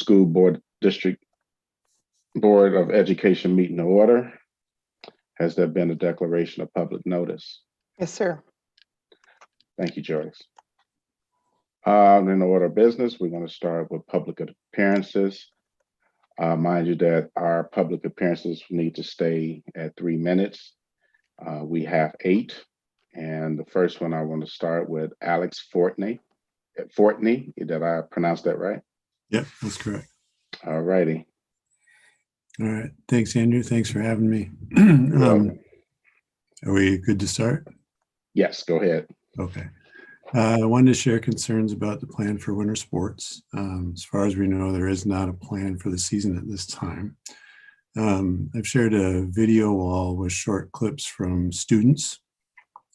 School Board District Board of Education meeting to order. Has there been a declaration of public notice? Yes, sir. Thank you, Joyce. In the order of business, we're going to start with public appearances. Mind you that our public appearances need to stay at 3 minutes. We have 8. And the first one I want to start with Alex Fortney. Fortney, did I pronounce that right? Yep, that's correct. All righty. All right. Thanks, Andrew. Thanks for having me. Are we good to start? Yes, go ahead. Okay. I wanted to share concerns about the plan for winter sports. As far as we know, there is not a plan for the season at this time. I've shared a video wall with short clips from students,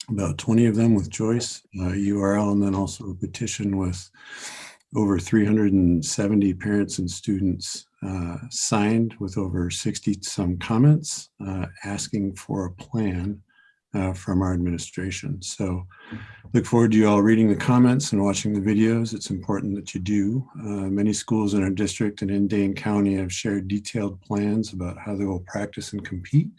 about 20 of them with Joyce, URL, and then also a petition with over 370 parents and students signed with over 60 some comments asking for a plan from our administration. So look forward to you all reading the comments and watching the videos. It's important that you do. Many schools in our district and in Dane County have shared detailed plans about how they will practice and compete.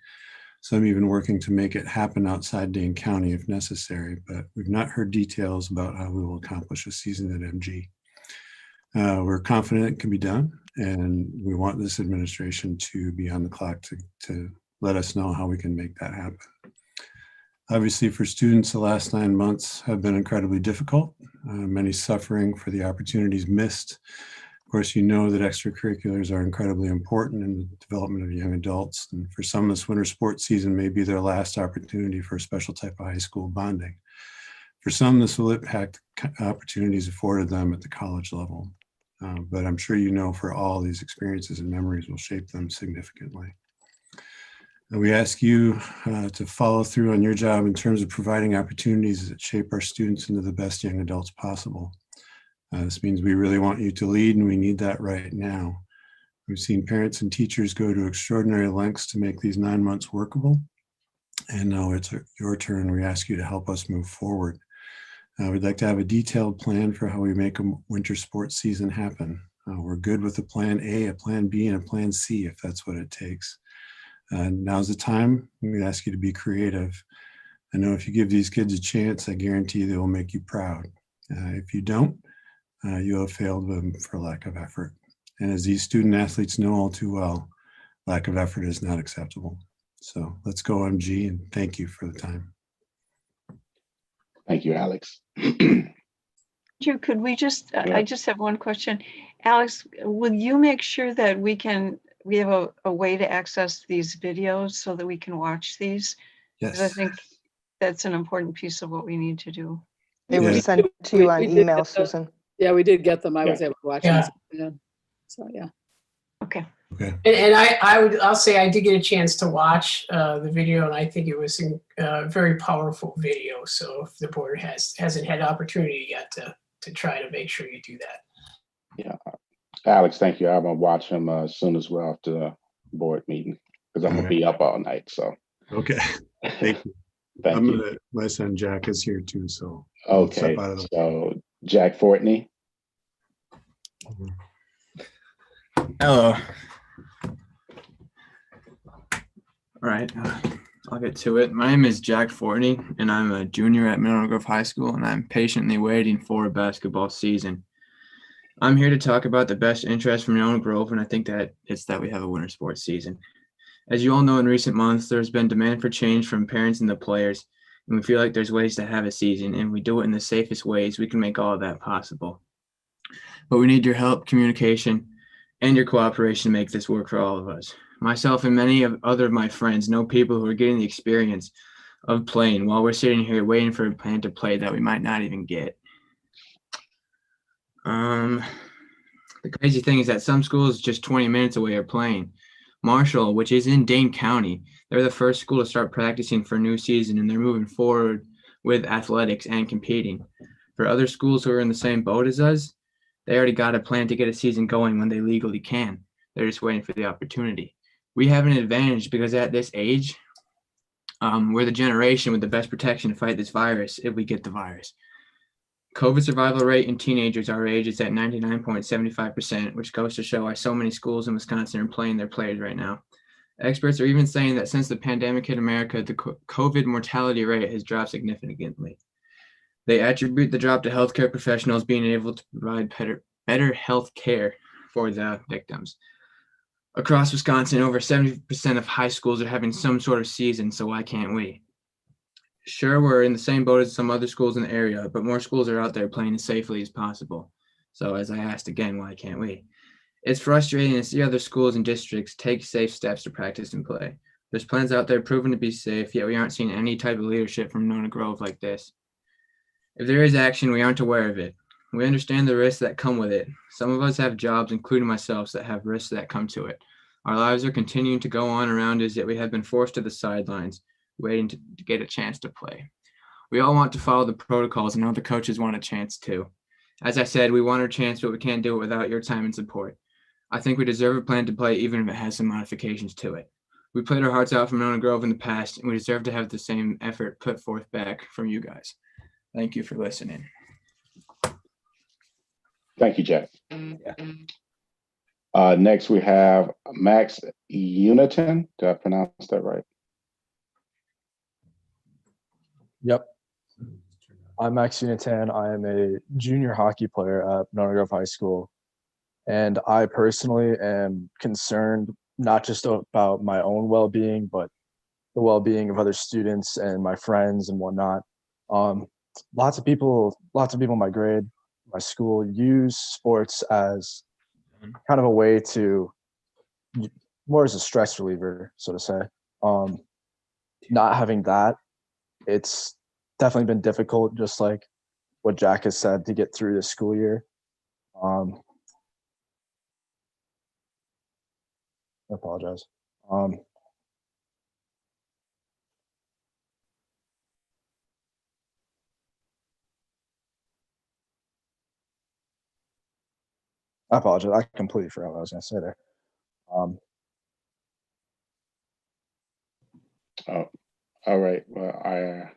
Some even working to make it happen outside Dane County if necessary, but we've not heard details about how we will accomplish a season at MG. We're confident it can be done, and we want this administration to be on the clock to let us know how we can make that happen. Obviously, for students, the last 9 months have been incredibly difficult, many suffering for the opportunities missed. Of course, you know that extracurriculars are incredibly important in the development of young adults. And for some, this winter sports season may be their last opportunity for a special type of high school bonding. For some, this will impact opportunities afforded them at the college level. But I'm sure you know for all, these experiences and memories will shape them significantly. And we ask you to follow through on your job in terms of providing opportunities that shape our students into the best young adults possible. This means we really want you to lead, and we need that right now. We've seen parents and teachers go to extraordinary lengths to make these 9 months workable. And now it's your turn. We ask you to help us move forward. We'd like to have a detailed plan for how we make a winter sports season happen. We're good with a plan A, a plan B, and a plan C if that's what it takes. Now's the time. We ask you to be creative. I know if you give these kids a chance, I guarantee they will make you proud. If you don't, you have failed them for lack of effort. And as these student athletes know all too well, lack of effort is not acceptable. So let's go MG, and thank you for the time. Thank you, Alex. Could we just, I just have one question. Alex, will you make sure that we have a way to access these videos so that we can watch these? Yes. Because I think that's an important piece of what we need to do. They were sent to you on email, Susan. Yeah, we did get them. I was able to watch them. Yeah. So yeah. Okay. Okay. And I'll say I did get a chance to watch the video, and I think it was a very powerful video. So if the board hasn't had opportunity yet to try to make sure you do that. Yeah, Alex, thank you. I'm gonna watch him as soon as we're off the board meeting because I'm gonna be up all night. So Okay. Thank you. thank you. My son Jack is here too, so. Okay, so Jack Fortney. Hello. All right, I'll get to it. My name is Jack Fortney, and I'm a junior at Monona Grove High School, and I'm patiently waiting for a basketball season. I'm here to talk about the best interest from Monona Grove, and I think that it's that we have a winter sports season. As you all know, in recent months, there's been demand for change from parents and the players, and we feel like there's ways to have a season, and we do it in the safest ways we can make all of that possible. But we need your help, communication, and your cooperation to make this work for all of us. Myself and many of my friends know people who are getting the experience of playing while we're sitting here waiting for a plan to play that we might not even get. The crazy thing is that some schools just 20 minutes away are playing. Marshall, which is in Dane County, they're the first school to start practicing for a new season, and they're moving forward with athletics and competing. For other schools who are in the same boat as us, they already got a plan to get a season going when they legally can. They're just waiting for the opportunity. We have an advantage because at this age, we're the generation with the best protection to fight this virus if we get the virus. COVID survival rate in teenagers our age is at 99.75%, which goes to show why so many schools in Wisconsin are playing their players right now. Experts are even saying that since the pandemic hit America, the COVID mortality rate has dropped significantly. They attribute the drop to healthcare professionals being able to provide better health care for the victims. Across Wisconsin, over 70% of high schools are having some sort of season, so why can't we? Sure, we're in the same boat as some other schools in the area, but more schools are out there playing as safely as possible. So as I asked again, why can't we? It's frustrating to see other schools and districts take safe steps to practice and play. There's plans out there proven to be safe, yet we aren't seeing any type of leadership from Monona Grove like this. If there is action, we aren't aware of it. We understand the risks that come with it. Some of us have jobs, including myself, that have risks that come to it. Our lives are continuing to go on around us, yet we have been forced to the sidelines, waiting to get a chance to play. We all want to follow the protocols, and other coaches want a chance too. As I said, we want our chance, but we can't do it without your time and support. I think we deserve a plan to play, even if it has some modifications to it. We played our hearts out from Monona Grove in the past, and we deserve to have the same effort put forth back from you guys. Thank you for listening. Thank you, Jack. Next, we have Max Uniton. Did I pronounce that right? Yep. I'm Max Unitan. I am a junior hockey player at Monona Grove High School. And I personally am concerned not just about my own well-being, but the well-being of other students and my friends and whatnot. Lots of people in my grade, my school use sports as kind of a way to, more as a stress reliever, so to say. Not having that, it's definitely been difficult, just like what Jack has said, to get through the school year. I apologize. I apologize. I completely forgot what I was going to say there. Oh, all right. Well,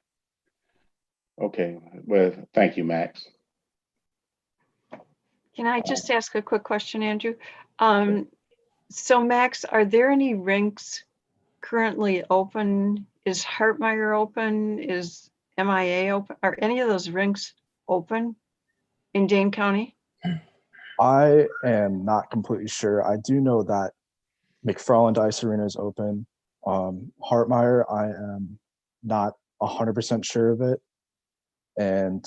okay. Well, thank you, Max. Can I just ask a quick question, Andrew? So Max, are there any rinks currently open? Is Hartmeyer open? Is MIA open? Are any of those rinks open in Dane County? I am not completely sure. I do know that McFarland Ice Arena is open. Hartmeyer, I am not 100% sure of it. And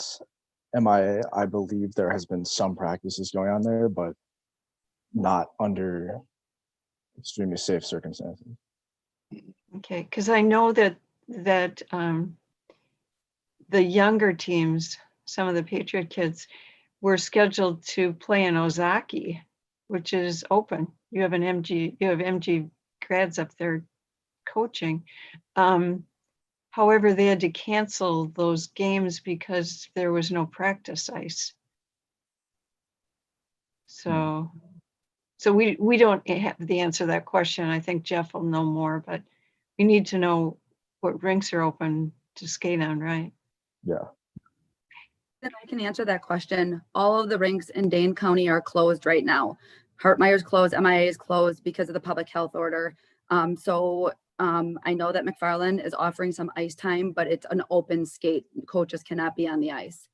MIA, I believe there has been some practices going on there, but not under extremely safe circumstances. Okay, because I know that the younger teams, some of the Patriot kids, were scheduled to play in Ozaki, which is open. You have MG grads up there coaching. However, they had to cancel those games because there was no practice ice. So we don't have the answer to that question. I think Jeff will know more, but we need to know what rinks are open to skate on, right? Yeah. Then I can answer that question. All of the rinks in Dane County are closed right now. Hartmeyer's closed, MIA is closed because of the public health order. I know that McFarland is offering some ice time, but it's an open skate. Coaches cannot be on the ice.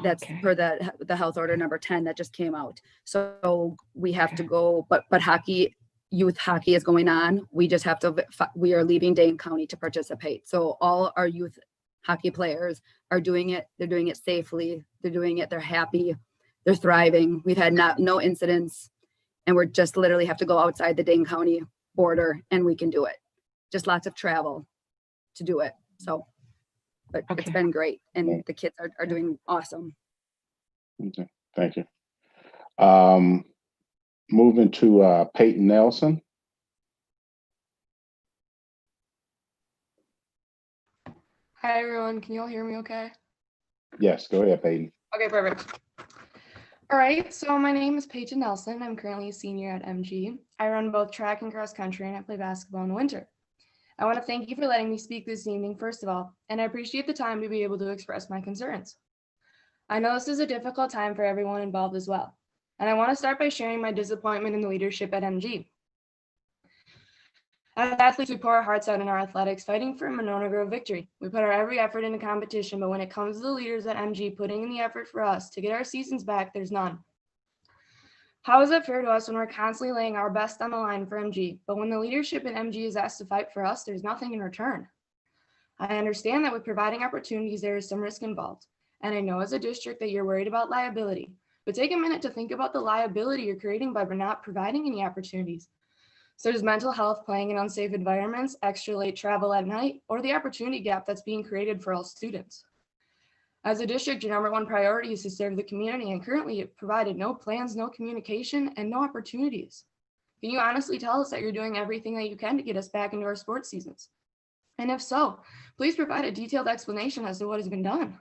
That's Okay. per the health order number 10 that just came out. So we have to go, but hockey, youth hockey is going on. We just have to, we are leaving Dane County to participate. So all our youth hockey players are doing it. They're doing it safely. They're doing it. They're happy. They're thriving. We've had no incidents, and we're just literally have to go outside the Dane County border and we can do it. Just lots of travel to do it. So, but It's Okay. been great, and the kids are doing awesome. Okay, thank you. Moving to Peyton Nelson. Hi everyone, can you all hear me okay? Yes, go ahead, Peyton. Okay, perfect. All right, so my name is Peyton Nelson. I'm currently a senior at MG. I run both track and cross country, and I play basketball in the winter. I want to thank you for letting me speak this evening, first of all, and I appreciate the time to be able to express my concerns. I know this is a difficult time for everyone involved as well, and I want to start by sharing my disappointment in the leadership at MG. As athletes, we pour our hearts out in our athletics, fighting for a Monona Grove victory. We put our every effort into competition, but when it comes to the leaders at MG putting in the effort for us to get our seasons back, there's none. How is it fair to us when we're constantly laying our best on the line for MG, but when the leadership at MG is asked to fight for us, there's nothing in return? I understand that with providing opportunities, there is some risk involved. And I know as a district that you're worried about liability, but take a minute to think about the liability you're creating by not providing any opportunities, such as mental health, playing in unsafe environments, extra late travel at night, or the opportunity gap that's being created for all students. As a district, your #1 priority is to serve the community, and currently you've provided no plans, no communication, and no opportunities. Can you honestly tell us that you're doing everything that you can to get us back into our sports seasons? And if so, please provide a detailed explanation as to what has been done.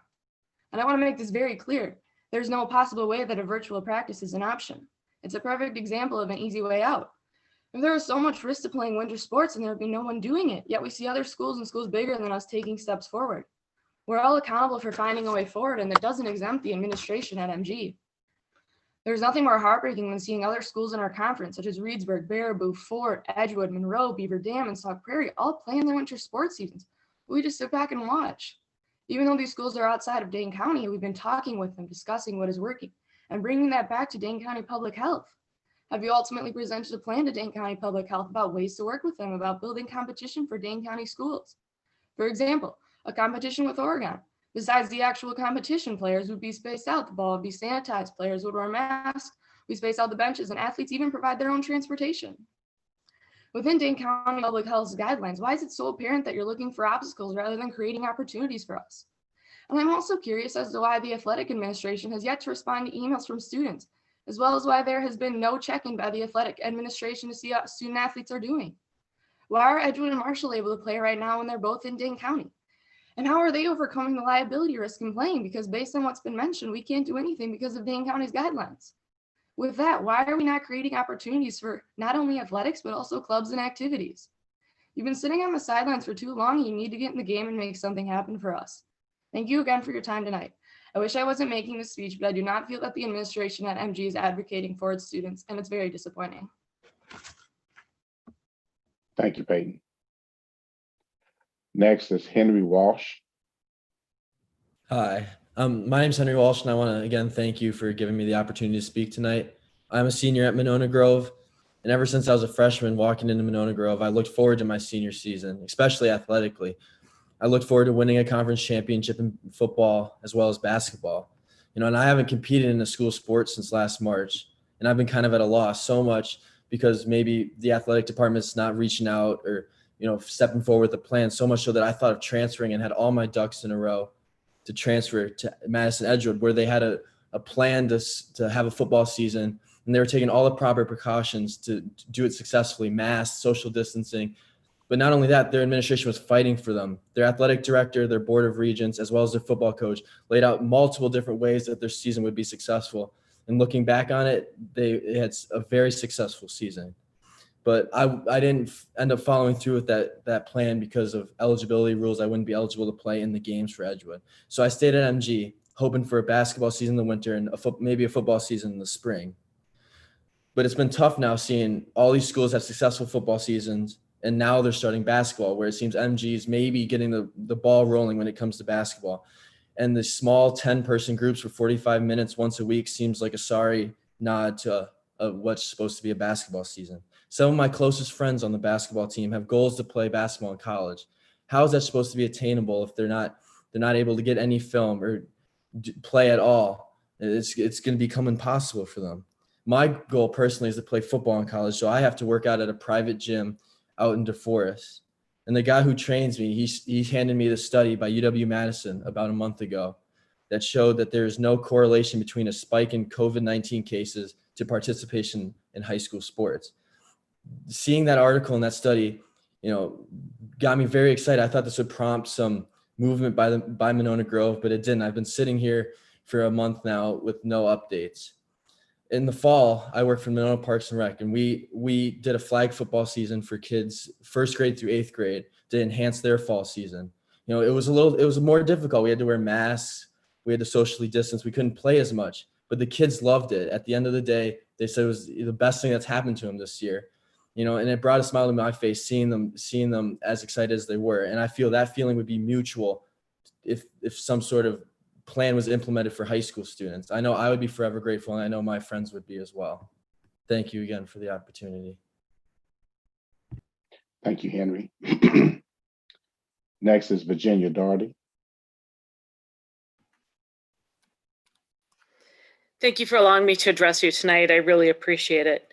And I want to make this very clear. There's no possible way that a virtual practice is an option. It's a perfect example of an easy way out. If there was so much risk to playing winter sports and there would be no one doing it, yet we see other schools and schools bigger than us taking steps forward. We're all accountable for finding a way forward, and that doesn't exempt the administration at MG. There's nothing more heartbreaking than seeing other schools in our conference, such as Reedsburg, Baraboo, Fort, Edgewood, Monroe, Beaver Dam, and Sauk Prairie, all playing their winter sports seasons. We just sit back and watch. Even though these schools are outside of Dane County, we've been talking with them, discussing what is working, and bringing that back to Dane County Public Health. Have you ultimately presented a plan to Dane County Public Health about ways to work with them about building competition for Dane County schools? For example, a competition with Oregon. Besides the actual competition, players would be spaced out, the ball would be sanitized, players would wear masks, we space out the benches, and athletes even provide their own transportation. Within Dane County Public Health's guidelines, why is it so apparent that you're looking for obstacles rather than creating opportunities for us? And I'm also curious as to why the athletic administration has yet to respond to emails from students, as well as why there has been no check-in by the athletic administration to see how student athletes are doing. Why are Edgewood and Marshall able to play right now when they're both in Dane County? And how are they overcoming the liability risk in playing? Because based on what's been mentioned, we can't do anything because of Dane County's guidelines. With that, why are we not creating opportunities for not only athletics, but also clubs and activities? You've been sitting on the sidelines for too long, and you need to get in the game and make something happen for us. Thank you again for your time tonight. I wish I wasn't making this speech, but I do not feel that the administration at MG is advocating for its students, and it's very disappointing. Thank you, Peyton. Next is Henry Walsh. Hi, my name's Henry Walsh, and I want to again thank you for giving me the opportunity to speak tonight. I'm a senior at Monona Grove, and ever since I was a freshman walking into Monona Grove, I looked forward to my senior season, especially athletically. I looked forward to winning a conference championship in football as well as basketball. And I haven't competed in a school sport since last March, and I've been kind of at a loss so much because maybe the athletic department's not reaching out or stepping forward with a plan, so much so that I thought of transferring and had all my ducks in a row to transfer to Madison Edgewood, where they had a plan to have a football season, and they were taking all the proper precautions to do it successfully, masks, social distancing. But not only that, their administration was fighting for them. Their athletic director, their board of regents, as well as their football coach laid out multiple different ways that their season would be successful. And looking back on it, they had a very successful season. But I didn't end up following through with that plan because of eligibility rules. I wouldn't be eligible to play in the games for Edgewood. So I stayed at MG, hoping for a basketball season in the winter and maybe a football season in the spring. But it's been tough now seeing all these schools have successful football seasons, and now they're starting basketball, where it seems MG is maybe getting the ball rolling when it comes to basketball. And the small 10-person groups for 45 minutes once a week seems like a sorry nod to what's supposed to be a basketball season. Some of my closest friends on the basketball team have goals to play basketball in college. How is that supposed to be attainable if they're not able to get any film or play at all? It's going to become impossible for them. My goal personally is to play football in college, so I have to work out at a private gym out in DeForest. And the guy who trains me, he handed me the study by UW-Madison about a month ago that showed that there is no correlation between a spike in COVID-19 cases to participation in high school sports. Seeing that article and that study, got me very excited. I thought this would prompt some movement by Monona Grove, but it didn't. I've been sitting here for a month now with no updates. In the fall, I worked for Monona Parks and Rec, and we did a flag football season for kids 1st grade through 8th grade to enhance their fall season. It was more difficult. We had to wear masks. We had to socially distance. We couldn't play as much, but the kids loved it. At the end of the day, they said it was the best thing that's happened to them this year, you know, and it brought a smile to my face seeing them as excited as they were. And I feel that feeling would be mutual if some sort of plan was implemented for high school students. I know I would be forever grateful, and I know my friends would be as well. Thank you again for the opportunity. Thank you, Henry. Next is Virginia Doherty. Thank you for allowing me to address you tonight. I really appreciate it.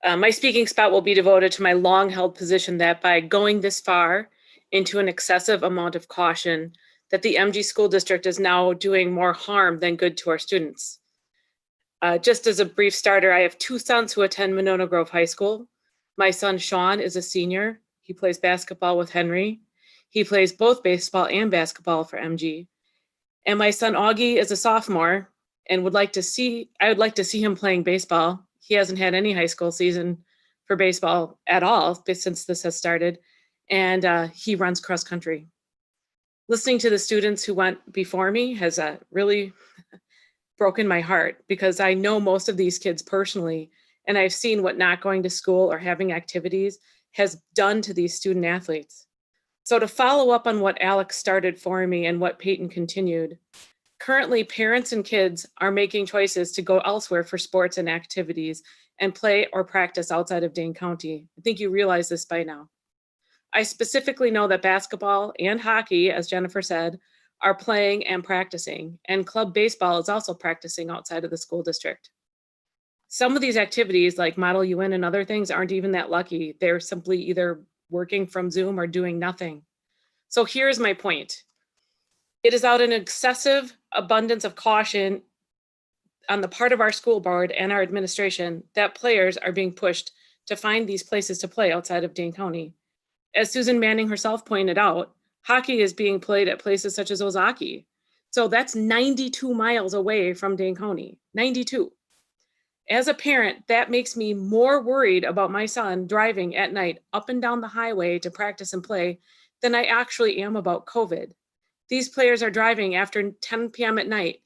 My speaking spot will be devoted to my long-held position that by going this far into an excessive amount of caution, that the MG School District is now doing more harm than good to our students. Just as a brief starter, I have 2 sons who attend Monona Grove High School. My son, Sean, is a senior. He plays basketball with Henry. He plays both baseball and basketball for MG. And my son, Augie, is a sophomore and I would like to see him playing baseball. He hasn't had any high school season for baseball at all since this has started. And he runs cross country. Listening to the students who went before me has really broken my heart, because I know most of these kids personally, and I've seen what not going to school or having activities has done to these student athletes. So to follow up on what Alex started for me and what Peyton continued, currently parents and kids are making choices to go elsewhere for sports and activities and play or practice outside of Dane County. I think you realize this by now. I specifically know that basketball and hockey, as Jennifer said, are playing and practicing, and club baseball is also practicing outside of the school district. Some of these activities like Model UN and other things aren't even that lucky. They're simply either working from Zoom or doing nothing. So here's my point. It is out an excessive abundance of caution on the part of our school board and our administration that players are being pushed to find these places to play outside of Dane County. As Susan Manning herself pointed out, hockey is being played at places such as Ozaki. So that's 92 miles away from Dane County, 92. As a parent, that makes me more worried about my son driving at night up and down the highway to practice and play than I actually am about COVID. These players are driving after 10 p.m. at night.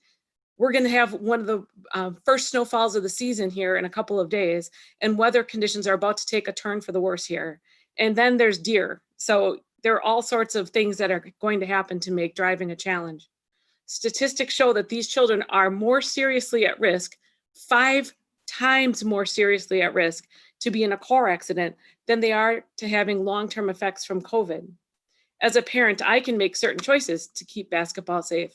We're going to have one of the first snowfalls of the season here in a couple of days, and weather conditions are about to take a turn for the worse here. And then there's deer. So there are all sorts of things that are going to happen to make driving a challenge. Statistics show that these children are more seriously at risk, 5 times more seriously at risk to be in a car accident than they are to having long-term effects from COVID. As a parent, I can make certain choices to keep basketball safe.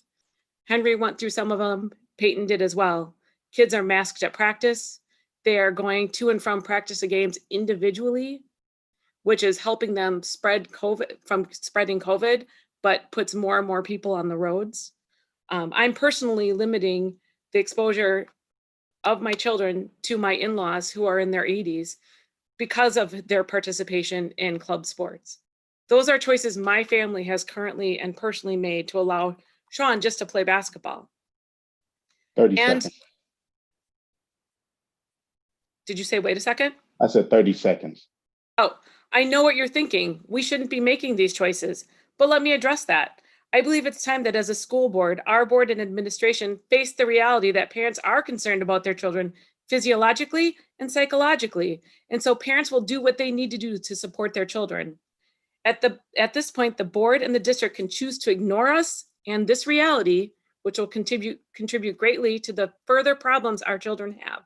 Henry went through some of them. Peyton did as well. Kids are masked at practice. They are going to and from practice games individually, which is helping them spread COVID from spreading COVID, but puts more and more people on the roads. I'm personally limiting the exposure of my children to my in-laws who are in their 80s because of their participation in club sports. Those are choices my family has currently and personally made to allow Sean just to play basketball. 30 seconds. Did you say, wait a second? I said 30 seconds. Oh, I know what you're thinking. We shouldn't be making these choices, but let me address that. I believe it's time that as a school board, our board and administration face the reality that parents are concerned about their children physiologically and psychologically. And so parents will do what they need to do to support their children. At this point, the board and the district can choose to ignore us and this reality, which will contribute greatly to the further problems our children have.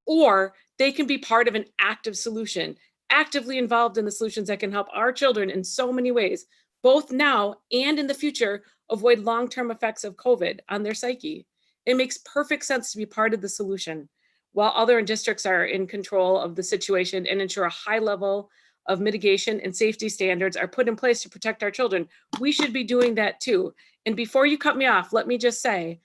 Or they can be part of an active solution, actively involved in the solutions that can help our children in so many ways, both now and in the future, avoid long-term effects of COVID on their psyche. It makes perfect sense to be part of the solution, while other districts are in control of the situation and ensure a high level of mitigation and safety standards are put in place to protect our children. We should be doing that too. And before you cut me off, let me just say,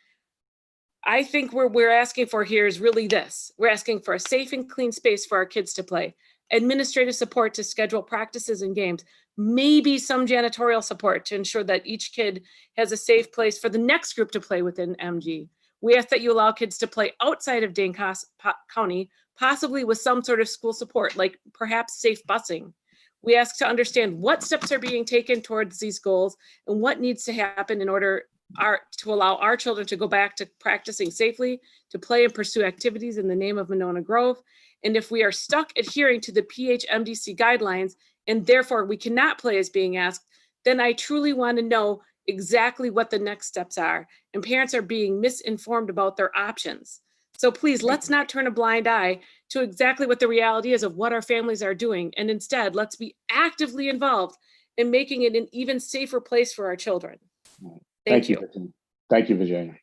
I think what we're asking for here is really this. We're asking for a safe and clean space for our kids to play, administrative support to schedule practices and games, maybe some janitorial support to ensure that each kid has a safe place for the next group to play within MG. We ask that you allow kids to play outside of Dane County, possibly with some sort of school support, like perhaps safe busing. We ask to understand what steps are being taken towards these goals and what needs to happen in order allow our children to go back to practicing safely, to play and pursue activities in the name of Monona Grove. And if we are stuck adhering to the PHMDC guidelines and therefore we cannot play as being asked, then I truly want to know exactly what the next steps are. And parents are being misinformed about their options. So please, let's not turn a blind eye to exactly what the reality is of what our families are doing. And instead, let's be actively involved in making it an even safer place for our children. Thank you. Virginia. Thank you, Virginia.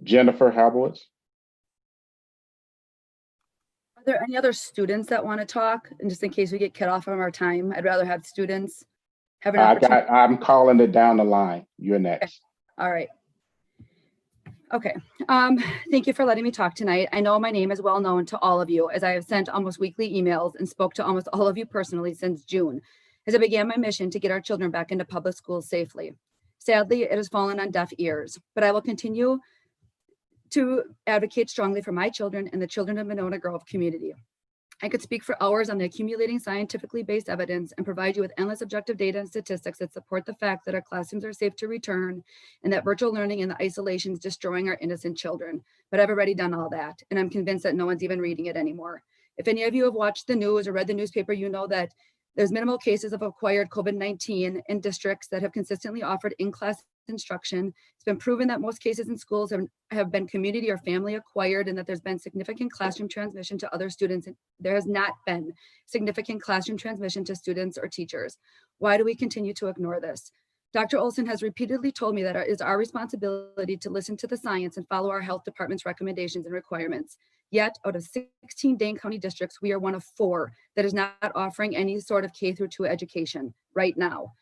Jennifer Halbowitz. Are there any other students that want to talk? And just in case we get cut off from our time, I'd rather have students have an opportunity. I'm calling it down the line. You're next. All right. Okay. Thank you for letting me talk tonight. I know my name is well known to all of you, as I have sent almost weekly emails and spoke to almost all of you personally since June, as I began my mission to get our children back into public schools safely. Sadly, it has fallen on deaf ears, but I will continue to advocate strongly for my children and the children of Monona Grove community. I could speak for hours on the accumulating scientifically based evidence and provide you with endless objective data and statistics that support the fact that our classrooms are safe to return and that virtual learning and the isolation is destroying our innocent children. But I've already done all that, and I'm convinced that no one's even reading it anymore. If any of you have watched the news or read the newspaper, you know that there's minimal cases of acquired COVID-19 in districts that have consistently offered in-class instruction. It's been proven that most cases in schools have been community or family acquired, and that there's been significant classroom transmission to other students. There has not been significant classroom transmission to students or teachers. Why do we continue to ignore this? Dr. Olson has repeatedly told me that it is our responsibility to listen to the science and follow our health department's recommendations and requirements. Yet, out of 16 Dane County districts, we are one of 4 that is not offering any sort of K-2 education right now.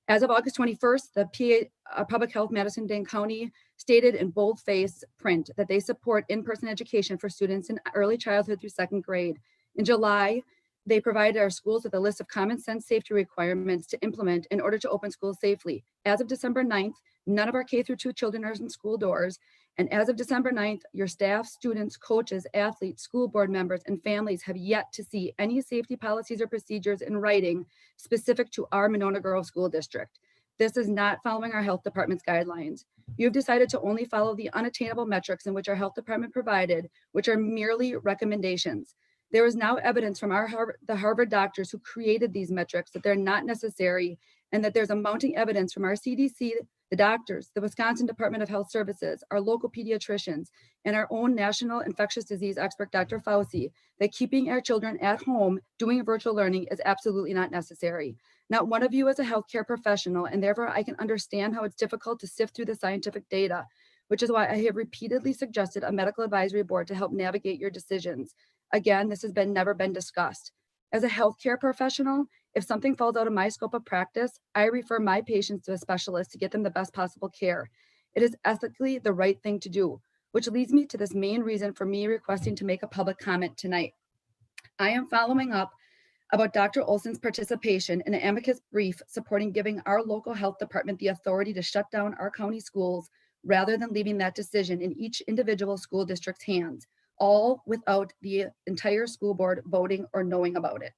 As of August 21st, the Public Health Madison Dane County stated in boldface print that they support in-person education for students in early childhood through 2nd grade. In July, they provided our schools with a list of common sense safety requirements to implement in order to open schools safely. As of December 9th, none of our K-2 children are in school doors. And as of December 9th, your staff, students, coaches, athletes, school board members, and families have yet to see any safety policies or procedures in writing specific to our Monona Grove School District. This is not following our health department's guidelines. You've decided to only follow the unattainable metrics in which our health department provided, which are merely recommendations. There is now evidence from the Harvard doctors who created these metrics that they're not necessary, and that there's a mounting evidence from our CDC, the doctors, the Wisconsin Department of Health Services, our local pediatricians, and our own national infectious disease expert, Dr. Fauci, that keeping our children at home doing virtual learning is absolutely not necessary. Not one of you is a healthcare professional, and therefore I can understand how it's difficult to sift through the scientific data, which is why I have repeatedly suggested a medical advisory board to help navigate your decisions. Again, this has never been discussed. As a healthcare professional, if something falls out of my scope of practice, I refer my patients to a specialist to get them the best possible care. It is ethically the right thing to do, which leads me to this main reason for me requesting to make a public comment tonight. I am following up about Dr. Olson's participation in an amicus brief supporting giving our local health department the authority to shut down our county schools rather than leaving that decision in each individual school district's hands, all without the entire school board voting or knowing about it.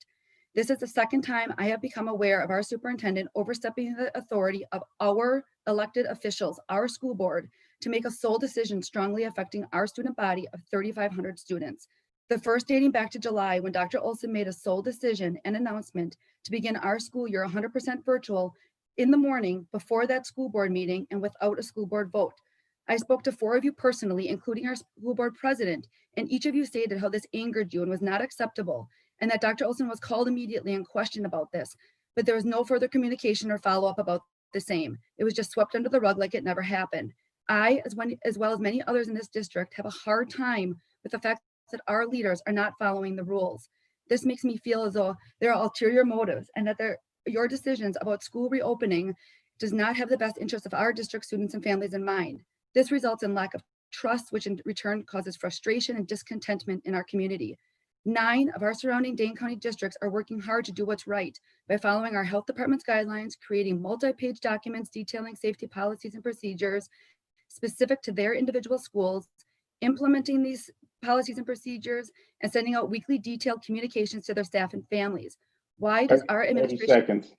This is the second time I have become aware of our superintendent overstepping the authority of our elected officials, our school board, to make a sole decision strongly affecting our student body of 3,500 students. The first dating back to July, when Dr. Olson made a sole decision and announcement to begin our school year 100% virtual in the morning before that school board meeting and without a school board vote. I spoke to 4 of you personally, including our school board president, and each of you stated how this angered you and was not acceptable, and that Dr. Olson was called immediately and questioned about this, but there was no further communication or follow-up about the same. It was just swept under the rug like it never happened. I, as well as many others in this district, have a hard time with the fact that our leaders are not following the rules. This makes me feel as though there are ulterior motives and that your decisions about school reopening does not have the best interests of our district students and families in mind. This results in lack of trust, which in return causes frustration and discontentment in our community. 9 of our surrounding Dane County districts are working hard to do what's right by following our health department's guidelines, creating multi-page documents detailing safety policies and procedures specific to their individual schools, implementing these policies and procedures, and sending out weekly detailed communications to their staff and families. Why does our administration... 30 seconds.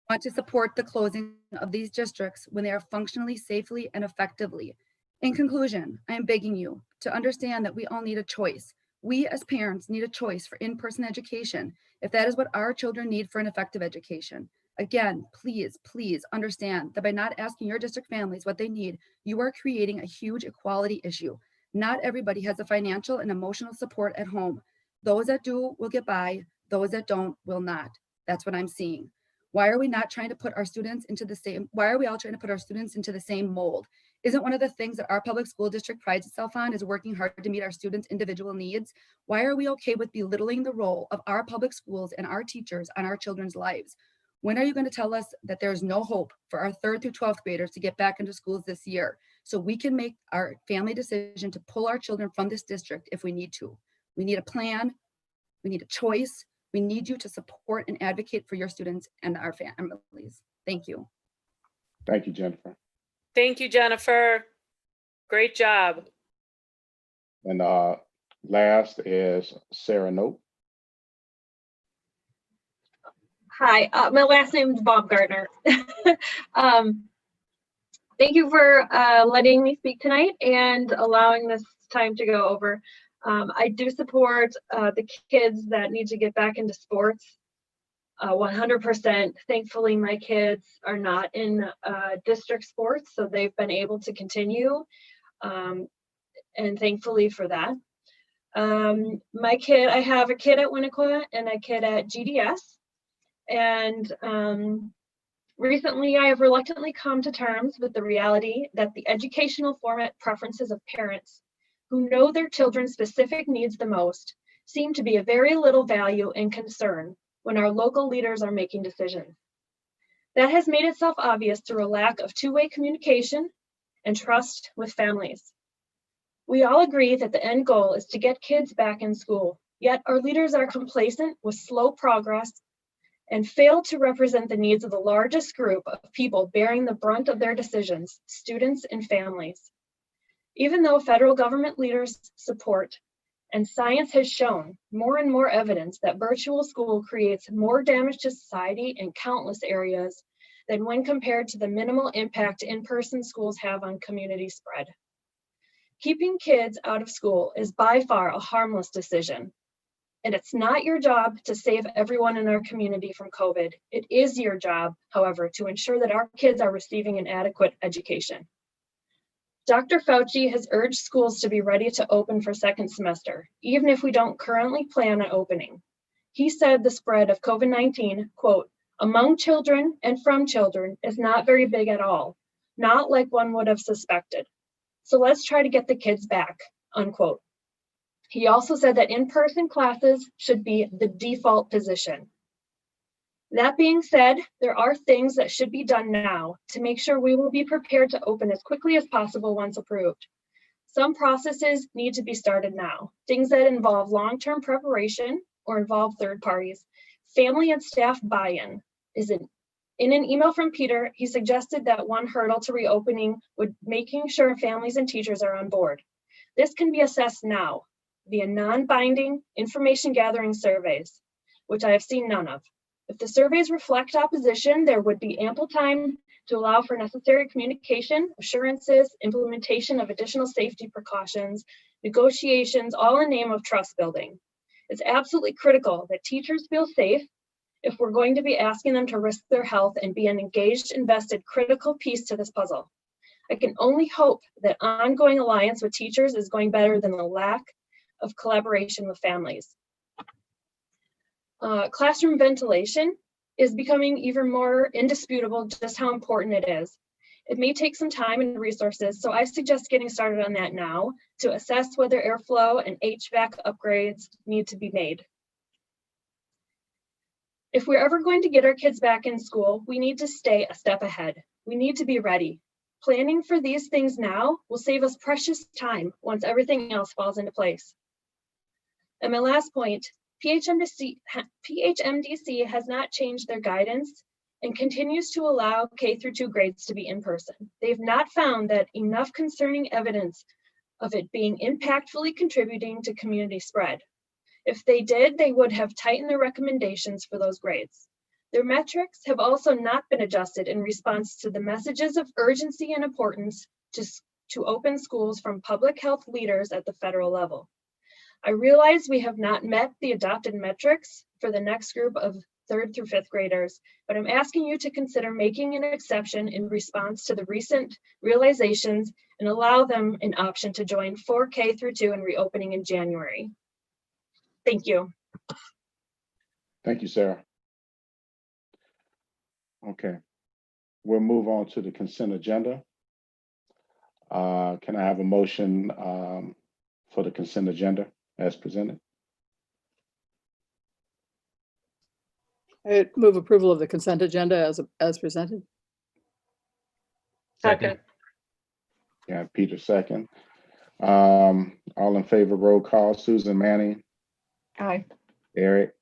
want to support the closing of these districts when they are functionally safely and effectively. In conclusion, I am begging you to understand that we all need a choice. We as parents need a choice for in-person education if that is what our children need for an effective education. Again, please, please understand that by not asking your district families what they need, you are creating a huge equality issue. Not everybody has the financial and emotional support at home. Those that do will get by, those that don't will not. That's what I'm seeing. Why are we not trying to put our students into the same, why are we all trying to put our students into the same mold? Isn't one of the things that our public school district prides itself on is working hard to meet our students' individual needs? Why are we okay with belittling the role of our public schools and our teachers on our children's lives? When are you going to tell us that there's no hope for our 3rd through 12th graders to get back into schools this year so we can make our family decision to pull our children from this district if we need to? We need a plan. We need a choice. We need you to support and advocate for your students and our families. Thank you. Thank you, Jennifer. Thank you, Jennifer. Great job. And last is Sarah Nope. Hi, my last name is Baumgartner. Thank you for letting me speak tonight and allowing this time to go over. I do support the kids that need to get back into sports 100%. Thankfully, my kids are not in district sports, so they've been able to continue, and thankfully for that. I have a kid at Winnequa and a kid at GDS. And recently, I have reluctantly come to terms with the reality that the educational format preferences of parents who know their children's specific needs the most seem to be of very little value and concern when our local leaders are making decisions. That has made itself obvious through a lack of two-way communication and trust with families. We all agree that the end goal is to get kids back in school, yet our leaders are complacent with slow progress and fail to represent the needs of the largest group of people bearing the brunt of their decisions, students and families. Even though federal government leaders support and science has shown more and more evidence that virtual school creates more damage to society in countless areas than when compared to the minimal impact in-person schools have on community spread. Keeping kids out of school is by far a harmless decision. And it's not your job to save everyone in our community from COVID. It is your job, however, to ensure that our kids are receiving an adequate education. Dr. Fauci has urged schools to be ready to open for second semester, even if we don't currently plan on opening. He said the spread of COVID-19, quote, among children and from children is not very big at all, not like one would have suspected. So let's try to get the kids back, unquote. He also said that in-person classes should be the default position. That being said, there are things that should be done now to make sure we will be prepared to open as quickly as possible once approved. Some processes need to be started now. Things that involve long-term preparation or involve third parties. Family and staff buy-in isn't. In an email from Peter, he suggested that one hurdle to reopening would making sure families and teachers are on board. This can be assessed now via non-binding information gathering surveys, which I have seen none of. If the surveys reflect opposition, there would be ample time to allow for necessary communication, assurances, implementation of additional safety precautions, negotiations, all in name of trust building. It's absolutely critical that teachers feel safe if we're going to be asking them to risk their health and be an engaged, invested, critical piece to this puzzle. I can only hope that ongoing alliance with teachers is going better than the lack of collaboration with families. Classroom ventilation is becoming even more indisputable just how important it is. It may take some time and resources, so I suggest getting started on that now to assess whether airflow and HVAC upgrades need to be made. If we're ever going to get our kids back in school, we need to stay a step ahead. We need to be ready. Planning for these things now will save us precious time once everything else falls into place. And my last point, PHMDC has not changed their guidance and continues to allow K-2 grades to be in person. They've not found that enough concerning evidence of it being impactfully contributing to community spread. If they did, they would have tightened their recommendations for those grades. Their metrics have also not been adjusted in response to the messages of urgency and importance to open schools from public health leaders at the federal level. I realize we have not met the adopted metrics for the next group of 3rd through 5th graders, but I'm asking you to consider making an exception in response to the recent realizations and allow them an option to join 4K through 2 and reopening in January. Thank you. Thank you, Sarah. Okay, we'll move on to the consent agenda. Can I have a motion for the consent agenda as presented? I move approval of the consent agenda as presented. Second. Yeah, Peter second. All in favor, roll call. Susan Manning, Aye. Eric,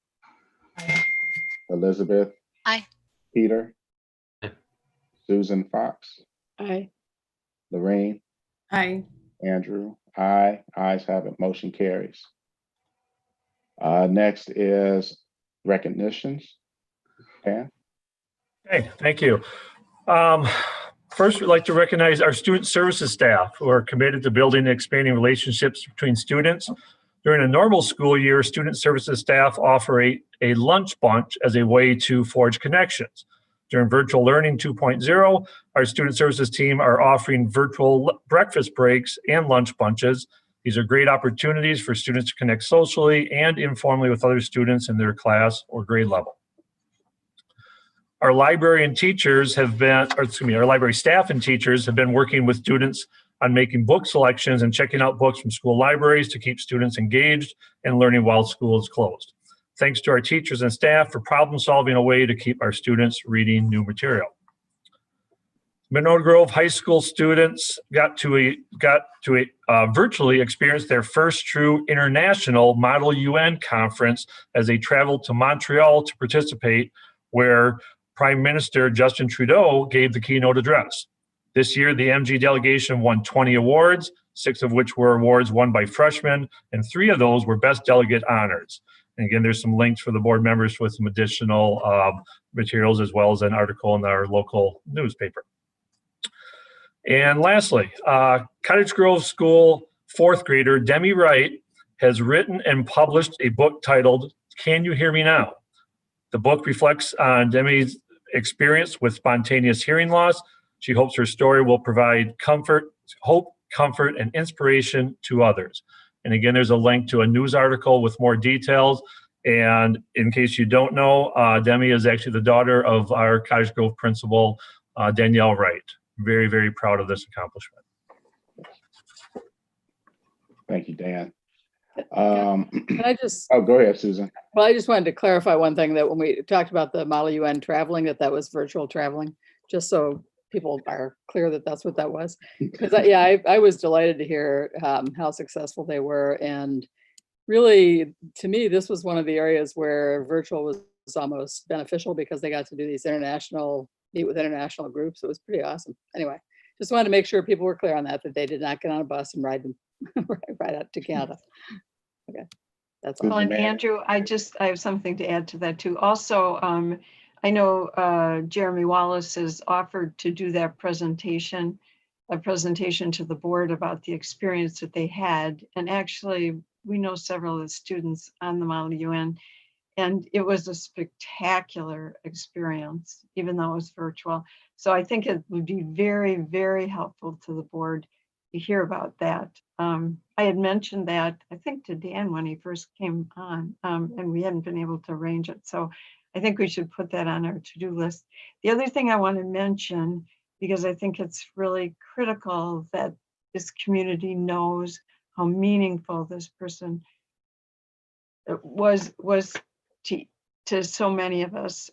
Elizabeth, Aye. Peter, Aye. Susan Fox, Aye. Lorraine, Aye. Andrew, aye. Ayes have it, motion carries. Next is recognitions. Dan? Okay, thank you. First, we'd like to recognize our student services staff who are committed to building and expanding relationships between students. During a normal school year, student services staff offer a lunch bunch as a way to forge connections. During Virtual Learning 2.0, our student services team are offering virtual breakfast breaks and lunch bunches. These are great opportunities for students to connect socially and informally with other students in their class or grade level. Our library staff and teachers have been working with students on making book selections and checking out books from school libraries to keep students engaged and learning while school is closed. Thanks to our teachers and staff for problem solving a way to keep our students reading new material. Monona Grove High School students got to virtually experience their first true international Model UN conference as they traveled to Montreal to participate, where Prime Minister Justin Trudeau gave the keynote address. This year, the MG delegation won 20 awards, 6 of which were awards won by freshmen, and 3 of those were Best Delegate honors. And again, there's some links for the board members with some additional materials, as well as an article in our local newspaper. And lastly, Cottage Grove School 4th grader Demi Wright has written and published a book titled, Can You Hear Me Now? The book reflects on Demi's experience with spontaneous hearing loss. She hopes her story will provide hope, comfort, and inspiration to others. And again, there's a link to a news article with more details. And in case you don't know, Demi is actually the daughter of our Cottage Grove principal, Danielle Wright. Very, very proud of this accomplishment. Thank you, Dan. Can I just? Oh, go ahead, Susan. Well, I just wanted to clarify one thing, that when we talked about the Model UN traveling, that was virtual traveling, just so people are clear that that's what that was. Because I was delighted to hear how successful they were. And really, to me, this was one of the areas where virtual was almost beneficial, because they got to do these meet with international groups. It was pretty awesome. Anyway, just wanted to make sure people were clear on that they did not get on a bus and ride out to Canada. Okay, that's all. Well, and Andrew, I have something to add to that too. Also, I know Jeremy Wallace has offered to do that presentation, a presentation to the board about the experience that they had. And actually, we know several of the students on the Model UN, and it was a spectacular experience, even though it was virtual. So I think it would be very, very helpful to the board to hear about that. I had mentioned that, I think, to Dan when he first came on, and we hadn't been able to arrange it. So I think we should put that on our to-do list. The other thing I want to mention, because I think it's really critical that this community knows how meaningful this person was to so many of us.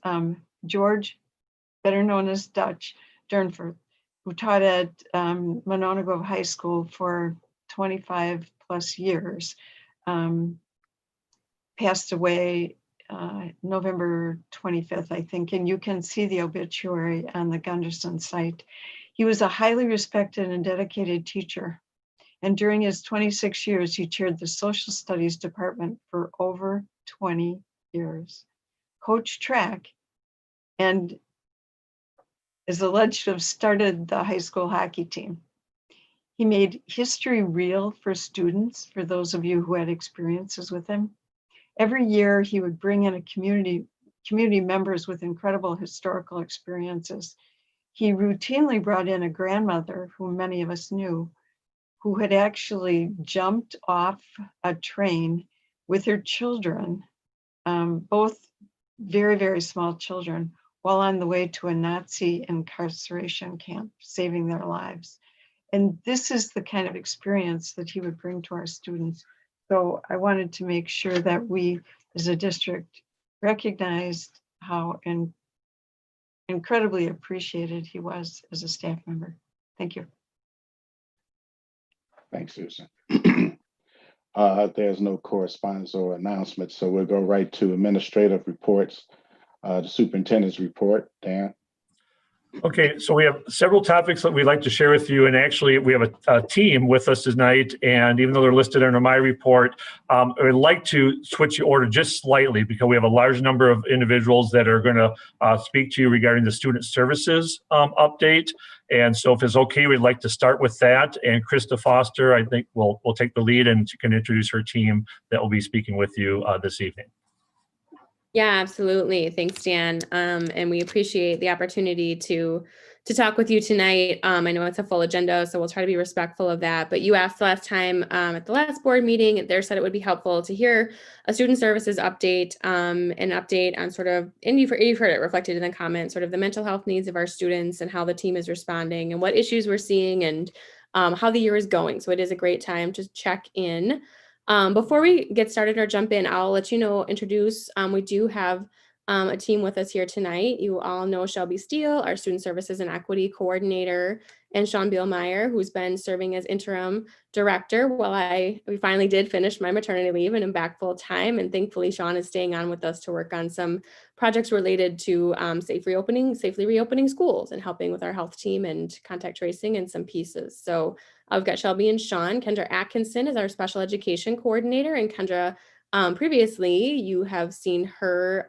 George, better known as Dutch Durnford, who taught at Monona Grove High School for 25 plus years, passed away November 25th, I think, and you can see the obituary on the Gunderson site. He was a highly respected and dedicated teacher, and during his 26 years, he chaired the social studies department for over 20 years, coached track, and is alleged to have started the high school hockey team. He made history real for students, for those of you who had experiences with him. Every year he would bring in a community members with incredible historical experiences. He routinely brought in a grandmother who many of us knew, who had actually jumped off a train with her children, both very, very small children, while on the way to a Nazi incarceration camp, saving their lives. And this is the kind of experience that he would bring to our students. So I wanted to make sure that we, as a district, recognized how incredibly appreciated he was as a staff member. Thank you. Thanks, Susan. There's no correspondence or announcements, so we'll go right to administrative reports. The superintendent's report, Dan. Okay, so we have several topics that we'd like to share with you, and actually we have a team with us tonight, and even though they're listed under my report, I would like to switch the order just slightly because we have a large number of individuals that are going to speak to you regarding the student services update. And so if it's okay, we'd like to start with that, and Krista Foster, I think will take the lead, and she can introduce her team that will be speaking with you this evening. Yeah, absolutely. Thanks, Dan. And we appreciate the opportunity to talk with you tonight. I know it's a full agenda, so we'll try to be respectful of that. But you asked last time at the last board meeting, there said it would be helpful to hear a student services update, an update on sort of, and you've heard it reflected in the comments, sort of the mental health needs of our students and how the team is responding and what issues we're seeing and how the year is going. So it is a great time to check in. Before we get started or jump in, I'll let you know, introduce, we do have a team with us here tonight. You all know Shelby Steele, our Student Services and Equity Coordinator, and Sean Bielmeyer, who's been serving as interim director while we finally did finish my maternity leave and am back full time. And thankfully, Sean is staying on with us to work on some projects related to safely reopening schools and helping with our health team and contact tracing and some pieces. So I've got Shelby and Sean. Kendra Atkinson is our special education coordinator, and Kendra, previously you have seen her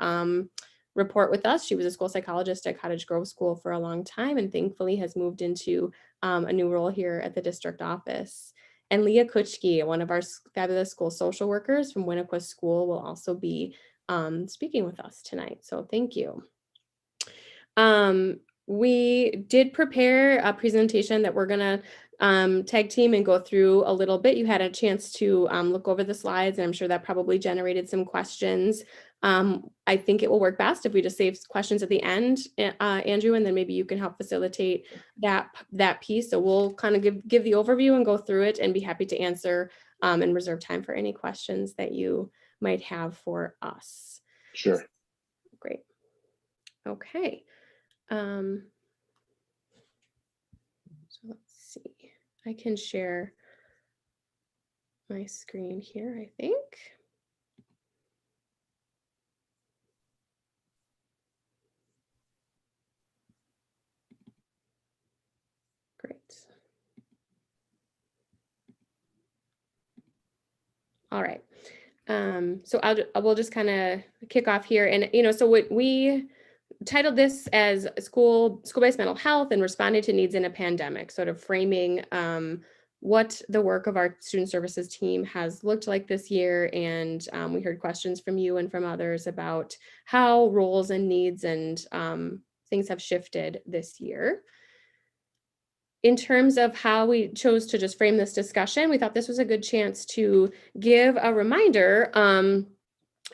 report with us. She was a school psychologist at Cottage Grove School for a long time and thankfully has moved into a new role here at the district office. And Leah Kuchke, one of our fabulous school social workers from Winnequa School, will also be speaking with us tonight. So thank you. We did prepare a presentation that we're gonna tag team and go through a little bit. You had a chance to look over the slides, and I'm sure that probably generated some questions. I think it will work best if we just save questions at the end, Andrew, and then maybe you can help facilitate that piece. So we'll kind of give the overview and go through it and be happy to answer and reserve time for any questions that you might have for us. Sure. Great. Okay. So let's see. I can share my screen here, I think. Great. All right. So we'll just kind of kick off here. And, so what we titled this as school-based mental health and responding to needs in a pandemic, sort of framing what the work of our student services team has looked like this year. And we heard questions from you and from others about how roles and needs and things have shifted this year. In terms of how we chose to just frame this discussion, we thought this was a good chance to give a reminder,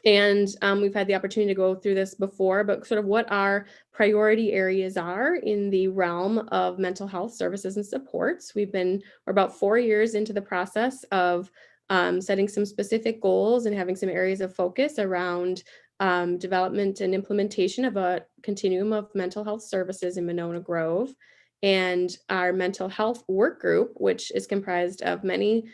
and we've had the opportunity to go through this before, but sort of what our priority areas are in the realm of mental health services and supports. We're about 4 years into the process of setting some specific goals and having some areas of focus around development and implementation of a continuum of mental health services in Monona Grove. And our mental health work group, which is comprised of many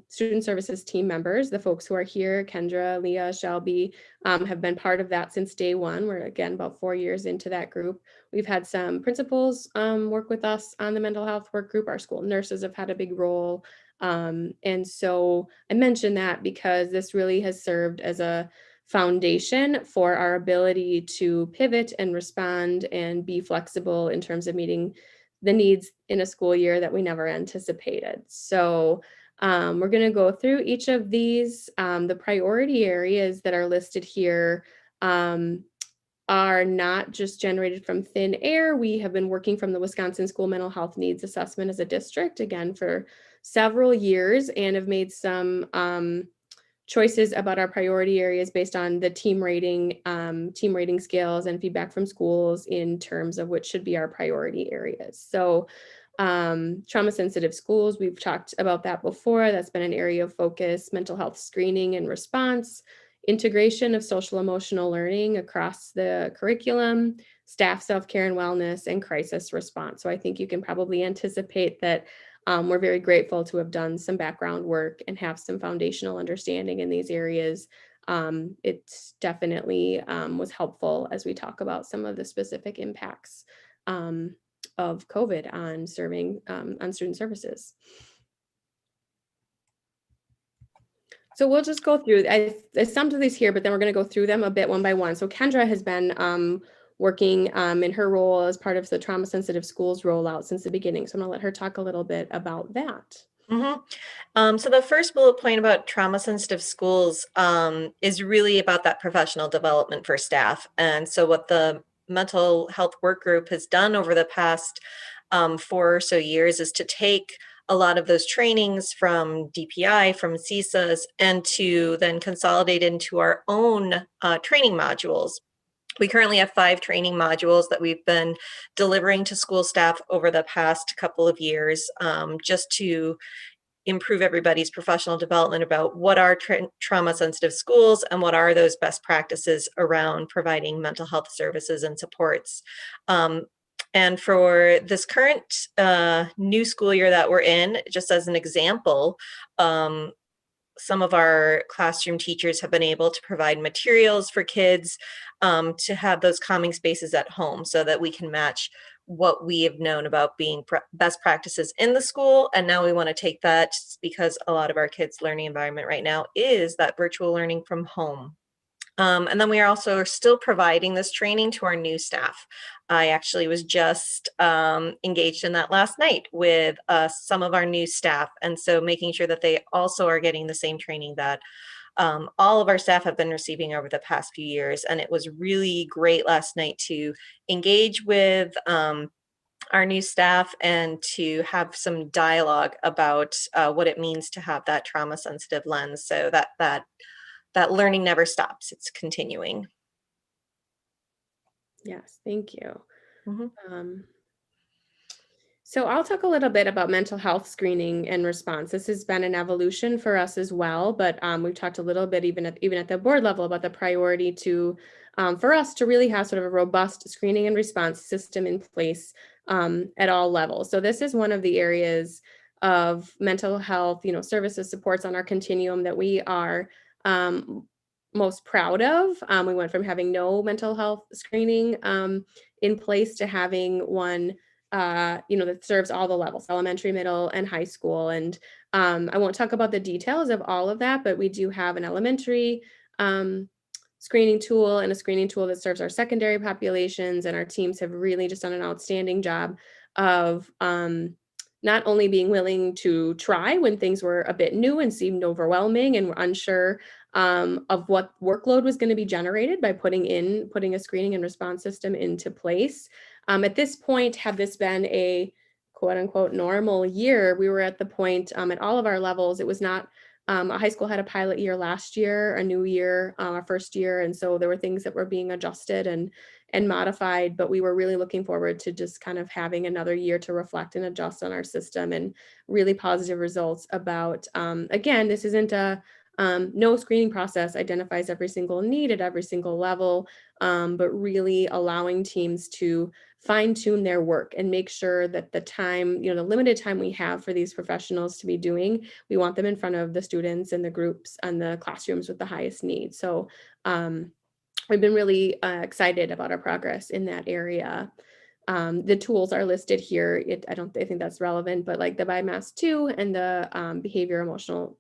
student services team members. The folks who are here, Kendra, Leah, Shelby, have been part of that since day one. We're again about 4 years into that group. We've had some principals work with us on the mental health work group. Our school nurses have had a big role. And so I mention that because this really has served as a foundation for our ability to pivot and respond and be flexible in terms of meeting the needs in a school year that we never anticipated. So we're going to go through each of these. The priority areas that are listed here are not just generated from thin air. We have been working from the Wisconsin School Mental Health Needs Assessment as a district, again, for several years, and have made some choices about our priority areas based on the team rating scales and feedback from schools in terms of which should be our priority areas. So trauma sensitive schools, we've talked about that before. That's been an area of focus. Mental health screening and response, integration of social emotional learning across the curriculum, staff self-care and wellness, and crisis response. So I think you can probably anticipate that we're very grateful to have done some background work and have some foundational understanding in these areas. It definitely was helpful as we talk about some of the specific impacts of COVID on serving on student services. So we'll just go through, I summed these here, but then we're going to go through them a bit one by one. So Kendra has been working in her role as part of the trauma sensitive schools rollout since the beginning. So I'm going to let her talk a little bit about that. So the first bullet point about trauma sensitive schools is really about that professional development for staff. And so what the mental health work group has done over the past 4 or so years is to take a lot of those trainings from DPI, from CISAs, and to then consolidate into our own training modules. We currently have 5 training modules that we've been delivering to school staff over the past couple of years, just to improve everybody's professional development about what are trauma sensitive schools and what are those best practices around providing mental health services and supports. And for this current new school year that we're in, just as an example, some of our classroom teachers have been able to provide materials for kids to have those calming spaces at home so that we can match what we have known about being best practices in the school. And now we want to take that, because a lot of our kids' learning environment right now is that virtual learning from home. And then we are also still providing this training to our new staff. I actually was just engaged in that last night with some of our new staff. And so making sure that they also are getting the same training that all of our staff have been receiving over the past few years. And it was really great last night to engage with our new staff and to have some dialogue about what it means to have that trauma sensitive lens, so that learning never stops. It's continuing. Yes, thank you. So I'll talk a little bit about mental health screening and response. This has been an evolution for us as well, but we've talked a little bit even at the board level about the priority to for us to really have sort of a robust screening and response system in place at all levels. So this is one of the areas of mental health, services, supports on our continuum that we are most proud of. We went from having no mental health screening in place to having one that serves all the levels, elementary, middle, and high school. And I won't talk about the details of all of that, but we do have an elementary screening tool and a screening tool that serves our secondary populations. And our teams have really just done an outstanding job of not only being willing to try when things were a bit new and seemed overwhelming and were unsure of what workload was going to be generated by putting a screening and response system into place. At this point, had this been a quote unquote normal year, we were at the point at all of our levels. It was not, a high school had a pilot year last year, a new year, our first year. And so there were things that were being adjusted and modified, but we were really looking forward to just kind of having another year to reflect and adjust on our system, and really positive results about, again, this isn't no screening process identifies every single need at every single level, but really allowing teams to fine tune their work and make sure that the time, the limited time we have for these professionals to be doing, we want them in front of the students and the groups and the classrooms with the highest needs. So we've been really excited about our progress in that area. The tools are listed here. I think that's relevant, but like the BIMAS 2 and the behavior emotional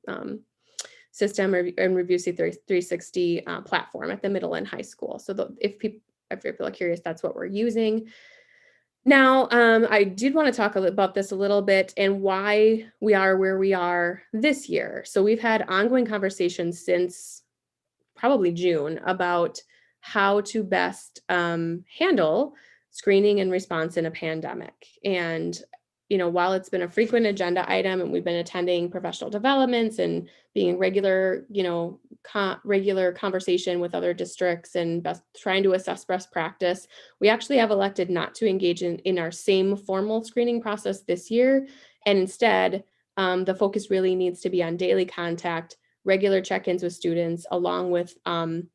system and Review C360 platform at the middle and high school. So if people are curious, that's what we're using. Now, I did want to talk about this a little bit and why we are where we are this year. So we've had ongoing conversations since probably June about how to best handle screening and response in a pandemic. And, while it's been a frequent agenda item and we've been attending professional developments and being in regular, regular conversation with other districts and trying to assess best practice, we actually have elected not to engage in our same formal screening process this year. And instead, the focus really needs to be on daily contact, regular check-ins with students, along with some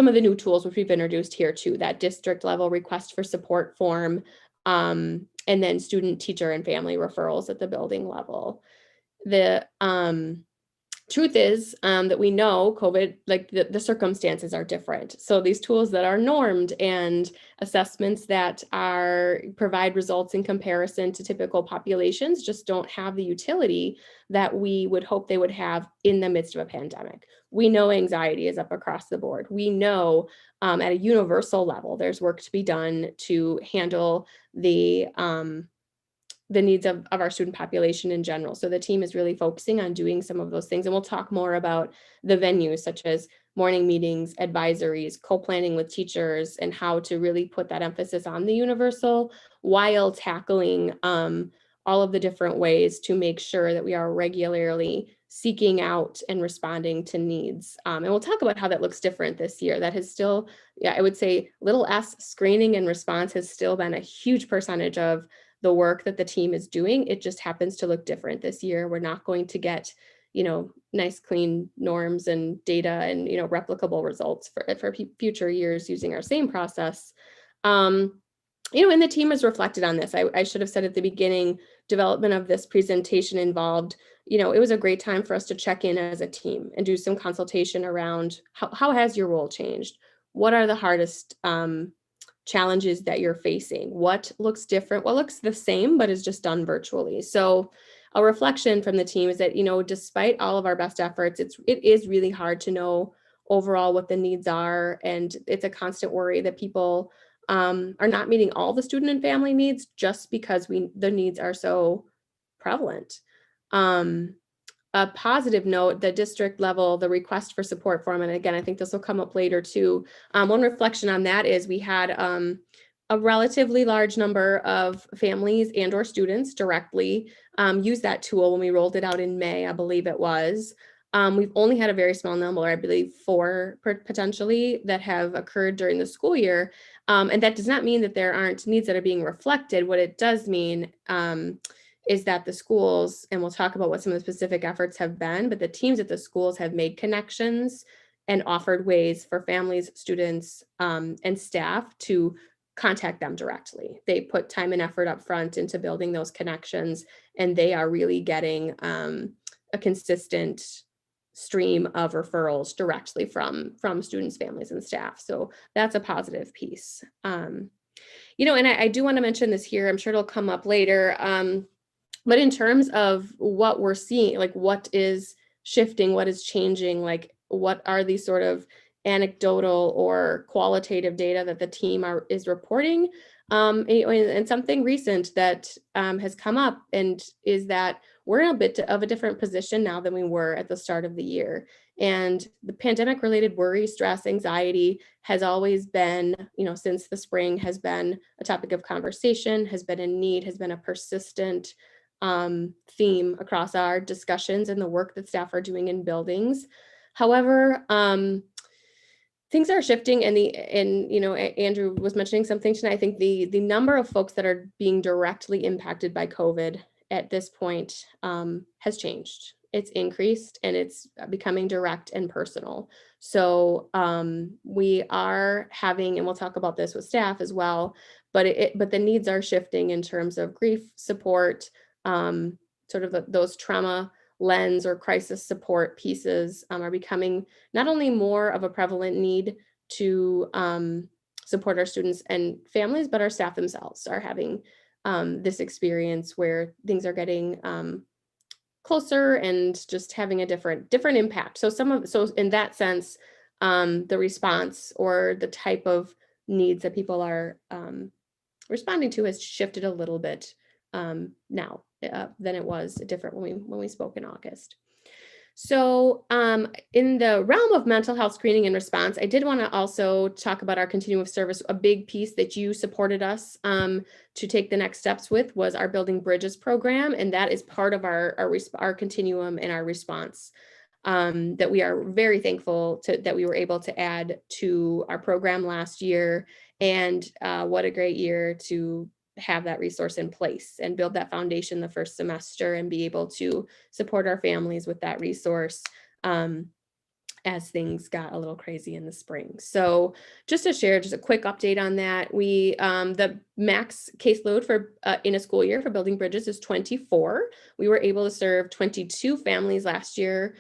of the new tools which we've introduced here too, that district level request for support form, and then student, teacher, and family referrals at the building level. The truth is that we know COVID, like the circumstances are different. So these tools that are normed and assessments that provide results in comparison to typical populations just don't have the utility that we would hope they would have in the midst of a pandemic. We know anxiety is up across the board. We know at a universal level, there's work to be done to handle the needs of our student population in general. So the team is really focusing on doing some of those things. And we'll talk more about the venues such as morning meetings, advisories, co-planning with teachers, and how to really put that emphasis on the universal while tackling all of the different ways to make sure that we are regularly seeking out and responding to needs. And we'll talk about how that looks different this year. That has still, I would say little s screening and response has still been a huge percentage of the work that the team is doing. It just happens to look different this year. We're not going to get, nice, clean norms and data and, replicable results for future years using our same process. And the team has reflected on this. I should have said at the beginning, development of this presentation involved, it was a great time for us to check in as a team and do some consultation around how has your role changed? What are the hardest challenges that you're facing? What looks different? What looks the same, but is just done virtually? So a reflection from the team is that, despite all of our best efforts, it is really hard to know overall what the needs are. And it's a constant worry that people are not meeting all the student and family needs just because the needs are so prevalent. A positive note, the district level, the request for support form, and again, I think this will come up later too. One reflection on that is we had a relatively large number of families and or students directly use that tool when we rolled it out in May, I believe it was. We've only had a very small number, I believe 4 potentially, that have occurred during the school year. And that does not mean that there aren't needs that are being reflected. What it does mean is that the schools, and we'll talk about what some of the specific efforts have been, but the teams at the schools have made connections and offered ways for families, students, and staff to contact them directly. They put time and effort up front into building those connections, and they are really getting a consistent stream of referrals directly from students, families, and staff. So that's a positive piece. And I do want to mention this here, I'm sure it'll come up later. But in terms of what we're seeing, like what is shifting, what is changing, like what are these sort of anecdotal or qualitative data that the team is reporting, and something recent that has come up and is that we're in a bit of a different position now than we were at the start of the year. And the pandemic related worry, stress, anxiety has always been, since the spring, has been a topic of conversation, has been a need, has been a persistent theme across our discussions and the work that staff are doing in buildings. However, things are shifting, and Andrew was mentioning something tonight. I think the number of folks that are being directly impacted by COVID at this point has changed. It's increased and it's becoming direct and personal. So we are having, and we'll talk about this with staff as well, but the needs are shifting in terms of grief support, sort of those trauma lens or crisis support pieces are becoming not only more of a prevalent need to support our students and families, but our staff themselves are having this experience where things are getting closer and just having a different impact. So so in that sense, the response or the type of needs that people are responding to has shifted a little bit now than it was different when we spoke in August. So in the realm of mental health screening and response, I did want to also talk about our continuum of service. A big piece that you supported us to take the next steps with was our Building Bridges program, and that is part of our continuum and our response that we are very thankful that we were able to add to our program last year. And what a great year to have that resource in place and build that foundation the first semester and be able to support our families with that resource as things got a little crazy in the spring. So just to share just a quick update on that, we the max caseload for in a school year for Building Bridges is 24. We were able to serve 22 families last year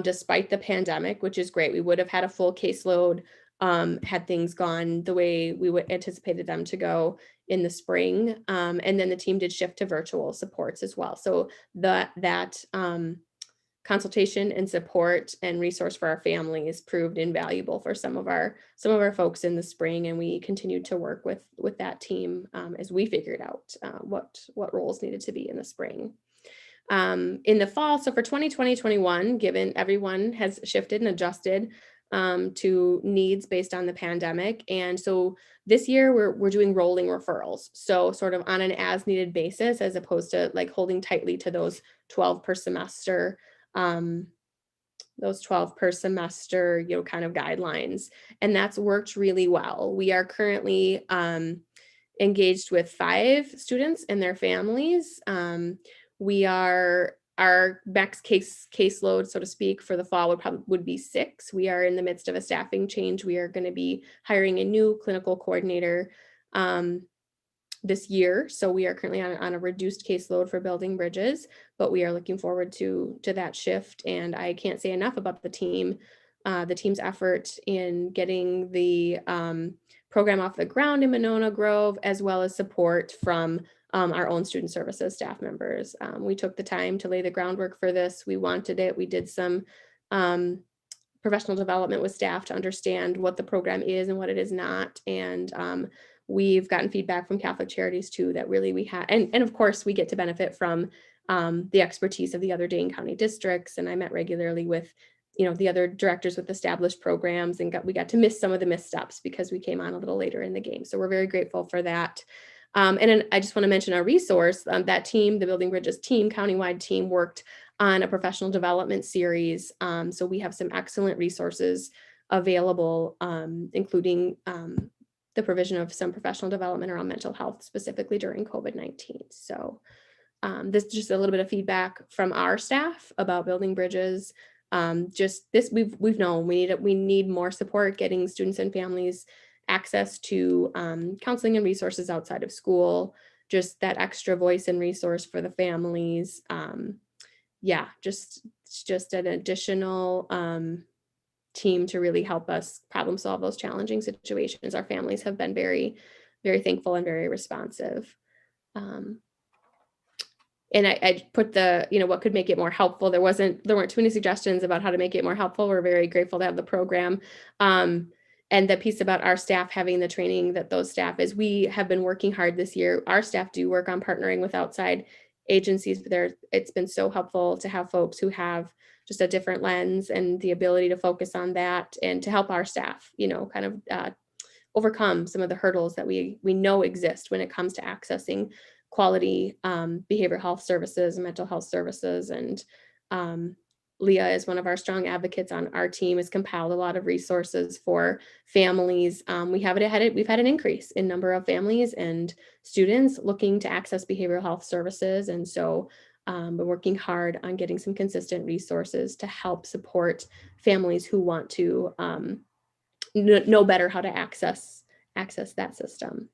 despite the pandemic, which is great. We would have had a full caseload had things gone the way we would anticipated them to go in the spring. And then the team did shift to virtual supports as well. So that consultation and support and resource for our families proved invaluable for some of our folks in the spring, and we continued to work with that team as we figured out what roles needed to be in the spring. In the fall, so for 2020-21, given everyone has shifted and adjusted to needs based on the pandemic, and so this year we're doing rolling referrals, so sort of on an as needed basis as opposed to like holding tightly to those 12 per semester kind of guidelines, and that's worked really well. We are currently engaged with 5 students and their families. Our max caseload, so to speak, for the fall would be 6. We are in the midst of a staffing change. We are going to be hiring a new clinical coordinator this year. So we are currently on a reduced caseload for Building Bridges, but we are looking forward to that shift. And I can't say enough about the team's effort in getting the program off the ground in Monona Grove, as well as support from our own student services staff members. We took the time to lay the groundwork for this. We wanted it. We did some professional development with staff to understand what the program is and what it is not. And we've gotten feedback from Catholic Charities too, that really we have, and of course we get to benefit from the expertise of the other Dane County districts. And I met regularly with, the other directors with established programs, and we got to miss some of the missteps because we came on a little later in the game. So we're very grateful for that. And then I just want to mention our resource, that team, the Building Bridges team, countywide team, worked on a professional development series. So we have some excellent resources available, including the provision of some professional development around mental health, specifically during COVID-19. So this is just a little bit of feedback from our staff about Building Bridges. We've known we need more support getting students and families access to counseling and resources outside of school, just that extra voice and resource for the families. Just an additional team to really help us problem solve those challenging situations. Our families have been very, very thankful and very responsive. And I put what could make it more helpful. There weren't too many suggestions about how to make it more helpful. We're very grateful to have the program. And the piece about our staff having the training that those staff is, we have been working hard this year. Our staff do work on partnering with outside agencies, but it's been so helpful to have folks who have just a different lens and the ability to focus on that and to help our staff, kind of overcome some of the hurdles that we know exist when it comes to accessing quality behavioral health services, mental health services. And Leah is one of our strong advocates on our team, has compiled a lot of resources for families. We've had an increase in number of families and students looking to access behavioral health services. And so we're working hard on getting some consistent resources to help support families who want to know better how to access that system.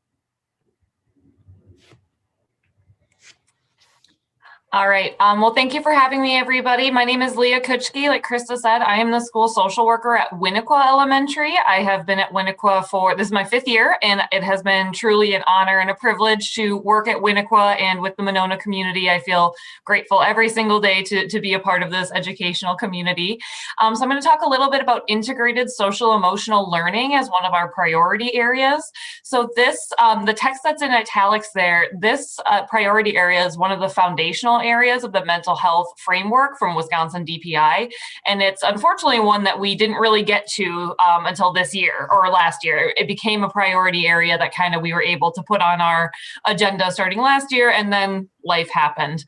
All right. Well, thank you for having me, everybody. My name is Leah Kuchke. Like Krista said, I am the school social worker at Winnequa Elementary. I have been at Winnequa this is my 5th year, and it has been truly an honor and a privilege to work at Winnequa and with the Monona community. I feel grateful every single day to be a part of this educational community. So I'm going to talk a little bit about integrated social emotional learning as one of our priority areas. So this, the text that's in italics there, this priority area is one of the foundational areas of the mental health framework from Wisconsin DPI. And it's unfortunately one that we didn't really get to until this year or last year. It became a priority area that kind of we were able to put on our agenda starting last year, and then life happened.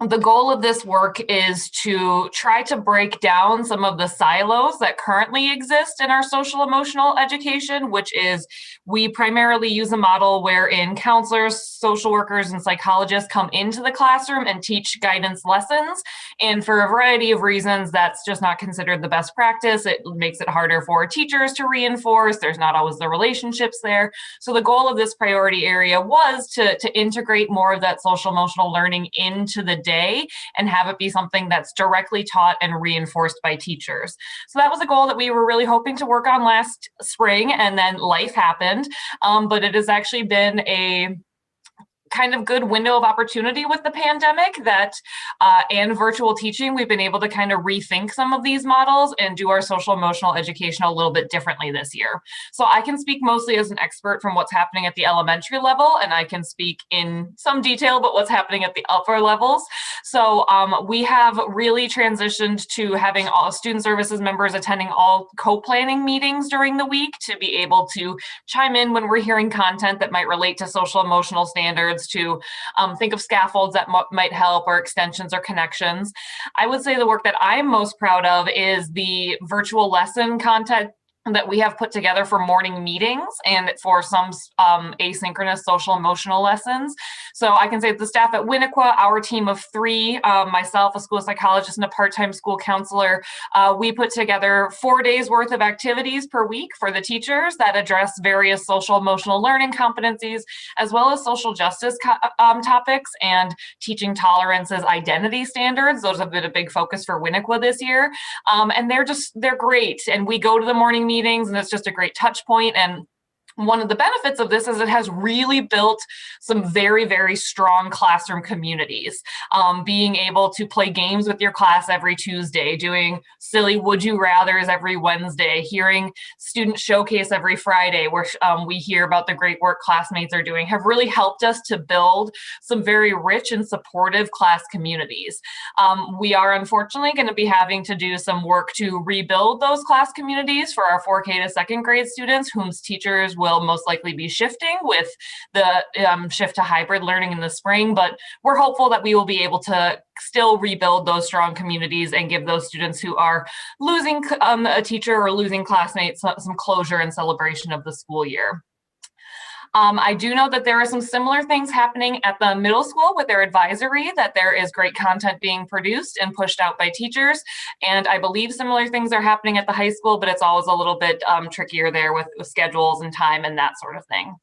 The goal of this work is to try to break down some of the silos that currently exist in our social emotional education, which is we primarily use a model wherein counselors, social workers, and psychologists come into the classroom and teach guidance lessons. And for a variety of reasons, that's just not considered the best practice. It makes it harder for teachers to reinforce. There's not always the relationships there. So the goal of this priority area was to integrate more of that social emotional learning into the day and have it be something that's directly taught and reinforced by teachers. So that was a goal that we were really hoping to work on last spring, and then life happened. But it has actually been a kind of good window of opportunity with the pandemic that and virtual teaching, we've been able to kind of rethink some of these models and do our social emotional education a little bit differently this year. So I can speak mostly as an expert from what's happening at the elementary level, and I can speak in some detail about what's happening at the upper levels. So we have really transitioned to having all student services members attending all co-planning meetings during the week to be able to chime in when we're hearing content that might relate to social emotional standards, to think of scaffolds that might help, or extensions or connections. I would say the work that I'm most proud of is the virtual lesson content that we have put together for morning meetings and for some asynchronous social emotional lessons. So I can say the staff at Winnequa, our team of 3, myself, a school psychologist, and a part-time school counselor, we put together 4 days worth of activities per week for the teachers that address various social emotional learning competencies, as well as social justice topics and teaching tolerance as identity standards. Those have been a big focus for Winnequa this year. And they're great. And we go to the morning meetings, and it's just a great touch point. And one of the benefits of this is it has really built some very, very strong classroom communities. Being able to play games with your class every Tuesday, doing silly would you rathers every Wednesday, hearing student showcase every Friday where we hear about the great work classmates are doing, have really helped us to build some very rich and supportive class communities. We are unfortunately going to be having to do some work to rebuild those class communities for our 4K to 2nd grade students, whose teachers will most likely be shifting with the shift to hybrid learning in the spring, but we're hopeful that we will be able to still rebuild those strong communities and give those students who are losing a teacher or losing classmates some closure and celebration of the school year. I do know that there are some similar things happening at the middle school with their advisory, that there is great content being produced and pushed out by teachers. And I believe similar things are happening at the high school, but it's always a little bit trickier there with schedules and time and that sort of thing.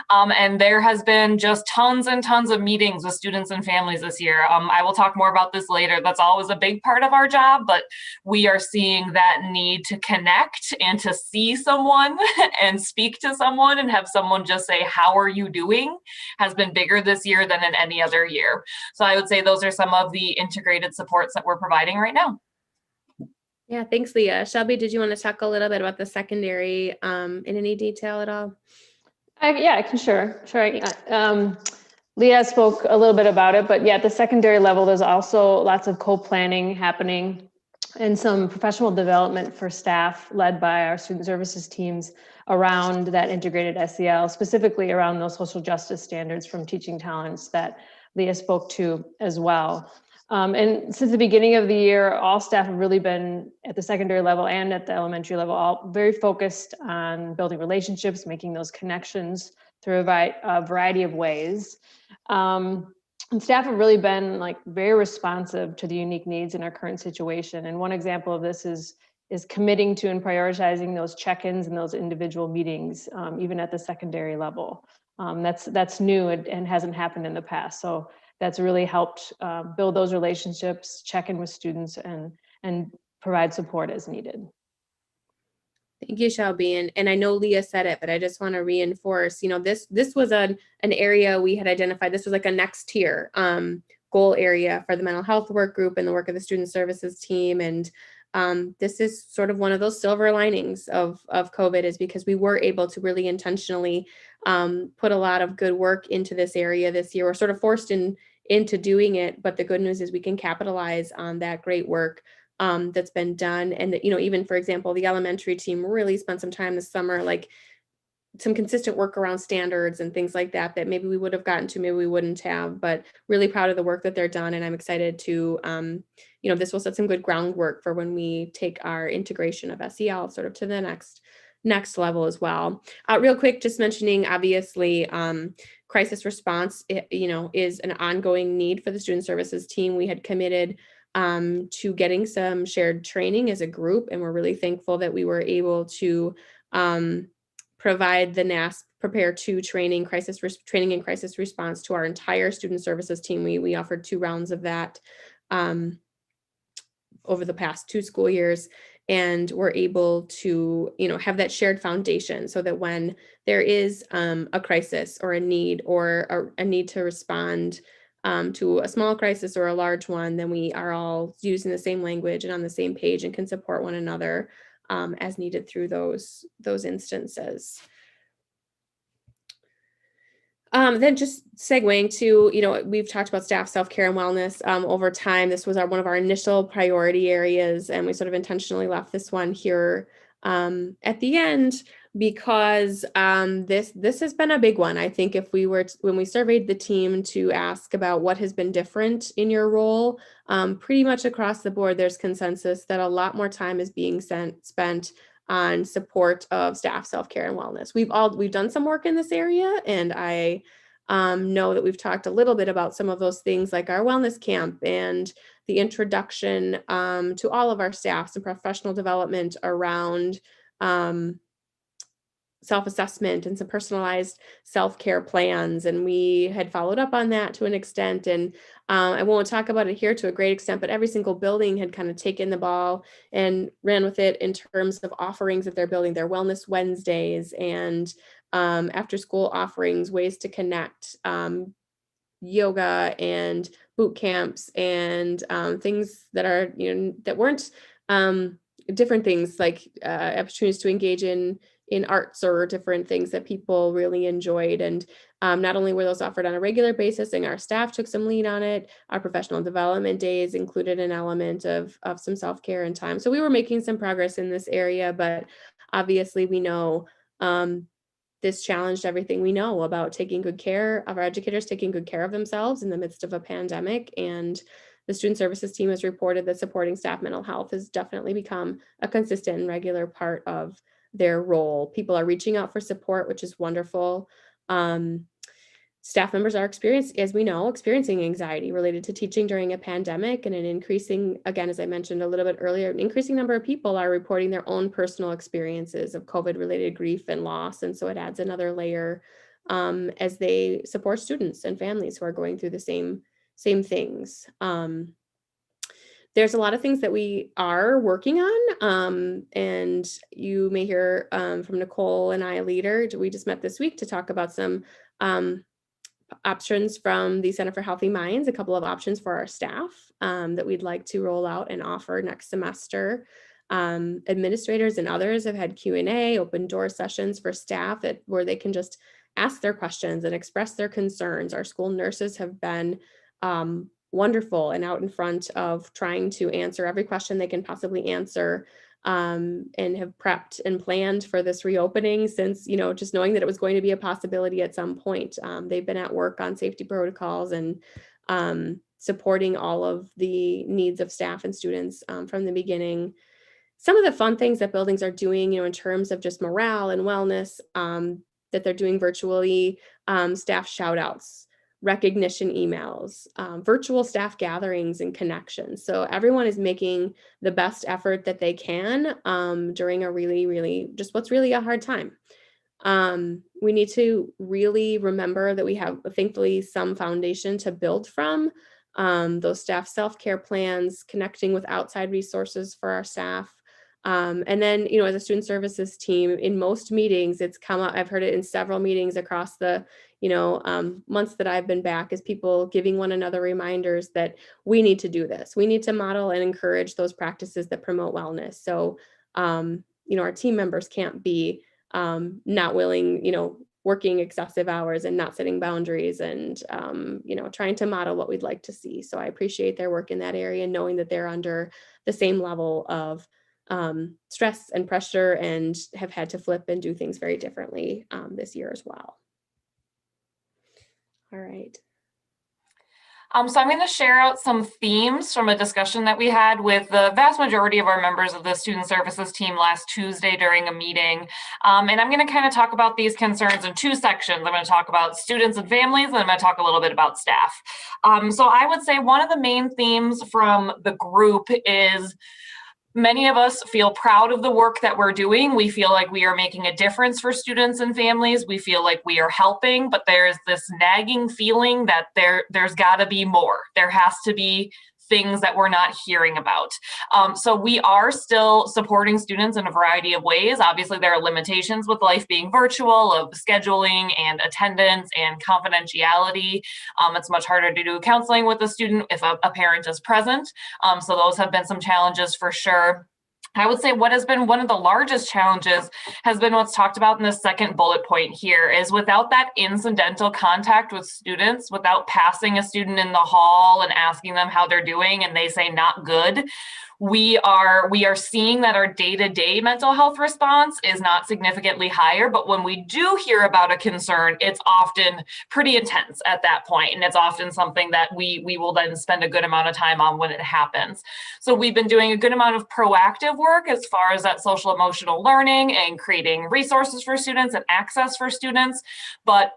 And there has been just tons and tons of meetings with students and families this year. I will talk more about this later. That's always a big part of our job, but we are seeing that need to connect and to see someone and speak to someone and have someone just say, how are you doing, has been bigger this year than in any other year. So I would say those are some of the integrated supports that we're providing right now. Yeah, thanks, Leah. Shelby, did you want to talk a little bit about the secondary in any detail at all? Yeah, I can, sure. Leah spoke a little bit about it, but yeah, at the secondary level, there's also lots of co-planning happening and some professional development for staff led by our student services teams around that integrated SEL, specifically around those social justice standards from teaching talents that Leah spoke to as well. And since the beginning of the year, all staff have really been at the secondary level and at the elementary level, all very focused on building relationships, making those connections through a variety of ways. And staff have really been very responsive to the unique needs in our current situation. And one example of this is committing to and prioritizing those check-ins and those individual meetings, even at the secondary level. That's new and hasn't happened in the past. So that's really helped build those relationships, check in with students, and provide support as needed. Thank you, Shelby. And I know Leah said it, but I just want to reinforce, this was an area we had identified. This was like a next tier goal area for the mental health work group and the work of the student services team. And this is sort of one of those silver linings of COVID, is because we were able to really intentionally put a lot of good work into this area this year. We're sort of forced into doing it, but the good news is we can capitalize on that great work that's been done. And, even for example, the elementary team really spent some time this summer, like some consistent work around standards and things like that, that maybe we would have gotten to, maybe we wouldn't have, but really proud of the work that they're done. And I'm excited to, this will set some good groundwork for when we take our integration of SEL sort of to the next level as well. Real quick, just mentioning, obviously, crisis response, is an ongoing need for the student services team. We had committed to getting some shared training as a group, and we're really thankful that we were able to provide the NASP Prepare 2 training and crisis response to our entire student services team. We offered 2 rounds of that over the past 2 school years, and we're able to have that shared foundation so that when there is a crisis or a need, or a need to respond to a small crisis or a large one, then we are all using the same language and on the same page and can support one another as needed through those instances. Then just segueing to, we've talked about staff self-care and wellness over time. This was one of our initial priority areas, and we sort of intentionally left this one here at the end because this has been a big one. I think when we surveyed the team to ask about what has been different in your role, pretty much across the board, there's consensus that a lot more time is being spent on support of staff self-care and wellness. We've done some work in this area, and I know that we've talked a little bit about some of those things, like our wellness camp and the introduction to all of our staff, some professional development around self-assessment and some personalized self-care plans. And we had followed up on that to an extent. And I won't talk about it here to a great extent, but every single building had kind of taken the ball and ran with it in terms of offerings that they're building, their Wellness Wednesdays and after school offerings, ways to connect, yoga and boot camps and things that are, that weren't different things, like opportunities to engage in arts or different things that people really enjoyed. And not only were those offered on a regular basis, and our staff took some lead on it, our professional development days included an element of some self-care and time. So we were making some progress in this area, but obviously we know this challenged everything we know about taking good care of our educators, taking good care of themselves in the midst of a pandemic. And the student services team has reported that supporting staff mental health has definitely become a consistent and regular part of their role. People are reaching out for support, which is wonderful. Staff members are experiencing anxiety related to teaching during a pandemic, and an increasing, again, as I mentioned a little bit earlier, an increasing number of people are reporting their own personal experiences of COVID-related grief and loss. And so it adds another layer as they support students and families who are going through the same things. There's a lot of things that we are working on, and you may hear from Nicole and I later. We just met this week to talk about some options from the Center for Healthy Minds, a couple of options for our staff that we'd like to roll out and offer next semester. Administrators and others have had Q&A, open door sessions for staff where they can just ask their questions and express their concerns. Our school nurses have been wonderful and out in front of trying to answer every question they can possibly answer, and have prepped and planned for this reopening since, just knowing that it was going to be a possibility at some point. They've been at work on safety protocols and supporting all of the needs of staff and students from the beginning. Some of the fun things that buildings are doing, in terms of just morale and wellness, that they're doing virtually, staff shout outs, recognition emails, virtual staff gatherings and connections. So everyone is making the best effort that they can during a really, really just what's really a hard time. We need to really remember that we have, thankfully, some foundation to build from. Those staff self-care plans, connecting with outside resources for our staff. And then, as a student services team, in most meetings, it's come up, I've heard it in several meetings across the, months that I've been back, is people giving one another reminders that we need to do this. We need to model and encourage those practices that promote wellness. So, our team members can't be not willing, working excessive hours and not setting boundaries and, trying to model what we'd like to see. So I appreciate their work in that area, knowing that they're under the same level of stress and pressure and have had to flip and do things very differently this year as well. All right. So I'm going to share out some themes from a discussion that we had with the vast majority of our members of the student services team last Tuesday during a meeting. And I'm going to kind of talk about these concerns in two sections. I'm going to talk about students and families, and I'm going to talk a little bit about staff. So I would say one of the main themes from the group is many of us feel proud of the work that we're doing. We feel like we are making a difference for students and families. We feel like we are helping, but there's this nagging feeling that there's got to be more. There has to be things that we're not hearing about. So we are still supporting students in a variety of ways. Obviously, there are limitations with life being virtual, of scheduling and attendance and confidentiality. It's much harder to do counseling with a student if a parent is present. So those have been some challenges for sure. I would say what has been one of the largest challenges has been what's talked about in the second bullet point here, is without that incidental contact with students, without passing a student in the hall and asking them how they're doing and they say not good, we are seeing that our day-to-day mental health response is not significantly higher. But when we do hear about a concern, it's often pretty intense at that point. And it's often something that we will then spend a good amount of time on when it happens. So we've been doing a good amount of proactive work as far as that social emotional learning and creating resources for students and access for students. But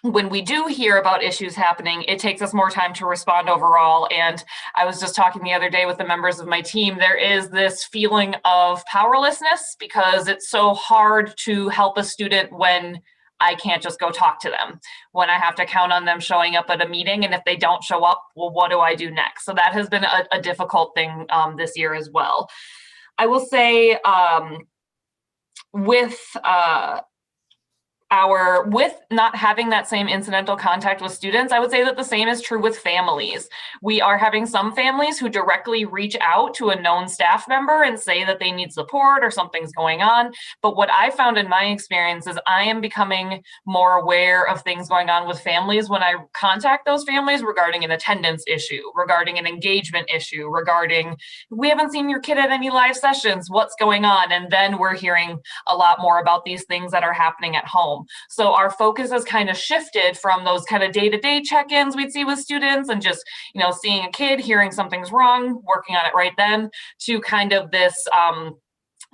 when we do hear about issues happening, it takes us more time to respond overall. And I was just talking the other day with the members of my team, there is this feeling of powerlessness because it's so hard to help a student when I can't just go talk to them, when I have to count on them showing up at a meeting. And if they don't show up, well, what do I do next? So that has been a difficult thing this year as well. I will say with not having that same incidental contact with students, I would say that the same is true with families. We are having some families who directly reach out to a known staff member and say that they need support or something's going on. But what I found in my experience is I am becoming more aware of things going on with families when I contact those families regarding an attendance issue, regarding an engagement issue, regarding, we haven't seen your kid at any live sessions, what's going on? And then we're hearing a lot more about these things that are happening at home. So our focus has kind of shifted from those kind of day-to-day check-ins we'd see with students and just, seeing a kid, hearing something's wrong, working on it right then, to kind of this,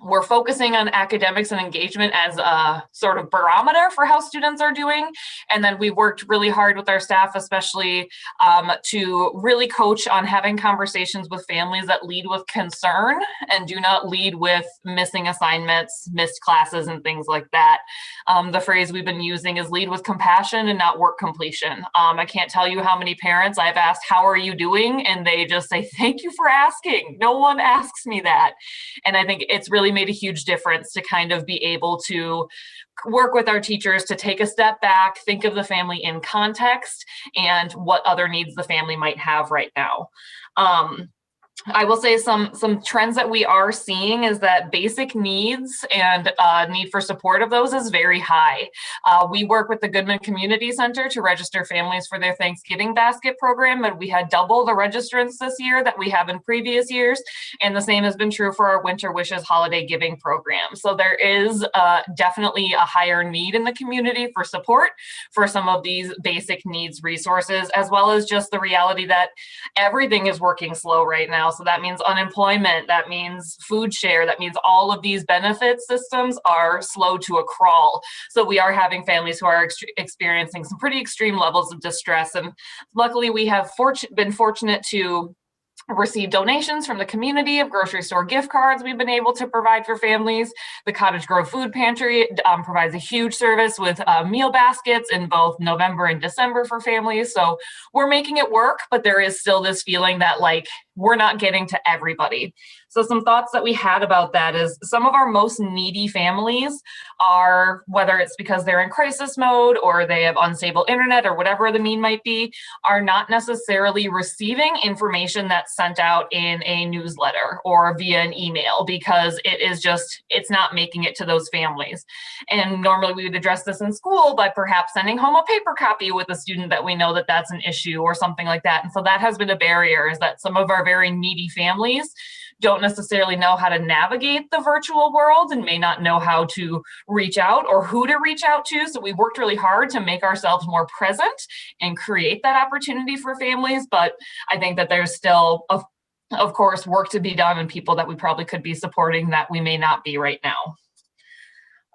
we're focusing on academics and engagement as a sort of barometer for how students are doing. And then we've worked really hard with our staff, especially to really coach on having conversations with families that lead with concern and do not lead with missing assignments, missed classes, and things like that. The phrase we've been using is lead with compassion and not work completion. I can't tell you how many parents I've asked, how are you doing? And they just say, thank you for asking. No one asks me that. And I think it's really made a huge difference to kind of be able to work with our teachers to take a step back, think of the family in context and what other needs the family might have right now. I will say some trends that we are seeing is that basic needs and need for support of those is very high. We work with the Goodman Community Center to register families for their Thanksgiving basket program, and we had double the registrants this year that we have in previous years. And the same has been true for our Winter Wishes holiday giving program. So there is definitely a higher need in the community for support for some of these basic needs resources, as well as just the reality that everything is working slow right now. So that means unemployment, that means food share, that means all of these benefit systems are slow to a crawl. So we are having families who are experiencing some pretty extreme levels of distress. And luckily we have been fortunate to received donations from the community of grocery store gift cards we've been able to provide for families. The Cottage Grove Food Pantry provides a huge service with meal baskets in both November and December for families. So we're making it work, but there is still this feeling that like we're not getting to everybody. So some thoughts that we had about that is some of our most needy families are, whether it's because they're in crisis mode or they have unstable internet or whatever the mean might be, are not necessarily receiving information that's sent out in a newsletter or via an email because it's not making it to those families. And normally we would address this in school by perhaps sending home a paper copy with a student that we know that that's an issue or something like that. And so that has been a barrier, is that some of our very needy families don't necessarily know how to navigate the virtual world and may not know how to reach out or who to reach out to. So we worked really hard to make ourselves more present and create that opportunity for families. But I think that there's still, of course, work to be done and people that we probably could be supporting that we may not be right now.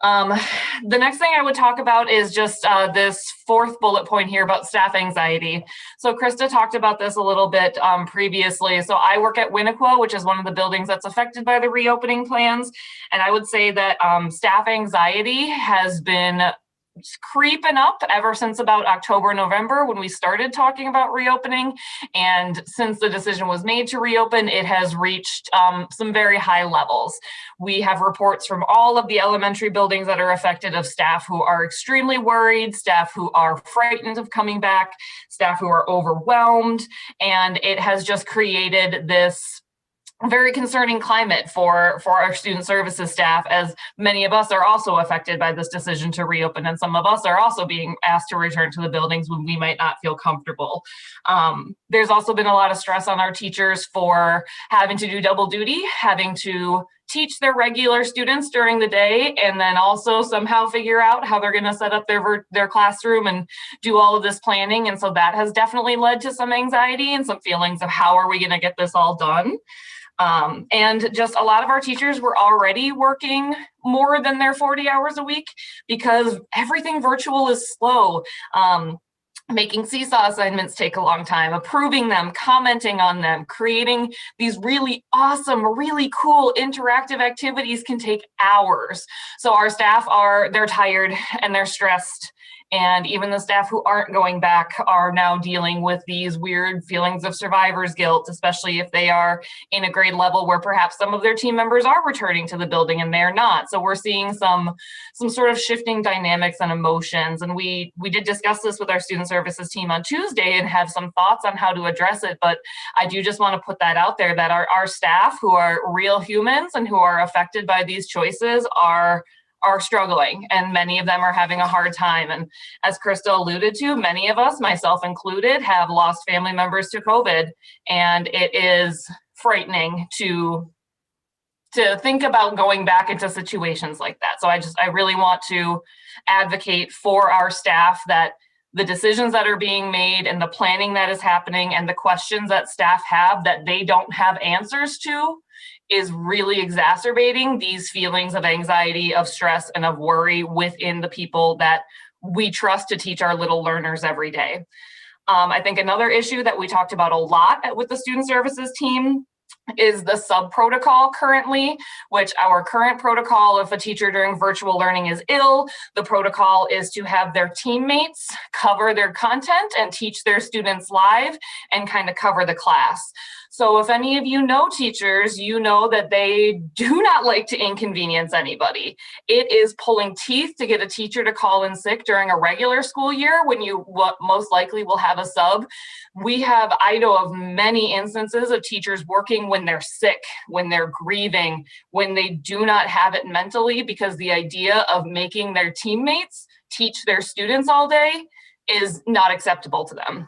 The next thing I would talk about is just this fourth bullet point here about staff anxiety. So Krista talked about this a little bit previously. So I work at Winnequa, which is one of the buildings that's affected by the reopening plans. And I would say that staff anxiety has been creeping up ever since about October, November, when we started talking about reopening. And since the decision was made to reopen, it has reached some very high levels. We have reports from all of the elementary buildings that are affected of staff who are extremely worried, staff who are frightened of coming back, staff who are overwhelmed. And it has just created this very concerning climate for our student services staff, as many of us are also affected by this decision to reopen, and some of us are also being asked to return to the buildings when we might not feel comfortable. There's also been a lot of stress on our teachers for having to do double duty, having to teach their regular students during the day and then also somehow figure out how they're going to set up their classroom and do all of this planning. And so that has definitely led to some anxiety and some feelings of how are we going to get this all done. And just a lot of our teachers were already working more than their 40 hours a week because everything virtual is slow. Making seesaw assignments take a long time, approving them, commenting on them, creating these really awesome, really cool interactive activities can take hours. So our staff they're tired and they're stressed. And even the staff who aren't going back are now dealing with these weird feelings of survivor's guilt, especially if they are in a grade level where perhaps some of their team members are returning to the building and they're not. So we're seeing some sort of shifting dynamics and emotions. And we did discuss this with our student services team on Tuesday and have some thoughts on how to address it. But I do just want to put that out there that our staff, who are real humans and who are affected by these choices, are struggling, and many of them are having a hard time. And as Krista alluded to, many of us, myself included, have lost family members to COVID, and it is frightening to think about going back into situations like that. So I really want to advocate for our staff that the decisions that are being made and the planning that is happening and the questions that staff have that they don't have answers to is really exacerbating these feelings of anxiety, of stress, and of worry within the people that we trust to teach our little learners every day. I think another issue that we talked about a lot with the student services team is the sub protocol currently, which our current protocol, if a teacher during virtual learning is ill, the protocol is to have their teammates cover their content and teach their students live and kind of cover the class. So if any of you know teachers, you know that they do not like to inconvenience anybody. It is pulling teeth to get a teacher to call in sick during a regular school year when you most likely will have a sub. I know of many instances of teachers working when they're sick, when they're grieving, when they do not have it mentally, because the idea of making their teammates teach their students all day is not acceptable to them.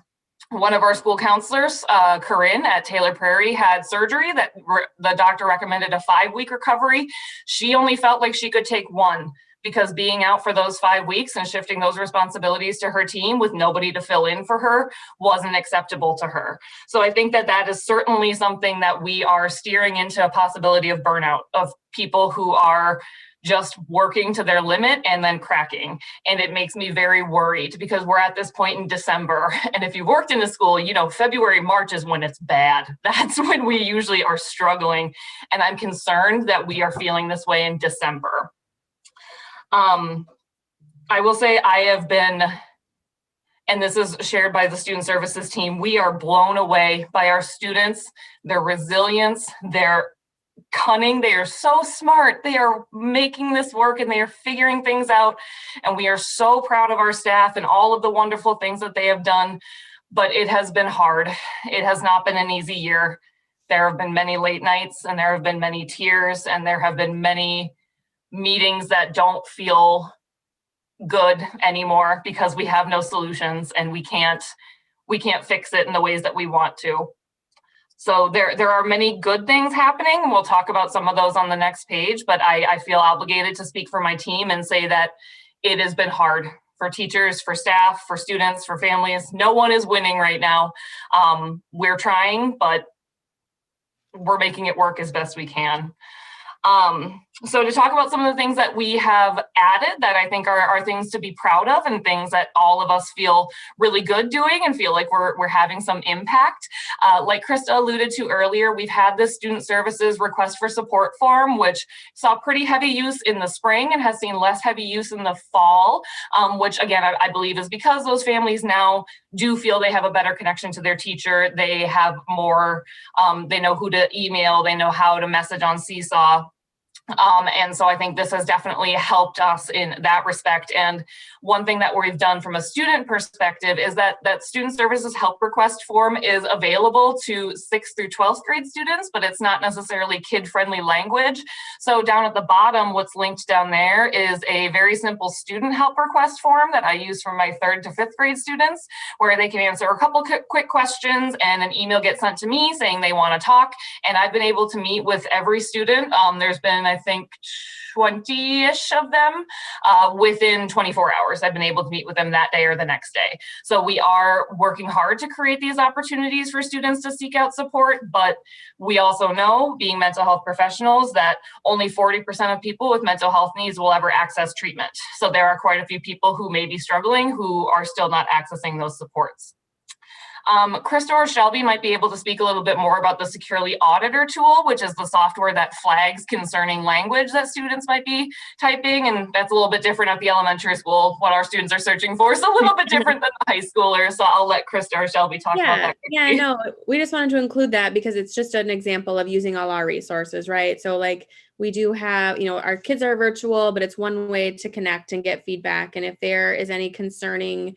One of our school counselors, Corinne at Taylor Prairie, had surgery that the doctor recommended a 5-week recovery. She only felt like she could take 1 because being out for those 5 weeks and shifting those responsibilities to her team with nobody to fill in for her wasn't acceptable to her. So I think that is certainly something that we are steering into a possibility of burnout, of people who are just working to their limit and then cracking. And it makes me very worried because we're at this point in December. And if you've worked in a school, you know, February, March is when it's bad. That's when we usually are struggling. And I'm concerned that we are feeling this way in December. I will say I have been, and this is shared by the student services team, we are blown away by our students, their resilience, their cunning. They are so smart. They are making this work and they are figuring things out. And we are so proud of our staff and all of the wonderful things that they have done. But it has been hard. It has not been an easy year. There have been many late nights and there have been many tears and there have been many meetings that don't feel good anymore because we have no solutions and we can't fix it in the ways that we want to. So there are many good things happening, and we'll talk about some of those on the next page, but I feel obligated to speak for my team and say that it has been hard for teachers, for staff, for students, for families. No one is winning right now. We're trying, but we're making it work as best we can. So to talk about some of the things that we have added that I think are things to be proud of and things that all of us feel really good doing and feel like we're having some impact. Like Krista alluded to earlier, we've had this student services request for support form, which saw pretty heavy use in the spring and has seen less heavy use in the fall, which again, I believe is because those families now do feel they have a better connection to their teacher. They have more, they know who to email, they know how to message on Seesaw. And so I think this has definitely helped us in that respect. And one thing that we've done from a student perspective is that student services help request form is available to 6th through 12th grade students, but it's not necessarily kid-friendly language. So down at the bottom, what's linked down there is a very simple student help request form that I use for my 3rd to 5th grade students, where they can answer a couple quick questions and an email gets sent to me saying they want to talk. And I've been able to meet with every student. There's been, I think, 20-ish of them within 24 hours. I've been able to meet with them that day or the next day. So we are working hard to create these opportunities for students to seek out support, but we also know, being mental health professionals, that only 40% of people with mental health needs will ever access treatment. So there are quite a few people who may be struggling who are still not accessing those supports. Krista or Shelby might be able to speak a little bit more about the Securely Auditor tool, which is the software that flags concerning language that students might be typing. And that's a little bit different at the elementary school. What our students are searching for is a little bit different than the high schoolers. So I'll let Krista or Shelby talk about that quickly. Yeah, no, we just wanted to include that because it's just an example of using all our resources, right? So like we do have, our kids are virtual, but it's one way to connect and get feedback. And if there is any concerning,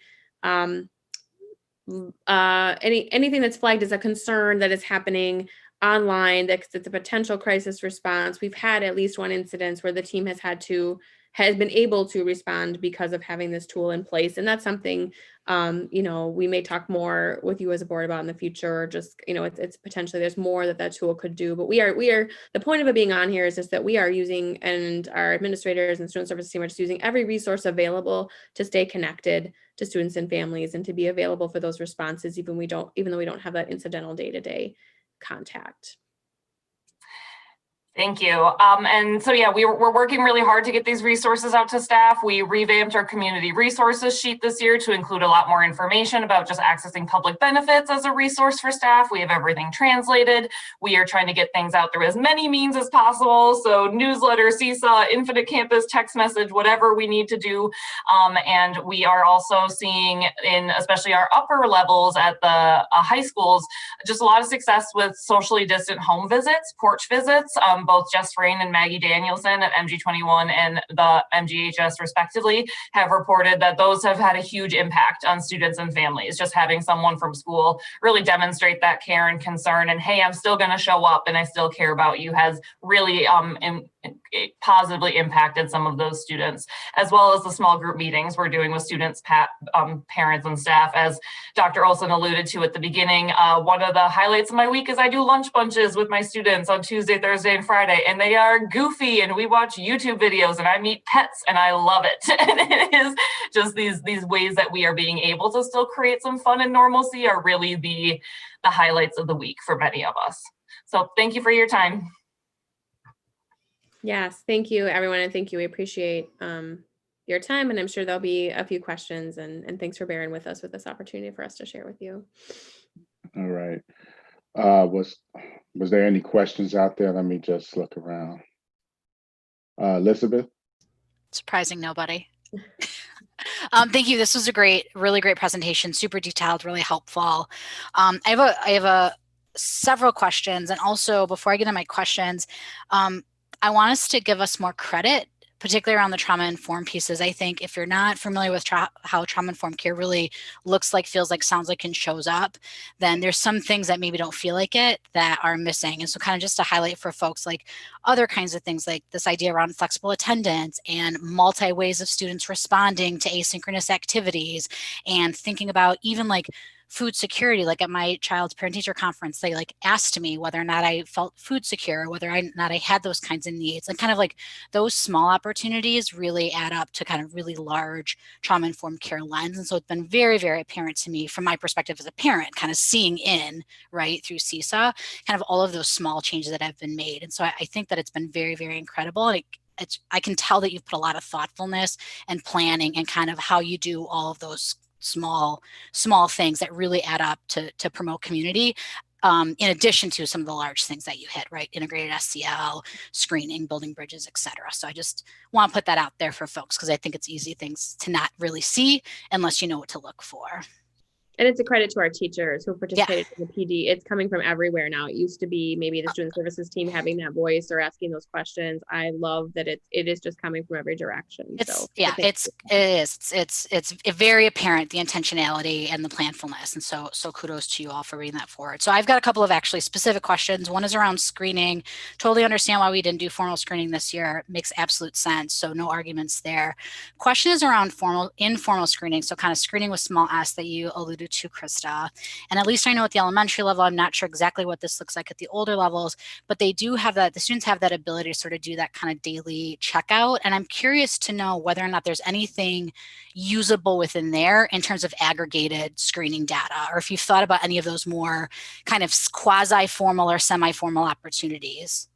anything that's flagged as a concern that is happening online, that's a potential crisis response. We've had at least one incident where the team has been able to respond because of having this tool in place. And that's something, we may talk more with you as a board about in the future, or just, it's potentially, there's more that tool could do, but we are, the point of it being on here is just that we are using, and our administrators and student services team are just using every resource available to stay connected to students and families and to be available for those responses, even though we don't have that incidental day-to-day contact. Thank you. And so, yeah, we're working really hard to get these resources out to staff. We revamped our community resources sheet this year to include a lot more information about just accessing public benefits as a resource for staff. We have everything translated. We are trying to get things out through as many means as possible. So newsletter, Seesaw, Infinite Campus, text message, whatever we need to do. And we are also seeing in especially our upper levels at the high schools, just a lot of success with socially distant home visits, porch visits. Both Jess Rain and Maggie Danielson at MG21 and the MGHS respectively have reported that those have had a huge impact on students and families. Just having someone from school really demonstrate that care and concern and, hey, I'm still going to show up and I still care about you, has really positively impacted some of those students, as well as the small group meetings we're doing with students, parents, and staff. As Dr. Olson alluded to at the beginning, one of the highlights of my week is I do lunch bunches with my students on Tuesday, Thursday, and Friday, and they are goofy, and we watch YouTube videos, and I meet pets, and I love it. And it is just these ways that we are being able to still create some fun and normalcy are really the highlights of the week for many of us. So thank you for your time. Yes, thank you, everyone, and thank you. We appreciate your time, and I'm sure there'll be a few questions, and thanks for bearing with us with this opportunity for us to share with you. All right. Was there any questions out there? Let me just look around. Elizabeth? Surprising nobody. Thank you. This was a really great presentation, super detailed, really helpful. I have a several questions, and also before I get into my questions, I want us to give us more credit, particularly around the trauma-informed pieces. I think if you're not familiar with how trauma-informed care really looks like, feels like, sounds like, and shows up, then there's some things that maybe don't feel like it that are missing. And so kind of just to highlight for folks, like other kinds of things, like this idea around flexible attendance and multi-ways of students responding to asynchronous activities, and thinking about even like food security. Like at my child's parent-teacher conference, they like asked me whether or not I felt food secure, whether or not I had those kinds of needs, and kind of like those small opportunities really add up to kind of really large trauma-informed care lens. And so it's been very, very apparent to me from my perspective as a parent, kind of seeing in, right, through CISA, kind of all of those small changes that have been made. And so I think that it's been very, very incredible. And I can tell that you've put a lot of thoughtfulness and planning and kind of how you do all of those small things that really add up to promote community, in addition to some of the large things that you hit, right? Integrated SCL, screening, building bridges, et cetera. So I just want to put that out there for folks, because I think it's easy things to not really see unless you know what to look for. And it's a credit to our teachers who participated in the PD. It's coming from everywhere now. It used to be maybe the student services team having that voice or asking those questions. I love that it is just coming from every direction. It's very apparent, the intentionality and the planfulness. And so kudos to you all for reading that forward. So I've got a couple of actually specific questions. One is around screening. Totally understand why we didn't do formal screening this year. Makes absolute sense. So no arguments there. Question is around informal screening. So kind of screening with small s that you alluded to, Krista. And at least I know at the elementary level, I'm not sure exactly what this looks like at the older levels, but they do have that, the students have that ability to sort of do that kind of daily checkout. And I'm curious to know whether or not there's anything usable within there in terms of aggregated screening data, or if you've thought about any of those more kind of quasi-formal or semi-formal opportunities.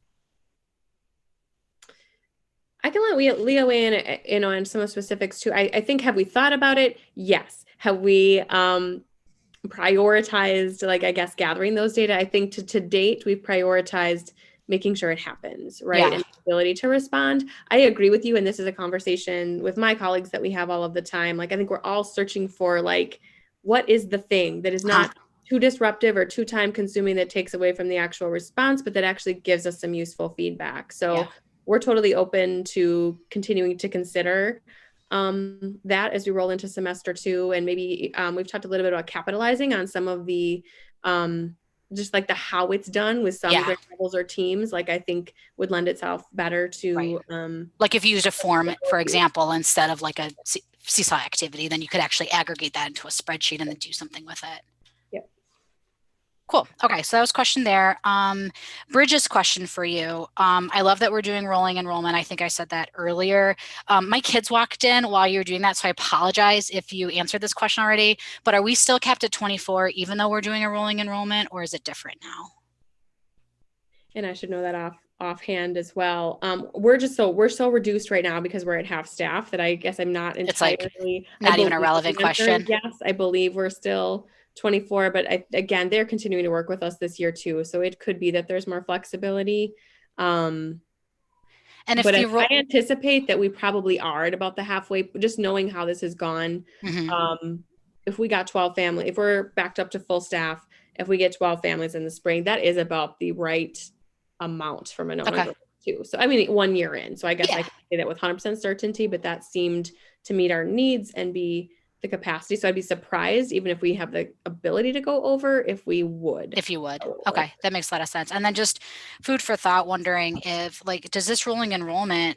I can let Leah weigh in, on some of the specifics too. I think, have we thought about it? Yes. Have we prioritized, like, I guess, gathering those data? I think to date, we've prioritized making sure it happens, right? Yeah. And the ability to respond. I agree with you. And this is a conversation with my colleagues that we have all of the time. Like, I think we're all searching for, like, what is the thing that is not too disruptive or too time consuming that takes away from the actual response, but that actually gives us some useful feedback. So we're totally open to continuing to consider that as we roll into semester 2. And maybe we've talked a little bit about capitalizing on some of the just like the how it's done with some grade levels or teams, like I think would lend itself better to like if you use a form, for example, instead of like a seesaw activity, then you could actually aggregate that into a spreadsheet and then do something with it. Cool. Okay, so that was question there. Bridget's question for you. I love that we're doing rolling enrollment. I think I said that earlier. My kids walked in while you were doing that, so I apologize if you answered this question already, but are we still capped at 24 even though we're doing a rolling enrollment, or is it different now? And I should know that offhand as well. We're so reduced right now because we're at half staff that I guess I'm not entirely. It's like not even a relevant question. Yes, I believe we're still 24, but again, they're continuing to work with us this year too. So it could be that there's more flexibility. And if I anticipate that we probably are at about the halfway, just knowing how this has gone. If we got 12 families, if we're backed up to full staff, if we get 12 families in the spring, that is about the right amount for Monona too. So I mean, 1 year in. So I guess I can say that with 100% certainty, but that seemed to meet our needs and be the capacity. So I'd be surprised even if we have the ability to go over, if you would. Okay, that makes a lot of sense. And then just food for thought, wondering if, like, does this rolling enrollment,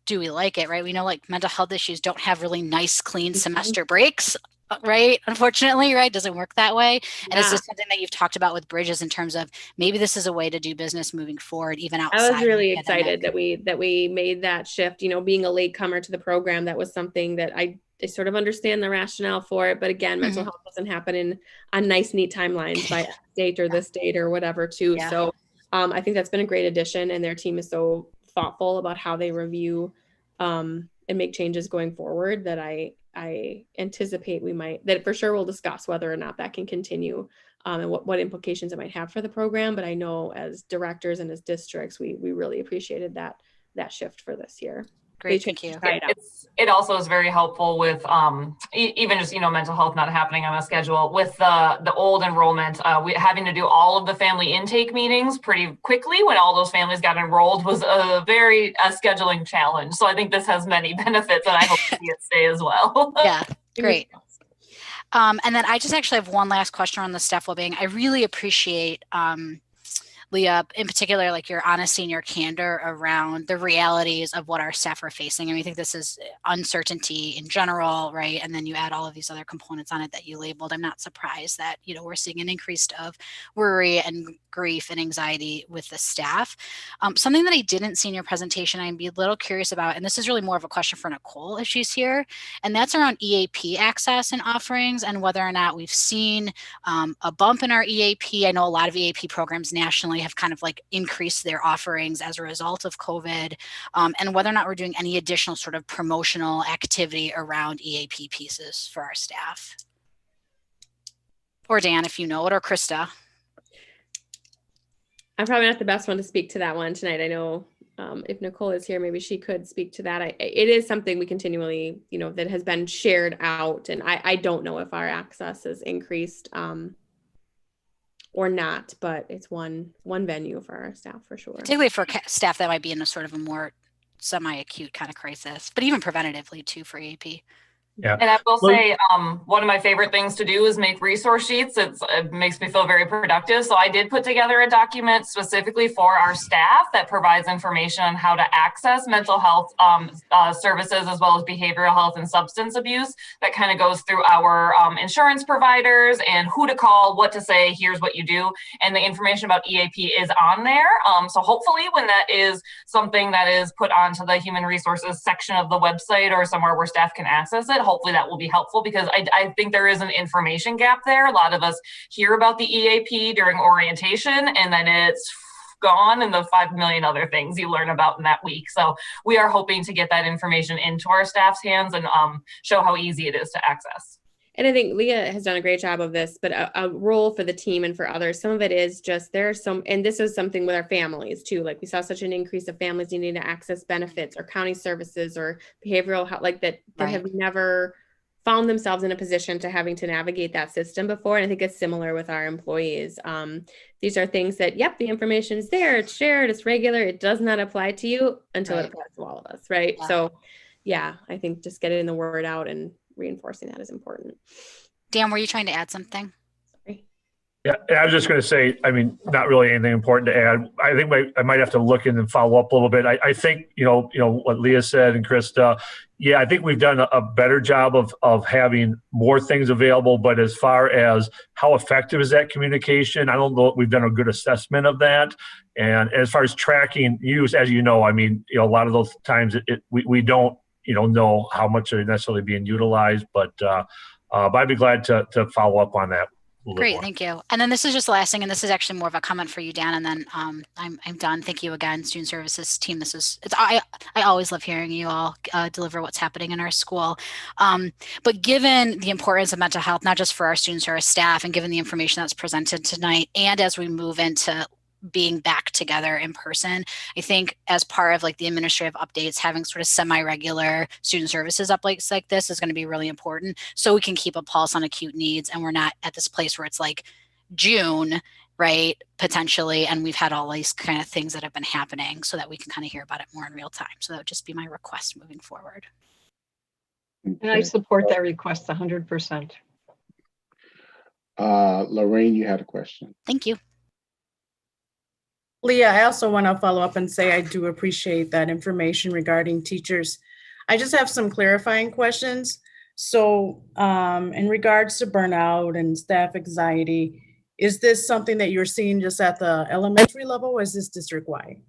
do we like it, right? We know like mental health issues don't have really nice, clean semester breaks, right? Unfortunately, right? Doesn't work that way. And is this something that you've talked about with Bridges in terms of maybe this is a way to do business moving forward, even outside? I was really excited that we made that shift, being a latecomer to the program. That was something that I sort of understand the rationale for it. But again, mental health doesn't happen on nice, neat timelines by state or this date or whatever too. So I think that's been a great addition, and their team is so thoughtful about how they review and make changes going forward, that I anticipate that for sure we'll discuss whether or not that can continue and what implications it might have for the program. But I know as directors and as districts, we really appreciated that shift for this year. Great, thank you. It also is very helpful with even just mental health not happening on a schedule with the old enrollment. We having to do all of the family intake meetings pretty quickly when all those families got enrolled was a very scheduling challenge. So I think this has many benefits, and I hope to see it stay as well. Yeah, great. And then I just actually have one last question on the staff wellbeing. I really appreciate Leah, in particular, like your honesty and your candor around the realities of what our staff are facing. I mean, I think this is uncertainty in general, right? And then you add all of these other components on it that you labeled. I'm not surprised that, we're seeing an increase of worry and grief and anxiety with the staff. Something that I didn't see in your presentation, I'd be a little curious about, and this is really more of a question for Nicole if she's here, and that's around EAP access and offerings and whether or not we've seen a bump in our EAP. I know a lot of EAP programs nationally have kind of like increased their offerings as a result of COVID, and whether or not we're doing any additional sort of promotional activity around EAP pieces for our staff. Or Dan, if you know it, or Krista. I'm probably not the best one to speak to that one tonight. I know if Nicole is here, maybe she could speak to that. It is something we continually, that has been shared out, and I don't know if our access has increased or not, but it's one venue for our staff for sure. Particularly for staff that might be in a sort of a more semi-acute kind of crisis, but even preventatively too for EAP. Yeah. And I will say, one of my favorite things to do is make resource sheets. It makes me feel very productive. So I did put together a document specifically for our staff that provides information on how to access mental health services, as well as behavioral health and substance abuse. That kind of goes through our insurance providers and who to call, what to say, here's what you do. And the information about EAP is on there. So hopefully when that is something that is put onto the human resources section of the website or somewhere where staff can access it, hopefully that will be helpful, because I think there is an information gap there. A lot of us hear about the EAP during orientation and then it's gone and the 5 million other things you learn about in that week. So we are hoping to get that information into our staff's hands and show how easy it is to access. And I think Leah has done a great job of this, but a role for the team and for others, some of it is just and this is something with our families too. Like we saw such an increase of families needing to access benefits or county services or behavioral health, like that have never found themselves in a position to having to navigate that system before. And I think it's similar with our employees. These are things that, yep, the information is there, it's shared, it's regular, it does not apply to you until it applies to all of us, right? Yeah. So yeah, I think just getting the word out and reinforcing that is important. Dan, were you trying to add something? Sorry. Yeah, I was just going to say, I mean, not really anything important to add. I think I might have to look in and follow up a little bit. I think, what Leah said and Krista, yeah, I think we've done a better job of having more things available. But as far as how effective is that communication, I don't know if we've done a good assessment of that. And as far as tracking use, as you know, I mean, a lot of those times we don't, know how much are necessarily being utilized, but I'd be glad to follow up on that. Great, thank you. And then this is just the last thing, and this is actually more of a comment for you, Dan, and then I'm done. Thank you again, student services team. I always love hearing you all deliver what's happening in our school. But given the importance of mental health, not just for our students or our staff, and given the information that's presented tonight, and as we move into being back together in person, I think as part of like the administrative updates, having sort of semi-regular student services updates like this is going to be really important, so we can keep a pulse on acute needs, and we're not at this place where it's like June, right, potentially, and we've had all these kind of things that have been happening, so that we can kind of hear about it more in real time. So that would just be my request moving forward. And I support that request 100%. Lorraine, you had a question. Thank you. Leah, I also want to follow up and say I do appreciate that information regarding teachers. I just have some clarifying questions. So in regards to burnout and staff anxiety, is this something that you're seeing just at the elementary level, or is this district-wide?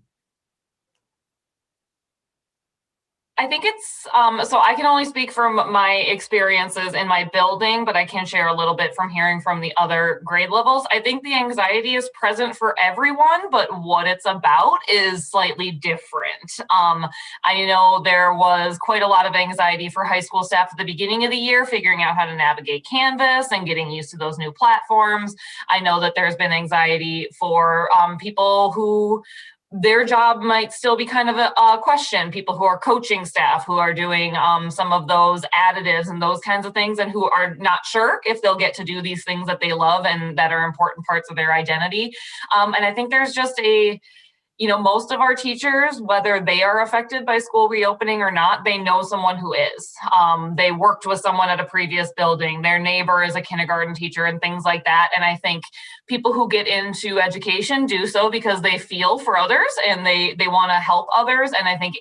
I think it's, so I can only speak from my experiences in my building, but I can share a little bit from hearing from the other grade levels. I think the anxiety is present for everyone, but what it's about is slightly different. I know there was quite a lot of anxiety for high school staff at the beginning of the year, figuring out how to navigate Canvas and getting used to those new platforms. I know that there's been anxiety for people who their job might still be kind of a question. People who are coaching staff, who are doing some of those additives and those kinds of things, and who are not sure if they'll get to do these things that they love and that are important parts of their identity. And I think there's just most of our teachers, whether they are affected by school reopening or not, they know someone who is. They worked with someone at a previous building. Their neighbor is a kindergarten teacher and things like that. And I think people who get into education do so because they feel for others and they want to help others. And I think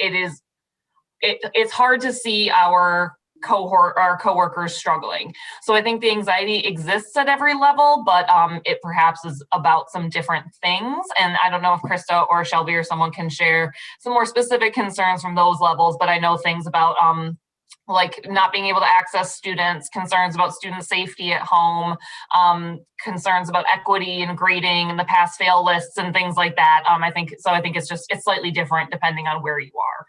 it's hard to see our coworkers struggling. So I think the anxiety exists at every level, but it perhaps is about some different things. And I don't know if Krista or Shelby or someone can share some more specific concerns from those levels, but I know things about like not being able to access students, concerns about student safety at home, concerns about equity and grading and the pass fail lists and things like that. I think it's slightly different depending on where you are.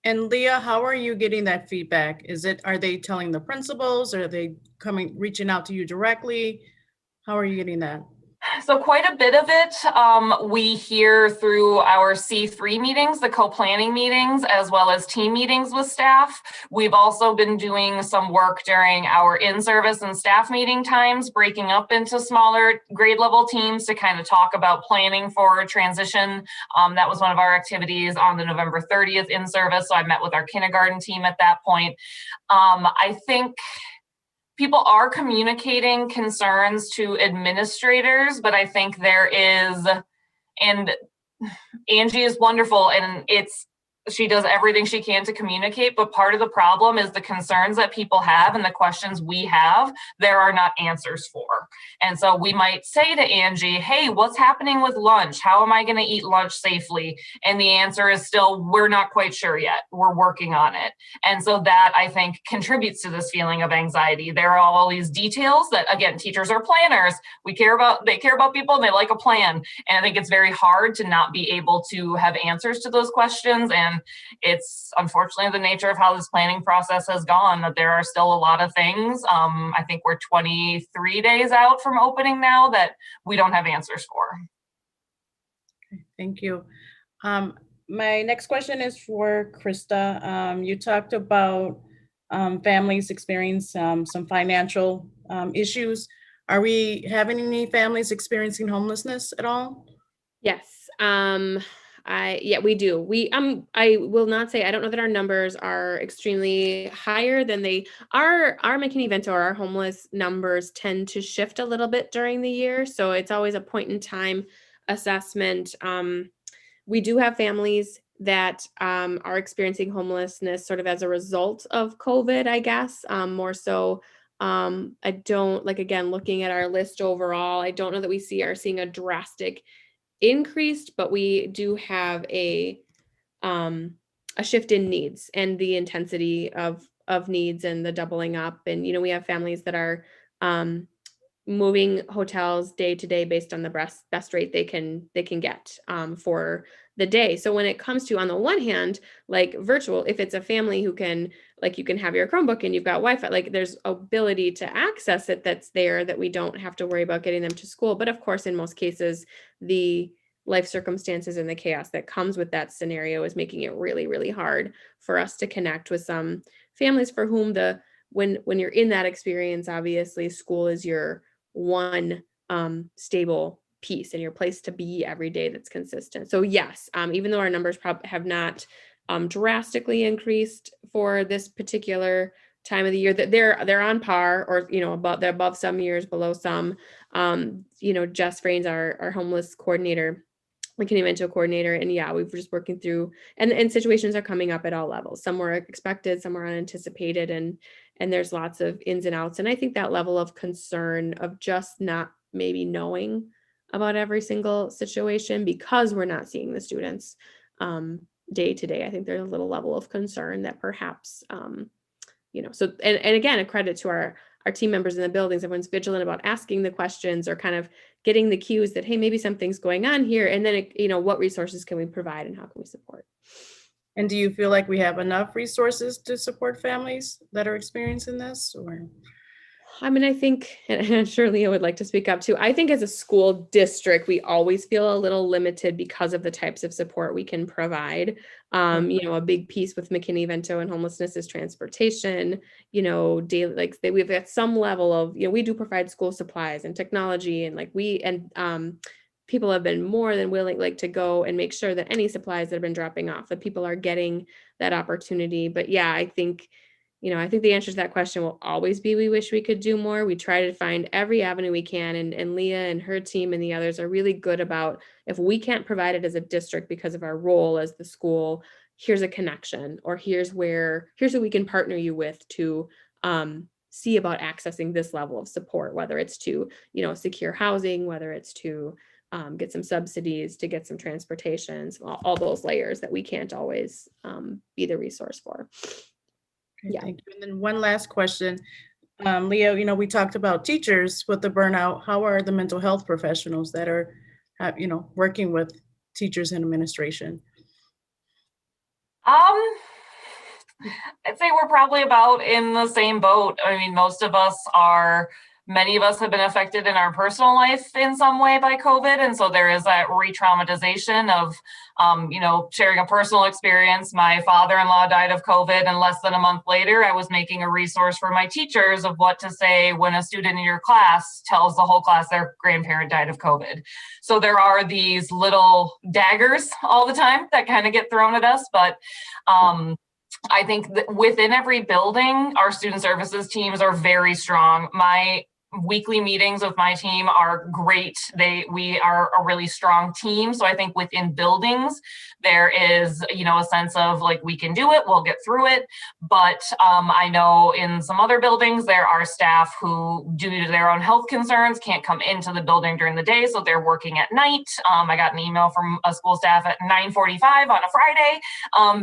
And Leah, how are you getting that feedback? Are they telling the principals? Or are they reaching out to you directly? How are you getting that? So quite a bit of it we hear through our C3 meetings, the co-planning meetings, as well as team meetings with staff. We've also been doing some work during our in-service and staff meeting times, breaking up into smaller grade level teams to kind of talk about planning for transition. That was one of our activities on the November 30th in-service. So I met with our kindergarten team at that point. I think people are communicating concerns to administrators, but I think and Angie is wonderful, and she does everything she can to communicate, but part of the problem is the concerns that people have and the questions we have, there are not answers for. And so we might say to Angie, hey, what's happening with lunch? How am I going to eat lunch safely? And the answer is still, we're not quite sure yet. We're working on it. And so that, I think, contributes to this feeling of anxiety. There are all these details that, again, teachers are planners. They care about people and they like a plan. And I think it's very hard to not be able to have answers to those questions. And it's unfortunately the nature of how this planning process has gone, that there are still a lot of things. I think we're 23 days out from opening now that we don't have answers for. Thank you. My next question is for Krista. You talked about families experience some financial issues. Are we having any families experiencing homelessness at all? Yes. Yeah, we do. I will not say, I don't know that our numbers are extremely higher than they are. Our McKinney-Vento or our homeless numbers tend to shift a little bit during the year. So it's always a point in time assessment. We do have families that are experiencing homelessness sort of as a result of COVID, I guess, more so. I don't, like, again, looking at our list overall, I don't know that we are seeing a drastic increased, but we do have a shift in needs and the intensity of needs and the doubling up. And, we have families that are moving hotels day to day based on the best rate they can get for the day. So when it comes to, on the one hand, like virtual, if it's a family who can, like, you can have your Chromebook and you've got Wi-Fi, like there's ability to access it that's there, that we don't have to worry about getting them to school. But of course, in most cases, the life circumstances and the chaos that comes with that scenario is making it really, really hard for us to connect with some families for whom when you're in that experience, obviously school is your one stable piece and your place to be every day that's consistent. So yes, even though our numbers have not drastically increased for this particular time of the year, that they're on par, or they're above some years, below some. Jess Frains, our homeless coordinator, McKinney-Vento coordinator, and yeah, we've just working through, and situations are coming up at all levels. Some were expected, some were unanticipated, and there's lots of ins and outs. And I think that level of concern of just not maybe knowing about every single situation because we're not seeing the students day to day. I think there's a little level of concern that perhaps, so, and again, a credit to our team members in the buildings. Everyone's vigilant about asking the questions or kind of getting the cues that, hey, maybe something's going on here. And then, what resources can we provide and how can we support? And do you feel like we have enough resources to support families that are experiencing this, or? I mean, I think, and surely I would like to speak up too. I think as a school district, we always feel a little limited because of the types of support we can provide. A big piece with McKinney-Vento and homelessness is transportation, daily, we've got some level of, we do provide school supplies and technology and people have been more than willing to go and make sure that any supplies that have been dropping off, that people are getting that opportunity. But yeah, I think the answer to that question will always be, we wish we could do more. We try to find every avenue we can. And Leah and her team and the others are really good about, if we can't provide it as a district because of our role as the school, here's a connection, or here's who we can partner you with to see about accessing this level of support, whether it's to, secure housing, whether it's to get some subsidies, to get some transportations, all those layers that we can't always be the resource for. Okay, yeah. Thank you. And then one last question. Leo, we talked about teachers with the burnout. How are the mental health professionals that are, working with teachers and administration? I'd say we're probably about in the same boat. I mean, many of us have been affected in our personal life in some way by COVID. And so there is that re-traumatization of, sharing a personal experience. My father-in-law died of COVID, and less than a month later, I was making a resource for my teachers of what to say when a student in your class tells the whole class their grandparent died of COVID. So there are these little daggers all the time that kind of get thrown at us. But I think that within every building, our student services teams are very strong. My weekly meetings with my team are great. We are a really strong team. So I think within buildings, there is, a sense of we can do it, we'll get through it. But I know in some other buildings, there are staff who, due to their own health concerns, can't come into the building during the day. So they're working at night. I got an email from a school staff at 9:45 on a Friday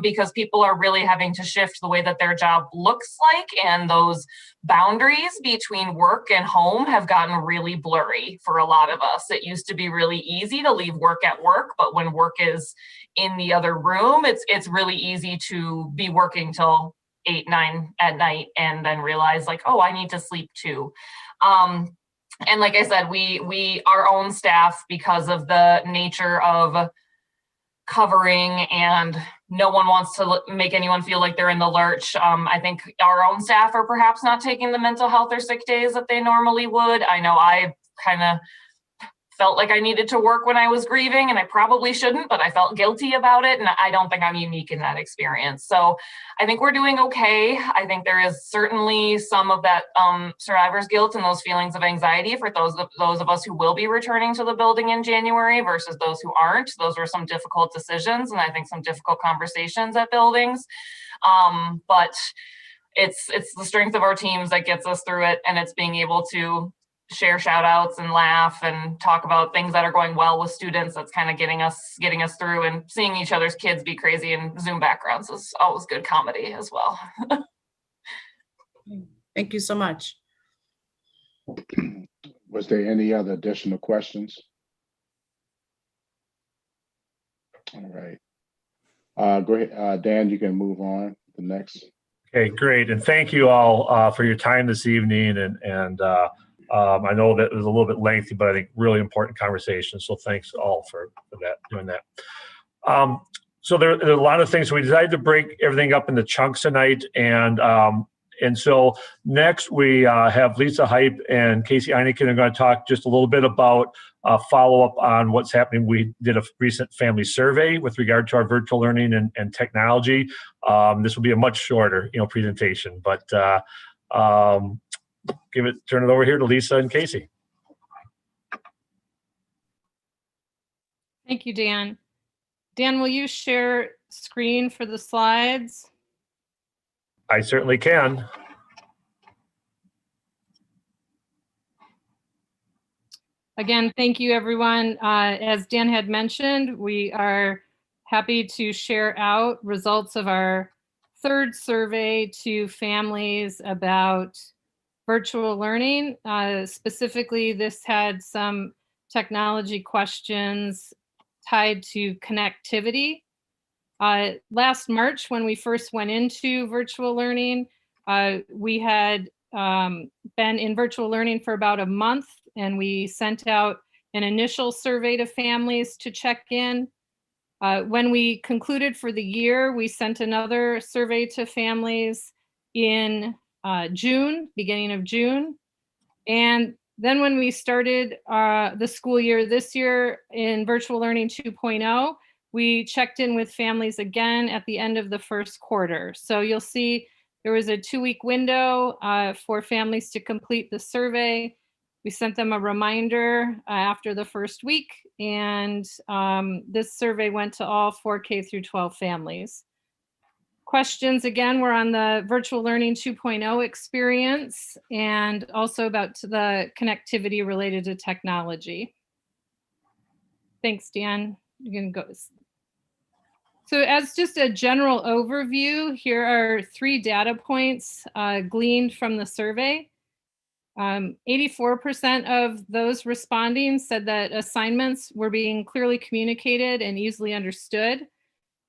because people are really having to shift the way that their job looks like. And those boundaries between work and home have gotten really blurry for a lot of us. It used to be really easy to leave work at work, but when work is in the other room, it's really easy to be working till 8, 9 at night and then realize oh, I need to sleep too. And like I said, we our own staff, because of the nature of covering and no one wants to make anyone feel like they're in the lurch. I think our own staff are perhaps not taking the mental health or sick days that they normally would. I know I kind of felt like I needed to work when I was grieving, and I probably shouldn't, but I felt guilty about it. And I don't think I'm unique in that experience. So I think we're doing okay. I think there is certainly some of that survivor's guilt and those feelings of anxiety for those of us who will be returning to the building in January versus those who aren't. Those are some difficult decisions, and I think some difficult conversations at buildings. But it's the strength of our teams that gets us through it, and it's being able to share shout outs and laugh and talk about things that are going well with students. That's kind of getting us through, and seeing each other's kids be crazy in Zoom backgrounds is always good comedy as well. Thank you so much. Was there any other additional questions? All right. Go ahead, Dan, you can move on to the next. Okay, great. And thank you all for your time this evening. And I know that it was a little bit lengthy, but I think really important conversation. So thanks all for that, doing that. So there are a lot of things. So we decided to break everything up into chunks tonight. And so next we have Lisa Hype and Casey Eineken are going to talk just a little bit about follow up on what's happening. We did a recent family survey with regard to our virtual learning and technology. This will be a much shorter, presentation, but turn it over here to Lisa and Casey. Thank you, Dan. Dan, will you share screen for the slides? I certainly can. Again, thank you, everyone. As Dan had mentioned, we are happy to share out results of our third survey to families about virtual learning. Specifically, this had some technology questions tied to connectivity. Last March, when we first went into virtual learning, we had been in virtual learning for about a month, and we sent out an initial survey to families to check in. When we concluded for the year, we sent another survey to families in June, beginning of June. And then when we started the school year this year in Virtual Learning 2.0, we checked in with families again at the end of the first quarter. So you'll see there was a 2-week window for families to complete the survey. We sent them a reminder after the first week, and this survey went to all 4 K through 12 families. Questions again were on the Virtual Learning 2.0 experience and also about the connectivity related to technology. Thanks, Dan. You're gonna go. So as just a general overview, here are 3 data points gleaned from the survey. 84% of those responding said that assignments were being clearly communicated and easily understood.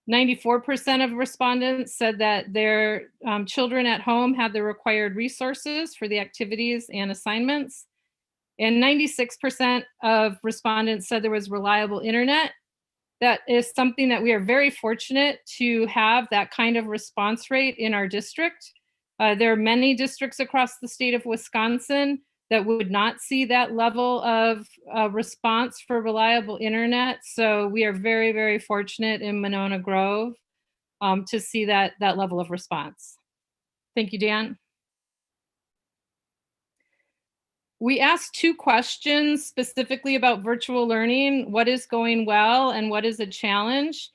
94% of respondents said that their children at home had the required resources for the activities and assignments. And 96% of respondents said there was reliable internet. That is something that we are very fortunate to have, that kind of response rate in our district. There are many districts across the state of Wisconsin that would not see that level of response for reliable internet. So we are very, very fortunate in Monona Grove to see that level of response. Thank you, Dan. We asked 2 questions specifically about virtual learning: what is going well and what is a challenge?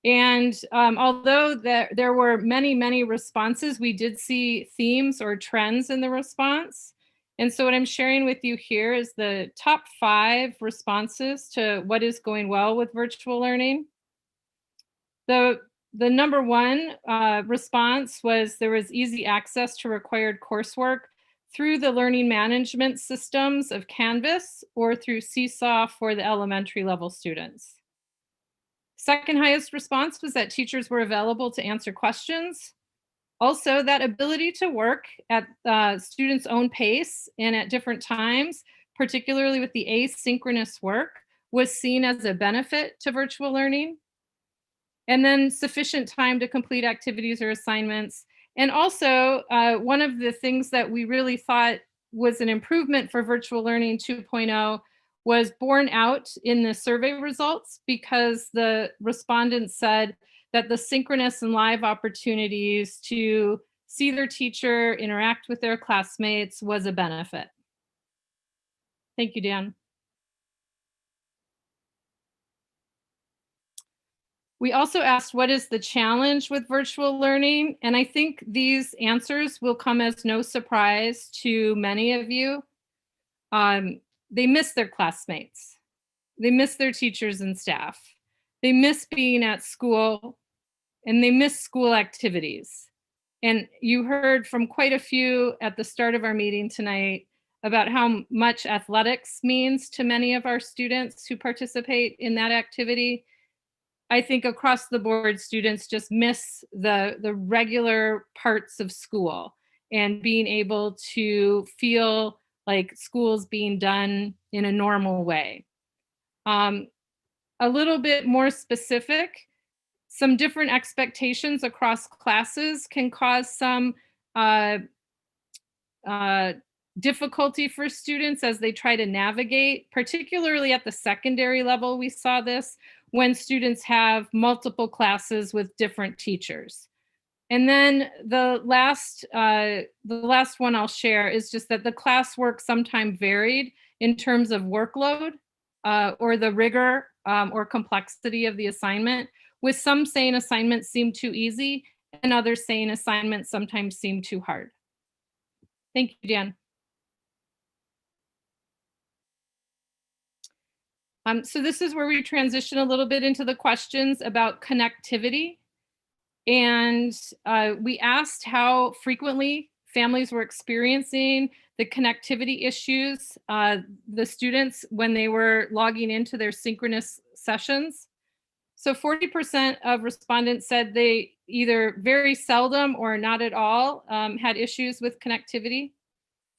And although there were many, many responses, we did see themes or trends in the response. And so what I'm sharing with you here is the top 5 responses to what is going well with virtual learning. The number 1 response was there was easy access to required coursework through the learning management systems of Canvas or through Seesaw for the elementary level students. Second highest response was that teachers were available to answer questions. Also, that ability to work at students' own pace and at different times, particularly with the asynchronous work, was seen as a benefit to virtual learning. And then sufficient time to complete activities or assignments. And also, one of the things that we really thought was an improvement for Virtual Learning 2.0 was borne out in the survey results, because the respondents said that the synchronous and live opportunities to see their teacher, interact with their classmates was a benefit. Thank you, Dan. We also asked, what is the challenge with virtual learning? And I think these answers will come as no surprise to many of you. They miss their classmates. They miss their teachers and staff. They miss being at school, and they miss school activities. And you heard from quite a few at the start of our meeting tonight about how much athletics means to many of our students who participate in that activity. I think across the board, students just miss the regular parts of school and being able to feel like school's being done in a normal way. A little bit more specific, some different expectations across classes can cause some difficulty for students as they try to navigate, particularly at the secondary level. We saw this when students have multiple classes with different teachers. And then the last one I'll share is just that the classwork sometimes varied in terms of workload or the rigor or complexity of the assignment, with some saying assignments seem too easy and others saying assignments sometimes seem too hard. Thank you, Dan. So this is where we transition a little bit into the questions about connectivity. And we asked how frequently families were experiencing the connectivity issues, the students when they were logging into their synchronous sessions. So 40% of respondents said they either very seldom or not at all had issues with connectivity.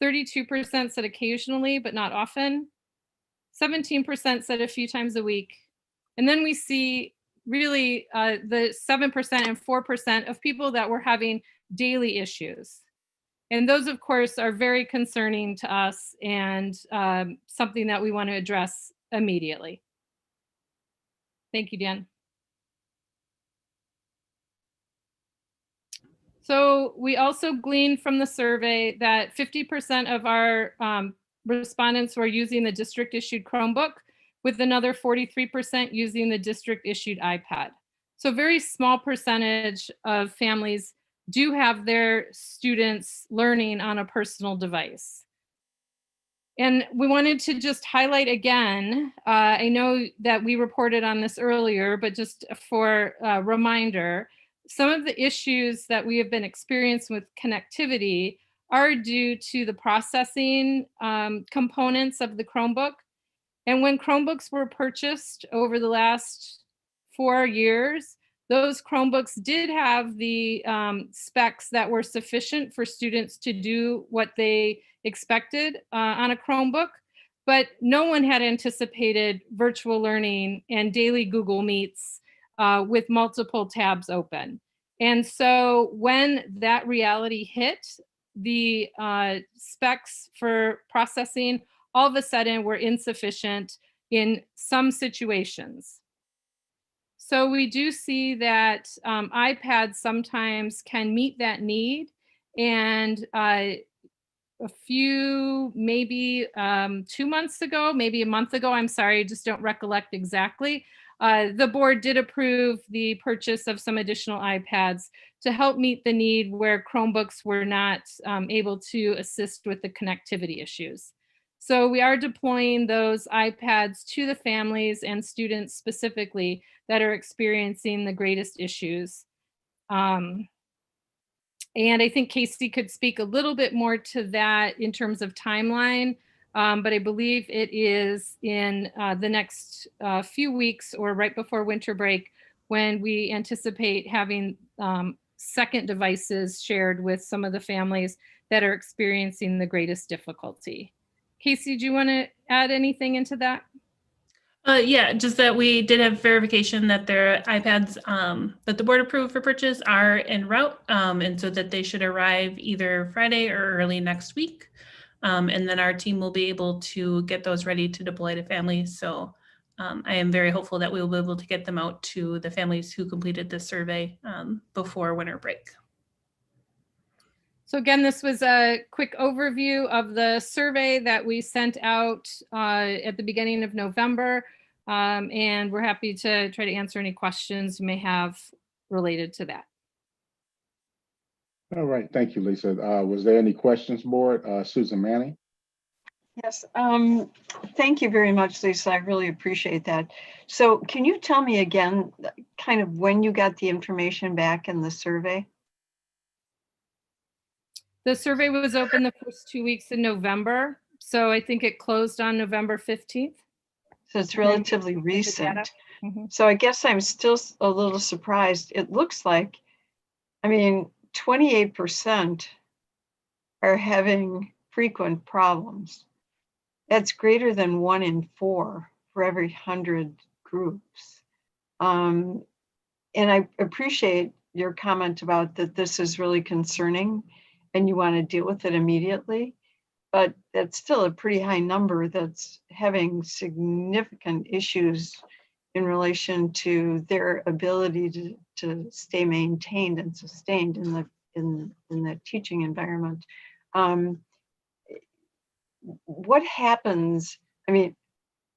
32% said occasionally, but not often. 17% said a few times a week. And then we see really the 7% and 4% of people that were having daily issues. And those, of course, are very concerning to us and something that we want to address immediately. Thank you, Dan. So we also gleaned from the survey that 50% of our respondents were using the district issued Chromebook, with another 43% using the district issued iPad. So very small percentage of families do have their students learning on a personal device. And we wanted to just highlight again, I know that we reported on this earlier, but just for a reminder, some of the issues that we have been experiencing with connectivity are due to the processing components of the Chromebook. And when Chromebooks were purchased over the last 4 years, those Chromebooks did have the specs that were sufficient for students to do what they expected on a Chromebook, but no one had anticipated virtual learning and daily Google Meets with multiple tabs open. And so when that reality hit, the specs for processing all of a sudden were insufficient in some situations. So we do see that iPads sometimes can meet that need, and a few, maybe 2 months ago, maybe a month ago, I'm sorry, I just don't recollect exactly, the board did approve the purchase of some additional iPads to help meet the need where Chromebooks were not able to assist with the connectivity issues. So we are deploying those iPads to the families and students specifically that are experiencing the greatest issues. And I think Casey could speak a little bit more to that in terms of timeline, but I believe it is in the next few weeks or right before winter break when we anticipate having second devices shared with some of the families that are experiencing the greatest difficulty. Casey, do you want to add anything into that? Yeah, just that we did have verification that their iPads that the board approved for purchase are en route, and so that they should arrive either Friday or early next week. And then our team will be able to get those ready to deploy to families. So I am very hopeful that we will be able to get them out to the families who completed this survey before winter break. So again, this was a quick overview of the survey that we sent out at the beginning of November. And we're happy to try to answer any questions you may have related to that. All right, thank you, Lisa. Was there any questions, board? Susan Manning? Yes, thank you very much, Lisa. I really appreciate that. So can you tell me again, kind of when you got the information back in the survey? The survey was open the first 2 weeks in November. So I think it closed on November 15th. So it's relatively recent. So I guess I'm still a little surprised. It looks like, I mean, 28% are having frequent problems. That's greater than 1 in 4 for every 100 groups. And I appreciate your comment about that this is really concerning and you want to deal with it immediately, but that's still a pretty high number that's having significant issues in relation to their ability to stay maintained and sustained in the teaching environment. What happens? I mean,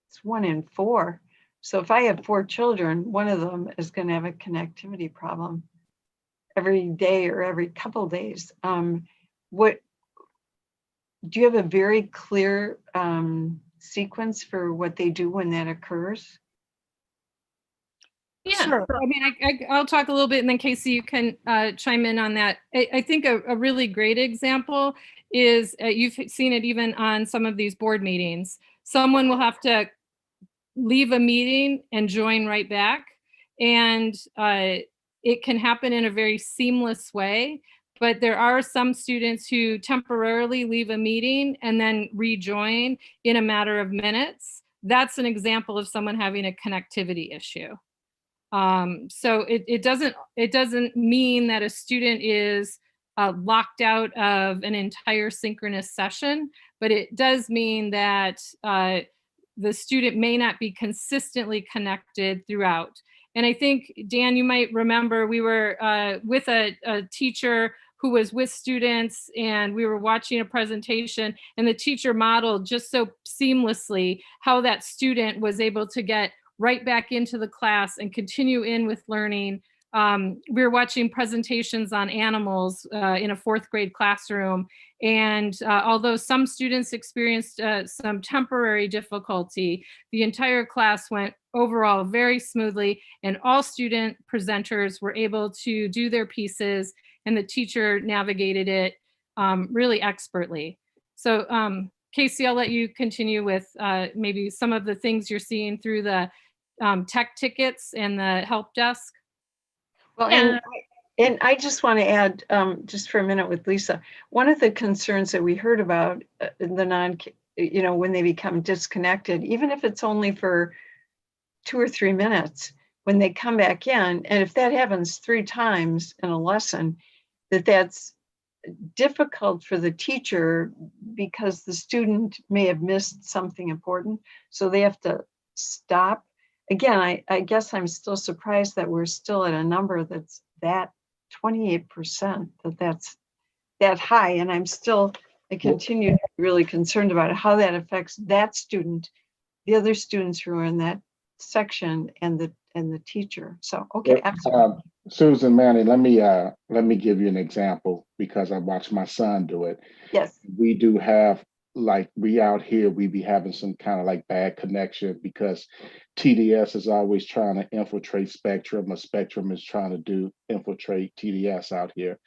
it's 1 in 4. So if I have 4 children, one of them is going to have a connectivity problem every day or every couple days. What do you have a very clear sequence for what they do when that occurs? Yeah, Sure. I mean, I'll talk a little bit and then Casey, you can chime in on that. I think a really great example is you've seen it even on some of these board meetings. Someone will have to leave a meeting and join right back. And it can happen in a very seamless way. But there are some students who temporarily leave a meeting and then rejoin in a matter of minutes. That's an example of someone having a connectivity issue. So it doesn't mean that a student is locked out of an entire synchronous session, but it does mean that the student may not be consistently connected throughout. And I think, Dan, you might remember we were with a teacher who was with students and we were watching a presentation and the teacher modeled just so seamlessly how that student was able to get right back into the class and continue in with learning. We were watching presentations on animals in a 4th grade classroom. And although some students experienced some temporary difficulty, the entire class went overall very smoothly and all student presenters were able to do their pieces and the teacher navigated it really expertly. So Casey, I'll let you continue with maybe some of the things you're seeing through the tech tickets and the help desk. Well, and I just want to add just for a minute with Lisa, one of the concerns that we heard about when they become disconnected, even if it's only for 2 or 3 minutes, when they come back in, and if that happens 3 times in a lesson, that's difficult for the teacher because the student may have missed something important. So they have to stop. Again, I guess I'm still surprised that we're still at a number that's that 28%, that's that high. And I continue to be really concerned about how that affects that student, the other students who are in that section and the teacher. So, okay, absolutely. Susan, Manny, let me give you an example because I watched my son do it. Yes. We do have, like, we out here, we be having some kind of like bad connection because TDS is always trying to infiltrate Spectrum, or Spectrum is trying to infiltrate TDS out here.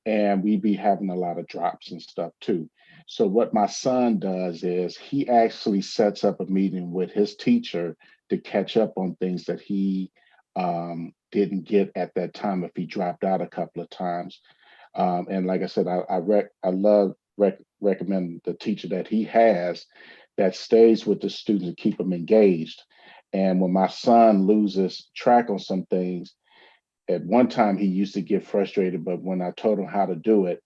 And we be having a lot of drops and stuff too. So what my son does is he actually sets up a meeting with his teacher to catch up on things that he didn't get at that time if he dropped out a couple of times. And like I said, I recommend the teacher that he has that stays with the students and keep them engaged. And when my son loses track on some things, at one time he used to get frustrated, but when I told him how to do it,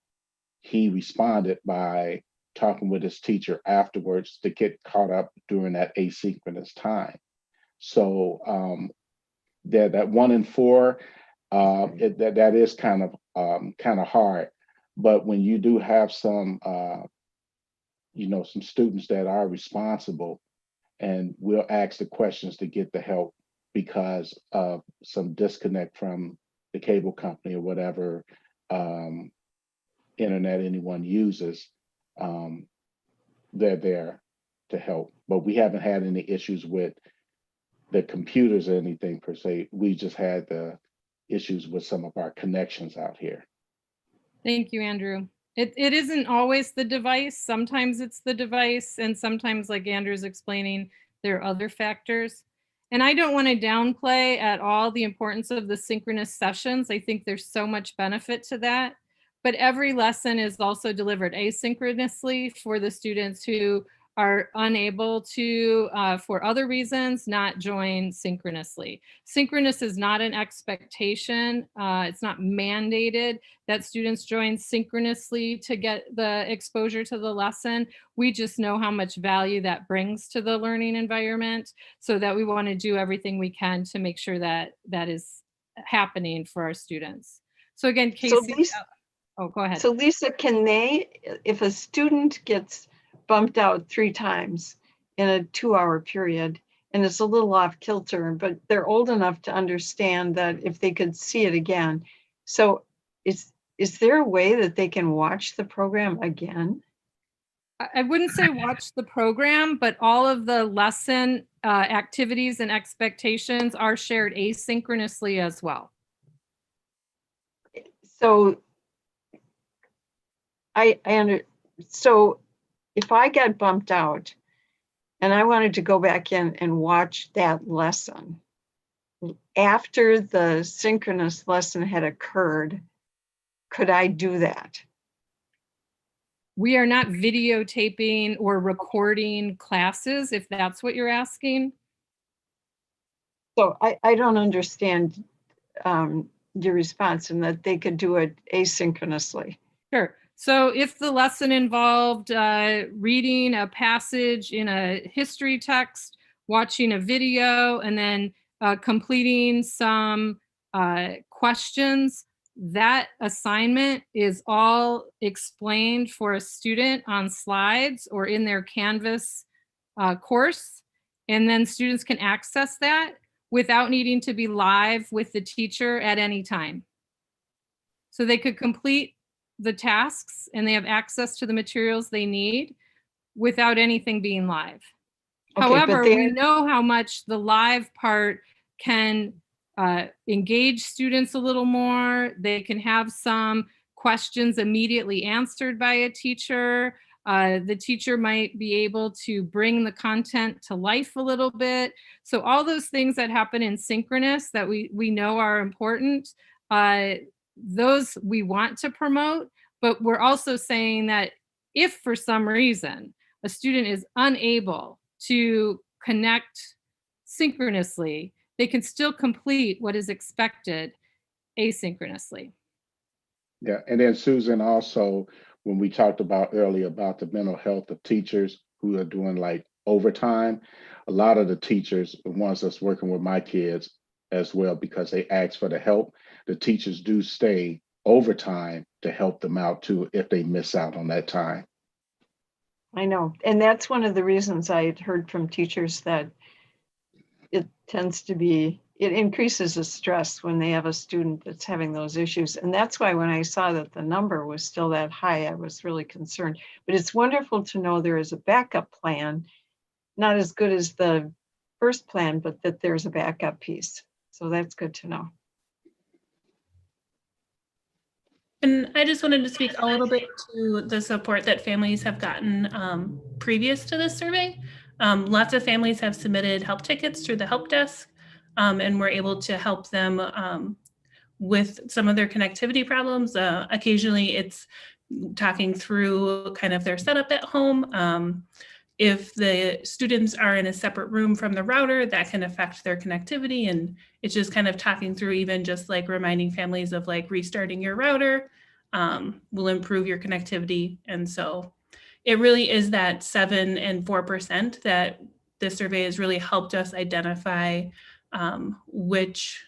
he responded by talking with his teacher afterwards to get caught up during that asynchronous time. So that 1 in 4, that is kind of hard. But when you do have some students that are responsible, and we'll ask the questions to get the help because of some disconnect from the cable company or whatever internet anyone uses, they're there to help. But we haven't had any issues with the computers or anything per se. We just had the issues with some of our connections out here. Thank you, Andrew. It isn't always the device. Sometimes it's the device, and sometimes, like Andrew's explaining, there are other factors. And I don't want to downplay at all the importance of the synchronous sessions. I think there's so much benefit to that. But every lesson is also delivered asynchronously for the students who are unable to, for other reasons, not join synchronously. Synchronous is not an expectation. It's not mandated that students join synchronously to get the exposure to the lesson. We just know how much value that brings to the learning environment, so that we want to do everything we can to make sure that that is happening for our students. So again, Casey, oh, go ahead. So Lisa, if a student gets bumped out 3 times in a 2-hour period, and it's a little off kilter, but they're old enough to understand that if they could see it again. So is there a way that they can watch the program again? I wouldn't say watch the program, but all of the lesson activities and expectations are shared asynchronously as well. So so if I get bumped out and I wanted to go back in and watch that lesson after the synchronous lesson had occurred, could I do that? We are not videotaping or recording classes, if that's what you're asking. So I don't understand your response in that they could do it asynchronously. Sure. So if the lesson involved reading a passage in a history text, watching a video, and then completing some questions, that assignment is all explained for a student on slides or in their Canvas course. And then students can access that without needing to be live with the teacher at any time. So they could complete the tasks and they have access to the materials they need without anything being live. Okay, However, we know how much the live part can engage students a little more. They can have some questions immediately answered by a teacher. The teacher might be able to bring the content to life a little bit. So all those things that happen in synchronous that we know are important, those we want to promote, but we're also saying that if for some reason a student is unable to connect synchronously, they can still complete what is expected asynchronously. Yeah, and then Susan, also, when we talked about earlier about the mental health of teachers who are doing like overtime, a lot of the teachers, the ones that's working with my kids as well, because they ask for the help, the teachers do stay overtime to help them out too if they miss out on that time. I know. And that's one of the reasons I had heard from teachers that it tends to be, it increases the stress when they have a student that's having those issues. And that's why when I saw that the number was still that high, I was really concerned. But it's wonderful to know there is a backup plan, not as good as the first plan, but that there's a backup piece. So that's good to know. And I just wanted to speak a little bit to the support that families have gotten previous to this survey. Lots of families have submitted help tickets through the help desk, and we're able to help them with some of their connectivity problems. Occasionally it's talking through kind of their setup at home. If the students are in a separate room from the router, that can affect their connectivity. And it's just kind of talking through, even just like reminding families of like restarting your router will improve your connectivity. And so it really is that 7% and 4% that this survey has really helped us identify which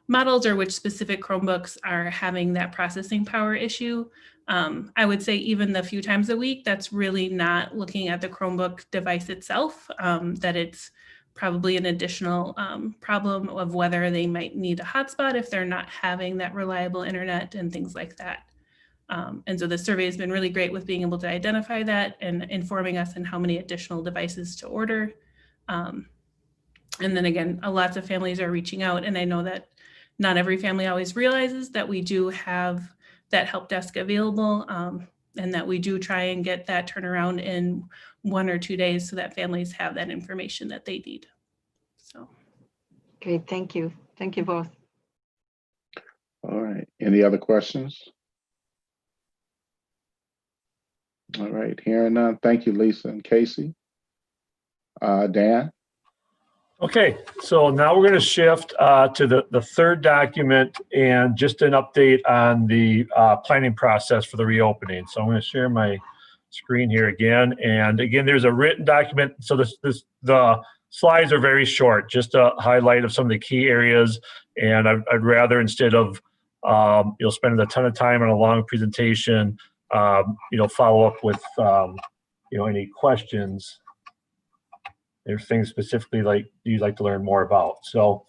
models or which specific Chromebooks are having that processing power issue. I would say even the few times a week, that's really not looking at the Chromebook device itself, that it's probably an additional problem of whether they might need a hotspot if they're not having that reliable internet and things like that. And so the survey has been really great with being able to identify that and informing us on how many additional devices to order. And then again, lots of families are reaching out, and I know that not every family always realizes that we do have that help desk available, and that we do try and get that turnaround in 1 or 2 days so that families have that information that they need. So. Great, thank you. Thank you both. All right, any other questions? All right, hearing none. Thank you, Lisa and Casey. Dan? Okay, so now we're going to shift to the third document and just an update on the planning process for the reopening. So I'm going to share my screen here again. And again, there's a written document. So the slides are very short, just a highlight of some of the key areas. And I'd rather, instead of spending a ton of time on a long presentation, follow up with any questions. There's things specifically like you'd like to learn more about. So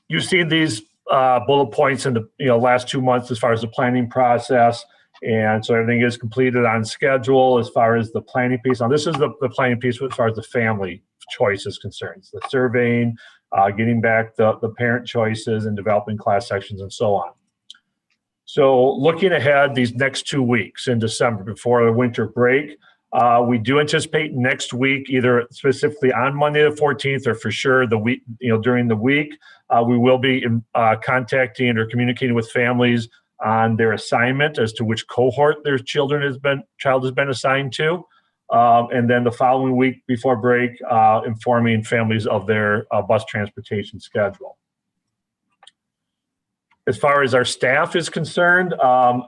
you've seen these bullet points in the last 2 months as far as the planning process. And so everything is completed on schedule as far as the planning piece. Now, this is the planning piece as far as the family choice is concerned. The surveying, getting back the parent choices and developing class sections and so on. So looking ahead these next 2 weeks in December before the winter break, we do anticipate next week, either specifically on Monday the 14th or for sure the week, during the week, we will be contacting or communicating with families on their assignment as to which cohort their child has been assigned to. And then the following week before break, informing families of their bus transportation schedule. As far as our staff is concerned,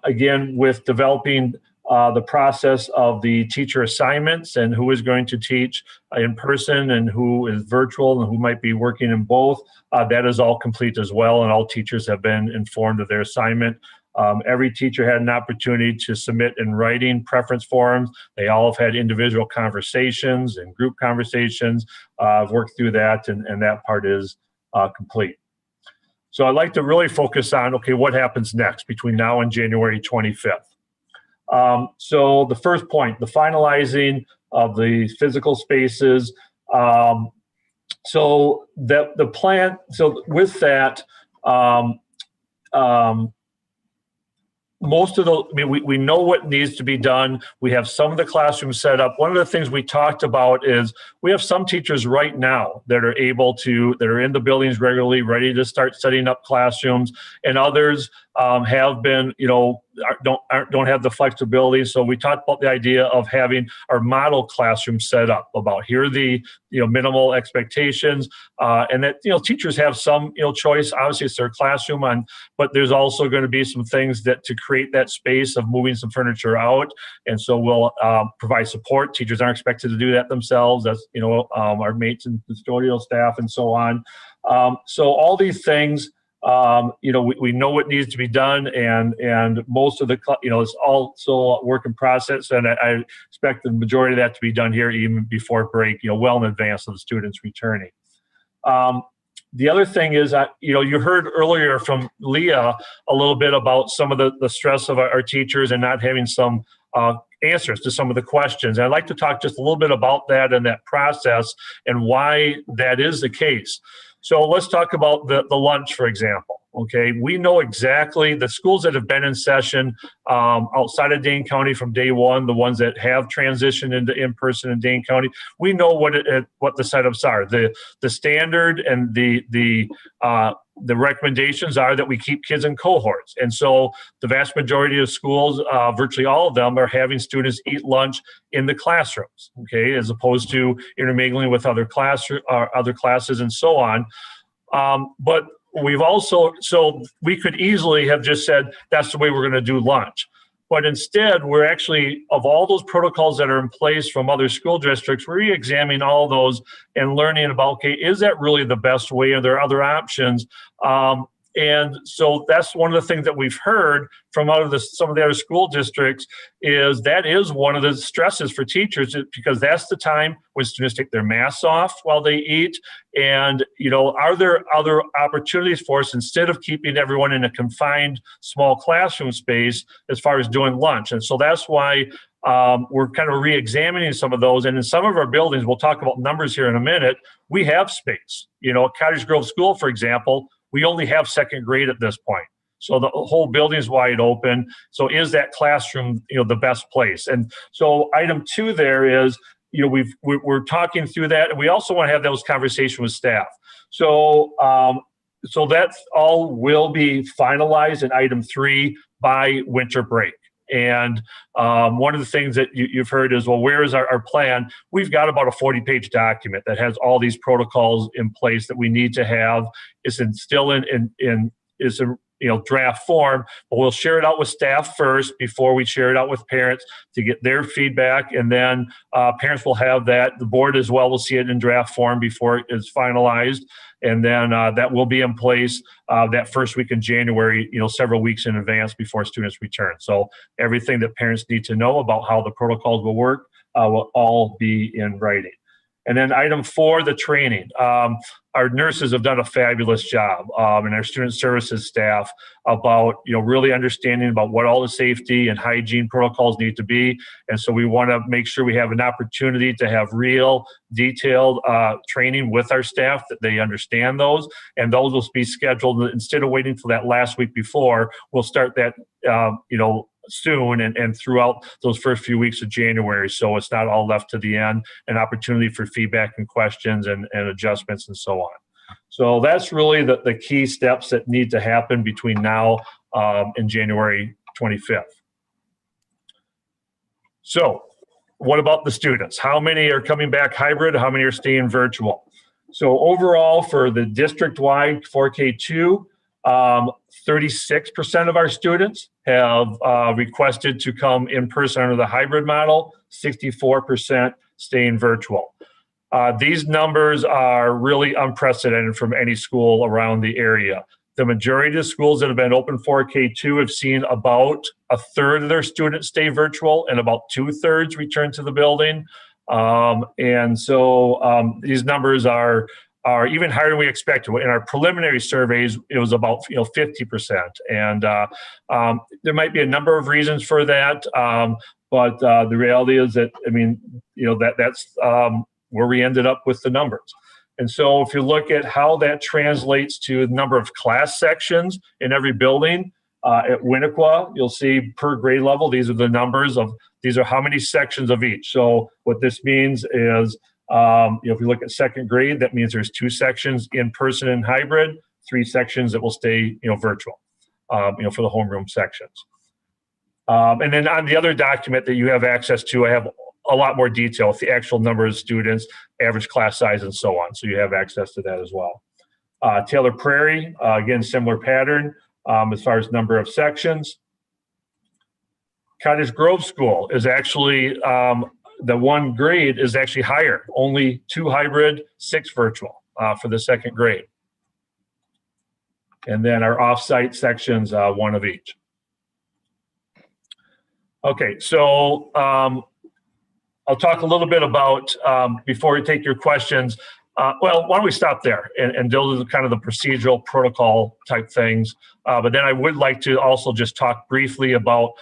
again, with developing the process of the teacher assignments and who is going to teach in person and who is virtual and who might be working in both, that is all complete as well, and all teachers have been informed of their assignment. Every teacher had an opportunity to submit in writing preference forms. They all have had individual conversations and group conversations. I've worked through that, and that part is complete. So I'd like to really focus on, okay, what happens next between now and January 25th. So the first point, the finalizing of the physical spaces. So that the plan, so with that, most of the, we know what needs to be done. We have some of the classrooms set up. One of the things we talked about is we have some teachers right now that are that are in the buildings regularly, ready to start setting up classrooms, and others have been, don't have the flexibility. So we talked about the idea of having our model classroom set up about here are the, minimal expectations, and that, teachers have some, choice. Obviously it's their classroom but there's also going to be some things that to create that space of moving some furniture out. And so we'll provide support. Teachers aren't expected to do that themselves. That's, our mates and custodial staff and so on. So all these things, we know what needs to be done, and most of the, it's also a work in process, and I expect the majority of that to be done here even before break, well in advance of the students returning. The other thing is, you heard earlier from Leah a little bit about some of the stress of our teachers and not having some answers to some of the questions. And I'd like to talk just a little bit about that and that process and why that is the case. So let's talk about the lunch, for example. Okay, we know exactly the schools that have been in session outside of Dane County from day one, the ones that have transitioned into in-person in Dane County. We know what the setups are. The standard and the recommendations are that we keep kids in cohorts. And so the vast majority of schools, virtually all of them, are having students eat lunch in the classrooms, okay, as opposed to intermingling with other classes and so on. But we've also, so we could easily have just said, that's the way we're going to do lunch. But instead, we're actually, of all those protocols that are in place from other school districts, we're re-examining all those and learning about, okay, is that really the best way? Are there other options? And so that's one of the things that we've heard from some of the other school districts is that is one of the stresses for teachers, because that's the time when students take their masks off while they eat. And, are there other opportunities for us instead of keeping everyone in a confined small classroom space as far as doing lunch? And so that's why we're kind of re-examining some of those. And in some of our buildings, we'll talk about numbers here in a minute, we have space. At Cottage Grove School, for example, we only have second grade at this point. So the whole building is wide open. So is that classroom, the best place? And so item 2 there is, we're talking through that. And we also want to have those conversations with staff. So, so that's all will be finalized in item 3 by winter break. And one of the things that you've heard is, well, where is our plan? We've got about a 40-page document that has all these protocols in place that we need to have. It's still in draft form, but we'll share it out with staff first before we share it out with parents to get their feedback. And then parents will have that. The board as well will see it in draft form before it is finalized. And then that will be in place that first week in January, several weeks in advance before students return. So everything that parents need to know about how the protocols will work will all be in writing. And then item 4, the training. Our nurses have done a fabulous job, and our student services staff about, really understanding about what all the safety and hygiene protocols need to be. And so we want to make sure we have an opportunity to have real detailed training with our staff, that they understand those, and those will be scheduled instead of waiting till that last week before. We'll start that, soon and throughout those first few weeks of January. So it's not all left to the end, an opportunity for feedback and questions and adjustments and so on. So that's really the key steps that need to happen between now and January 25th. So what about the students? How many are coming back hybrid? How many are staying virtual? So overall for the district-wide 4K2, 36% of our students have requested to come in person under the hybrid model, 64% staying virtual. These numbers are really unprecedented from any school around the area. The majority of the schools that have been open 4K2 have seen about a third of their students stay virtual and about 2/3 return to the building. And so these numbers are even higher than we expected. In our preliminary surveys, it was about 50%. And there might be a number of reasons for that, but the reality is that, that's where we ended up with the numbers. And so if you look at how that translates to the number of class sections in every building, at Winnequa, you'll see per grade level, these are the numbers of, these are how many sections of each. So what this means is, if you look at second grade, that means there's 2 sections in person and hybrid, 3 sections that will stay, virtual, for the homeroom sections. And then on the other document that you have access to, I have a lot more detail with the actual number of students, average class size, and so on. So you have access to that as well. Taylor Prairie, again, similar pattern as far as number of sections. Cottage Grove School is actually, the 1 grade is actually higher, only 2 hybrid, 6 virtual for the second grade. And then our off-site sections, 1 of each. Okay, so I'll talk a little bit about, before we take your questions, well, why don't we stop there and those are kind of the procedural protocol type things. But then I would like to also just talk briefly about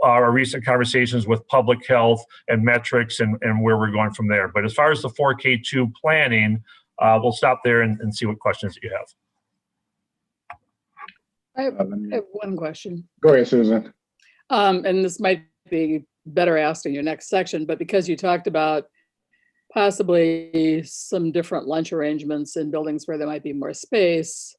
our recent conversations with public health and metrics and where we're going from there. But as far as the 4K2 planning, we'll stop there and see what questions you have. I have one question. Go ahead, Susan. And this might be better asked in your next section, but because you talked about possibly some different lunch arrangements in buildings where there might be more space,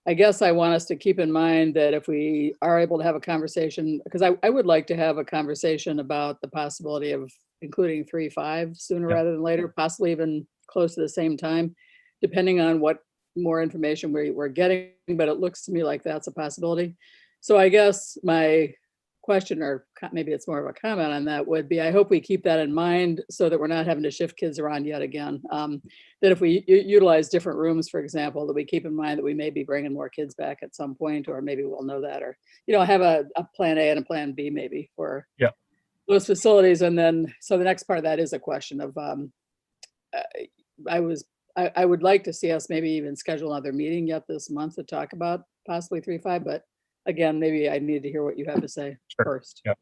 I guess I want us to keep in mind that if we are able to have a conversation, because I would like to have a conversation about the possibility of including 3-5 sooner rather than later, possibly even close to the same time, depending on what more information we're getting, but it looks to me like that's a possibility. So I guess my question, or maybe it's more of a comment on that, would be I hope we keep that in mind so that we're not having to shift kids around yet again. That if we utilize different rooms, for example, that we keep in mind that we may be bringing more kids back at some point, or maybe we'll know that, or have a plan A and a plan B maybe for those facilities. And then, so the next part of that is a question of, I would like to see us maybe even schedule another meeting yet this month to talk about possibly 3-5, but again, maybe I need to hear what you have to say first. Yeah.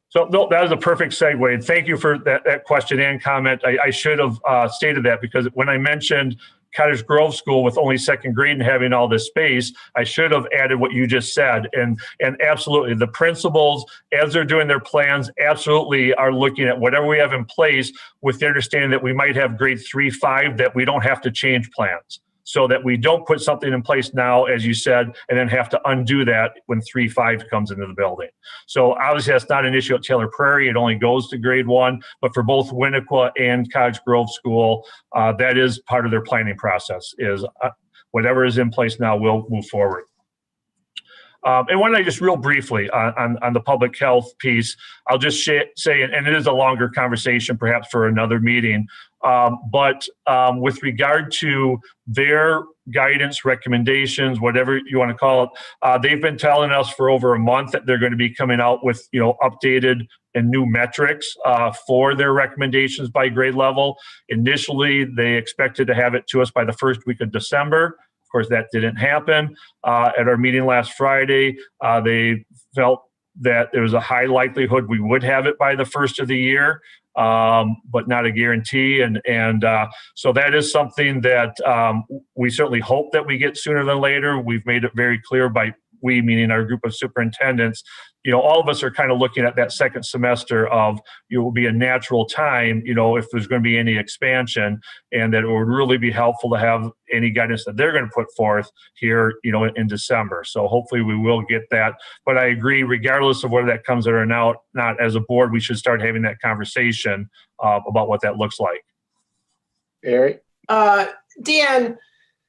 So no, that was a perfect segue. Thank you for that question and comment. I should have stated that, because when I mentioned Cottage Grove School with only second grade and having all this space, I should have added what you just said. And absolutely, the principals, as they're doing their plans, absolutely are looking at whatever we have in place with the understanding that we might have grade 3-5, that we don't have to change plans, so that we don't put something in place now, as you said, and then have to undo that when 3-5 comes into the building. So obviously that's not an issue at Taylor Prairie. It only goes to grade 1, but for both Winnequa and Cottage Grove School, that is part of their planning process, is whatever is in place now will move forward. And why don't I just real briefly on the public health piece, I'll just say, and it is a longer conversation perhaps for another meeting, but with regard to their guidance, recommendations, whatever you want to call it, they've been telling us for over a month that they're going to be coming out with, updated and new metrics for their recommendations by grade level. Initially, they expected to have it to us by the first week of December. Of course, that didn't happen. At our meeting last Friday, they felt that there was a high likelihood we would have it by the first of the year, but not a guarantee. And so that is something that we certainly hope that we get sooner than later. We've made it very clear by we, meaning our group of superintendents, all of us are kind of looking at that second semester of it will be a natural time, if there's going to be any expansion, and that it would really be helpful to have any guidance that they're going to put forth here, in December. So hopefully we will get that. But I agree, regardless of whether that comes or not, as a board, we should start having that conversation about what that looks like. Eric? Dan,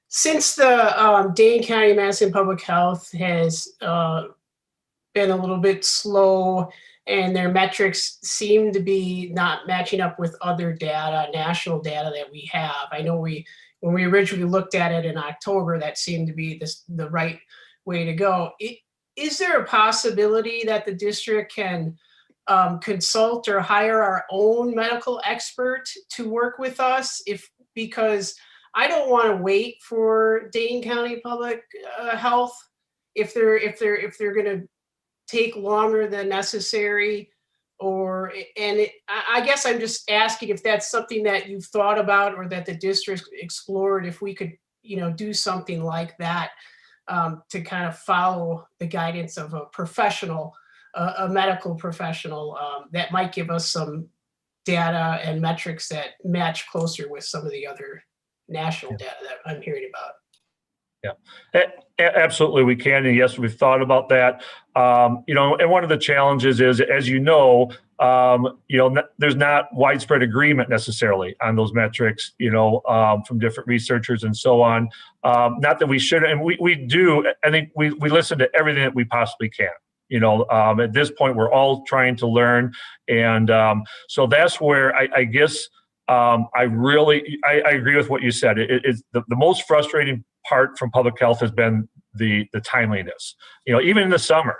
since the Dane County Madison Public Health has been a little bit slow and their metrics seem to be not matching up with other data, national data that we have. I know when we originally looked at it in October, that seemed to be the right way to go. Is there a possibility that the district can consult or hire our own medical expert to work with us? Because I don't want to wait for Dane County Public Health if they're going to take longer than necessary, I guess I'm just asking if that's something that you've thought about or that the district explored, if we could, do something like that to kind of follow the guidance of a professional, a medical professional that might give us some data and metrics that match closer with some of the other national data that I'm hearing about. Yeah, absolutely we can. And yes, we've thought about that. And one of the challenges is, as there's not widespread agreement necessarily on those metrics, from different researchers and so on. Not that we shouldn't, and we do. I think we listen to everything that we possibly can. At this point, we're all trying to learn. And so that's where I guess I agree with what you said. It's the most frustrating part from public health has been the timeliness. Even in the summer,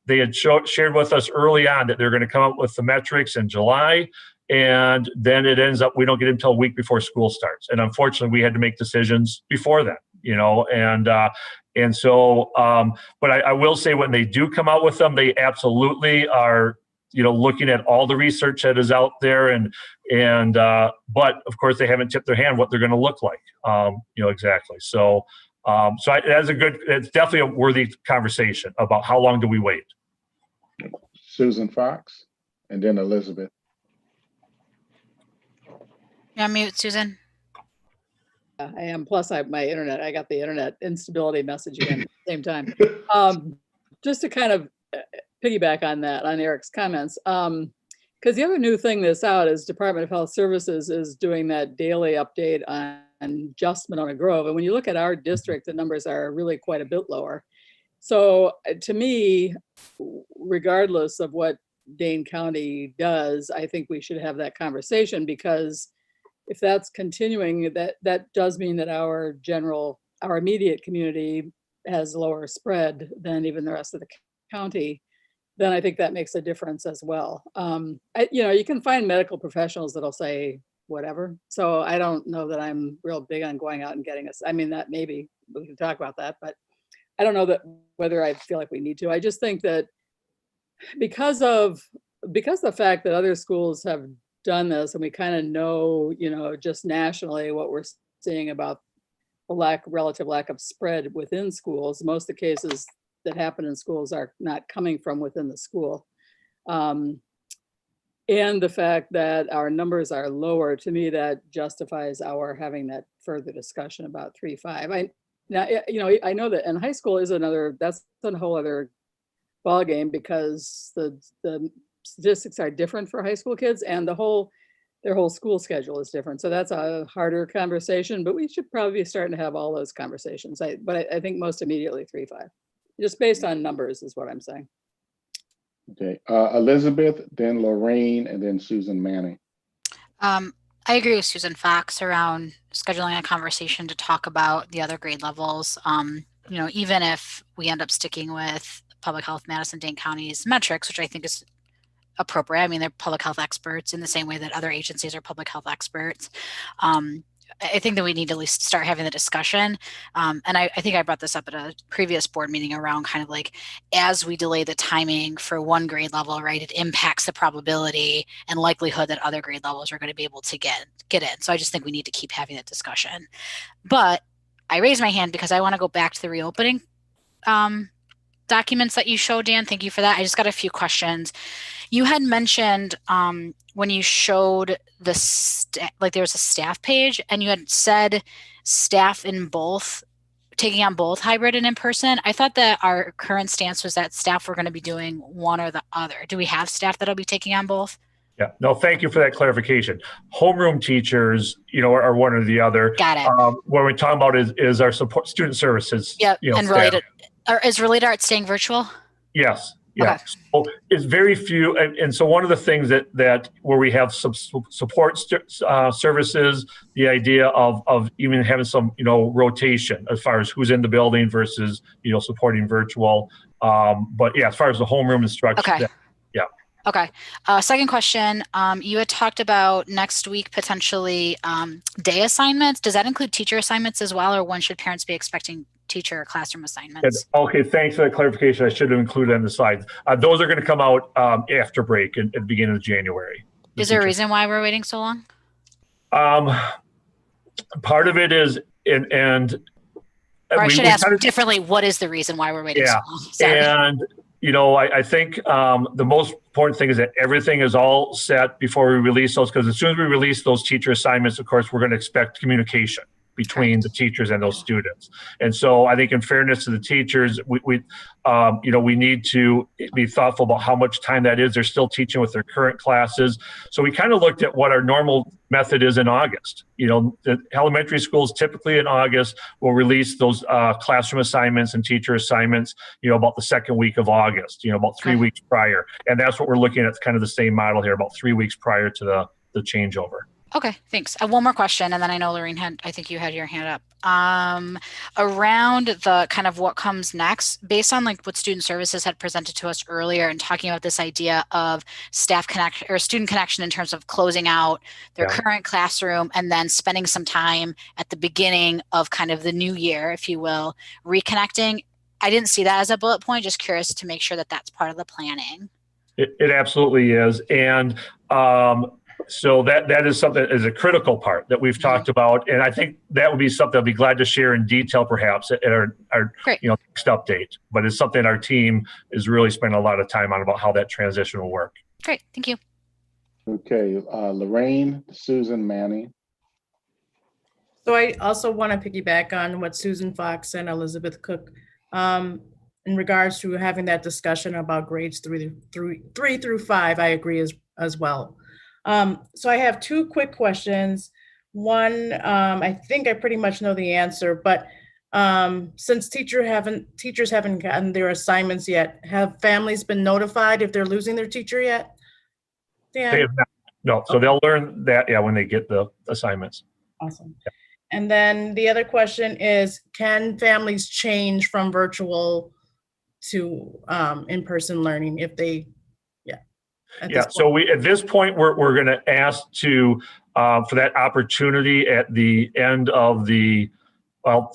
they had shared with us early on that they're going to come up with the metrics in July, and then it ends up we don't get it until a week before school starts. And unfortunately, we had to make decisions before then. And so, but I will say when they do come out with them, they absolutely are, looking at all the research that is out there but of course they haven't tipped their hand what they're going to look like, exactly. So, it's definitely a worthy conversation about how long do we wait. Susan Fox, and then Elizabeth. You're on mute, Susan. I am. Plus, I got the internet instability message again at the same time. Just to kind of piggyback on Eric's comments, because the other new thing that's out is Department of Health Services is doing that daily update on just Monona Grove. And when you look at our district, the numbers are really quite a bit lower. So to me, regardless of what Dane County does, I think we should have that conversation, because if that's continuing, that does mean that our immediate community has lower spread than even the rest of the county. Then I think that makes a difference as well. You can find medical professionals that'll say whatever. So I don't know that I'm real big on going out and getting us. I mean, that maybe we can talk about that, but I don't know that whether I feel like we need to. I just think that because the fact that other schools have done this, and we kind of know, just nationally what we're seeing about the relative lack of spread within schools. Most of the cases that happen in schools are not coming from within the school. And the fact that our numbers are lower, to me, that justifies our having that further discussion about 3.5. I know that in high school that's a whole other ballgame, because the statistics are different for high school kids, and their whole school schedule is different. So that's a harder conversation, but we should probably be starting to have all those conversations. But I think most immediately 3.5. Just based on numbers is what I'm saying. Okay, Elizabeth, then Lorraine, and then Susan Manning. I agree with Susan Fox around scheduling a conversation to talk about the other grade levels. You know, even if we end up sticking with Public Health Madison-Dane County's metrics, which I think is appropriate. I mean, they're public health experts in the same way that other agencies are public health experts. I think that we need to at least start having the discussion. And I think I brought this up at a previous board meeting around kind of like, as we delay the timing for one grade level, right, it impacts the probability and likelihood that other grade levels are going to be able to get in. So I just think we need to keep having that discussion. But I raised my hand because I want to go back to the reopening documents that you showed, Dan. Thank you for that. I just got a few questions. You had mentioned when you showed like there was a staff page and you had said staff in both, taking on both hybrid and in person. I thought that our current stance was that staff were going to be doing one or the other. Do we have staff that'll be taking on both? Yeah, no, thank you for that clarification. Homeroom teachers, you know, are one or the other. Got it. What we're talking about is our support student services. Yep, You know, and staff. related, or is Related Art staying virtual? Yes. Yeah. Okay. So it's very few. And so one of the things that where we have some support services, the idea of even having some, you know, rotation as far as who's in the building versus, you know, supporting virtual. But yeah, as far as the homeroom instruction. Okay. Yeah. Okay. Second question. You had talked about next week potentially day assignments. Does that include teacher assignments as well, or when should parents be expecting teacher or classroom assignments? Okay, thanks for that clarification. I should have included on the slides. Those are going to come out after break at the beginning of January. Is there a reason why we're waiting so long? Part of it is, or I should ask differently, what is the reason why we're waiting so long? Sorry. And you know, I think the most important thing is that everything is all set before we release those, because as soon as we release those teacher assignments, of course, we're going to expect communication between the teachers and those students. And so I think in fairness to the teachers, we you know, we need to be thoughtful about how much time that is. They're still teaching with their current classes. So we kind of looked at what our normal method is in August. You know, the elementary schools typically in August will release those classroom assignments and teacher assignments, you know, about the second week of August, you know, about 3 weeks prior. And that's what we're looking at, kind of the same model here, about 3 weeks prior to the changeover. Okay, thanks. One more question, and then I know Lorraine I think you had your hand up. Around the kind of what comes next, based on like what student services had presented to us earlier and talking about this idea of staff connection or student connection in terms of closing out their current classroom and then spending some time at the beginning of kind of the new year, if you will, reconnecting. I didn't see that as a bullet point, just curious to make sure that that's part of the planning. It absolutely is. And so that is something that is a critical part that we've talked about. And I think that would be something I'll be glad to share in detail, perhaps at our you know, next update. But it's something our team is really spending a lot of time on about how that transition will work. Great, thank you. Okay, Lorraine, Susan Manning. So I also want to piggyback on what Susan Fox and Elizabeth Cook in regards to having that discussion about grades 3 through 5. I agree as well. So I have two quick questions. One, I think I pretty much know the answer, but since teachers haven't gotten their assignments yet, have families been notified if they're losing their teacher yet? Dan? They have not, no, so they'll learn that when they get the assignments. Awesome. Yeah. And then the other question is, can families change from virtual to in-person learning if they, So at this point, we're going to ask for that opportunity at the end of the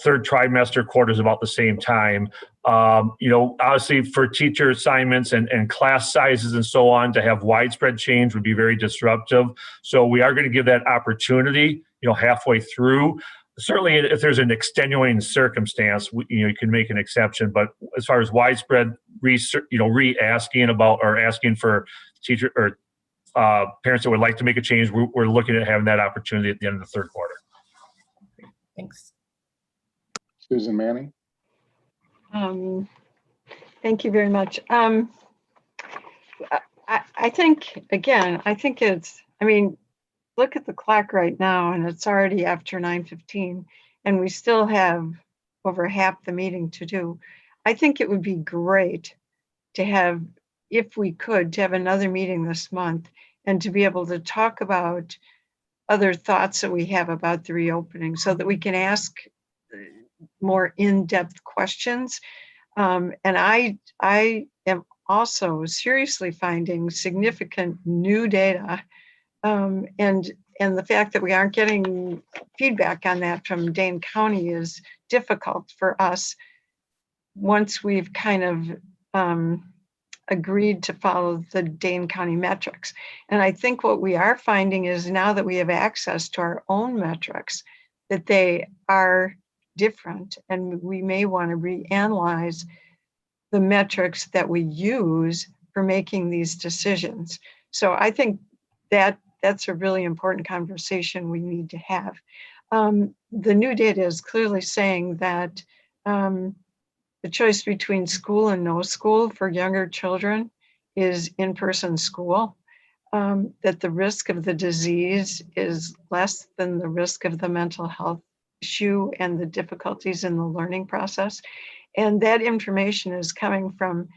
third trimester, quarters about the same time. You know, obviously for teacher assignments and class sizes and so on, to have widespread change would be very disruptive. So we are going to give that opportunity, you know, halfway through. Certainly, if there's an extenuating circumstance, you know, you can make an exception. But as far as widespread research, you know, asking for teacher or parents that would like to make a change, we're looking at having that opportunity at the end of the third quarter. Thanks. Susan Manning. Thank you very much. I think it's, I mean, look at the clock right now and it's already after 9:15 and we still have over half the meeting to do. I think it would be great to have, if we could, to have another meeting this month and to be able to talk about other thoughts that we have about the reopening so that we can ask more in-depth questions. And I am also seriously finding significant new data, and the fact that we aren't getting feedback on that from Dane County is difficult for us once we've kind of agreed to follow the Dane County metrics. And I think what we are finding is now that we have access to our own metrics, that they are different, and we may want to reanalyze the metrics that we use for making these decisions. So I think that that's a really important conversation we need to have. The new data is clearly saying that the choice between school and no school for younger children is in-person school, that the risk of the disease is less than the risk of the mental health issue and the difficulties in the learning process. And that information is coming from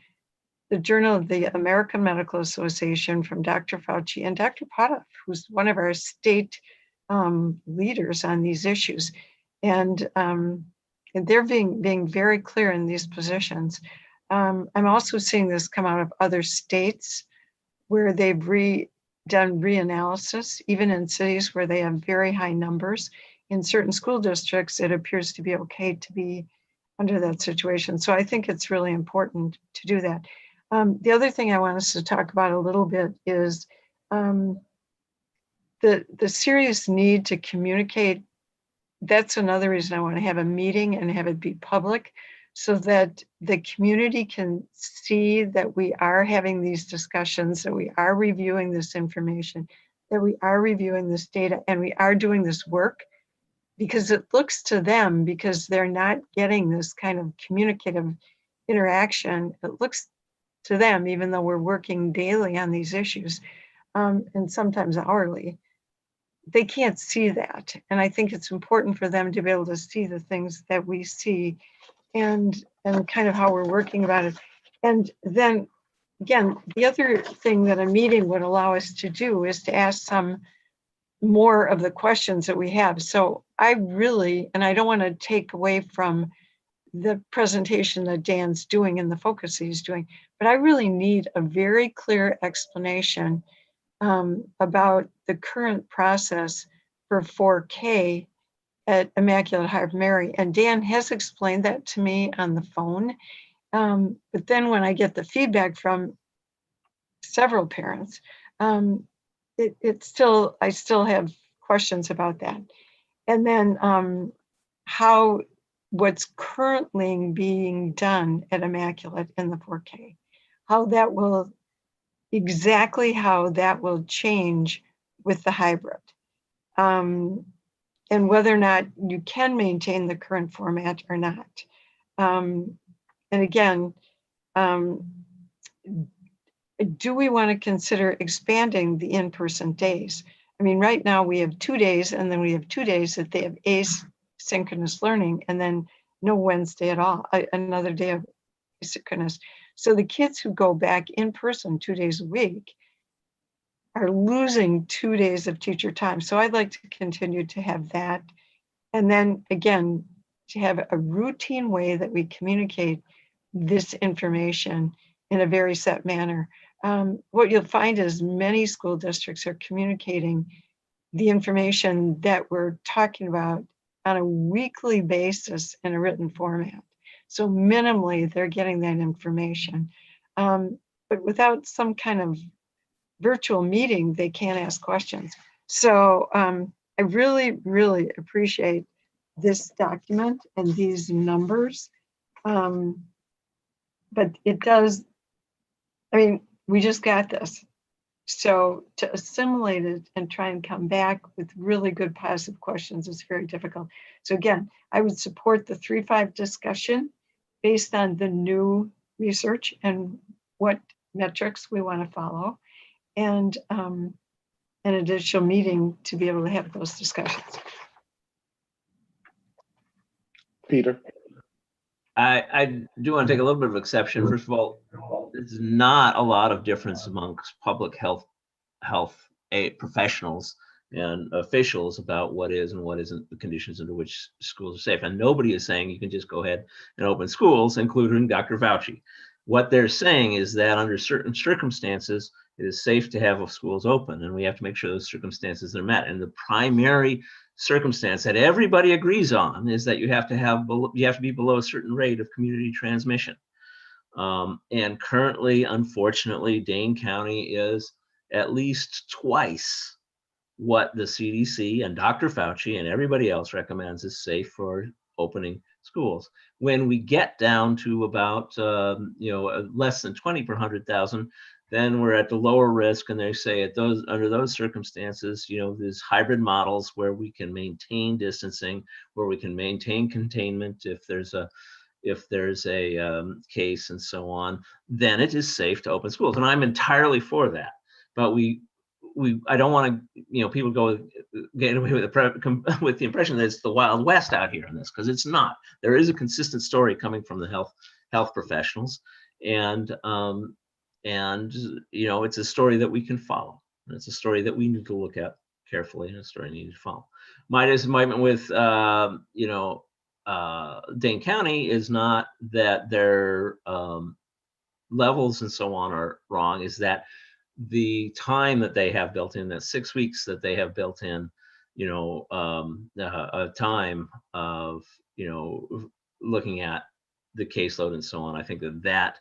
the Journal of the American Medical Association, from Dr. Fauci and Dr. Potoff, who's one of our state leaders on these issues. And they're being very clear in these positions. I'm also seeing this come out of other states where they've done reanalysis, even in cities where they have very high numbers. In certain school districts, it appears to be okay to be under that situation. So I think it's really important to do that. The other thing I want us to talk about a little bit is the serious need to communicate. That's another reason I want to have a meeting and have it be public, so that the community can see that we are having these discussions, that we are reviewing this information, that we are reviewing this data, and we are doing this work, because it looks to them, because they're not getting this kind of communicative interaction, it looks to them, even though we're working daily on these issues, and sometimes hourly, they can't see that. And I think it's important for them to be able to see the things that we see, and kind of how we're working about it. And then again, the other thing that a meeting would allow us to do is to ask some more of the questions that we have. So I really, and I don't want to take away from the presentation that Dan's doing and the focus he's doing, but I really need a very clear explanation about the current process for 4K at Immaculate Heart of Mary. And Dan has explained that to me on the phone. But then when I get the feedback from several parents, I still have questions about that. And then what's currently being done at Immaculate in the 4K, exactly how that will change with the hybrid. And whether or not you can maintain the current format or not. And again, do we want to consider expanding the in-person days? I mean, right now we have 2 days, and then we have 2 days that they have asynchronous learning, and then no Wednesday at all, another day of asynchronous. So the kids who go back in person 2 days a week are losing 2 days of teacher time. So I'd like to continue to have that. And then again, to have a routine way that we communicate this information in a very set manner. What you'll find is many school districts are communicating the information that we're talking about on a weekly basis in a written format. So minimally, they're getting that information. But without some kind of virtual meeting, they can't ask questions. So I really, really appreciate this document and these numbers. But it does, I mean, we just got this. So to assimilate it and try and come back with really good positive questions is very difficult. So again, I would support the 3-5 discussion based on the new research and what metrics we want to follow, and an additional meeting to be able to have those discussions. Peter? I do want to take a little bit of exception. First of all, there's not a lot of difference amongst public health professionals and officials about what is and what isn't the conditions under which schools are safe. And nobody is saying you can just go ahead and open schools, including Dr. Fauci. What they're saying is that under certain circumstances, it is safe to have schools open, and we have to make sure those circumstances are met. And the primary circumstance that everybody agrees on is that you have to be below a certain rate of community transmission. And currently, unfortunately, Dane County is at least twice what the CDC and Dr. Fauci and everybody else recommends is safe for opening schools. When we get down to about less than 20 per 100,000, then we're at the lower risk. And they say under those circumstances, there's hybrid models where we can maintain distancing, where we can maintain containment if there's a case and so on, then it is safe to open schools. And I'm entirely for that. But I don't want to, people get away with the impression that it's the Wild West out here in this, because it's not. There is a consistent story coming from the health professionals, and it's a story that we can follow. And it's a story that we need to look at carefully, and a story we need to follow. My disappointment with Dane County is not that their levels and so on are wrong, is that the time that they have built in, that 6 weeks that they have built in, a time of, looking at the caseload and so on, I think that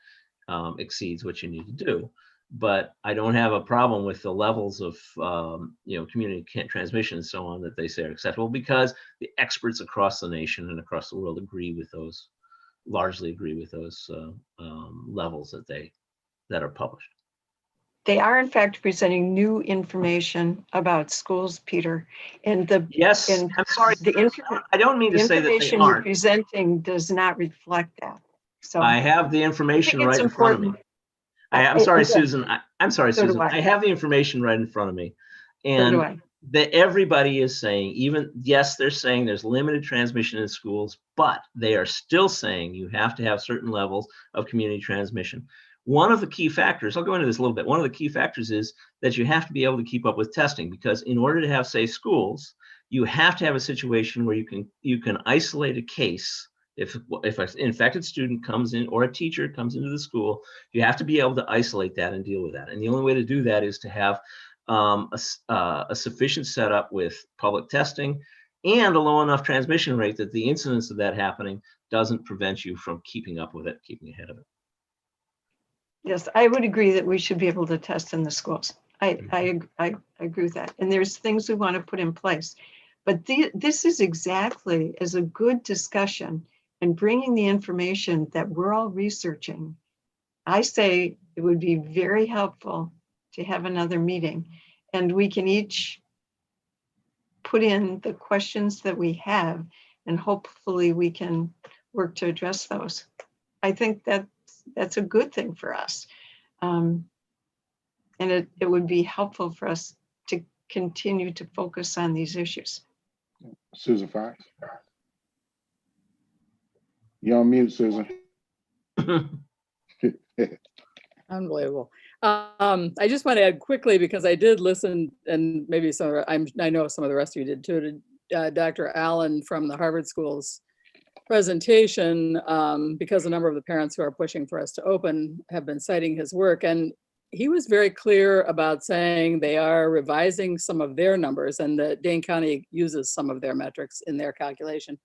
exceeds what you need to do. But I don't have a problem with the levels of, community transmission and so on that they say are acceptable, because the experts across the nation and across the world largely agree with those levels that are published. They are, in fact, presenting new information about schools, Peter. And yes, I'm sorry. I don't mean to say that they information aren't. you're presenting does not reflect that. So I have the information right in front of me. I'm sorry, Susan. I'm sorry, So do Susan. I. I have the information right in front of me. So do I. And that everybody is saying, yes, they're saying there's limited transmission in schools, but they are still saying you have to have certain levels of community transmission. One of the key factors, I'll go into this a little bit, one of the key factors is that you have to be able to keep up with testing, because in order to have safe schools, you have to have a situation where you can isolate a case. If an infected student comes in or a teacher comes into the school, you have to be able to isolate that and deal with that. And the only way to do that is to have a sufficient setup with public testing and a low enough transmission rate that the incidence of that happening doesn't prevent you from keeping up with it, keeping ahead of it. Yes, I would agree that we should be able to test in the schools. I agree with that. And there's things we want to put in place. But this is exactly as a good discussion and bringing the information that we're all researching. I say it would be very helpful to have another meeting, and we can each put in the questions that we have, and hopefully we can work to address those. I think that's a good thing for us. And it would be helpful for us to continue to focus on these issues. Susan Fox. You're on mute, Susan. Unbelievable. I just want to add quickly, because I did listen, and maybe I know some of the rest of you did too, to Dr. Allen from the Harvard Schools presentation, because a number of the parents who are pushing for us to open have been citing his work. And he was very clear about saying they are revising some of their numbers, and that Dane County uses some of their metrics in their calculation.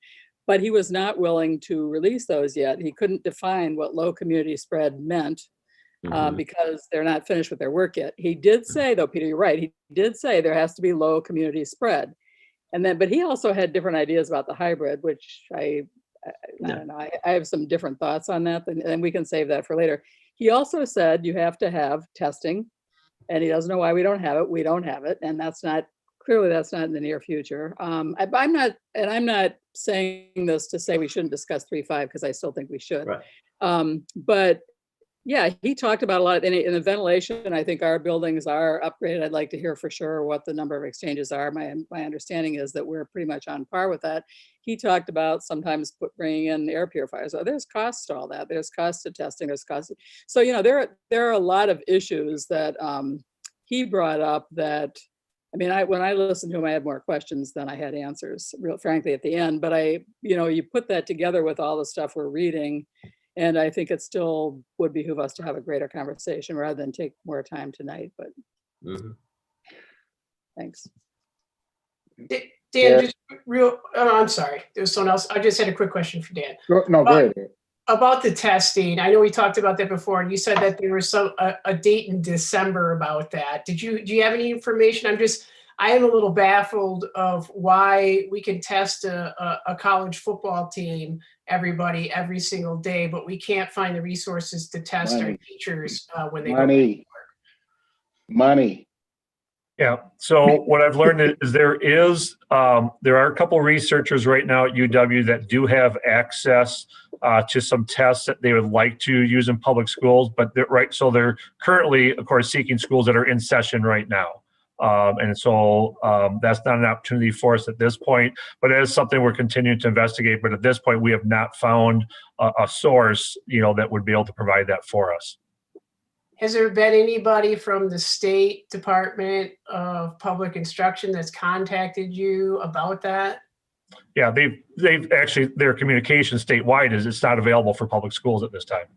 But he was not willing to release those yet. He couldn't define what low community spread meant, because they're not finished with their work yet. He did say, though, Peter, you're right, he did say there has to be low community spread. And then, but he also had different ideas about the hybrid, which I don't know, I have some different thoughts on that, and we can save that for later. He also said you have to have testing, and he doesn't know why we don't have it. We don't have it, and clearly that's not in the near future. I'm not saying this to say we shouldn't discuss 3.5, because I still think we should. Right. But Yeah, he talked about a lot in the ventilation. I think our buildings are upgraded. I'd like to hear for sure what the number of exchanges are. My understanding is that we're pretty much on par with that. He talked about sometimes bringing in air purifiers. So there's cost to all that. There's cost to testing. There's cost. So there are a lot of issues that he brought up that. I mean, when I listened to him, I had more questions than I had answers, real frankly, at the end. But you put that together with all the stuff we're reading, and I think it still would behoove us to have a greater conversation rather than take more time tonight. But thanks. Dan, just I'm sorry, there was someone else. I just had a quick question for Dan. No, go ahead. About the testing, I know we talked about that before, and you said that there was a date in December about that. Do you have any information? I am a little baffled of why we can test a college football team, everybody, every single day, but we can't find the resources to test our teachers when they go back to work. Money. Yeah. So what I've learned is there are a couple researchers right now at UW that do have access to some tests that they would like to use in public schools, but so they're currently, of course, seeking schools that are in session right now. And so that's not an opportunity for us at this point, but it is something we're continuing to investigate. But at this point, we have not found a source, that would be able to provide that for us. Has there been anybody from the State Department of Public Instruction that's contacted you about that? Yeah, they've actually, their communication statewide is it's not available for public schools at this time.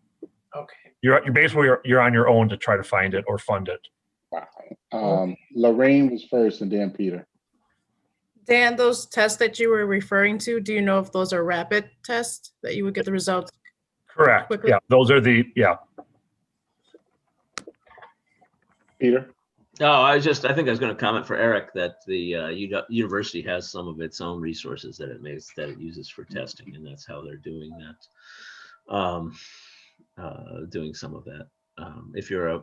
Okay. You're basically you're on your own to try to find it or fund it. Wow. Lorraine was first, and then Peter. Dan, those tests that you were referring to, do you know if those are rapid tests that you would get the results? Correct. Quickly? Yeah, those are Peter? No, I think I was going to comment for Eric that the university has some of its own resources that it uses for testing, and that's how they're doing that. Doing some of that. If you're an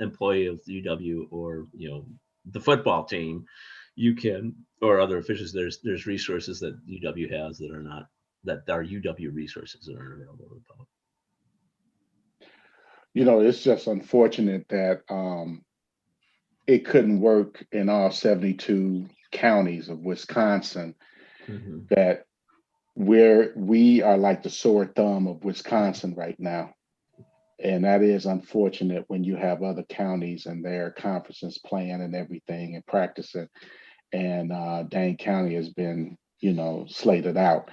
employee of UW or the football team, you can, or other officials, there's resources that UW has that are UW resources that aren't available to the public. It's just unfortunate that it couldn't work in all 72 counties of Wisconsin. That we are like the sore thumb of Wisconsin right now. And that is unfortunate when you have other counties and their conferences playing and everything and practicing. And Dane County has been, slated out.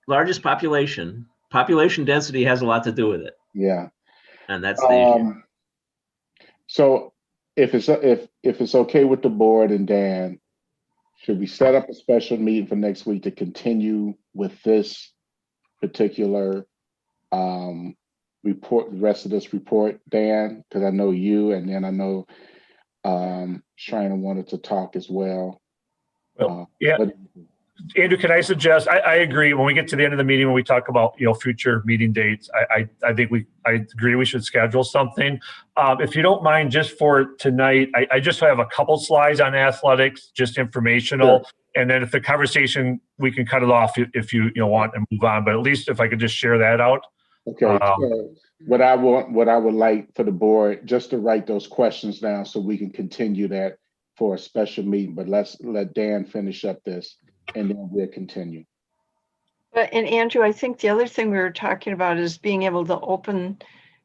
Largest population density has a lot to do with it. Yeah. And that's the issue. So if it's okay with the board and Dan, should we set up a special meeting for next week to continue with this particular report, the rest of this report, Dan? Because I know you, and then I know Shriner wanted to talk as well. Andrew, can I suggest, I agree, when we get to the end of the meeting, when we talk about, future meeting dates, I agree we should schedule something. If you don't mind, just for tonight, I just have a couple slides on athletics, just informational. Sure. And then if the conversation, we can cut it off if you want and move on, but at least if I could just share that out. Okay. So what I would like for the board, just to write those questions down so we can continue that for a special meeting, but let's let Dan finish up this and then we'll continue. And Andrew, I think the other thing we were talking about is being able to open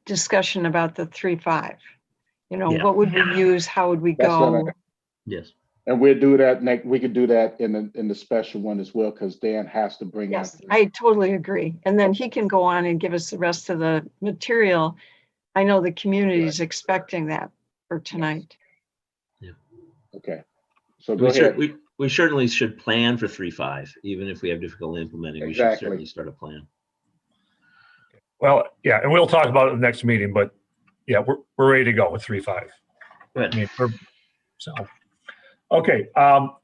discussion about the 3-5. What would we use? How would we go? Yes. And we'll do that next. We could do that in the special one as well, because Dan has to bring up. I totally agree. And then he can go on and give us the rest of the material. I know the community is expecting that for tonight. Yeah. Okay. So go ahead. We certainly should plan for 3-5, even if we have difficulty implementing. We should certainly start a plan. Well, yeah, and we'll talk about it in the next meeting, but yeah, we're ready to go with 3-5. Good. Okay.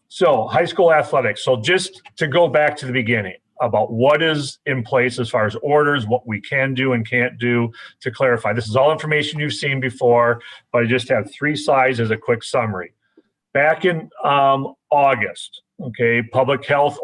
So high school athletics. So just to go back to the beginning about what is in place as far as orders, what we can do and can't do, to clarify. This is all information you've seen before, but I just have 3 slides as a quick summary. Back in August, Okay, public health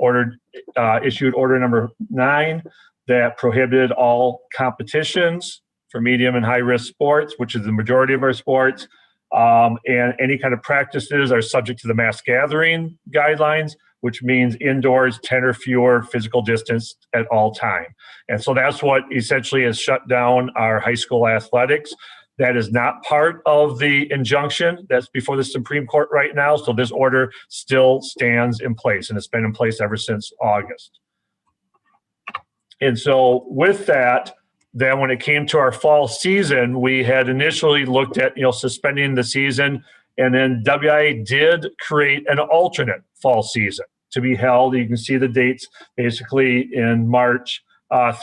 issued order number 9 that prohibited all competitions for medium and high risk sports, which is the majority of our sports. And any kind of practices are subject to the mass gathering guidelines, which means indoors 10 or fewer physical distance at all time. And so that's what essentially has shut down our high school athletics. That is not part of the injunction that's before the Supreme Court right now. So this order still stands in place, and it's been in place ever since August. And so with that, then when it came to our fall season, we had initially looked at, suspending the season, and then WIA did create an alternate fall season to be held. You can see the dates basically in March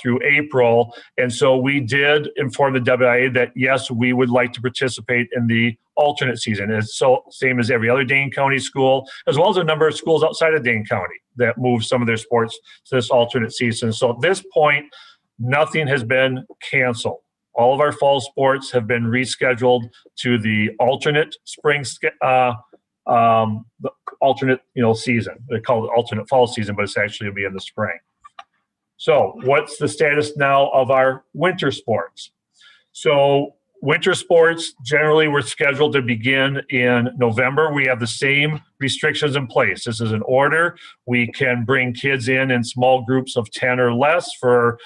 through April. And so we did inform the WIA that, yes, we would like to participate in the alternate season. It's so same as every other Dane County school, as well as a number of schools outside of Dane County that move some of their sports to this alternate season. So at this point, nothing has been canceled. All of our fall sports have been rescheduled to the alternate spring, the alternate, season. They call it alternate fall season, but it's actually going to be in the spring. So what's the status now of our winter sports? So winter sports generally were scheduled to begin in November. We have the same restrictions in place. This is an order. We can bring kids in small groups of 10 or less for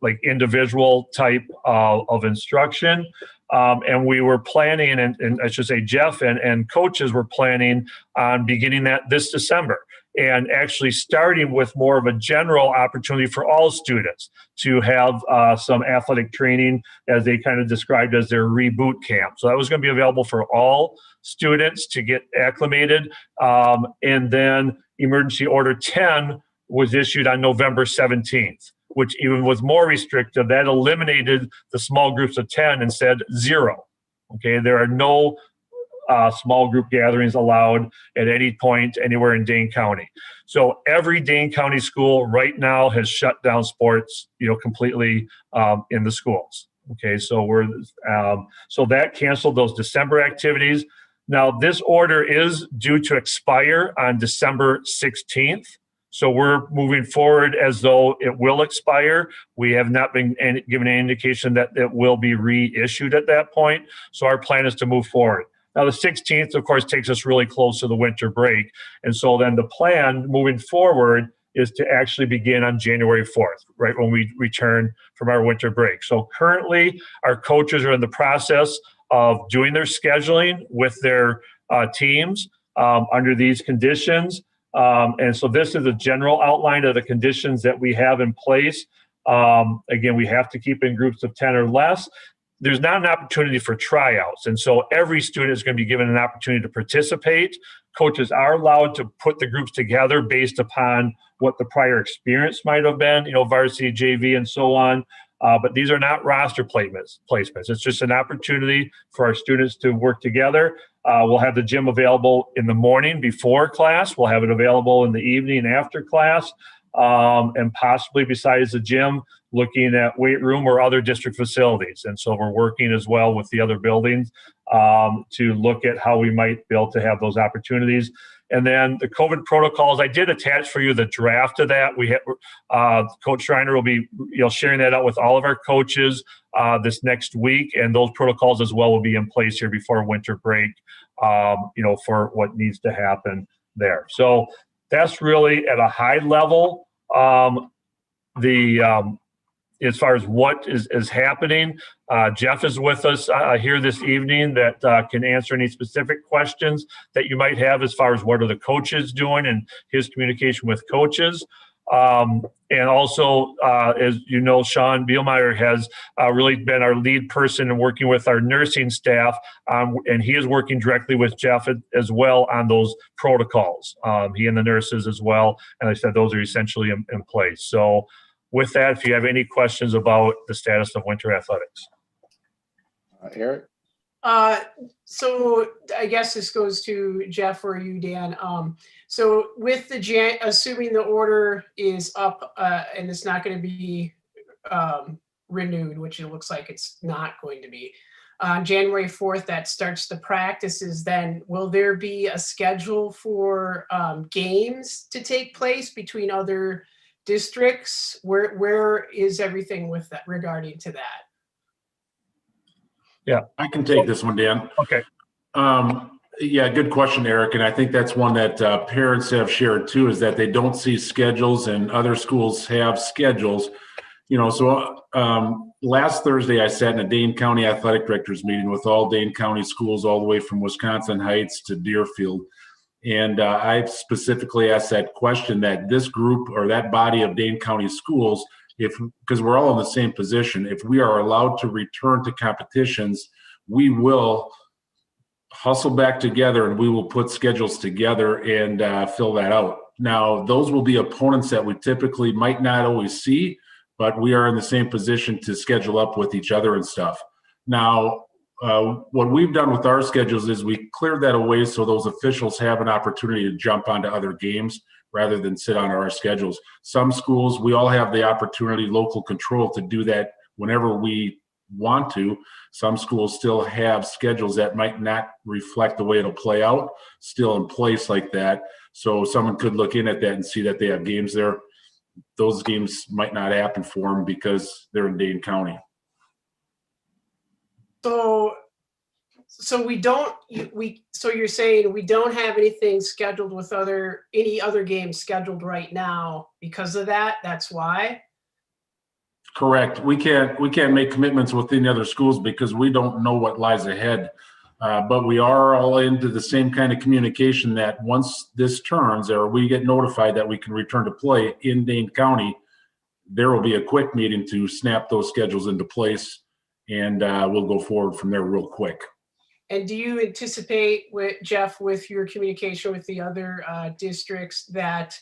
like individual type of instruction. And we were planning, and I should say Jeff and coaches were planning on beginning that this December, and actually starting with more of a general opportunity for all students to have some athletic training, as they kind of described as their reboot camp. So that was going to be available for all students to get acclimated. And then Emergency Order 10 was issued on November 17th, which even was more restrictive. That eliminated the small groups of 10 and said 0. Okay, there are no small group gatherings allowed at any point anywhere in Dane County. So every Dane County school right now has shut down sports, completely in the schools. Okay, so so that canceled those December activities. Now this order is due to expire on December 16th. So we're moving forward as though it will expire. We have not been given any indication that it will be reissued at that point. So our plan is to move forward. Now, the 16th, of course, takes us really close to the winter break. And so then the plan moving forward is to actually begin on January 4th, right when we return from our winter break. So currently, our coaches are in the process of doing their scheduling with their teams under these conditions. And so this is a general outline of the conditions that we have in place. Again, we have to keep in groups of 10 or less. There's not an opportunity for tryouts. And so every student is going to be given an opportunity to participate. Coaches are allowed to put the groups together based upon what the prior experience might have been, varsity, JV, and so on. But these are not roster placements. It's just an opportunity for our students to work together. We'll have the gym available in the morning before class. We'll have it available in the evening after class. And possibly besides the gym, looking at weight room or other district facilities. And so we're working as well with the other buildings to look at how we might be able to have those opportunities. And then the COVID protocols, I did attach for you the draft of that. We have Coach Schreiner will be sharing that out with all of our coaches this next week, and those protocols as well will be in place here before winter break, for what needs to happen there. So that's really at a high level as far as what is happening. Jeff is with us here this evening that can answer any specific questions that you might have as far as what are the coaches doing and his communication with coaches. And also, as you know, Sean Bielmeyer has really been our lead person in working with our nursing staff, and he is working directly with Jeff as well on those protocols. He and the nurses as well, and I said those are essentially in place. So with that, if you have any questions about the status of winter athletics. Eric? So I guess this goes to Jeff or you, Dan. So with the assuming the order is up and it's not going to be renewed, which it looks like it's not going to be, on January 4th, that starts the practices, then will there be a schedule for games to take place between other districts? Where is everything with that regarding to that? Yeah, I can take this one, Dan. Okay. Yeah, good question, Eric. And I think that's one that parents have shared too, is that they don't see schedules and other schools have schedules. You know, so last Thursday I sat in a Dane County Athletic Directors meeting with all Dane County schools all the way from Wisconsin Heights to Deerfield. And I specifically asked that question, that this group or that body of Dane County schools, because we're all in the same position, if we are allowed to return to competitions, we will hustle back together and we will put schedules together and fill that out. Now, those will be opponents that we typically might not always see, but we are in the same position to schedule up with each other and stuff. Now, what we've done with our schedules is we cleared that away so those officials have an opportunity to jump onto other games rather than sit on our schedules. Some schools, we all have the opportunity, local control, to do that whenever we want to. Some schools still have schedules that might not reflect the way it'll play out, still in place like that. So someone could look in at that and see that they have games there. Those games might not happen for them because they're in Dane County. So you're saying we don't have anything scheduled with any other games scheduled right now because of that? That's why? Correct. We can't make commitments with any other schools because we don't know what lies ahead. But we are all into the same kind of communication that once this turns or we get notified that we can return to play in Dane County, there will be a quick meeting to snap those schedules into place, and we'll go forward from there real quick. And do you anticipate, Jeff, with your communication with the other districts that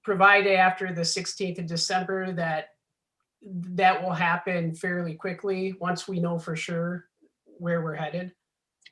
provided after the 16th of December that will happen fairly quickly once we know for sure where we're headed?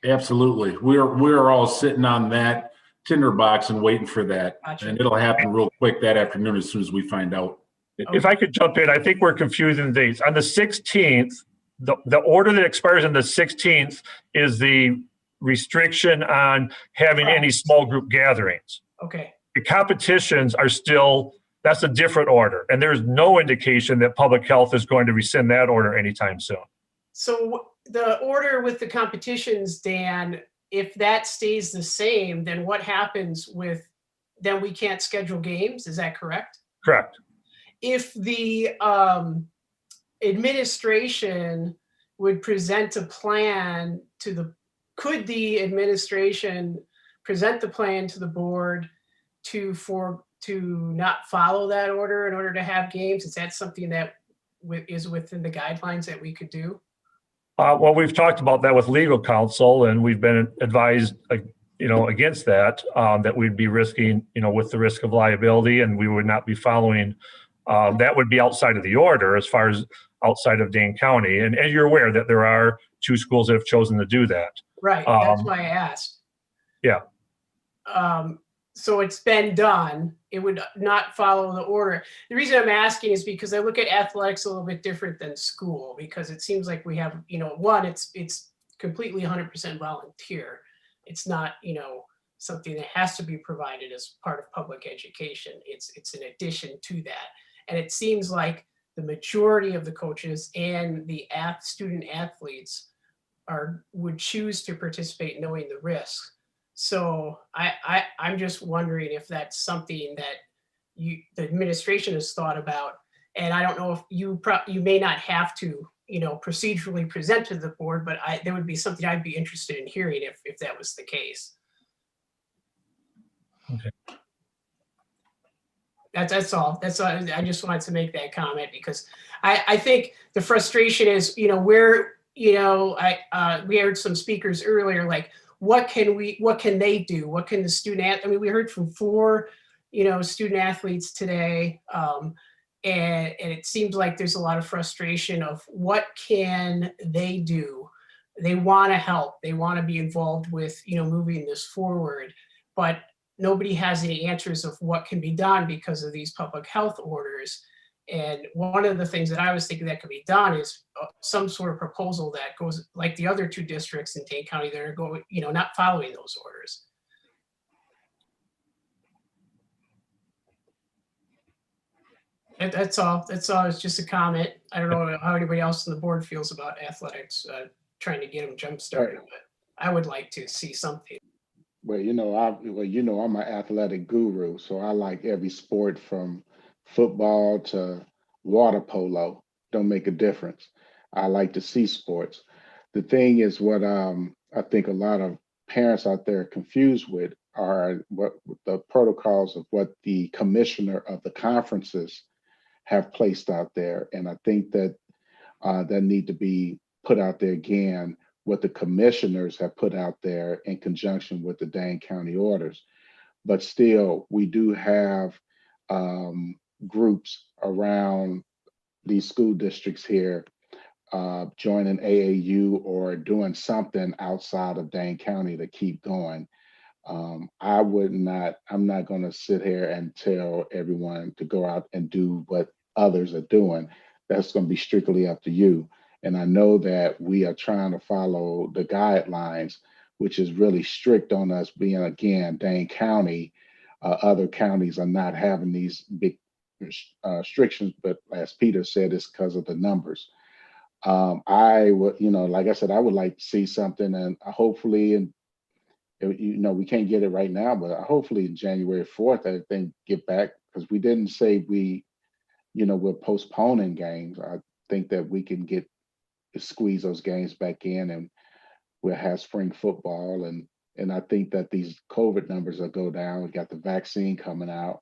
Absolutely. We're all sitting on that tinderbox and waiting for that. Gotcha. And it'll happen real quick that afternoon as soon as we find out. If I could jump in, I think we're confusing the dates. On the 16th, the order that expires on the 16th is the restriction on having any small group gatherings. Okay. The competitions are still, that's a different order. And there's no indication that public health is going to rescind that order anytime soon. So the order with the competitions, Dan, if that stays the same, then what happens then we can't schedule games? Is that correct? Correct. If the administration would present a plan could the administration present the plan to the board to not follow that order in order to have games? Is that something that is within the guidelines that we could do? Well, we've talked about that with legal counsel, and we've been advised, against that, that we'd be risking, with the risk of liability, and we would not be following. That would be outside of the order as far as outside of Dane County. And you're aware that there are 2 schools that have chosen to do that. Right. That's why I asked. Yeah. So it's been done. It would not follow the order. The reason I'm asking is because I look at athletics a little bit different than school, because it seems like we have, one, it's completely 100% volunteer. It's not, something that has to be provided as part of public education. It's an addition to that. And it seems like the majority of the coaches and the student athletes would choose to participate knowing the risks. So I'm just wondering if that's something that the administration has thought about. And I don't know if you may not have to, procedurally present to the board, but there would be something I'd be interested in hearing if that was the case. Okay. That's all. That's all. I just wanted to make that comment because I think the frustration is, we heard some speakers earlier, like, what can they do? What can the student, we heard from 4, student athletes today. And it seems like there's a lot of frustration of what can they do? They want to help. They want to be involved with, moving this forward, but nobody has any answers of what can be done because of these public health orders. And one of the things that I was thinking that could be done is some sort of proposal that goes like the other 2 districts in Dane County that are going, not following those orders. That's all. It's just a comment. I don't know how anybody else on the board feels about athletics, trying to get them jump started, but I would like to see something. Well, I'm an athletic guru, so I like every sport from football to water polo. Don't make a difference. I like to see sports. The thing is, what I think a lot of parents out there are confused with are what the protocols of what the commissioner of the conferences have placed out there, and I think that that need to be put out there again, what the commissioners have put out there in conjunction with the Dane County orders. But still, we do have groups around these school districts here joining AAU or doing something outside of Dane County to keep going. I'm not going to sit here and tell everyone to go out and do what others are doing. That's going to be strictly up to you. And I know that we are trying to follow the guidelines, which is really strict on us being, again, Dane County. Other counties are not having these big restrictions, but as Peter said, it's because of the numbers. I would, like I said, I would like to see something, and hopefully, and we can't get it right now, but hopefully January 4th, I think get back, because we didn't say we're postponing games. I think that we can squeeze those games back in, and we'll have spring football. And I think that these COVID numbers will go down. We got the vaccine coming out.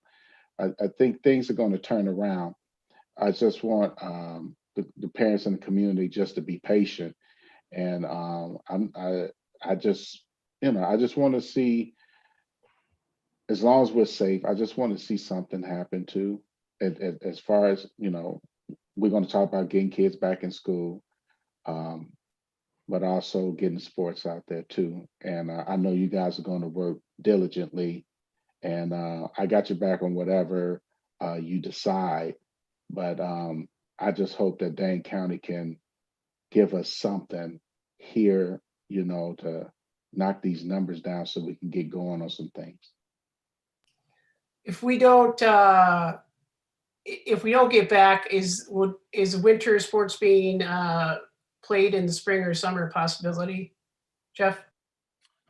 I think things are going to turn around. I just want the parents in the community just to be patient. And I just want to see, as long as we're safe, I just want to see something happen too. As far as, we're going to talk about getting kids back in school, but also getting sports out there too. And I know you guys are going to work diligently, and I got your back on whatever you decide. But I just hope that Dane County can give us something here, to knock these numbers down so we can get going on some things. If we don't get back, is winter sports being played in the spring or summer a possibility, Jeff?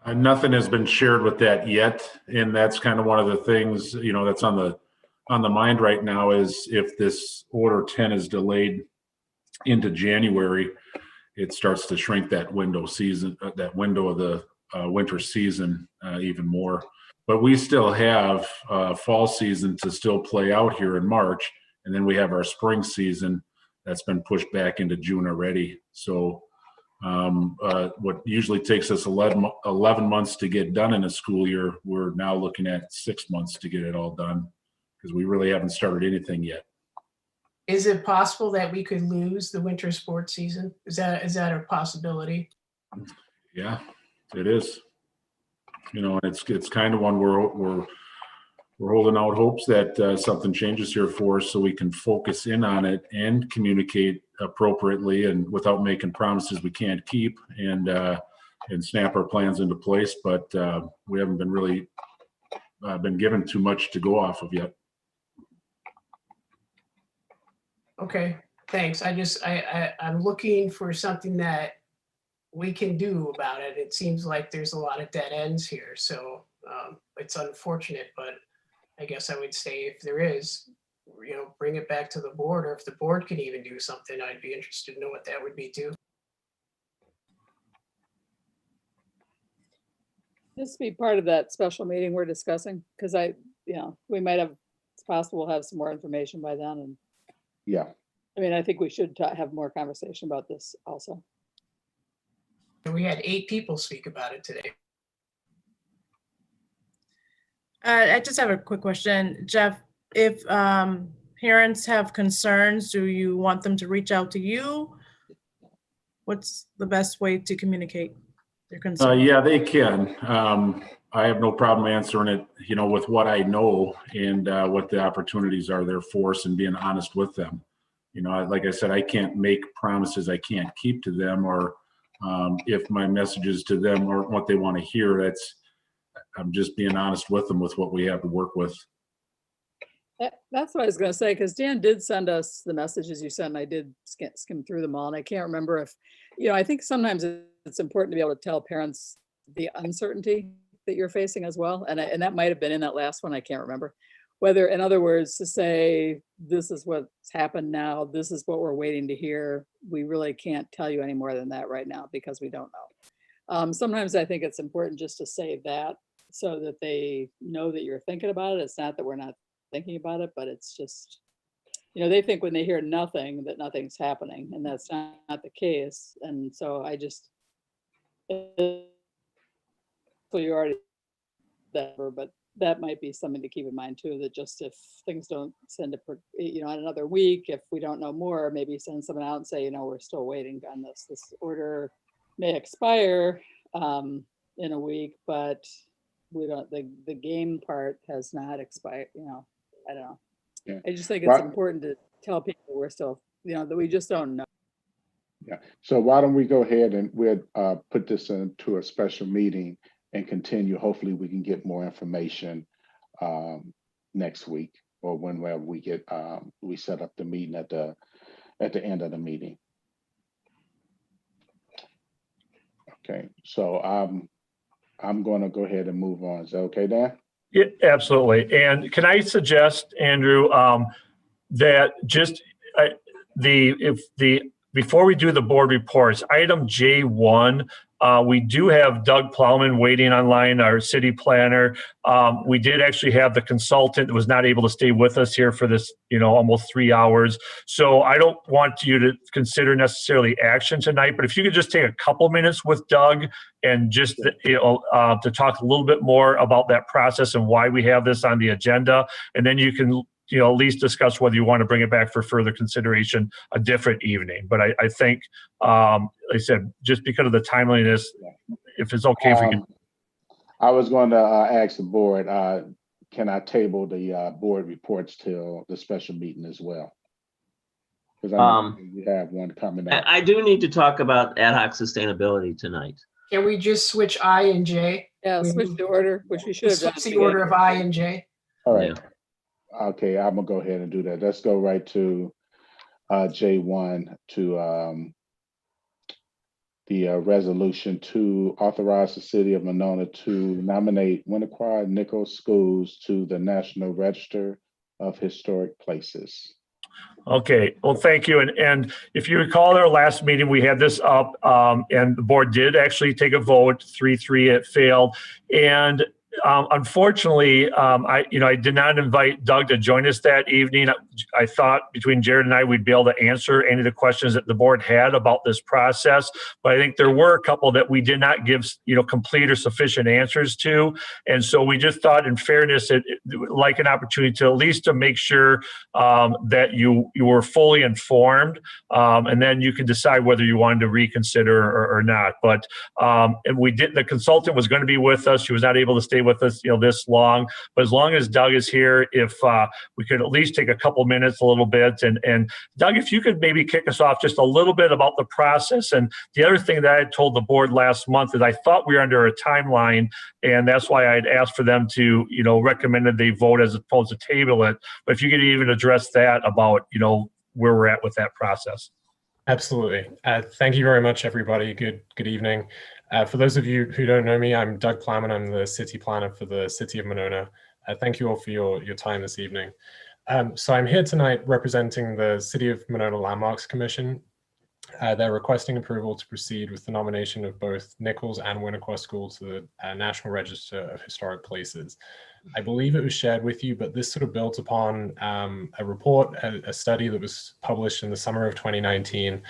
Nothing has been shared with that yet, and that's kind of one of the things that's on the mind right now, is if this order 10 is delayed into January, it starts to shrink that window of the winter season even more. But we still have fall season to still play out here in March, and then we have our spring season that's been pushed back into June already. So what usually takes us 11 months to get done in a school year, we're now looking at 6 months to get it all done, because we really haven't started anything yet. Is it possible that we could lose the winter sports season? Is that a possibility? Yeah, it is. It's kind of one we're holding out hopes that something changes here for us, so we can focus in on it and communicate appropriately and without making promises we can't keep, and snap our plans into place. But we haven't been really been given too much to go off of yet. Okay, thanks. I'm looking for something that we can do about it. It seems like there's a lot of dead ends here, so it's unfortunate, but I guess I would say if there is, bring it back to the board, or if the board can even do something, I'd be interested to know what that would be too. This be part of that special meeting we're discussing, because we might have, it's possible we'll have some more information by then. And yeah, I think we should have more conversation about this also. We had 8 people speak about it today. I just have a quick question, Jeff. If parents have concerns, do you want them to reach out to you? What's the best way to communicate their concerns? Yeah, they can. I have no problem answering it, you know, with what I know and what the opportunities are there for us and being honest with them. You know, like I said, I can't make promises I can't keep to them, or if my messages to them aren't what they want to hear, I'm just being honest with them with what we have to work with. That's what I was going to say, because Dan did send us the messages you sent, and I did skim through them all, and I can't remember if, you know, I think sometimes it's important to be able to tell parents the uncertainty that you're facing as well, and that might have been in that last one, I can't remember. Whether, in other words, to say, this is what's happened now, this is what we're waiting to hear, we really can't tell you any more than that right now because we don't know. Sometimes I think it's important just to say that so that they know that you're thinking about it. It's not that we're not thinking about it, but it's just, you know, they think when they hear nothing that nothing's happening, and that's not the case. And so I just, so you already, but that might be something to keep in mind too, that just if things don't send it, you know, in another week, if we don't know more, maybe send someone out and say, you know, we're still waiting on this. This order may expire in a week, but we don't, the game part has not expired, you know, I don't know. Yeah. I just think it's important to tell people we're still, you know, that we just don't know. Yeah. So why don't we go ahead and we'll put this into a special meeting and continue. Hopefully we can get more information next week, or whenever we get we set up the meeting at the end of the meeting. Okay. So I'm going to go ahead and move on. Is that okay, Dan? Yeah, absolutely. And can I suggest, Andrew, that just before we do the board reports, item J1, we do have Doug Plowman waiting online, our city planner. We did actually have the consultant that was not able to stay with us here for this, you know, almost 3 hours. So I don't want you to consider necessarily action tonight, but if you could just take a couple minutes with Doug and just, you know, to talk a little bit more about that process and why we have this on the agenda, and then you can, you know, at least discuss whether you want to bring it back for further consideration a different evening. But I think, like I said, just because of the timeliness, if it's okay for you. I was going to ask the board, can I table the board reports till the special meeting as well? Because I know you have one coming up. I do need to talk about ad hoc sustainability tonight. Can we just switch I and J? Yeah, switch the order, which we should have done. Switch the order of I and J. All right. Yeah. Okay, I'm gonna go ahead and do that. Let's go right to J1, to the resolution to authorize the city of Monona to nominate Winnequa Nichols schools to the National Register of Historic Places. Okay, well, thank you. And if you recall our last meeting, we had this up and the board did actually take a vote, 3-3, it failed. And unfortunately, I did not invite Doug to join us that evening. I thought between Jared and I, we'd be able to answer any of the questions that the board had about this process. But I think there were a couple that we did not give, you know, complete or sufficient answers to. And so we just thought, in fairness, like an opportunity to at least to make sure that you were fully informed, and then you could decide whether you wanted to reconsider or not. But and we did. The consultant was going to be with us. She was not able to stay with us, you know, this long. But as long as Doug is here, if we could at least take a couple minutes, a little bit, and Doug, if you could maybe kick us off just a little bit about the process. And the other thing that I had told the board last month is I thought we were under a timeline, and that's why I had asked for them to, you know, recommended they vote as opposed to table it. But if you could even address that about, you know, where we're at with that process. Absolutely. Thank you very much, everybody. Good evening. For those of you who don't know me, I'm Doug Plowman. I'm the city planner for the city of Monona. Thank you all for your time this evening. So I'm here tonight representing the City of Monona Landmarks Commission. They're requesting approval to proceed with the nomination of both Nichols and Winnequa School to the National Register of Historic Places. I believe it was shared with you, but this sort of built upon a report, a study that was published in the summer of 2019,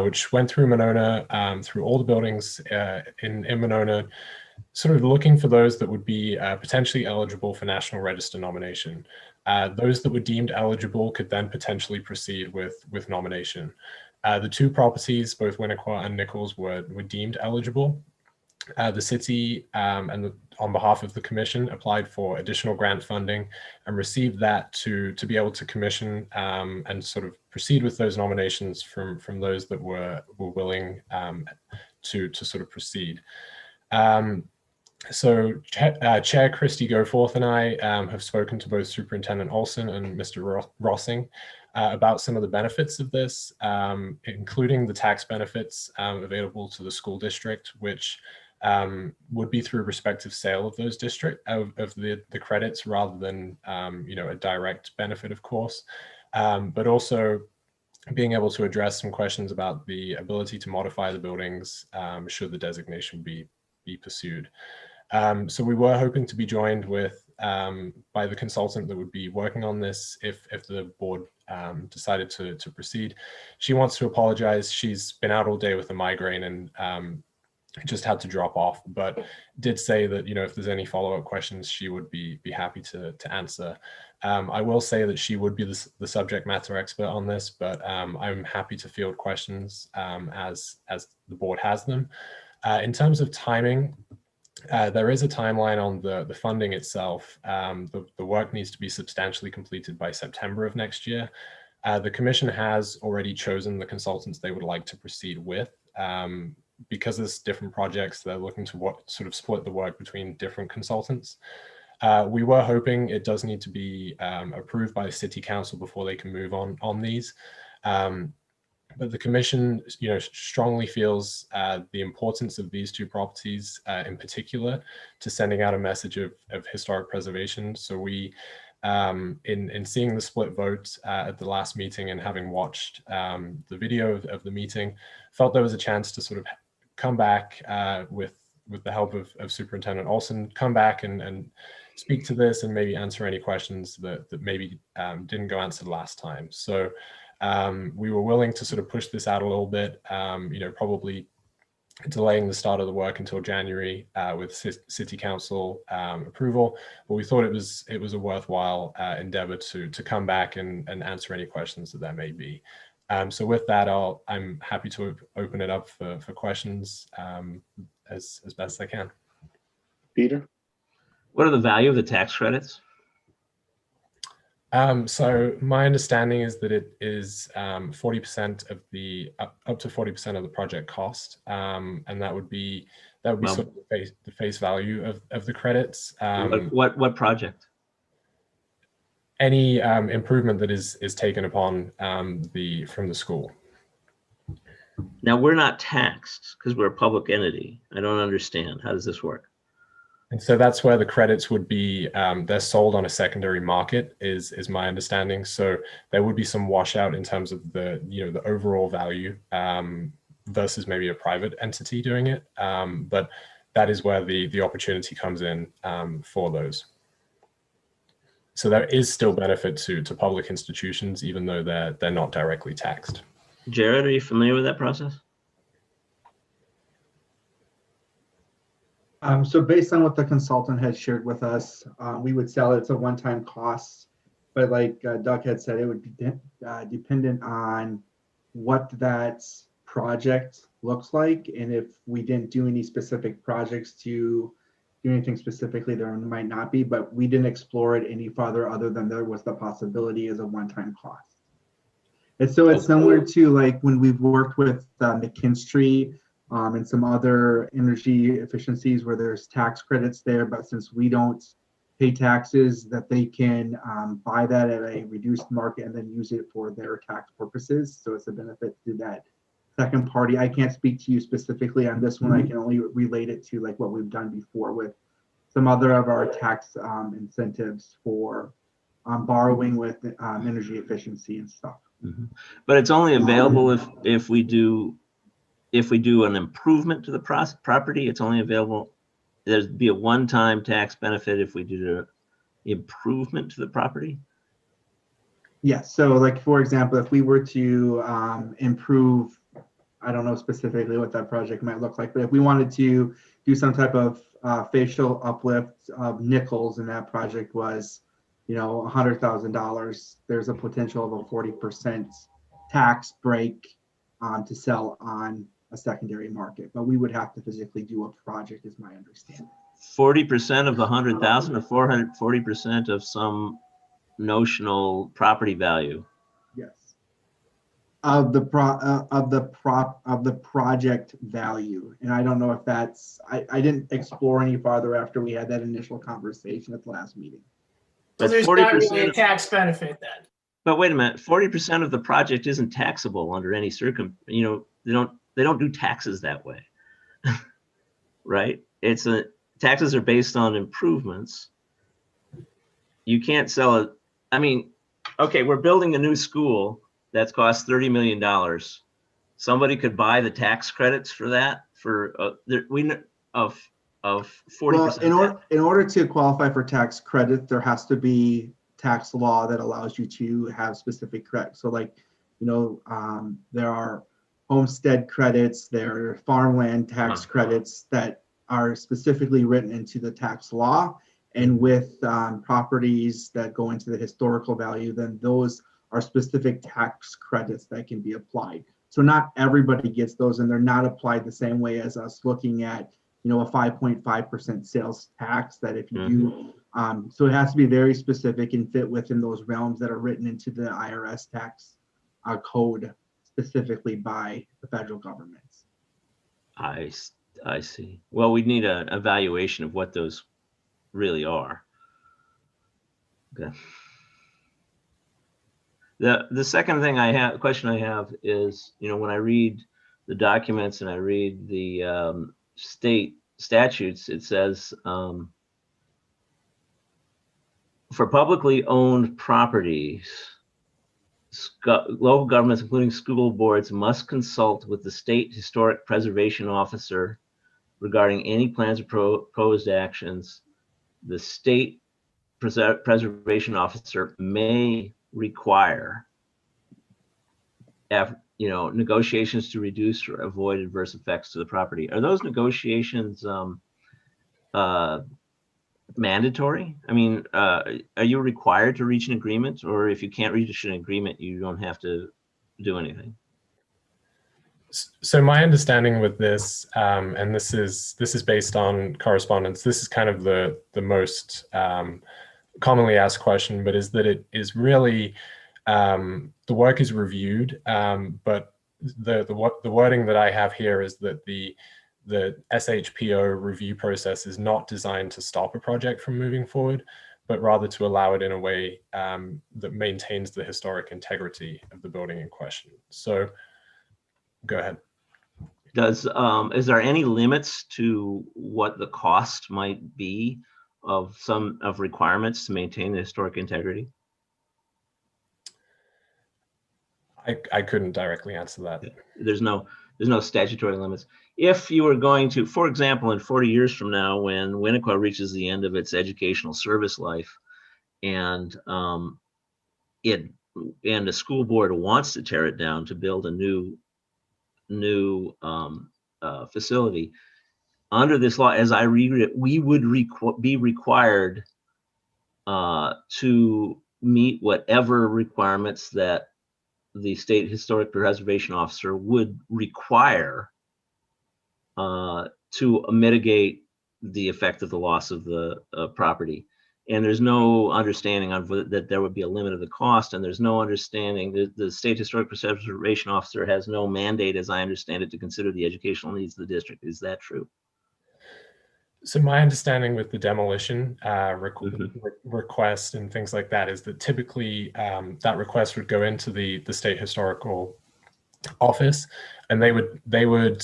which went through Monona, through all the buildings in Monona, sort of looking for those that would be potentially eligible for National Register nomination. Those that were deemed eligible could then potentially proceed with nomination. The two properties, both Winnequa and Nichols, were deemed eligible. The city on behalf of the commission applied for additional grant funding and received that to be able to commission and sort of proceed with those nominations from those that were willing to sort of proceed. So Chair Christy Goforth and I have spoken to both Superintendent Olson and Mr. Rossing about some of the benefits of this, including the tax benefits available to the school district, which would be through respective sale of those of the credits rather than a direct benefit, of course, but also being able to address some questions about the ability to modify the buildings should the designation be pursued. So we were hoping to be joined with by the consultant that would be working on this if the board decided to proceed. She wants to apologize. She's been out all day with a migraine and just had to drop off, but did say that, if there's any follow-up questions, she would be happy to answer. I will say that she would be the subject matter expert on this, but I'm happy to field questions as the board has them. In terms of timing, there is a timeline on the funding itself. The work needs to be substantially completed by September of next year. The commission has already chosen the consultants they would like to proceed with. Because there's different projects, they're looking to sort of split the work between different consultants. We were hoping it does need to be approved by the city council before they can move on these. But the commission, strongly feels the importance of these two properties in particular to sending out a message of historic preservation. So we, in seeing the split vote at the last meeting and having watched the video of the meeting, felt there was a chance to sort of come back with the help of Superintendent Olson, come back and speak to this and maybe answer any questions that maybe didn't go answered last time. So we were willing to sort of push this out a little bit, probably delaying the start of the work until January with City Council approval. But we thought it was a worthwhile endeavor to come back and answer any questions that there may be. So with that, I'm happy to open it up for questions as best I can. Peter? What are the value of the tax credits? So my understanding is that it is 40% of up to 40% of the project cost, and that would be sort of the face value of the credits. What project? Any improvement that is taken upon from the school. Now we're not taxed because we're a public entity. I don't understand. How does this work? And so that's where the credits would be, they're sold on a secondary market is my understanding. So there would be some washout in terms of the overall value versus maybe a private entity doing it. But that is where the opportunity comes in for those. So there is still benefit to public institutions, even though they're not directly taxed. Jared, are you familiar with that process? So based on what the consultant had shared with us, we would sell it. It's a one-time cost, but like Doug had said, it would be dependent on what that project looks like. And if we didn't do any specific projects to do anything specifically, there might not be, but we didn't explore it any farther other than there was the possibility as a one-time cost. And so it's similar to like when we've worked with McKinstry and some other energy efficiencies where there's tax credits there, but since we don't pay taxes, that they can buy that at a reduced market and then use it for their tax purposes. So it's a benefit to that second party. I can't speak to you specifically on this one. I can only relate it to like what we've done before with some other of our tax incentives for borrowing with energy efficiency and stuff. Mm-hmm. But it's only available if we do an improvement to the property. It's only available. There'd be a one-time tax benefit if we do the improvement to the property. Yes. So like, for example, if we were to improve, I don't know specifically what that project might look like, but if we wanted to do some type of facial uplift of nickels and that project was, $100,000, there's a potential of a 40% tax break to sell on a secondary market, but we would have to physically do a project is my understanding. 40% of the 100,000 or 40% of some notional property value? Yes. Of the project value. And I don't know if that's, I didn't explore any farther after we had that initial conversation at the last meeting. So there's not really a tax benefit then. But wait a minute, 40% of the project isn't taxable under any they don't do taxes that way. Right? Taxes are based on improvements. You can't sell it. I mean, okay, we're building a new school that's cost $30 million. Somebody could buy the tax credits for that of 40%. Well, in order to qualify for tax credit, there has to be tax law that allows you to have specific credits. So like, there are homestead credits, there are farmland tax credits that are specifically written into the tax law. And with properties that go into the historical value, then those are specific tax credits that can be applied. So not everybody gets those, and they're not applied the same way as us looking at, a 5.5% sales tax that if you do, so it has to be very specific and fit within those realms that are written into the IRS tax code specifically by the federal government. I see. Well, we need an evaluation of what those really are. Okay. The second question I have is, when I read the documents and I read the state statutes, it says for publicly owned properties, local governments, including school boards, must consult with the state historic preservation officer regarding any plans or proposed actions. The state preservation officer may require negotiations to reduce or avoid adverse effects to the property. Are those negotiations mandatory? I mean, are you required to reach an agreement, or if you can't reach an agreement, you don't have to do anything? So my understanding with this, and this is based on correspondence, this is kind of the most commonly asked question, but is that it is really the work is reviewed, but the wording that I have here is that the SHPO review process is not designed to stop a project from moving forward, but rather to allow it in a way that maintains the historic integrity of the building in question. So go ahead. Is there any limits to what the cost might be of requirements to maintain the historic integrity? I couldn't directly answer that. There's no statutory limits. If you were going to, for example, in 40 years from now, when Winnequa reaches the end of its educational service life, and the school board wants to tear it down to build a new facility, under this law, as I read it, we would be required to meet whatever requirements that the state historic preservation officer would require to mitigate the effect of the loss of the property. And there's no understanding of that there would be a limit of the cost, and there's no understanding the state historic preservation officer has no mandate, as I understand it, to consider the educational needs of the district. Is that true? So my understanding with the demolition request and things like that is that typically that request would go into the state historical office, and they would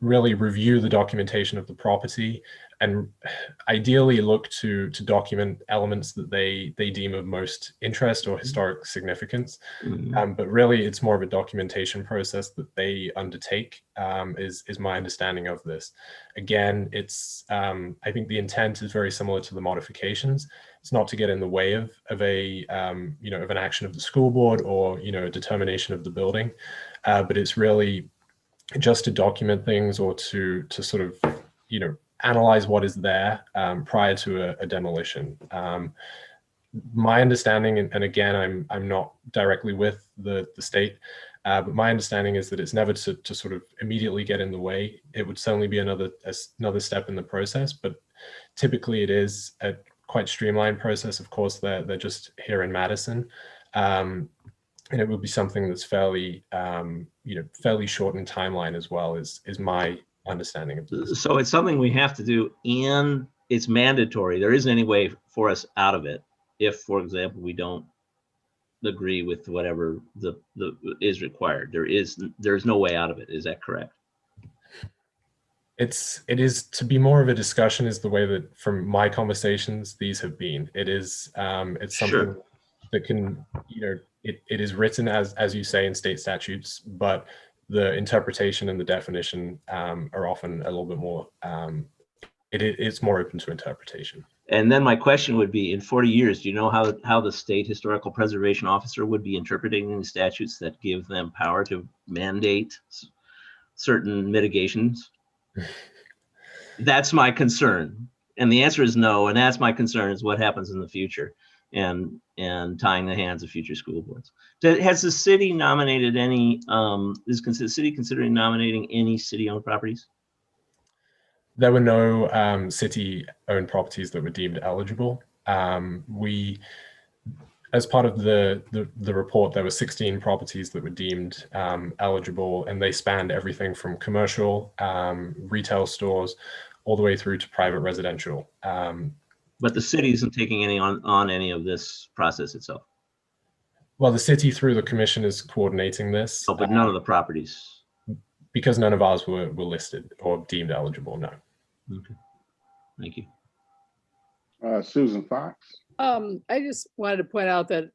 really review the documentation of the property and ideally look to document elements that they deem of most interest or historic significance. But really, it's more of a documentation process that they undertake, is my understanding of this. Again, it's I think the intent is very similar to the modifications. It's not to get in the way of an action of the school board or a determination of the building, but it's really just to document things or to sort of analyze what is there prior to a demolition. My understanding, and again, I'm not directly with the state, But my understanding is that it's never to sort of immediately get in the way. It would certainly be another step in the process, but typically it is a quite streamlined process. Of course, they're just here in Madison. And it would be something that's fairly, fairly short in timeline as well, is my understanding of this. So it's something we have to do, and it's mandatory. There isn't any way for us out of it if, for example, we don't agree with whatever the is required. There's no way out of it. Is that correct? It is to be more of a discussion, is the way that from my conversations these have been. It is it's something that can, it is written as you say in state statutes, but the interpretation and the definition are often a little bit more it's more open to interpretation. And then my question would be, in 40 years, do you know how the state historical preservation officer would be interpreting the statutes that give them power to mandate certain mitigations? That's my concern. And the answer is no. And that's my concern, is what happens in the future and tying the hands of future school boards. Has the city nominated any, is the city considering nominating any city-owned properties? There were no city-owned properties that were deemed eligible. We, as part of the report, there were 16 properties that were deemed eligible, and they spanned everything from commercial, retail stores, all the way through to private residential. But the city isn't taking any on any of this process itself? Well, the city through the commission is coordinating this. Oh, but none of the properties? Because none of ours were listed or deemed eligible, no. Okay, thank you. Susan Fox. I just wanted to point out that,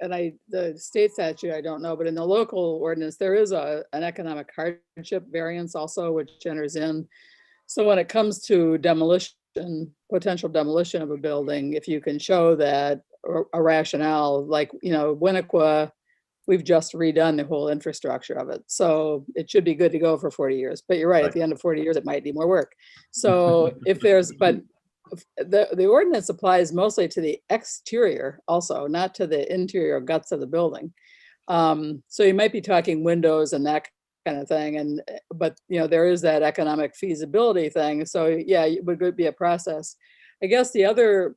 and the state statute, I don't know, but in the local ordinance, there is an economic hardship variance also, which enters in. So when it comes to demolition, potential demolition of a building, if you can show that a rationale, like, Winnequa, we've just redone the whole infrastructure of it. So it should be good to go for 40 years. But you're right, at the end of 40 years, it might need more work. So but the ordinance applies mostly to the exterior also, not to the interior guts of the building. So you might be talking windows and that kind of thing. But there is that economic feasibility thing. So yeah, it would be a process. I guess the other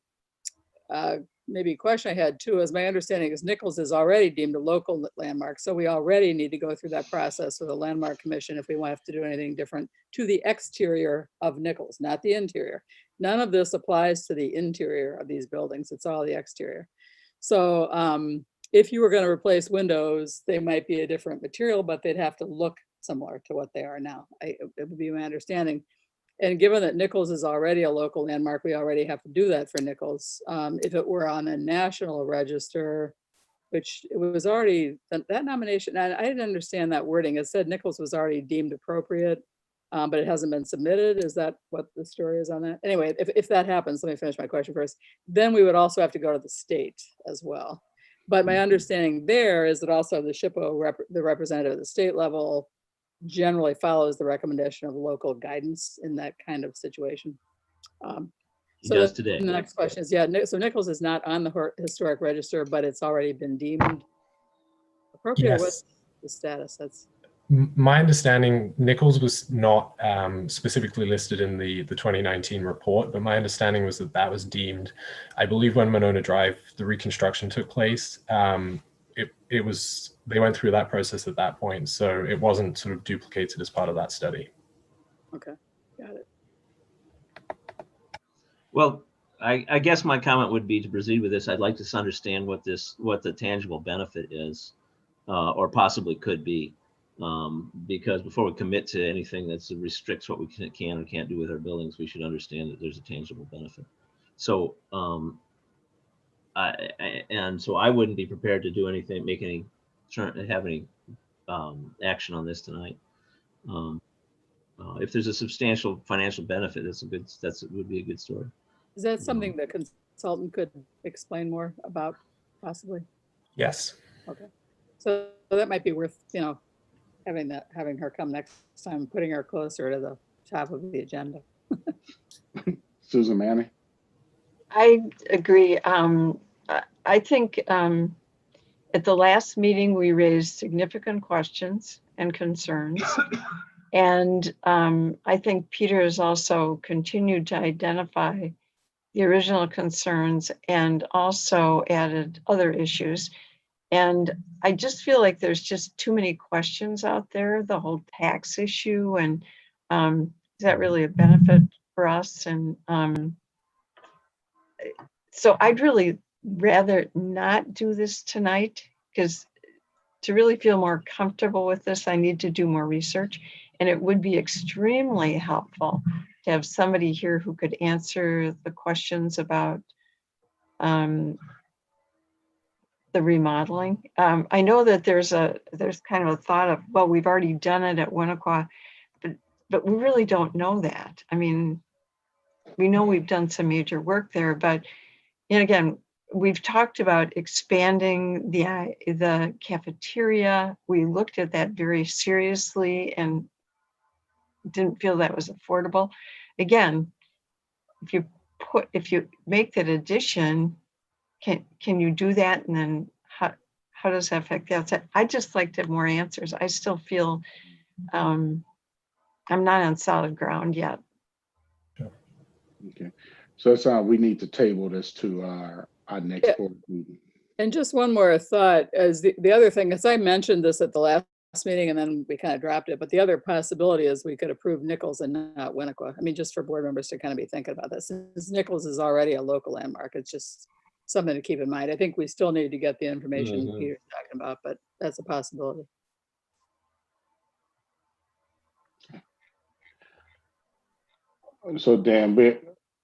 maybe question I had too is, my understanding is Nichols is already deemed a local landmark. So we already need to go through that process with the Landmark Commission if we want to have to do anything different to the exterior of Nichols, not the interior. None of this applies to the interior of these buildings. It's all the exterior. So if you were going to replace windows, they might be a different material, but they'd have to look similar to what they are now. It would be my understanding. And given that Nichols is already a local landmark, we already have to do that for Nichols. If it were on a national register, which it was already, that nomination, and I didn't understand that wording. It said Nichols was already deemed appropriate, but it hasn't been submitted. Is that what the story is on that? Anyway, if that happens, let me finish my question first. Then we would also have to go to the state as well. But my understanding there is that also the SHPO, the representative at the state level, generally follows the recommendation of local guidance in that kind of situation. So does today. The next question is, yeah, so Nichols is not on the historic register, but it's already been deemed appropriate. Yes. What's the status? That's my understanding. Nichols was not specifically listed in the 2019 report, but my understanding was that was deemed, I believe when Monona Drive, the reconstruction took place, it was, they went through that process at that point. So it wasn't sort of duplicated as part of that study. Okay, got it. Well, I guess my comment would be to proceed with this. I'd like to understand what the tangible benefit is, or possibly could be, because before we commit to anything that restricts what we can or can't do with our buildings, we should understand that there's a tangible benefit. So, so I wouldn't be prepared to do anything, have any action on this tonight. If there's a substantial financial benefit, would be a good story. Is that something the consultant could explain more about, possibly? Yes. Okay, so that might be worth, having her come next time, putting her closer to the top of the agenda. Susan Manning. I agree. I think At the last meeting, we raised significant questions and concerns. And I think Peter has also continued to identify the original concerns and also added other issues. And I just feel like there's just too many questions out there, the whole tax issue, and is that really a benefit for us? And so I'd really rather not do this tonight, because to really feel more comfortable with this, I need to do more research. And it would be extremely helpful to have somebody here who could answer the questions about the remodeling. I know that there's kind of a thought of, well, we've already done it at Winnequa, but we really don't know that. I mean, we know we've done some major work there, but and again, we've talked about expanding the cafeteria. We looked at that very seriously and didn't feel that was affordable. Again, if you make that addition, can you do that? And then how does that affect the outside? I just like to have more answers. I still feel I'm not on solid ground yet. Okay, so it's we need to table this to our next board meeting. And just one more thought, as the other thing, as I mentioned this at the last meeting and then we kind of dropped it, but the other possibility is we could approve Nichols and not Winnequa. I mean, just for board members to kind of be thinking about this. Since Nichols is already a local landmark, it's just something to keep in mind. I think we still need to get the information Peter's talking about, but that's a possibility. So Dan,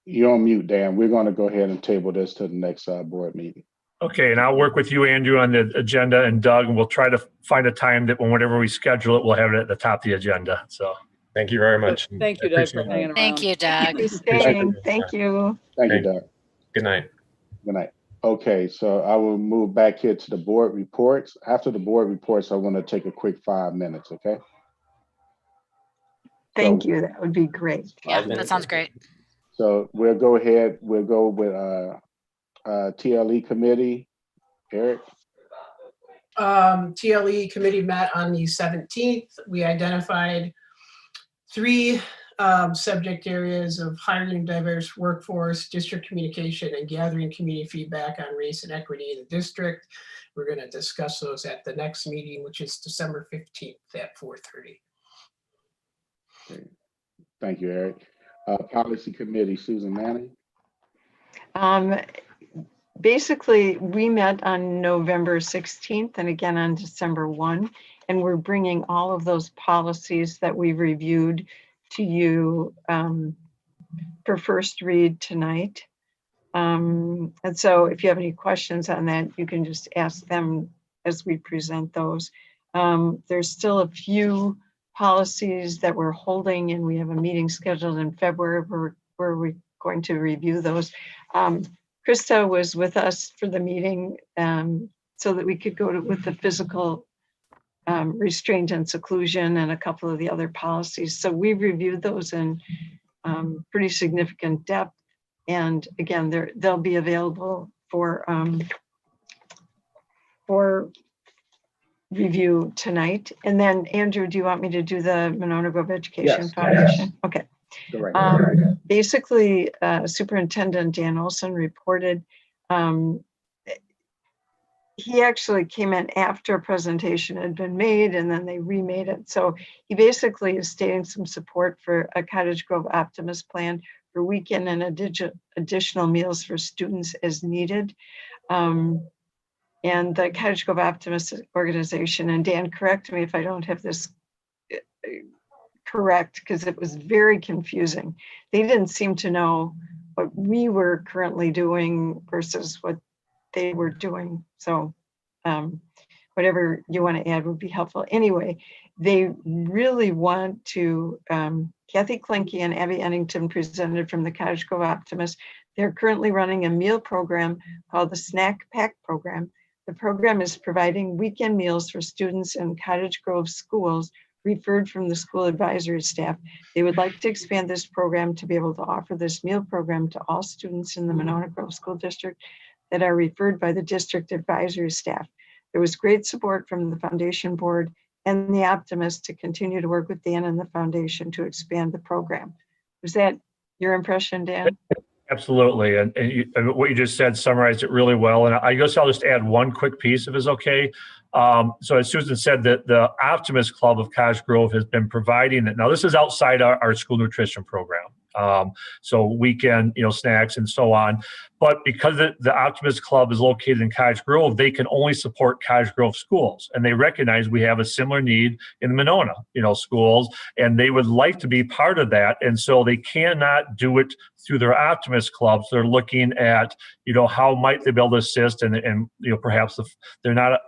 you're on mute, Dan. We're going to go ahead and table this to the next board meeting. Okay, and I'll work with you, Andrew, on the agenda, and Doug, and we'll try to find a time that whenever we schedule it, we'll have it at the top of the agenda. So thank you very much. Thank you, Doug, for hanging around. Thank you, Doug. Thank you. Thank you, Doug. Good night. Good night. Okay, so I will move back here to the board reports. After the board reports, I want to take a quick 5 minutes, okay? Thank you. That would be great. Yeah, that sounds great. So we'll go ahead. We'll go with TLE committee. Eric? TLE committee met on the 17th. We identified 3 subject areas of hiring diverse workforce, district communication, and gathering community feedback on race and equity in the district. We're going to discuss those at the next meeting, which is December 15th at 4:30. Okay. Thank you, Eric. Policy committee, Susan Manning. Basically, we met on November 16th and again on December 1, and we're bringing all of those policies that we reviewed to you for first read tonight. And so if you have any questions on that, you can just ask them as we present those. There's still a few policies that we're holding, and we have a meeting scheduled in February where we're going to review those. Krista was with us for the meeting so that we could go with the physical restraint and seclusion and a couple of the other policies. So we've reviewed those in pretty significant depth. And again, they'll be available for review tonight. And then Andrew, do you want me to do the Monona Grove Education Foundation? Okay. Basically, Superintendent Dan Olson reported he actually came in after a presentation had been made and then they remade it. So he basically is stating some support for a Cottage Grove Optimist plan for weekend and additional meals for students as needed. And the Cottage Grove Optimist organization, and Dan, correct me if I don't have this correct, because it was very confusing. They didn't seem to know what we were currently doing versus what they were doing. So whatever you want to add would be helpful. Anyway, they really want to, Kathy Klinke and Abby Ennington presented from the Cottage Grove Optimist. They're currently running a meal program called the Snack Pack Program. The program is providing weekend meals for students in Cottage Grove schools referred from the school advisory staff. They would like to expand this program to be able to offer this meal program to all students in the Monona Grove School District that are referred by the district advisory staff. There was great support from the foundation board and the Optimist to continue to work with Dan and the foundation to expand the program. Was that your impression, Dan? Absolutely. And what you just said summarized it really well. And I guess I'll just add one quick piece if it's okay. So as Susan said, that the Optimist Club of Cottage Grove has been providing it. Now this is outside our school nutrition program. So weekend, snacks and so on. But because the Optimist Club is located in Cottage Grove, they can only support Cottage Grove schools. And they recognize we have a similar need in Monona, schools, and they would like to be part of that. And so they cannot do it through their Optimist clubs. They're looking at, how might they be able to assist and perhaps they're not,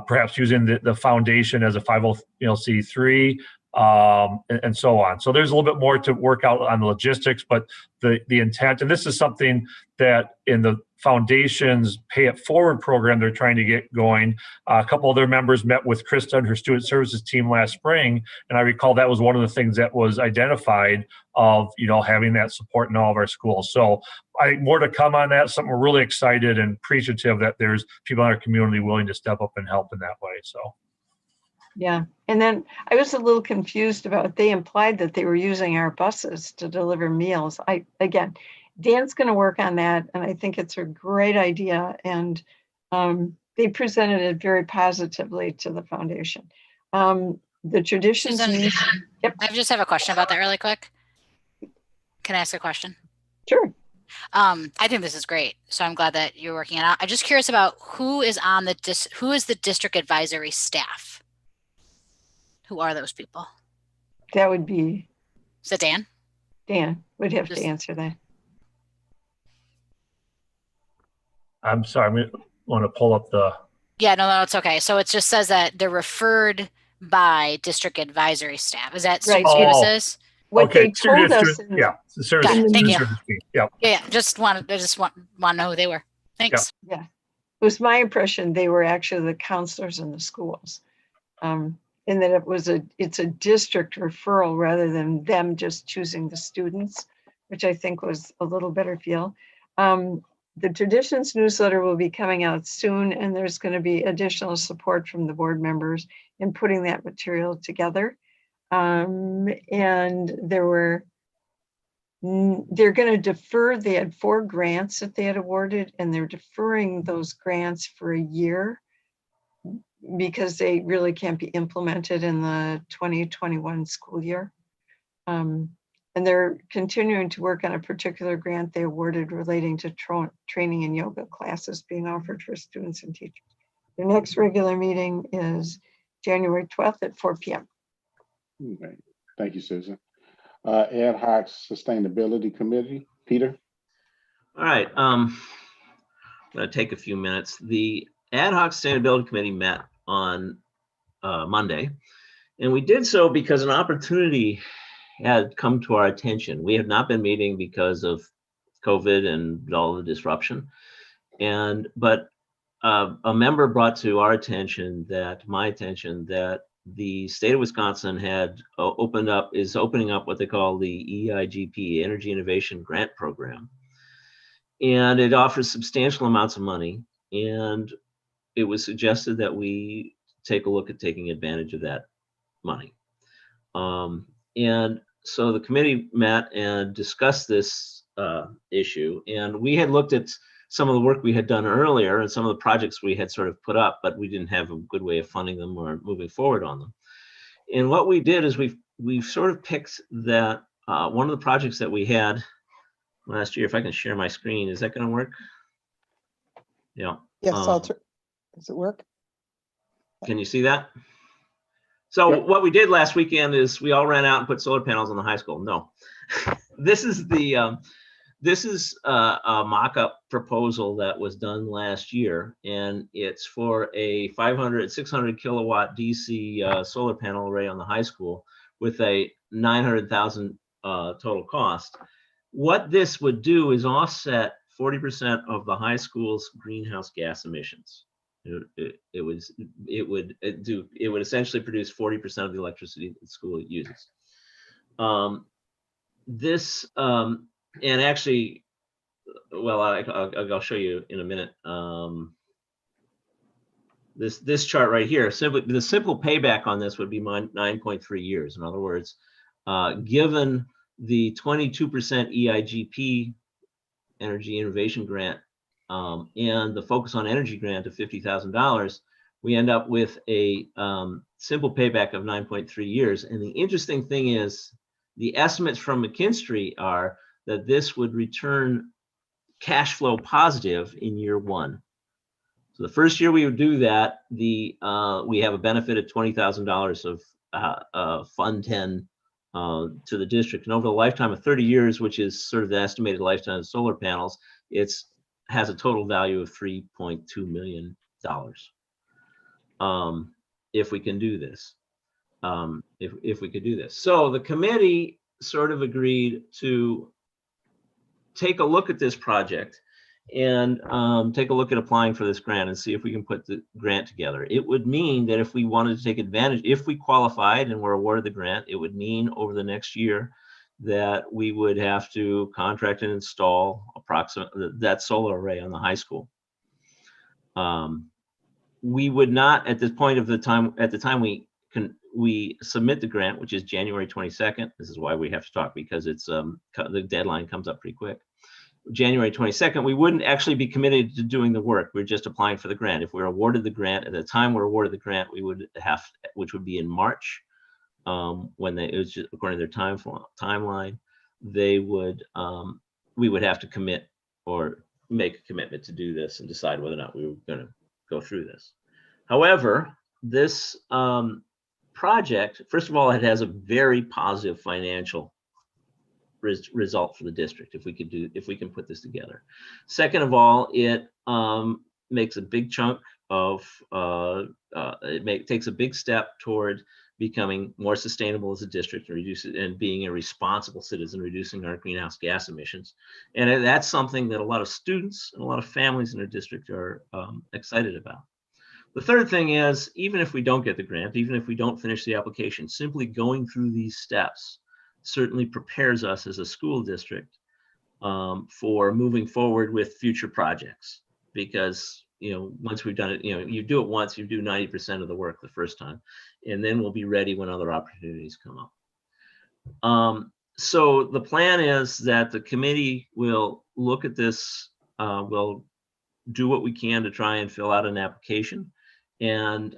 perhaps using the foundation as a 50C3, and so on. So there's a little bit more to work out on the logistics, but the intent, and this is something that in the foundation's Pay It Forward program they're trying to get going. A couple of their members met with Krista and her student services team last spring, and I recall that was one of the things that was identified of having that support in all of our schools. So I think more to come on that. Something we're really excited and appreciative that there's people in our community willing to step up and help in that way. So. Yeah, and then I was a little confused about, they implied that they were using our buses to deliver meals. Again, Dan's going to work on that, and I think it's a great idea, and they presented it very positively to the foundation. The traditions. Susan, Yep. I just have a question about that really quick. Can I ask a question? Sure. I think this is great, so I'm glad that you're working it out. I'm just curious about who is the district advisory staff? Who are those people? That would be. Is it Dan? Dan would have to answer that. I'm sorry, I want to pull up the. Yeah, no, it's okay. So it just says that they're referred by district advisory staff. Is that student services? What okay. they told us. Yeah, the service. Thank you. Yeah. Yeah, just want to know who they were. Thanks. Yeah, it was my impression they were actually the counselors in the schools. And that it's a district referral rather than them just choosing the students, which I think was a little better feel. The Traditions newsletter will be coming out soon, and there's going to be additional support from the board members in putting that material together. And they're going to defer, they had 4 grants that they had awarded, and they're deferring those grants for a year, because they really can't be implemented in the 2021 school year. And they're continuing to work on a particular grant they awarded relating to training and yoga classes being offered for students and teachers. Their next regular meeting is January 12th at 4 p.m. Okay. Thank you, Susan. Ad hoc Sustainability Committee, Peter. All right. I'm going to take a few minutes. The Ad hoc Sustainability Committee met on Monday, and we did so because an opportunity had come to our attention. We have not been meeting because of COVID and all the disruption, but a member brought to our attention my attention that the state of Wisconsin had is opening up what they call the EIGP, Energy Innovation Grant Program, and it offers substantial amounts of money, and it was suggested that we take a look at taking advantage of that money. And so the committee met and discussed this issue. And we had looked at some of the work we had done earlier and some of the projects we had sort of put up, but we didn't have a good way of funding them or moving forward on them. And what we did is we've sort of picked that one of the projects that we had last year. If I can share my screen, is that going to work? Yeah. Yes, does it work? Can you see that? So what we did last weekend is we all ran out and put solar panels on the high school. No, this is a mock-up proposal that was done last year, and it's for a 600 kilowatt DC solar panel array on the high school with a $900,000 total cost. What this would do is offset 40% of the high school's greenhouse gas emissions. It would essentially produce 40% of the electricity that the school uses. And actually, well, I'll show you in a minute. this chart right here, the simple payback on this would be 9.3 years. In other words, given the 22% EIGP Energy Innovation Grant and the Focus on Energy grant of $50,000, we end up with a simple payback of 9.3 years. And the interesting thing is the estimates from McKinstry are that this would return cash flow positive in year 1. So the first year we would do that, we have a benefit of $20,000 of Fund 10 to the district. And over the lifetime of 30 years, which is sort of the estimated lifetime of solar panels, has a total value of $3.2 million. If we can do this, if we could do this. So the committee sort of agreed to take a look at this project and take a look at applying for this grant and see if we can put the grant together. It would mean that if we wanted to take advantage, if we qualified and were awarded the grant, it would mean over the next year that we would have to contract and install approximately that solar array on the high school. We would not at this point of the time, at the time we submit the grant, which is January 22nd. This is why we have to talk, because it's the deadline comes up pretty quick. January 22nd, we wouldn't actually be committed to doing the work. We're just applying for the grant. If we're awarded the grant, at the time we're awarded the grant, we would have, which would be in March, when it was just according to their timeline, they would, we would have to commit or make a commitment to do this and decide whether or not we were going to go through this. However, this project, first of all, it has a very positive financial result for the district if we can put this together. Second of all, it makes a big chunk of takes a big step toward becoming more sustainable as a district and being a responsible citizen, reducing our greenhouse gas emissions. And that's something that a lot of students and a lot of families in our district are excited about. The third thing is, even if we don't get the grant, even if we don't finish the application, simply going through these steps certainly prepares us as a school district for moving forward with future projects. Because, you know, once we've done it, you know, you do it once, you do 90% of the work the first time, and then we'll be ready when other opportunities come up. So the plan is that the committee will look at this, we'll do what we can to try and fill out an application and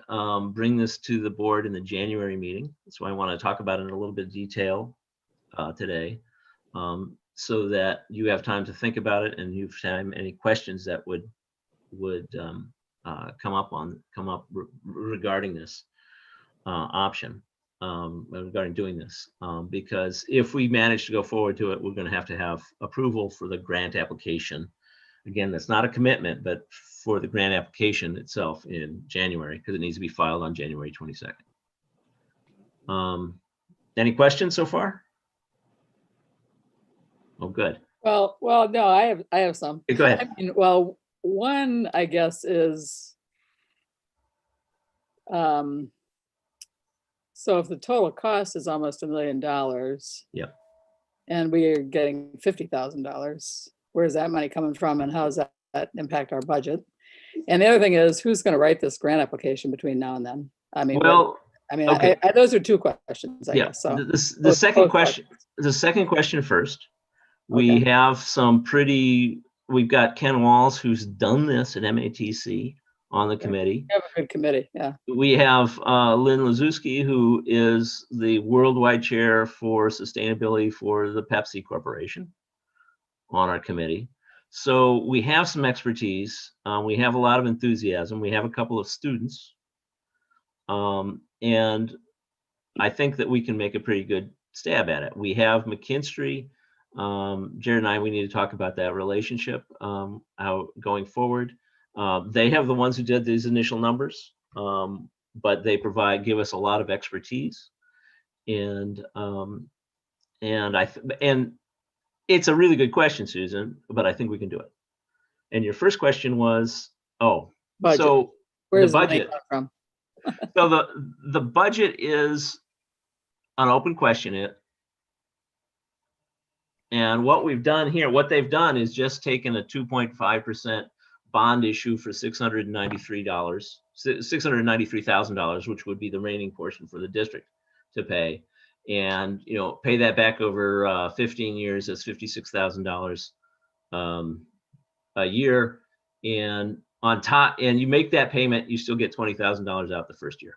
bring this to the board in the January meeting. So I want to talk about it in a little bit of detail today, so that you have time to think about it and you've time any questions that would come up regarding this option, regarding doing this, because if we manage to go forward to it, we're going to have approval for the grant application. Again, that's not a commitment, but for the grant application itself in January, because it needs to be filed on January 22nd. Any questions so far? Oh, good. Well, no, I have some. Go ahead. I mean, well, one, I guess, is so if the total cost is almost $1 million, yep, and we are getting $50,000, where's that money coming from, and how does that impact our budget? And the other thing is, who's going to write this grant application between now and then? I mean, well, okay. Those are two questions, I guess. So the second question, first. We have we've got Ken Walls, who's done this at MATC on the committee. We have a good committee, yeah. We have Lynn Lazuski, who is the worldwide chair for sustainability for the Pepsi Corporation on our committee. So we have some expertise. We have a lot of enthusiasm. We have a couple of students. And I think that we can make a pretty good stab at it. We have McKinstry. Jared and I, we need to talk about that relationship, how going forward. They have the ones who did these initial numbers, but they give us a lot of expertise, and it's a really good question, Susan, but I think we can do it. And your first question was, budget. So where's the budget from? So the budget is an open question. And what we've done here, what they've done is just taken a 2.5% bond issue for $693 $693,000, which would be the remaining portion for the district to pay, and pay that back over 15 years. That's $56,000 a year, and on top, and you make that payment, you still get $20,000 out the first year.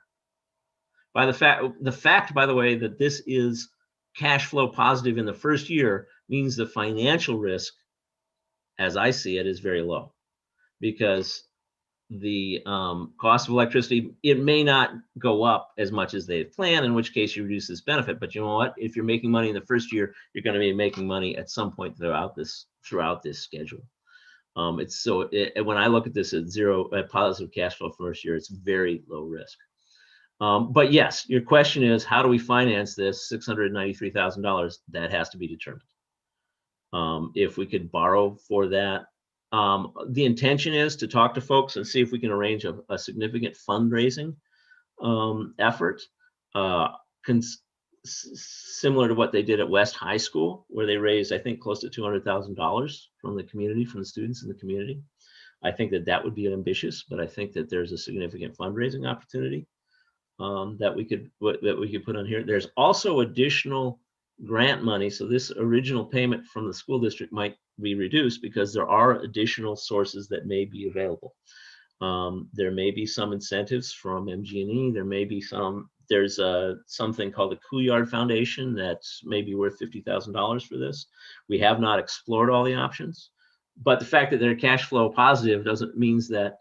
The fact, by the way, that this is cash flow positive in the first year means the financial risk, as I see it, is very low, because the cost of electricity, it may not go up as much as they had planned, in which case you reduce this benefit. But you know what? If you're making money in the first year, you're going to be making money at some point throughout this schedule. When I look at this at positive cash flow first year, it's very low risk. But yes, your question is, how do we finance this $693,000? That has to be determined. If we could borrow for that, the intention is to talk to folks and see if we can arrange a significant fundraising effort, similar to what they did at West High School, where they raised, I think, close to $200,000 from the community, from the students in the community. I think that would be ambitious, but I think that there's a significant fundraising opportunity that we could put on here. There's also additional grant money, so this original payment from the school district might be reduced because there are additional sources that may be available. There may be some incentives from MG&E. There may be there's something called the Couillard Foundation that's maybe worth $50,000 for this. We have not explored all the options, but the fact that they're cash flow positive doesn't means that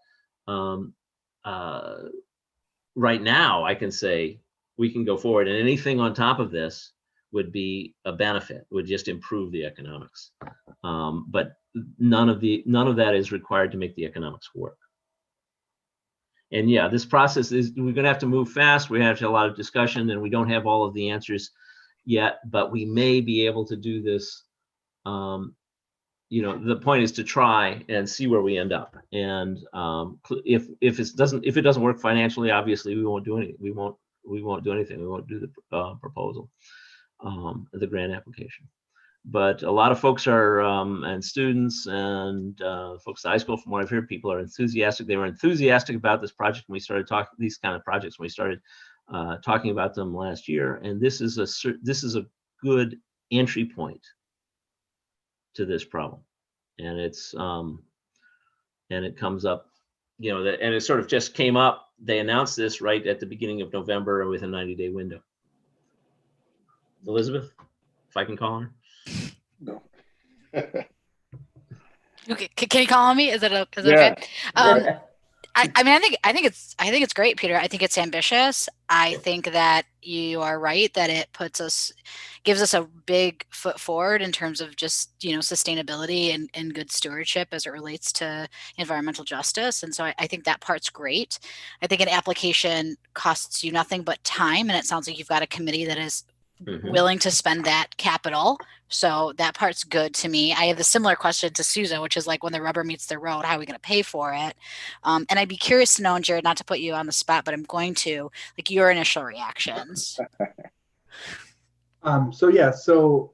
right now I can say we can go forward, and anything on top of this would be a benefit, would just improve the economics. But none of that is required to make the economics work. And yeah, this process we're going to have to move fast. We have to have a lot of discussion, and we don't have all of the answers yet, but we may be able to do this. The point is to try and see where we end up. And if it doesn't work financially, obviously we won't do anything. We won't do anything. We won't do the proposal, the grant application. But a lot of folks are, and students and folks at high school, from what I've heard, people are enthusiastic. They were enthusiastic about this project when we started talking these kind of projects when we started talking about them last year. And this is a good entry point to this problem, and it comes up, and it sort of just came up. They announced this right at the beginning of November with a 90-day window. Elizabeth, if I can call on her. No. Okay, can you call on me? Is it okay? Right. I think it's great, Peter. I think it's ambitious. I think that you are right that it gives us a big foot forward in terms of just sustainability and good stewardship as it relates to environmental justice. And so I think that part's great. I think an application costs you nothing but time, and it sounds like you've got a committee that is willing to spend that capital. So that part's good to me. I have the similar question to Susan, which is like, when the rubber meets the road, how are we going to pay for it? And I'd be curious to know, and Jared, not to put you on the spot, but I'm going to, like, your initial reactions. So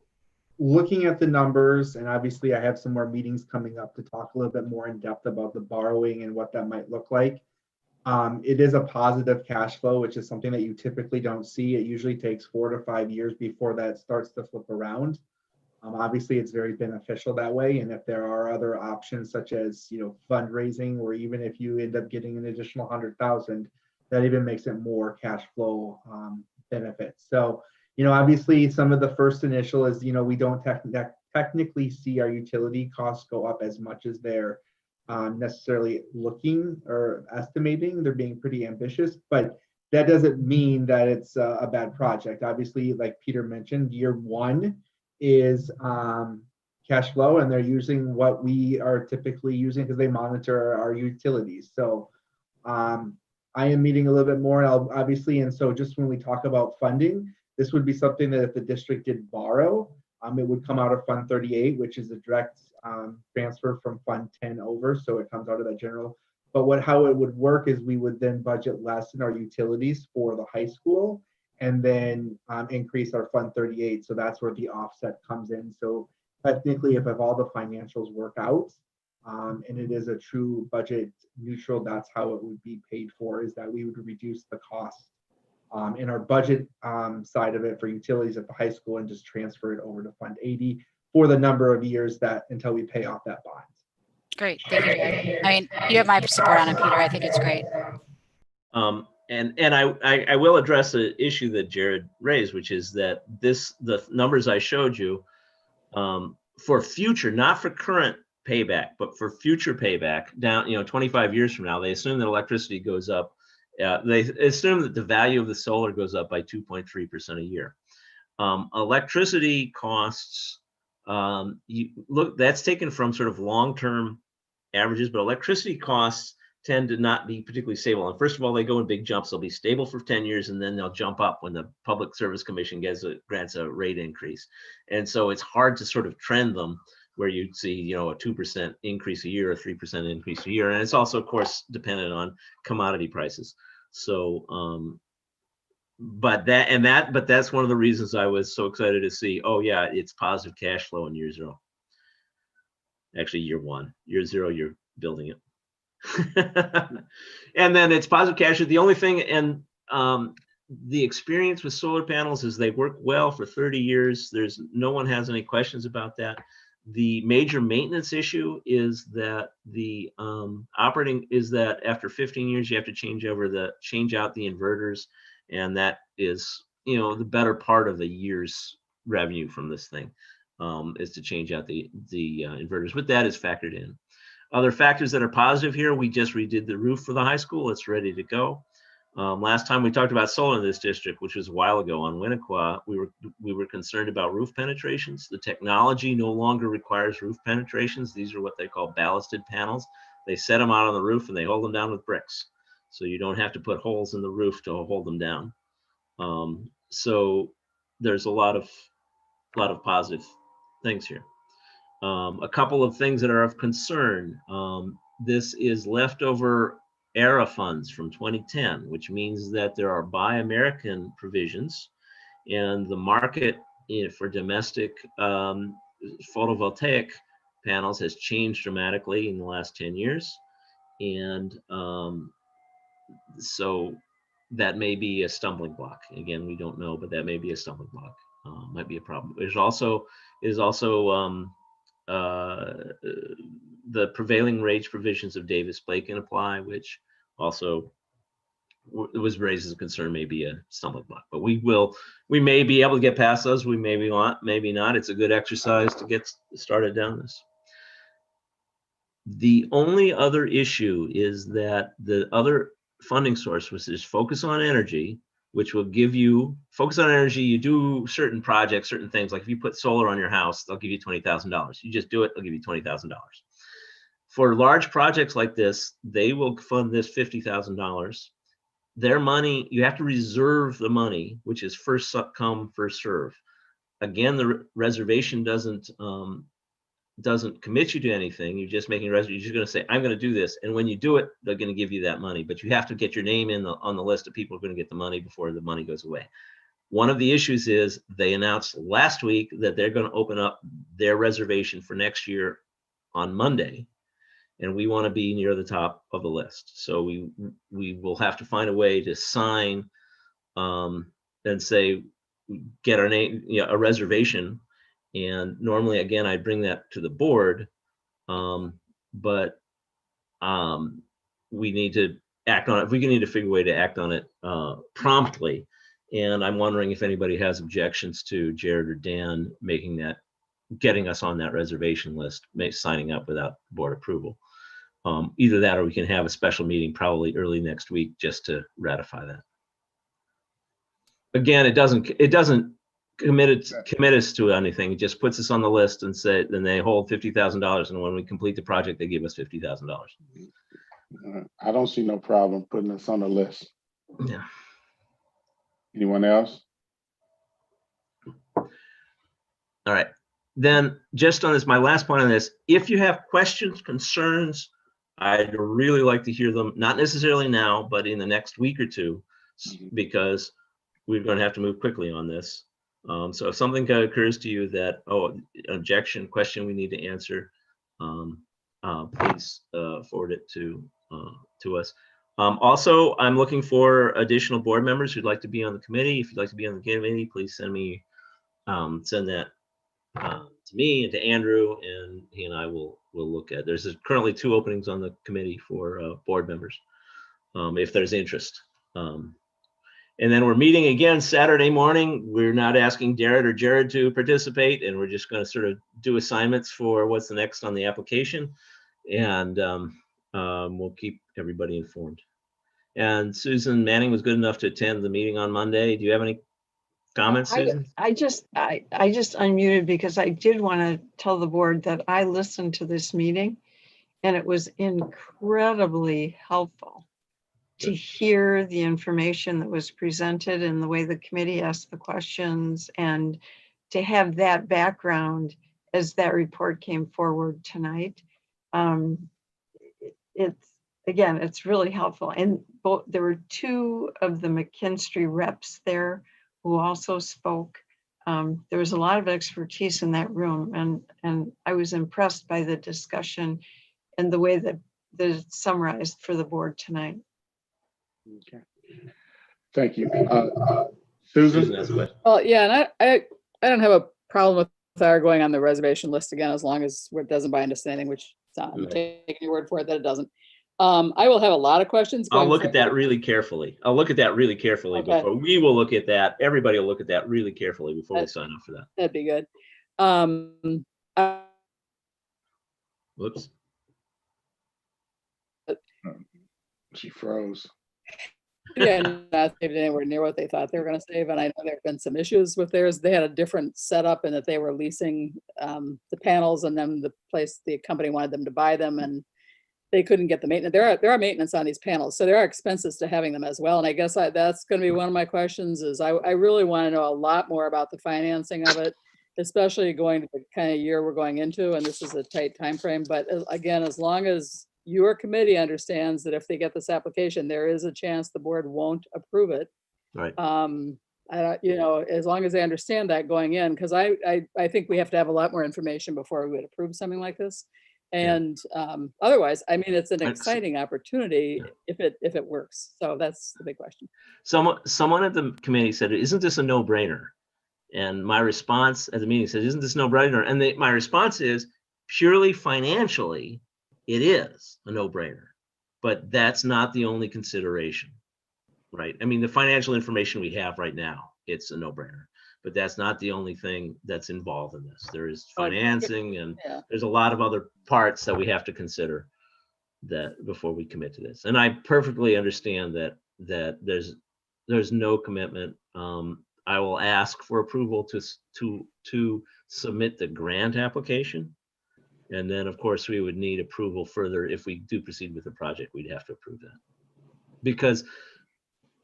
looking at the numbers, and obviously I have some more meetings coming up to talk a little bit more in depth about the borrowing and what that might look like. It is a positive cash flow, which is something that you typically don't see. It usually takes 4 to 5 years before that starts to flip around. Obviously, it's very beneficial that way. And if there are other options, such as fundraising, or even if you end up getting an additional 100,000, that even makes it more cash flow benefits. So, obviously, some of the first initial is we don't technically see our utility costs go up as much as they're necessarily looking or estimating. They're being pretty ambitious, but that doesn't mean that it's a bad project. Obviously, like Peter mentioned, year one is cash flow, and they're using what we are typically using because they monitor our utilities. So I am meeting a little bit more, obviously, and so just when we talk about funding, this would be something that if the district did borrow, it would come out of Fund 38, which is a direct transfer from Fund 10 over, so it comes out of that general. But how it would work is we would then budget less in our utilities for the high school, and then increase our Fund 38. So that's where the offset comes in. So technically, if all the financials work out, And it is a true budget neutral. That's how it would be paid for, is that we would reduce the cost in our budget side of it for utilities at the high school and just transfer it over to Fund 80 for the number of years that until we pay off that bond. Great, thank you, Jared. I mean, you have my support on it, Peter. I think it's great. And I will address the issue that Jared raised, which is that the numbers I showed you for future, not for current payback, but for future payback down, 25 years from now, they assume that electricity goes up. They assume that the value of the solar goes up by 2.3% a year. Electricity costs, that's taken from sort of long-term averages, but electricity costs tend to not be particularly stable. And first of all, they go in big jumps. They'll be stable for 10 years, and then they'll jump up when the Public Service Commission grants a rate increase. And so it's hard to sort of trend them where you'd see, a 2% increase a year or 3% increase a year. And it's also, of course, dependent on commodity prices. So, but that's one of the reasons I was so excited to see, oh yeah, it's positive cash flow in year 0. Actually, year 1. Year 0, you're building it. And then it's positive cash flow. The only thing, and the experience with solar panels is they work well for 30 years. No one has any questions about that. The major maintenance issue is that that after 15 years you have to change out the inverters, and that is the better part of a year's revenue from this thing is to change out the inverters. But that is factored in. Other factors that are positive here: we just redid the roof for the high school. It's ready to go. Last time we talked about solar in this district, which was a while ago on Winnequa, we were concerned about roof penetrations. The technology no longer requires roof penetrations. These are what they call ballasted panels. They set them out on the roof and they hold them down with bricks. So you don't have to put holes in the roof to hold them down. So there's a lot of positive things here. A couple of things that are of concern. This is leftover ERA funds from 2010, which means that there are Buy American provisions, and the market for domestic photovoltaic panels has changed dramatically in the last 10 years. And so that may be a stumbling block. Again, we don't know, but that may be a stumbling block. Might be a problem. There's also the prevailing wage provisions of Davis-Blake can apply, which also was raised as a concern, may be a stumbling block. But we may be able to get past those. We maybe not. It's a good exercise to get started down this. The only other issue is that the other funding source, which is Focus on Energy, which will give you Focus on Energy. You do certain projects, certain things, like if you put solar on your house, they'll give you $20,000. You just do it, they'll give you $20,000. For large projects like this, they will fund this $50,000. Their money, you have to reserve the money, which is first come, first serve. Again, the reservation doesn't commit you to anything. You're just making a reservation. You're just going to say, I'm going to do this. And when you do it, they're going to give you that money. But you have to get your name on the list of people who are going to get the money before the money goes away. One of the issues is they announced last week that they're going to open up their reservation for next year on Monday. And we want to be near the top of the list. So we will have to find a way to sign and say, get our name, a reservation. And normally, again, I bring that to the board, but we need to act on it. We need to figure a way to act on it promptly. And I'm wondering if anybody has objections to Jared or Dan getting us on that reservation list, signing up without board approval. Either that, or we can have a special meeting probably early next week just to ratify that. Again, it doesn't commit us to anything. It just puts us on the list and then they hold $50,000, and when we complete the project, they give us $50,000. I don't see no problem putting us on the list. Yeah. Anyone else? All right. Then just on this, my last point on this, if you have questions, concerns, I'd really like to hear them, not necessarily now, but in the next week or two, because we're going to have to move quickly on this. So if something occurs to you that, an objection, question we need to answer, please forward it to us. Also, I'm looking for additional board members who'd like to be on the committee. If you'd like to be on the committee, please send that to me and to Andrew, and he and I will look at. There's currently 2 openings on the committee for board members, if there's interest. And then we're meeting again Saturday morning. We're not asking Darren or Jared to participate, and we're just going to sort of do assignments for what's the next on the application, and we'll keep everybody informed. And Susan Manning was good enough to attend the meeting on Monday. Do you have any comments, Susan? I just unmuted because I did want to tell the board that I listened to this meeting and it was incredibly helpful to hear the information that was presented and the way the committee asked the questions, and to have that background as that report came forward tonight. It's really helpful. And there were 2 of the McKinstry reps there who also spoke. There was a lot of expertise in that room, and I was impressed by the discussion and the way that it's summarized for the board tonight. Okay. Thank you. Susan? Well, yeah, and I don't have a problem with our going on the reservation list again, as long as it doesn't by understanding, which I'm taking your word for it that it doesn't. I will have a lot of questions. I'll look at that really carefully. Okay. Before we will look at that. Everybody will look at that really carefully before we sign up for that. That'd be good. Whoops. She froze. Yeah, not saved anywhere near what they thought they were going to save. And I know there have been some issues with theirs. They had a different setup in that they were leasing the panels, and then the company wanted them to buy them, and they couldn't get the maintenance. There are maintenance on these panels, so there are expenses to having them as well. And I guess that's going to be one of my questions. Is I really want to know a lot more about the financing of it, especially going to the kind of year we're going into, and this is a tight time frame. But again, as long as your committee understands that if they get this application, there is a chance the board won't approve it. Right. As long as they understand that going in, because I think we have to have a lot more information before we would approve something like this. And otherwise, I mean, it's an exciting opportunity if it works. So that's the big question. Someone at the committee said, "Isn't this a no-brainer?" And my response at the meeting said, "Isn't this a no-brainer?" And my response is, purely financially, it is a no-brainer, but that's not the only consideration, right? I mean, the financial information we have right now, it's a no-brainer, but that's not the only thing that's involved in this. There is financing, and there's a lot of other parts that we have to consider that before we commit to this. And I perfectly understand that there's no commitment. I will ask for approval to submit the grant application. And then, of course, we would need approval further. If we do proceed with the project, we'd have to approve that, because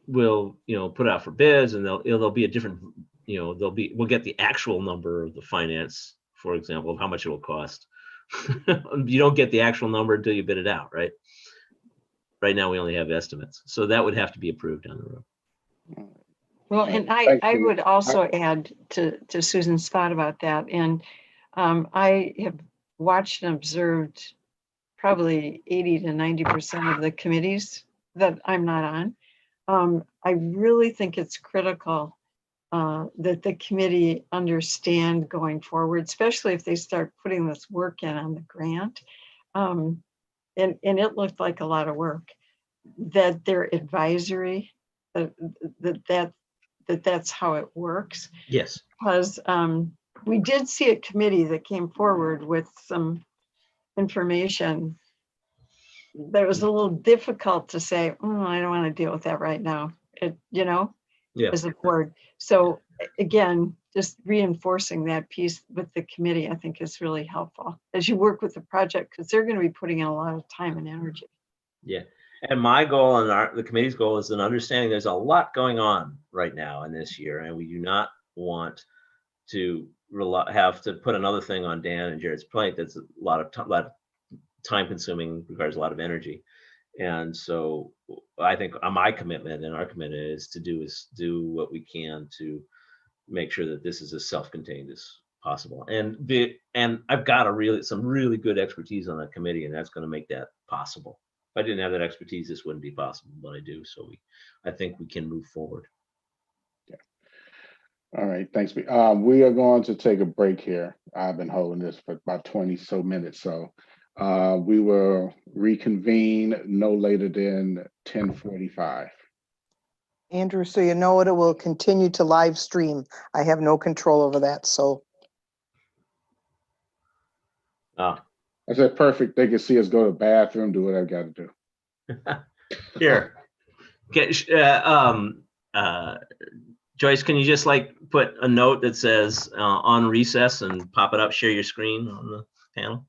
we'll, put out for bids, and there'll be a different, we'll get the actual number of the finance, for example, of how much it will cost. You don't get the actual number until you bid it out, right? Right now, we only have estimates. So that would have to be approved down the road. Well, and I would also add to Susan's thought about that. And I have watched and observed probably 80 to 90% of the committees that I'm not on. I really think it's critical that the committee understand going forward, especially if they start putting this work in on the grant. And it looked like a lot of work, that their advisory, that's how it works. Yes. Because we did see a committee that came forward with some information that was a little difficult to say, I don't want to deal with that right now, as a board. So again, just reinforcing that piece with the committee, I think is really helpful as you work with the project, because they're going to be putting in a lot of time and energy. Yeah. And my goal and the committee's goal is an understanding there's a lot going on right now in this year, and we do not want to have to put another thing on Dan and Jared's plate that's a lot of time consuming, requires a lot of energy. And so I think my commitment and our commitment is to do what we can to make sure that this is as self-contained possible. And I've got some really good expertise on that committee, and that's going to make that possible. If I didn't have that expertise, this wouldn't be possible, but I do. So I think we can move forward. All right, thanks. We are going to take a break here. I've been holding this for about 20 so minutes, so we will reconvene no later than 10:45. Andrew, so you know it will continue to live stream. I have no control over that, so. Oh. I said perfect. They can see us go to the bathroom, do what I've got to do. Here. Okay, Joyce, can you just like put a note that says on recess and pop it up, share your screen on the panel?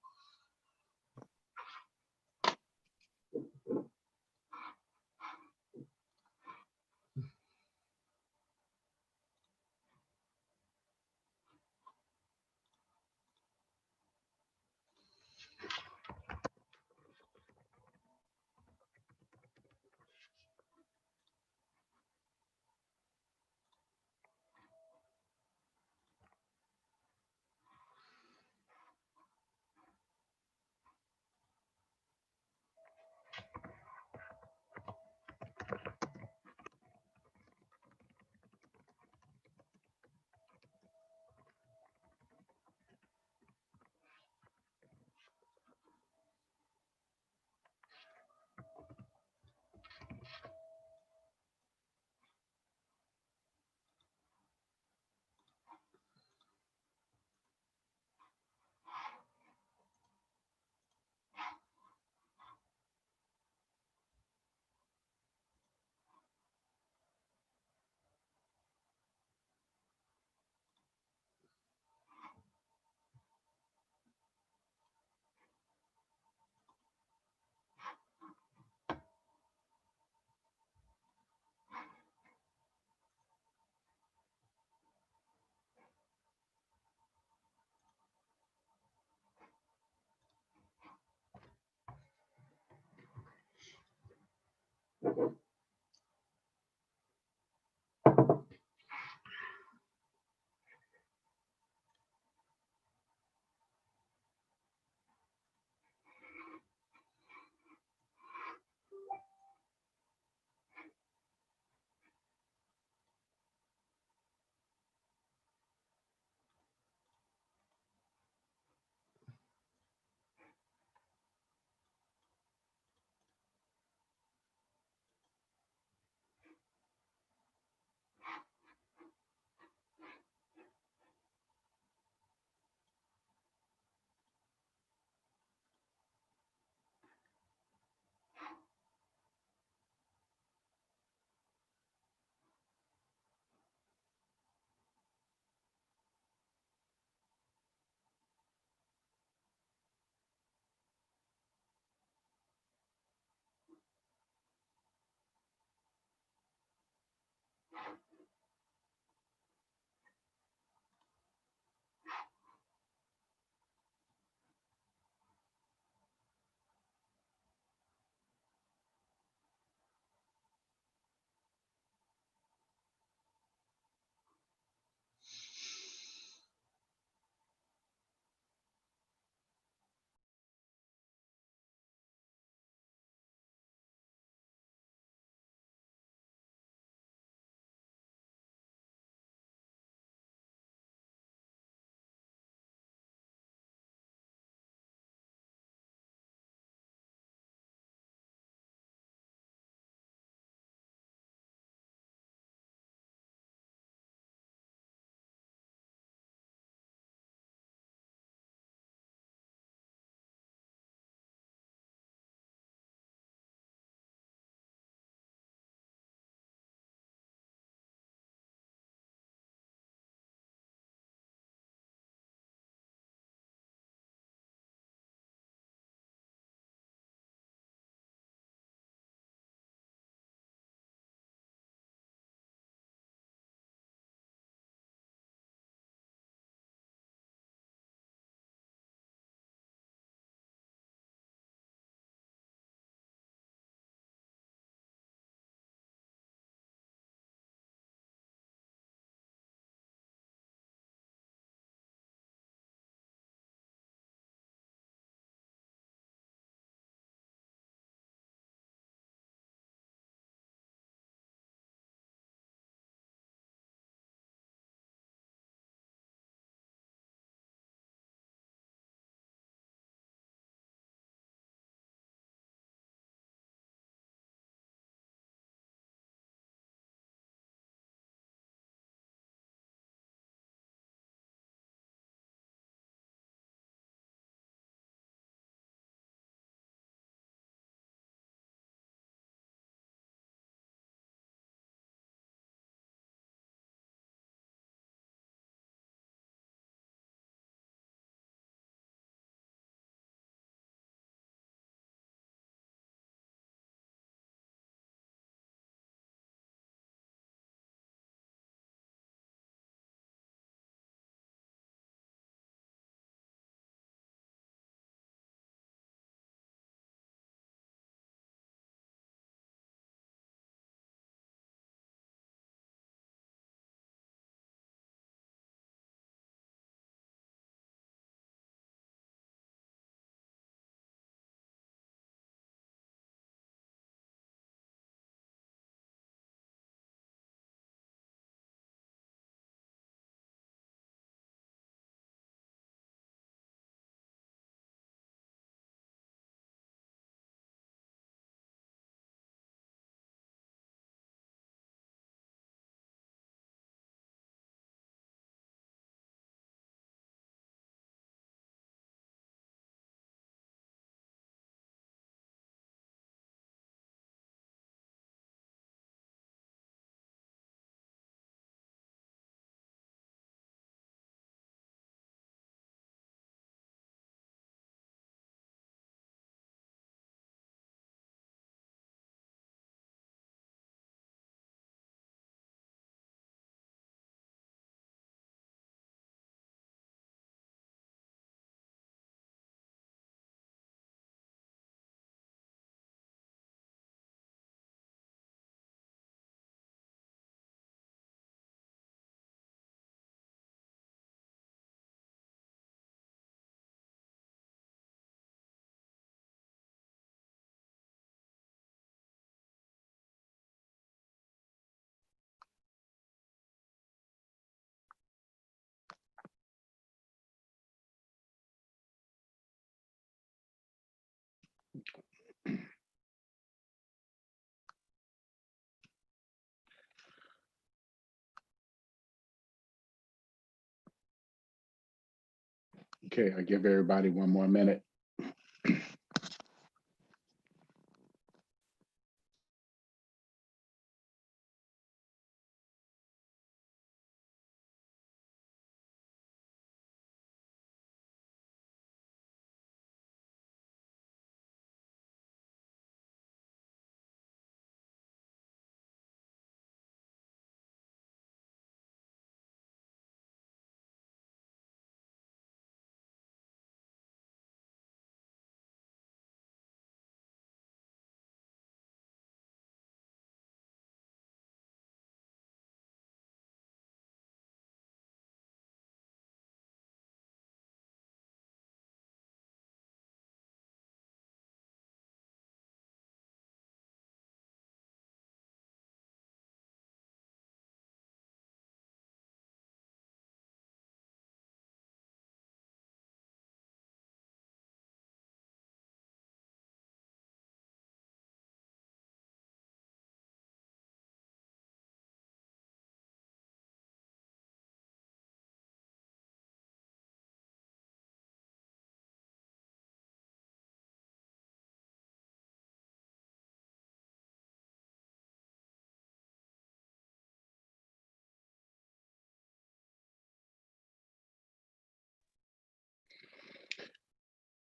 Okay, I give everybody one more minute.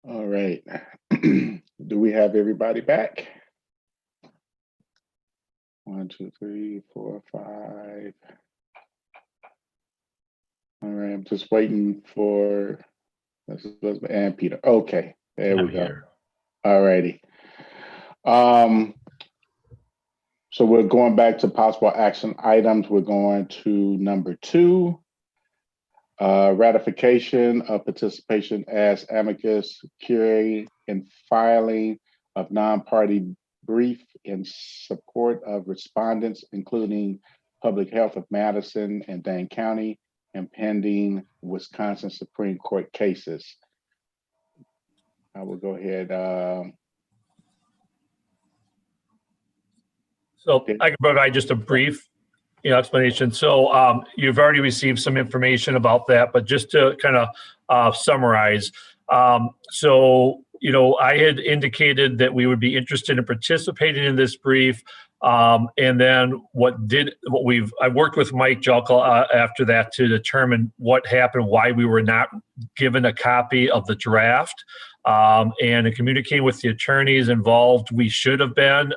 All right. Do we have everybody back? 1, 2, 3, 4, 5. All right, I'm just waiting for Elizabeth and Peter. Okay, there we go. All righty. So we're going back to possible action items. We're going to number 2. Ratification of participation as amicus curiae in filing of non-party brief in support of respondents, including Public Health of Madison and Dane County, and pending Wisconsin Supreme Court cases. I will go ahead. So I can provide just a brief explanation. So you've already received some information about that, but just to kind of summarize. So, I had indicated that we would be interested in participating in this brief. And then I worked with Mike Jelka after that to determine what happened, why we were not given a copy of the draft. And in communicating with the attorneys involved, we should have been.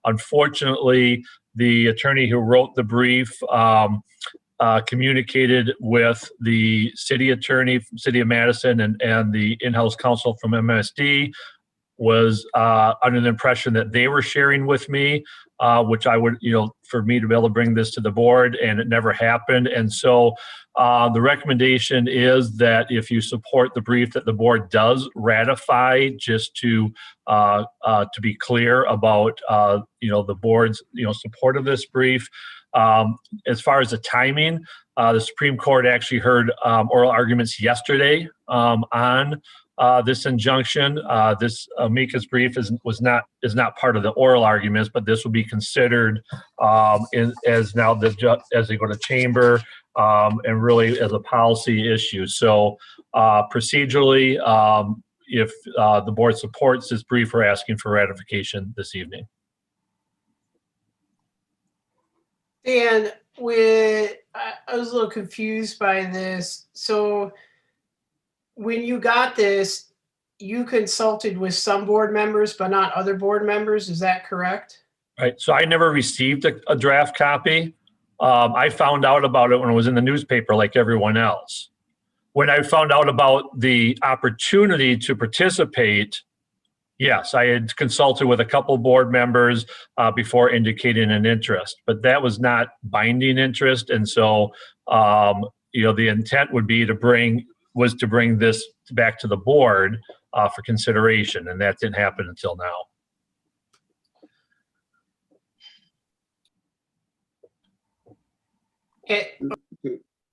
Unfortunately, the attorney who wrote the brief communicated with the city attorney from City of Madison and the in-house counsel from MSD, was under the impression that they were sharing with me, which I would, for me to be able to bring this to the board, and it never happened. And so the recommendation is that if you support the brief, that the board does ratify, just to be clear about, the board's, support of this brief. As far as the timing, the Supreme Court actually heard oral arguments yesterday on this injunction. This amicus brief is not part of the oral arguments, but this will be considered as they go to chamber, and really as a policy issue. So procedurally, if the board supports this brief, we're asking for ratification this evening. Dan, I was a little confused by this. So when you got this, you consulted with some board members, but not other board members. Is that correct? Right. So I never received a draft copy. I found out about it when it was in the newspaper, like everyone else. When I found out about the opportunity to participate, yes, I had consulted with a couple board members before indicating an interest, but that was not binding interest. And so, the intent would be to bring this back to the board for consideration, and that didn't happen until now.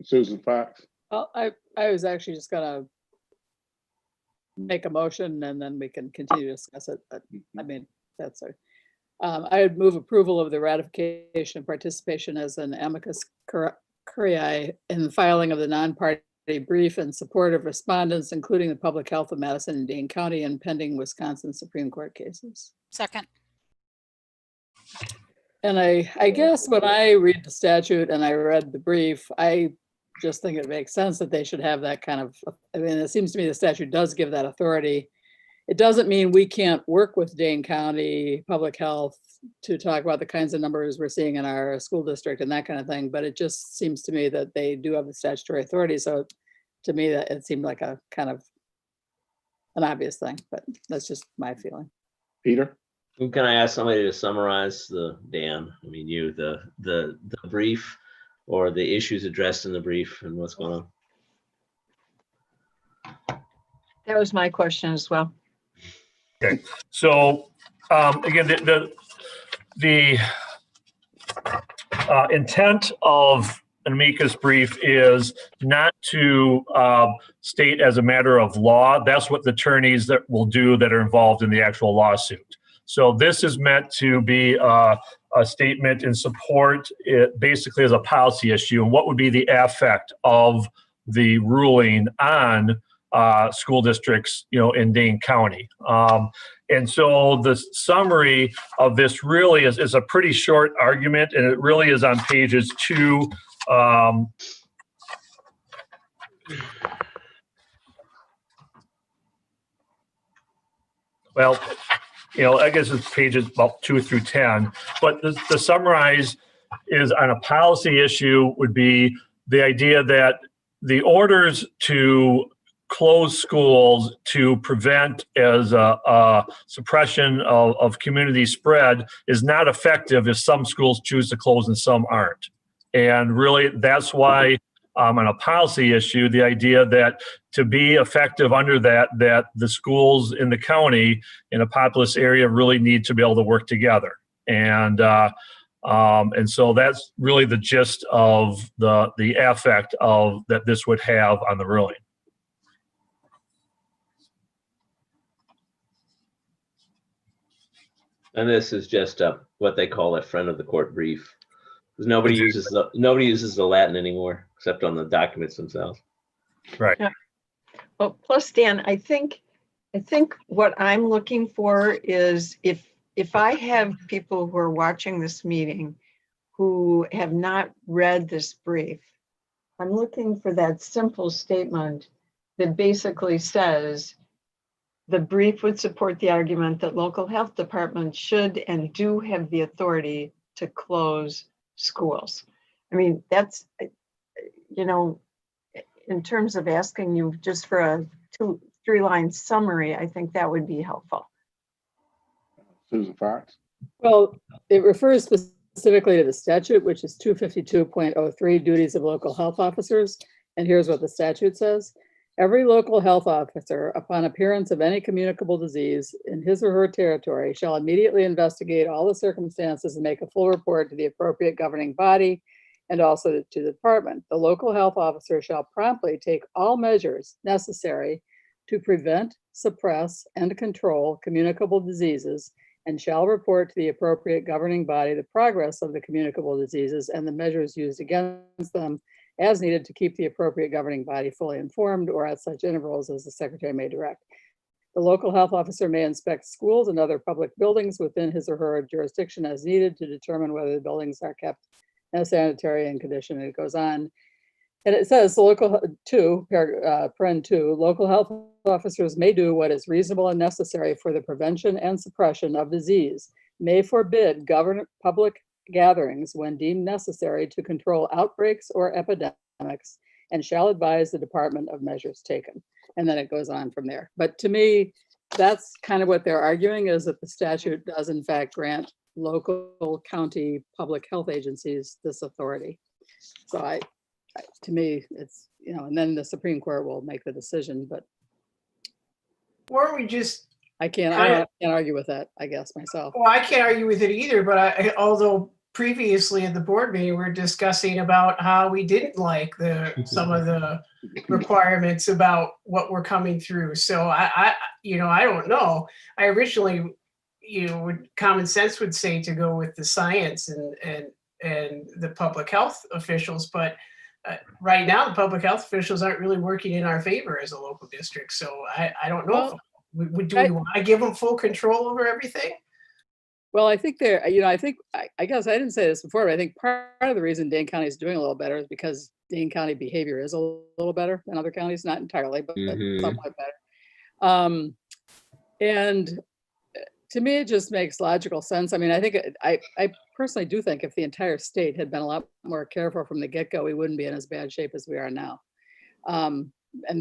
Susan Fox. Well, I was actually just gonna make a motion and then we can continue to discuss it. But I mean, that's a, I would move approval of the ratification of participation as an amicus curiae in the filing of the non-party brief in support of respondents, including the public health of Madison and Dane County and pending Wisconsin Supreme Court cases. Second. And I guess when I read the statute and I read the brief, I just think it makes sense that they should have that kind of, I mean, it seems to me the statute does give that authority. It doesn't mean we can't work with Dane County Public Health to talk about the kinds of numbers we're seeing in our school district and that kind of thing, but it just seems to me that they do have the statutory authority. So to me, that it seemed like a kind of an obvious thing, but that's just my feeling. Peter? Can I ask somebody to summarize Dan, I mean, you, the brief or the issues addressed in the brief and what's going on? That was my question as well. Okay, so again, the intent of an amicus brief is not to state as a matter of law. That's what the attorneys that will do that are involved in the actual lawsuit. So this is meant to be a statement in support, basically as a policy issue, and what would be the effect of the ruling on school districts, in Dane County. And so the summary of this really is a pretty short argument, and it really is on pages 2. Well, I guess it's pages about 2 through 10, but the summarize is on a policy issue would be the idea that the orders to close schools to prevent as a suppression of community spread is not effective if some schools choose to close and some aren't. And really that's why on a policy issue, the idea that to be effective under that the schools in the county in a populous area really need to be able to work together. And so that's really the gist of the effect of that this would have on the ruling. And this is just what they call a friend of the court brief. Because nobody uses the Latin anymore except on the documents themselves. Right. Yeah. Well, plus Dan, I think what I'm looking for is if I have people who are watching this meeting who have not read this brief, I'm looking for that simple statement that basically says the brief would support the argument that local health departments should and do have the authority to close schools. I mean, that's, in terms of asking you just for a 2-3 line summary, I think that would be helpful. Susan Fox? Well, it refers specifically to the statute, which is 252.03, duties of local health officers. And here's what the statute says. Every local health officer, upon appearance of any communicable disease in his or her territory, shall immediately investigate all the circumstances and make a full report to the appropriate governing body and also to the department. The local health officer shall promptly take all measures necessary to prevent, suppress, and control communicable diseases and shall report to the appropriate governing body the progress of the communicable diseases and the measures used against them as needed to keep the appropriate governing body fully informed or at such intervals as the secretary may direct. The local health officer may inspect schools and other public buildings within his or her jurisdiction as needed to determine whether the buildings are kept in a sanitary condition. And it goes on. And it says the local local health officers may do what is reasonable and necessary for the prevention and suppression of disease, may forbid public gatherings when deemed necessary to control outbreaks or epidemics, and shall advise the department of measures taken. And then it goes on from there. But to me, that's kind of what they're arguing, is that the statute does in fact grant local county public health agencies this authority. So to me, it's, and then the Supreme Court will make the decision, but Or we just, I can't argue with that, I guess, myself. well, I can't argue with it either, but although previously at the board meeting, we were discussing about how we didn't like some of the requirements about what were coming through. So I don't know. I originally, common sense would say to go with the science and the public health officials, but right now the public health officials aren't really working in our favor as a local district. So I don't know. Do we want to give them full control over everything? Well, I think I guess I didn't say this before, but I think part of the reason Dane County is doing a little better is because Dane County behavior is a little better than other counties, not entirely, but somewhat better. And to me, it just makes logical sense. I mean, I think I personally do think if the entire state had been a lot more careful from the get-go, we wouldn't be in as bad shape as we are now. And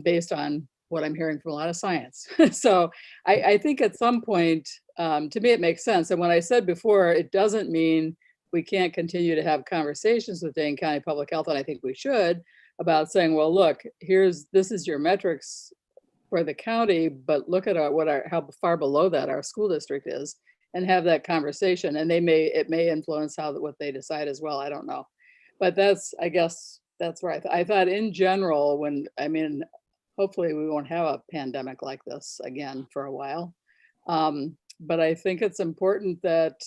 based on what I'm hearing from a lot of science. So I think at some point, to me, it makes sense. And when I said before, it doesn't mean we can't continue to have conversations with Dane County Public Health, and I think we should, about saying, well, look, this is your metrics for the county, but look at how far below that our school district is, and have that conversation. And it may influence what they decide as well. I don't know, but I guess that's where I thought in general, hopefully we won't have a pandemic like this again for a while. But I think it's important that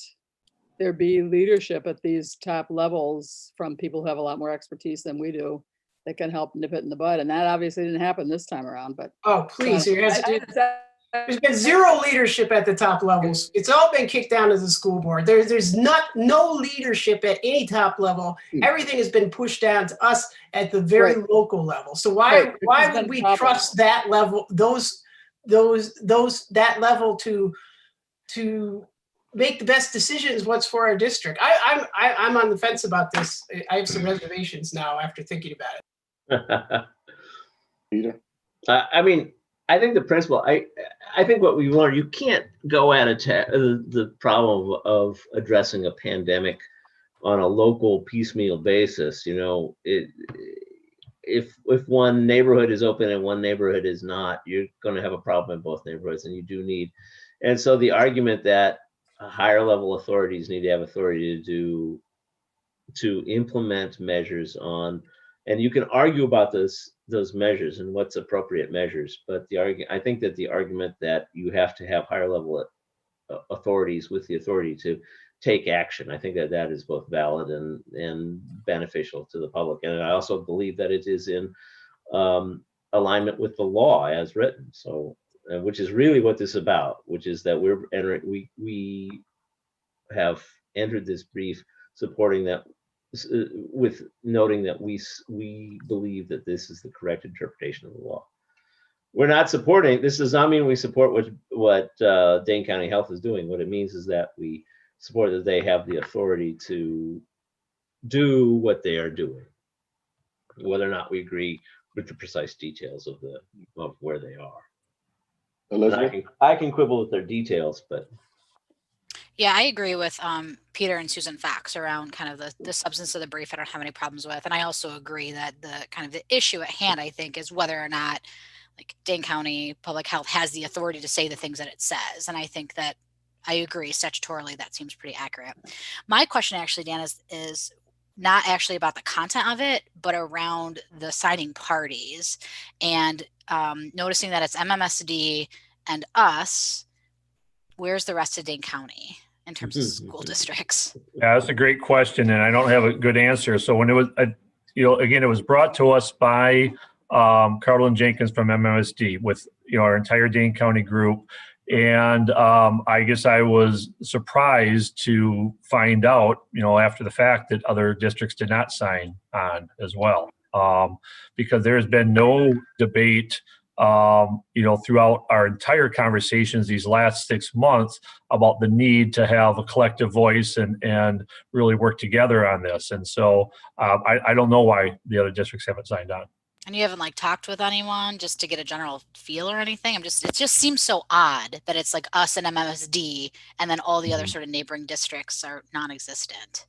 there be leadership at these top levels from people who have a lot more expertise than we do that can help nip it in the bud. And that obviously didn't happen this time around, but. Oh, please. There's been zero leadership at the top levels. It's all been kicked down to the school board. There's no leadership at any top level. Everything has been pushed down to us at the very local level. So why would we trust that level, that level to make the best decisions what's for our district? I'm on the fence about this. I have some reservations now after thinking about it. Peter? I think the principle, I think what we've learned, you can't go at the problem of addressing a pandemic on a local piecemeal basis. If one neighborhood is open and one neighborhood is not, you're going to have a problem in both neighborhoods, and you do need. And so the argument that higher level authorities need to have authority to implement measures on, and you can argue about those measures and what's appropriate measures, but I think that the argument that you have to have higher level authorities with the authority to take action, I think that is both valid and beneficial to the public. And I also believe that it is in alignment with the law as written. So, which is really what this is about, which is that we have entered this brief supporting that, with noting that we believe that this is the correct interpretation of the law. We're not supporting, this does not mean we support what Dane County Health is doing. What it means is that we support that they have the authority to do what they are doing, whether or not we agree with the precise details of where they are. Elizabeth? I can quibble with their details, but. Yeah, I agree with Peter and Susan Fox around kind of the substance of the brief. I don't have any problems with, and I also agree that the issue at hand, I think, is whether or not like Dane County Public Health has the authority to say the things that it says. And I think that I agree statutorily that seems pretty accurate. My question actually, Dan, is not actually about the content of it, but around the signing parties and noticing that it's MMSD and us. Where's the rest of Dane County in terms of school districts? Yeah, that's a great question, and I don't have a good answer. So when it was, again, it was brought to us by Carolyn Jenkins from MMSD with our entire Dane County group, and I guess I was surprised to find out, after the fact, that other districts did not sign on as well, because there has been no debate. Throughout our entire conversations these last 6 months about the need to have a collective voice and really work together on this. And so I don't know why the other districts haven't signed on. And you haven't talked with anyone just to get a general feel or anything? It just seems so odd that it's like us and MMSD and then all the other sort of neighboring districts are non-existent.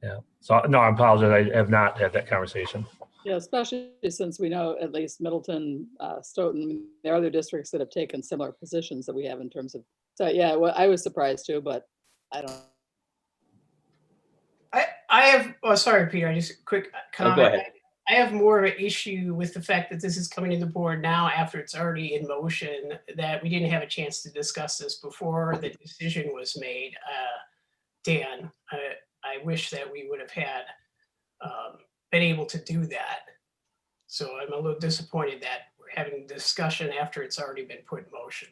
Yeah. So no, I apologize. I have not had that conversation. Yeah, especially since we know at least Middleton, Stoughton, there are other districts that have taken similar positions that we have in terms of. So yeah, well, I was surprised too, but I don't. I have, oh, sorry, Peter, I just quick Oh, comment. go ahead. I have more of an issue with the fact that this is coming to the board now after it's already in motion, that we didn't have a chance to discuss this before the decision was made. Dan, I wish that we would have had been able to do that. So I'm a little disappointed that we're having a discussion after it's already been put in motion.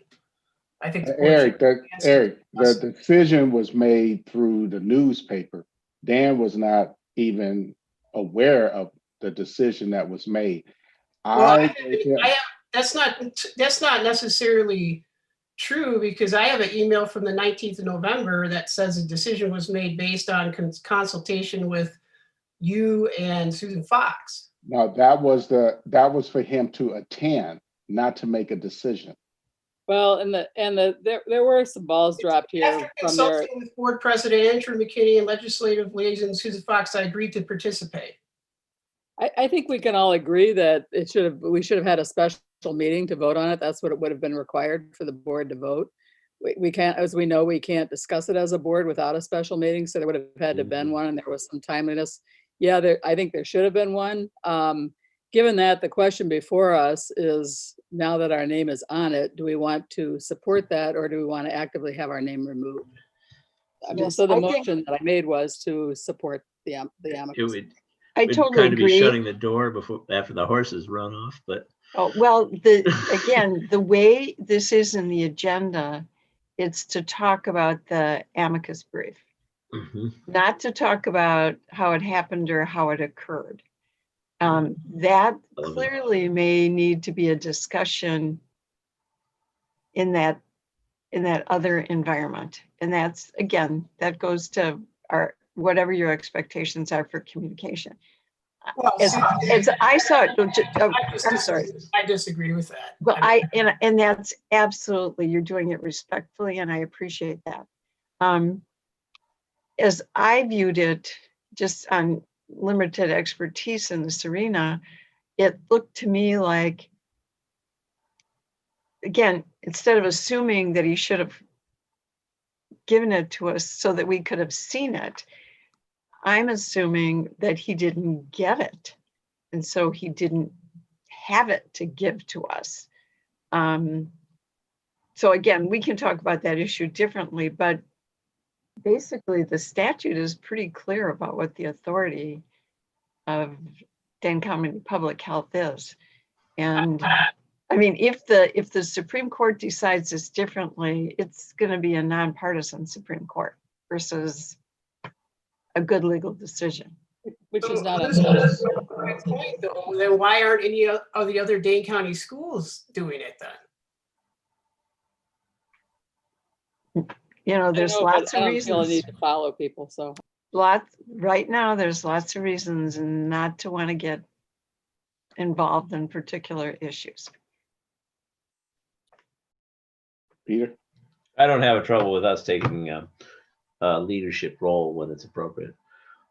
I think the board Eric, should- the decision was made through the newspaper. Dan was not even aware of the decision that was made. That's not necessarily true, because I have an email from the 19th of November that says a decision was made based on consultation with you and Susan Fox. No, that was for him to attend, not to make a decision. Well, there were some balls dropped here After from their. consulting with board president Andrew McKinney and legislative liaison Susan Fox, I agreed to participate. I think we can all agree that we should have had a special meeting to vote on it. That's what it would have been required for the board to vote. We can't, as we know, we can't discuss it as a board without a special meeting. So there would have had to have been one, and there was some timeliness. Yeah, I think there should have been one. Given that, the question before us is, now that our name is on it, do we want to support that, or do we want to actively have our name removed? I mean, Yes, so the I think- motion that I made was to support the amicus. I We'd totally kind of be agree. shutting the door after the horses run off, but Oh, well, again, the way this is in the agenda, it's to talk about the amicus brief, not to talk about how it happened or how it occurred. That clearly may need to be a discussion in that other environment. And that's, again, that goes to whatever your expectations are for communication. Well, I saw it. I'm sorry. I disagree with that. Well, and that's absolutely, you're doing it respectfully, and I appreciate that. As I viewed it, just on limited expertise in this arena, it looked to me like, again, instead of assuming that he should have given it to us so that we could have seen it, I'm assuming that he didn't get it. And so he didn't have it to give to us. So again, we can talk about that issue differently, but basically the statute is pretty clear about what the authority of Dane County Public Health is. And I mean, if the Supreme Court decides this differently, it's going to be a nonpartisan Supreme Court versus a good legal decision. Which is not This is my point, though. Then why aren't any of the other Dane County schools doing it then? You know, there's lots of I don't feel a need reasons. to follow people, so. Right now, there's lots of reasons not to want to get involved in particular issues. Peter? I don't have a trouble with us taking a leadership role when it's appropriate.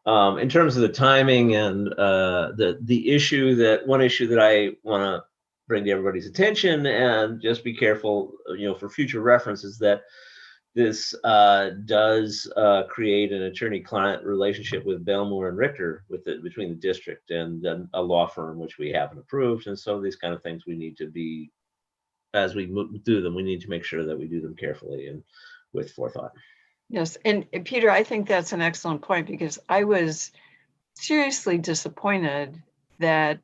In terms of the timing and one issue that I want to bring to everybody's attention, and just be careful, for future reference, is that this does create an attorney-client relationship with Belmore and Richter between the district and a law firm, which we haven't approved. And so these kind of things we need to be, as we do them, we need to make sure that we do them carefully and with forethought. Yes, and Peter, I think that's an excellent point, because I was seriously disappointed that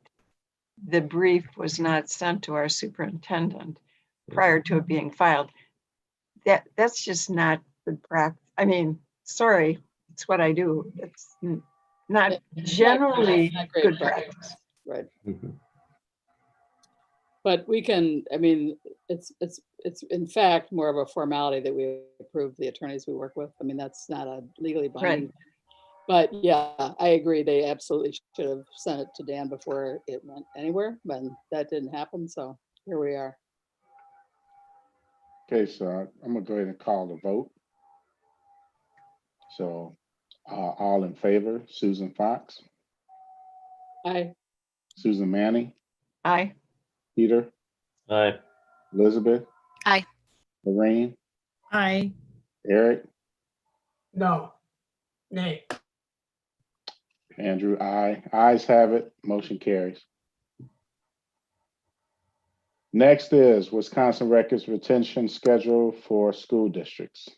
the brief was not sent to our superintendent prior to it being filed. That's just not good practice. I mean, sorry, it's what I do. It's not generally not great good practice. practice. Right. But we can, I mean, it's in fact more of a formality that we approve the attorneys we work with. I mean, that's not a legally binding. Right. But yeah, I agree. They absolutely should have sent it to Dan before it went anywhere, but that didn't happen. So here we are. Okay, so I'm gonna go ahead and call the vote. So all in favor, Susan Fox, Aye. Susan Manning, Aye. Peter, Aye. Elizabeth, Aye. Lorraine, Aye. Eric, No. Nay. Andrew, aye. Ayes have it. Motion carries. Next is Wisconsin Records Retention Schedule for School Districts.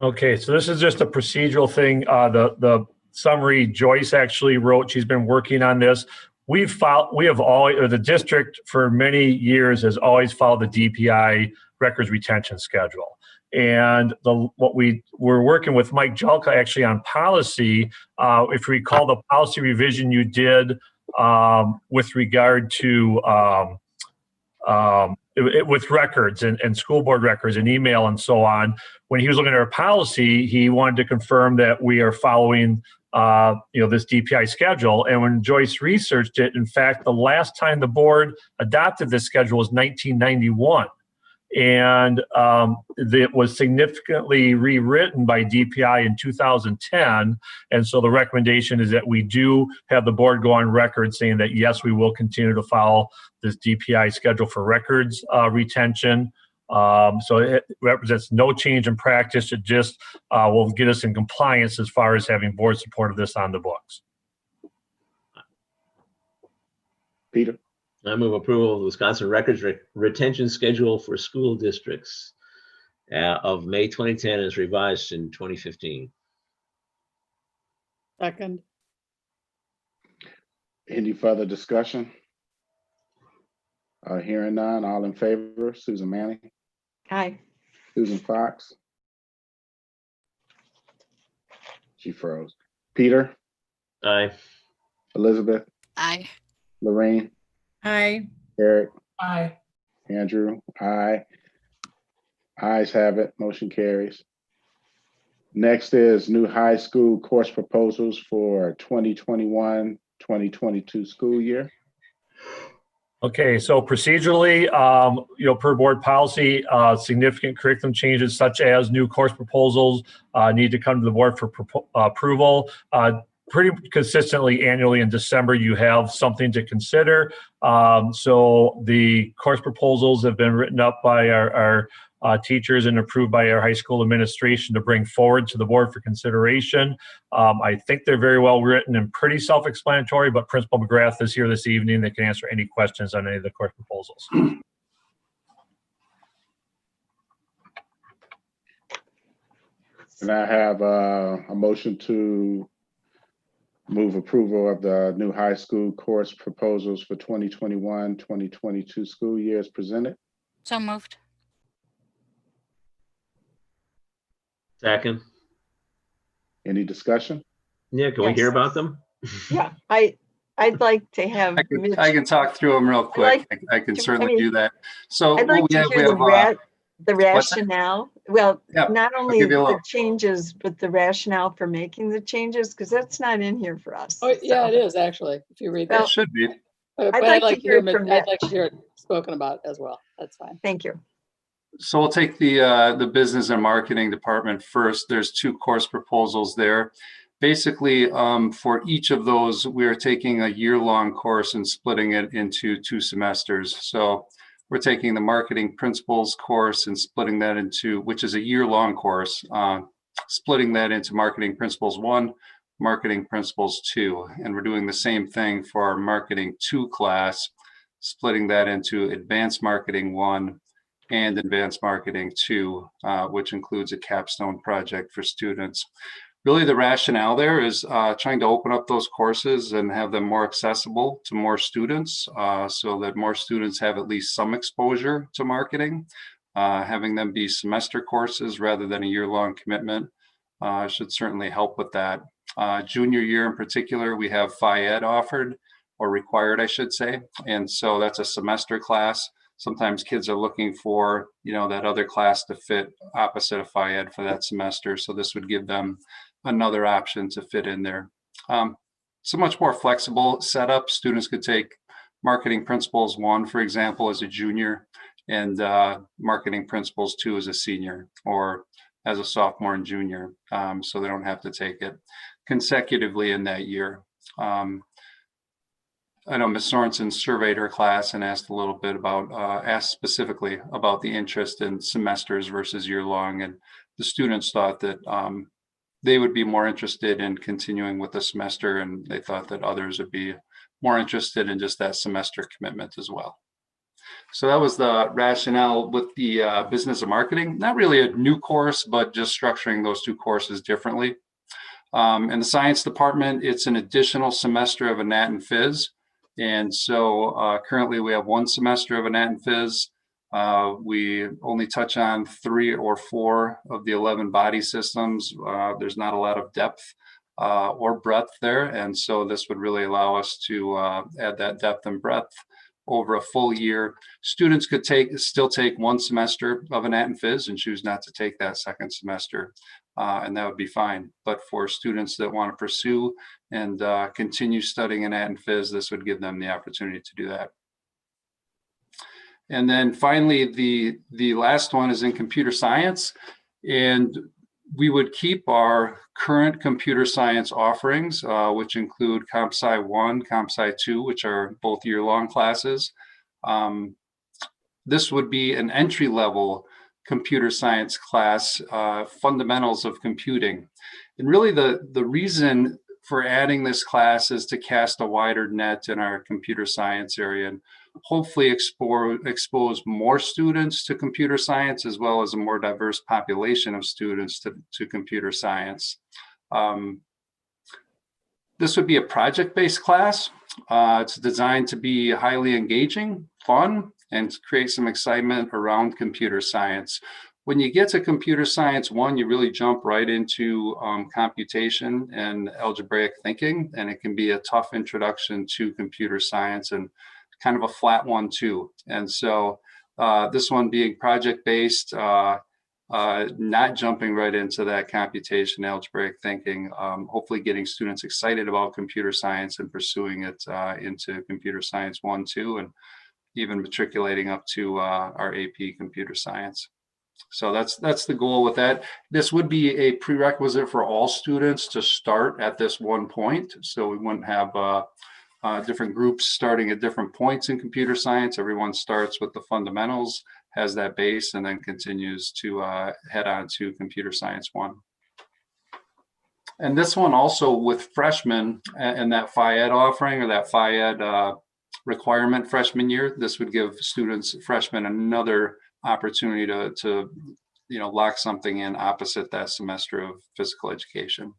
Okay, so this is just a procedural thing. The summary Joyce actually wrote. She's been working on this. We have always, or the district for many years has always followed the DPI records retention schedule. And we're working with Mike Jelka actually on policy. If you recall the policy revision you did with regard to with records and school board records and email and so on, when he was looking at our policy, he wanted to confirm that we are following this DPI schedule. And when Joyce researched it, in fact, the last time the board adopted this schedule was 1991. And it was significantly rewritten by DPI in 2010. And so the recommendation is that we do have the board go on record saying that, yes, we will continue to follow this DPI schedule for records retention. So it represents no change in practice. It just will get us in compliance as far as having board support of this on the books. Peter? I move approval of the Wisconsin Records Retention Schedule for School Districts of May 2010 as revised in 2015. Second. Any further discussion? Hearing none, all in favor, Susan Manning, Aye. Susan Fox. She froze. Peter, Aye. Elizabeth, Aye. Lorraine, Aye. Eric, Aye. Andrew, aye. Ayes have it, motion carries. Next is new high school course proposals for 2021-2022 school year. Okay, so procedurally, per board policy, significant curriculum changes such as new course proposals need to come to the board for approval. Pretty consistently annually in December, you have something to consider. So the course proposals have been written up by our teachers and approved by our high school administration to bring forward to the board for consideration. I think they're very well written and pretty self-explanatory, but Principal McGrath is here this evening that can answer any questions on any of the course proposals. And I have a motion to move approval of the new high school course proposals for 2021-2022 school year as presented. So moved. Second. Any discussion? Yeah, can we hear about them? Yeah, I'd like to have. I can talk through them real quick. I can certainly do that. So I'd like to hear the rationale. Well, Yeah, not I'll only give you a the little. changes, but the rationale for making the changes, because that's not in here for us. Oh, yeah, So, it is actually, if you read Well, that. It should be. But I'd like to hear it from I'd Matt. like to hear it spoken about as well. That's fine. Thank you. So we'll take the business and marketing department first. There's two course proposals there. Basically, for each of those, we are taking a year-long course and splitting it into 2 semesters. So we're taking the marketing principles course and splitting that into, which is a year-long course, splitting that into marketing principles 1, marketing principles 2. And we're doing the same thing for our marketing 2 class, splitting that into advanced marketing 1 and advanced marketing 2, which includes a capstone project for students. Really, the rationale there is trying to open up those courses and have them more accessible to more students so that more students have at least some exposure to marketing. Having them be semester courses rather than a year-long commitment should certainly help with that. Junior year in particular, we have Phi-Ed offered, or required, I should say. And so that's a semester class. Sometimes kids are looking for, that other class to fit opposite of Phi-Ed for that semester. So this would give them another option to fit in there. So much more flexible setup. Students could take marketing principles 1, for example, as a junior, and marketing principles 2 as a senior, or as a sophomore and junior. So they don't have to take it consecutively in that year. I know Ms. Sorensen surveyed her class and asked a little bit about, asked specifically about the interest in semesters versus year-long. And the students thought that they would be more interested in continuing with the semester, and they thought that others would be more interested in just that semester commitment as well. So that was the rationale with the business and marketing. Not really a new course, but just structuring those two courses differently. In the science department, it's an additional semester of a Nat and Phys. And so currently we have one semester of a Nat and Phys. We only touch on 3 or 4 of the 11 body systems. There's not a lot of depth or breadth there. And so this would really allow us to add that depth and breadth over a full year. Students could still take one semester of a Nat and Phys and choose not to take that second semester. And that would be fine. But for students that want to pursue and continue studying an Nat and Phys, this would give them the opportunity to do that. And then finally, the last one is in computer science. And we would keep our current computer science offerings, which include Comp Sci 1, Comp Sci 2, which are both year-long classes. This would be an entry-level computer science class, fundamentals of computing. And really the reason for adding this class is to cast a wider net in our computer science area and hopefully expose more students to computer science, as well as a more diverse population of students to computer science. This would be a project-based class. It's designed to be highly engaging, fun, and to create some excitement around computer science. When you get to Computer Science 1, you really jump right into computation and algebraic thinking, and it can be a tough introduction to computer science and kind of a flat one too. And so this one being project-based, not jumping right into that computation, algebraic thinking, hopefully getting students excited about computer science and pursuing it into Computer Science 1, 2, and even matriculating up to our AP Computer Science. So that's the goal with that. This would be a prerequisite for all students to start at this one point. So we wouldn't have different groups starting at different points in computer science. Everyone starts with the fundamentals, has that base, and then continues to head on to Computer Science 1. And this one also with freshmen and that Phi-Ed offering, or that Phi-Ed requirement freshman year, this would give students, freshmen, another opportunity to lock something in opposite that semester of physical education.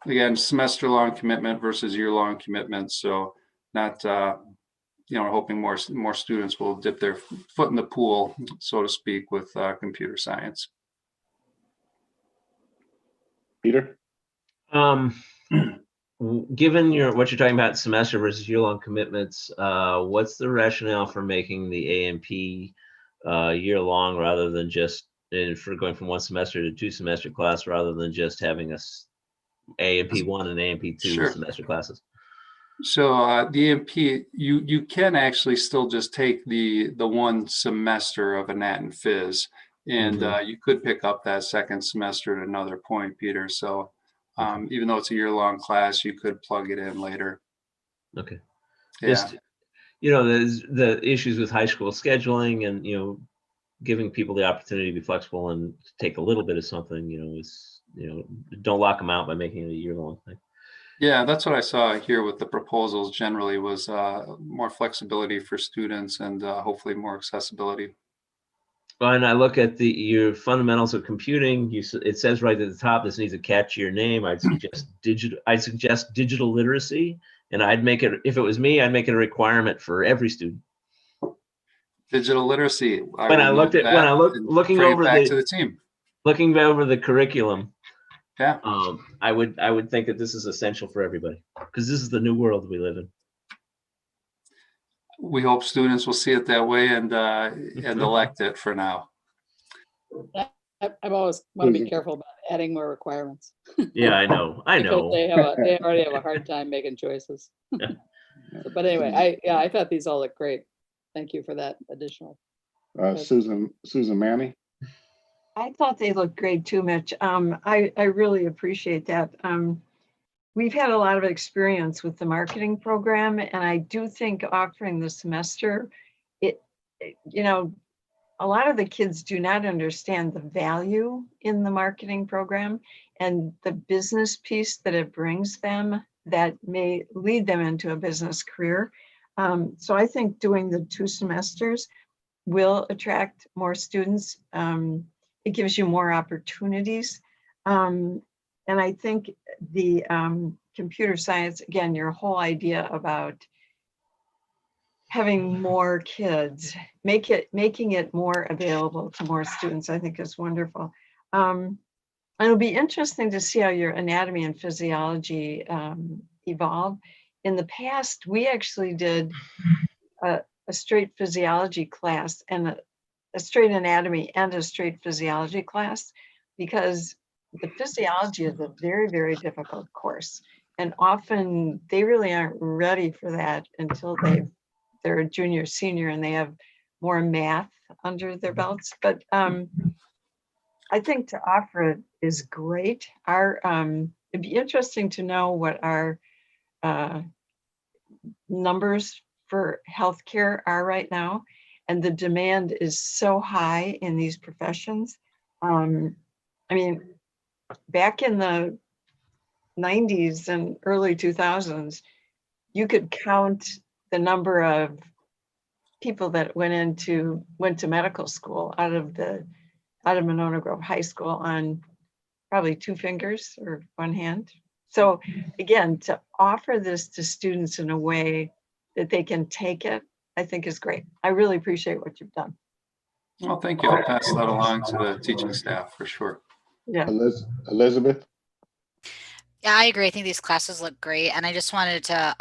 Again, semester-long commitment versus year-long commitment. So not, hoping more students will dip their foot in the pool, so to speak, with computer science. Peter? Given what you're talking about, semester versus year-long commitments, what's the rationale for making the A&P year-long rather than just, and for going from one semester to 2 semester class rather than just having us A&P 1 and A&P 2 semester classes? So the A&P, you can actually still just take the one semester of a Nat and Phys, and you could pick up that second semester at another point, Peter. So even though it's a year-long class, you could plug it in later. Okay. Yeah. Just, there's the issues with high school scheduling and, giving people the opportunity to be flexible and take a little bit of something, don't lock them out by making it a year-long thing. Yeah, that's what I saw here with the proposals generally was more flexibility for students and hopefully more accessibility. When I look at your fundamentals of computing, it says right at the top, this needs a catchier name. I'd suggest digital literacy, and I'd make it, if it was me, I'd make it a requirement for every student. Digital literacy. Looking over to the team, looking over the curriculum, yeah, I would think that this is essential for everybody because this is the new world we live in. We hope students will see it that way and elect it for now. I've always want to be careful about adding more requirements. Yeah, I know. Because they already have a hard time making choices. Yeah. But anyway, I thought these all look great. Thank you for that additional. Susan Manny. I thought they looked great too, Mitch. I really appreciate that. We've had a lot of experience with the marketing program, and I do think offering the semester, a lot of the kids do not understand the value in the marketing program and the business piece that it brings them that may lead them into a business career. So I think doing the 2 semesters will attract more students. It gives you more opportunities. And I think the computer science, again, your whole idea about having more kids, making it more available to more students, I think is wonderful. It'll be interesting to see how your anatomy and physiology evolve. In the past, we actually did a straight physiology class and a straight anatomy and a straight physiology class, because the physiology is a very, very difficult course. And often they really aren't ready for that until they're a junior, senior, and they have more math under their belts. But I think to offer it is great. It'd be interesting to know what our numbers for healthcare are right now. And the demand is so high in these professions. I mean, back in the 90s and early 2000s, you could count the number of people that went to medical school out of Monona Grove High School on probably 2 fingers or 1 hand. So again, to offer this to students in a way that they can take it, I think is great. I really appreciate what you've done. Well, thank you. I'll pass that along to the teaching staff for sure. Yeah. Elizabeth? Yeah, I agree. I think these classes look great. And I just wanted to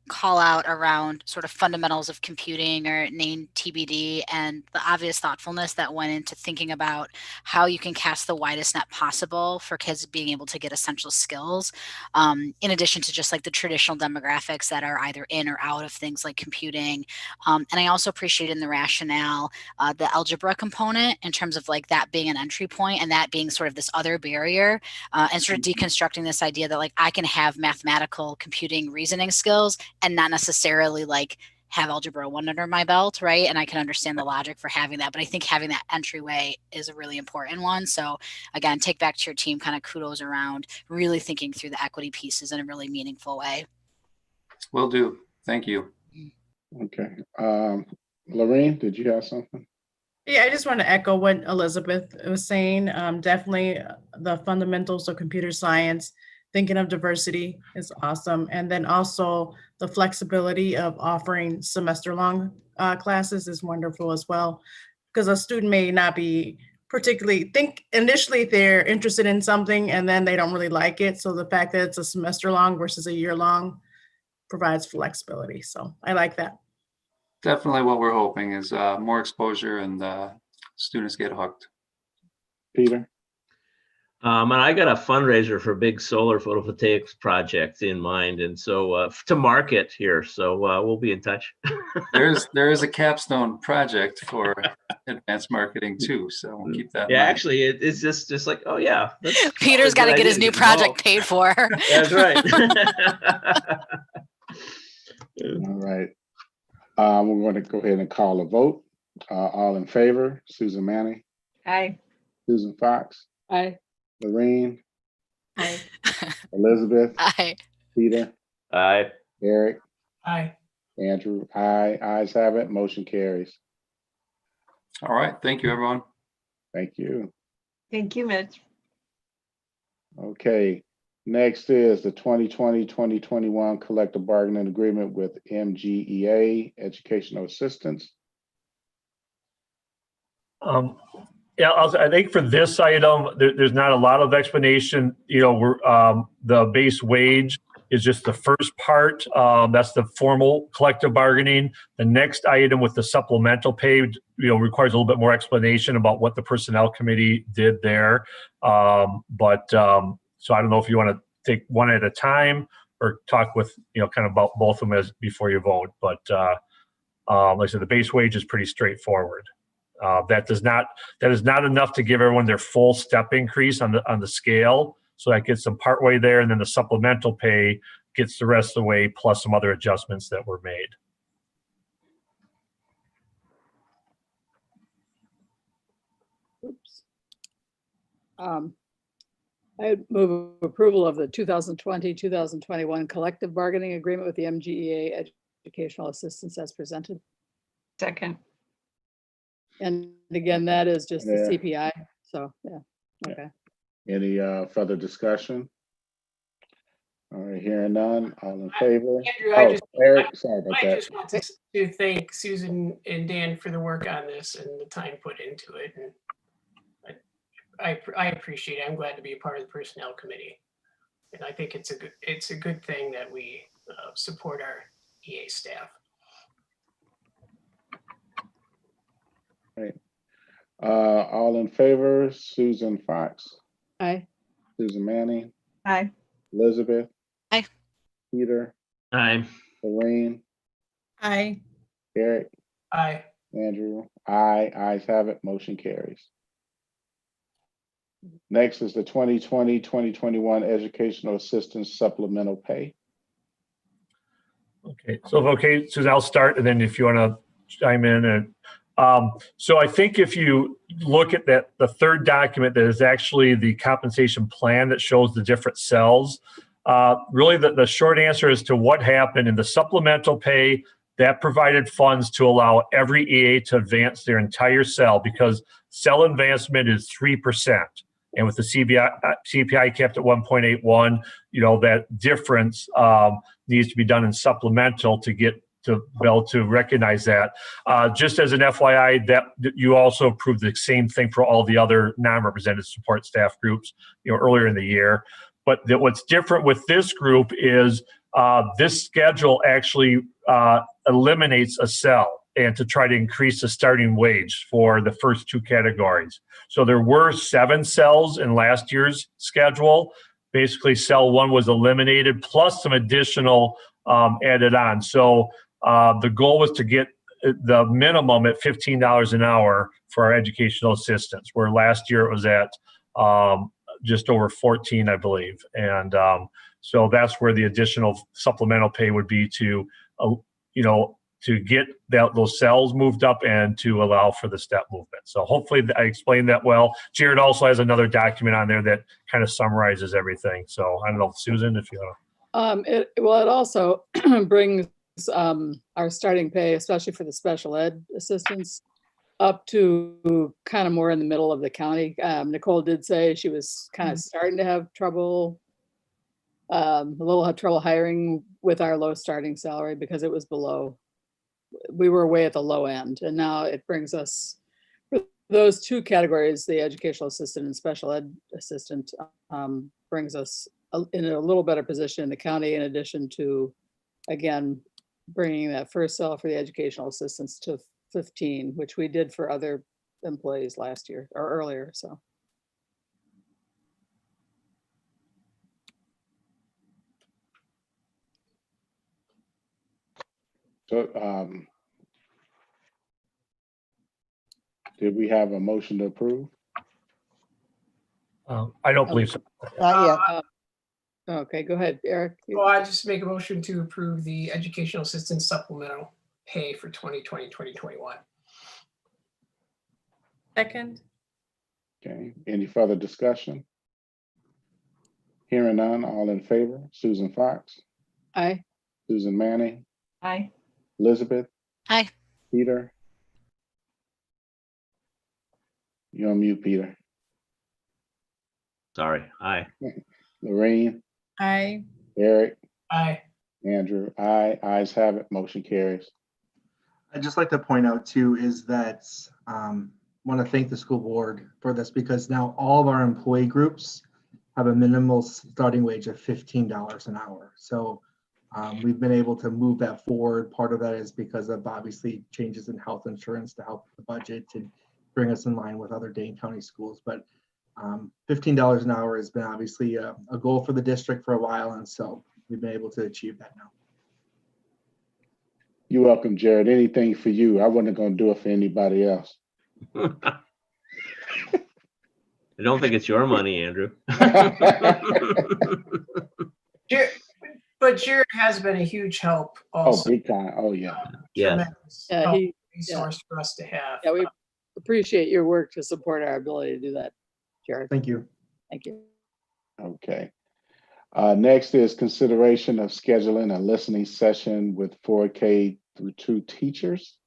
call out around sort of fundamentals of computing or name TBD and the obvious thoughtfulness that went into thinking about how you can cast the widest net possible for kids being able to get essential skills, in addition to just like the traditional demographics that are either in or out of things like computing. And I also appreciate in the rationale the algebra component in terms of like that being an entry point and that being sort of this other barrier, and sort of deconstructing this idea that like I can have mathematical computing reasoning skills and not necessarily like have algebra 1 under my belt, right? And I can understand the logic for having that, but I think having that entryway is a really important one. So again, take back to your team, kind of kudos around really thinking through the equity pieces in a really meaningful way. Will do. Thank you. Okay. Lorraine, did you have something? Yeah, I just want to echo what Elizabeth was saying. Definitely the fundamentals of computer science, thinking of diversity is awesome. And then also the flexibility of offering semester-long classes is wonderful as well. Because a student may not be particularly, initially they're interested in something and then they don't really like it. So the fact that it's a semester long versus a year long provides flexibility. So I like that. Definitely what we're hoping is more exposure and students get hooked. Peter? And I got a fundraiser for a big solar photovoltaics project in mind, and so to market here. So we'll be in touch. There is a capstone project for advanced marketing too, so we'll keep that in Yeah, mind. actually, it's just like, oh yeah, Peter's got to get his new project paid for. That's right. All right. We're going to go ahead and call a vote. All in favor, Susan Manning, Aye. Susan Fox, Aye. Lorraine, Aye. Elizabeth, Aye. Peter, Aye. Eric, Aye. Andrew, aye. Ayes have it. Motion carries. All right. Thank you, everyone. Thank you. Thank you, Mitch. Okay. Next is the 2020-2021 collective bargaining agreement with MGEA Educational Assistance. Yeah, I think for this item, there's not a lot of explanation. You know, we're the base wage is just the first part. That's the formal collective bargaining. The next item with the supplemental pay, you know, requires a little bit more explanation about what the personnel committee did there. So I don't know if you want to take one at a time or talk with, you know, kind of about both of them as before you vote. But like I said, the base wage is pretty straightforward. That is not enough to give everyone their full step increase on the scale. So that gets them partway there, and then the supplemental pay gets the rest of the way, plus some other adjustments that were made. I move approval of the 2020-2021 collective bargaining agreement with the MGEA educational assistants as presented. Second. And again, that is just the Yeah. CPI. So, yeah. Okay. Any further discussion? All right, hearing none, all in favor? Andrew, Eric, sorry about I that. just want to thank Susan and Dan for the work on this and the time put into it. And I appreciate it. I'm glad to be a part of the personnel committee. And I think it's a good thing that we support our EA staff. Right. All in favor, Susan Fox, Aye. Susan Manning, Aye. Elizabeth. Aye. Peter, Aye. Lorraine, Aye. Eric, Aye. Andrew, aye, ayes have it, motion carries. Next is the 2020-2021 Educational Assistance Supplemental Pay. Okay, so okay, Susan, I'll start, and then if you want to chime in. And so I think if you look at that, the third document that is actually the compensation plan that shows the different cells, really the short answer as to what happened in the supplemental pay, that provided funds to allow every EA to advance their entire cell, because cell advancement is 3%. And with the CPI kept at 1.81, that difference needs to be done in supplemental to get to be able to recognize that. Just as an FYI, that you also approved the same thing for all the other non-represented support staff groups, earlier in the year. But what's different with this group is this schedule actually eliminates a cell, and to try to increase the starting wage for the first two categories. So there were 7 cells in last year's schedule. Basically, cell 1 was eliminated, plus some additional added on. So the goal was to get the minimum at $15 an hour for our educational assistants, where last year it was at just over 14, I believe. And so that's where the additional supplemental pay would be to, to get those cells moved up and to allow for the step movement. So hopefully I explained that well. Jared also has another document on there that kind of summarizes everything. So I don't know, Susan, if you want to. It also brings our starting pay, especially for the special ed assistants, up to kind of more in the middle of the county. Nicole did say she was kind of starting to have trouble, a little trouble hiring with our low starting salary because it was below. We were way at the low end, and now it brings us, for those two categories, the educational assistant and special ed assistant, brings us in a little better position in the county, in addition to, again, bringing that first cell for the educational assistants to 15, which we did for other employees last year or earlier. So. So, did we have a motion to approve? I don't believe so. Okay, go ahead, Eric. Well, I just make a motion to approve the educational assistance supplemental pay for 2020-2021. Second. Okay, any further discussion? Hearing none, all in favor, Susan Fox, Aye. Susan Manning, Aye. Elizabeth. Aye. Peter. You're on mute, Peter. Sorry, aye. Lorraine, Aye. Eric, Aye. Andrew, aye, ayes have it, motion carries. I'd just like to point out too is that want to thank the school board for this, because now all of our employee groups have a minimal starting wage of $15 an hour. So we've been able to move that forward. Part of that is because of obviously changes in health insurance to help the budget and bring us in line with other Dane County schools. But $15 an hour has been obviously a goal for the district for a while. And so we've been able to achieve that now. You're welcome, Jared. Anything for you. I wasn't going to do it for anybody else. I don't think it's your money, Andrew. But Jared has been a huge help also. Oh, big time. Oh, yeah. Yeah. Resource for us to have. Yeah, we appreciate your work to support our ability to do that, care. Thank you. Thank you. Okay. Next is consideration of scheduling a listening session with 4K through 2 teachers.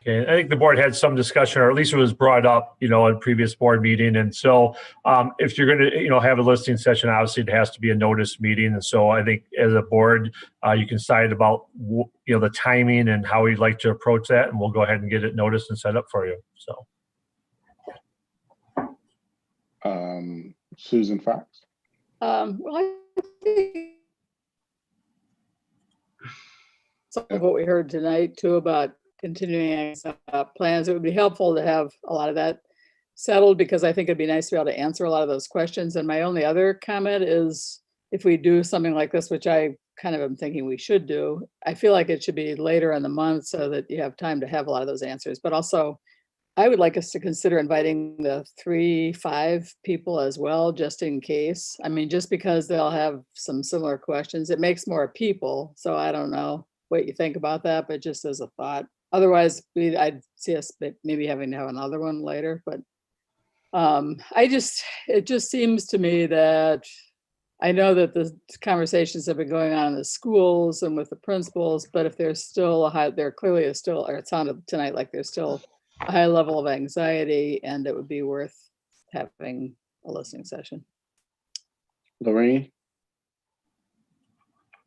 Okay, I think the board had some discussion, or at least it was brought up, in previous board meeting. And so if you're going to, have a listening session, obviously it has to be a notice meeting. And so I think as a board, you can decide about, the timing and how you'd like to approach that. And we'll go ahead and get it noticed and set up for you. So. Susan Fox. Well, I think some of what we heard tonight too about continuing plans, it would be helpful to have a lot of that settled, because I think it'd be nice to be able to answer a lot of those questions. And my only other comment is, if we do something like this, which I kind of am thinking we should do, I feel like it should be later in the month so that you have time to have a lot of those answers. But also, I would like us to consider inviting the 3-5 people as well, just in case. I mean, just because they'll have some similar questions. It makes more people. So I don't know what you think about that, but just as a thought. Otherwise, I'd see us maybe having to have another one later. But it just seems to me that I know that the conversations have been going on in the schools and with the principals, but if there's still there clearly is still, or it sounded tonight like there's still a high level of anxiety, and it would be worth having a listening session. Lorraine?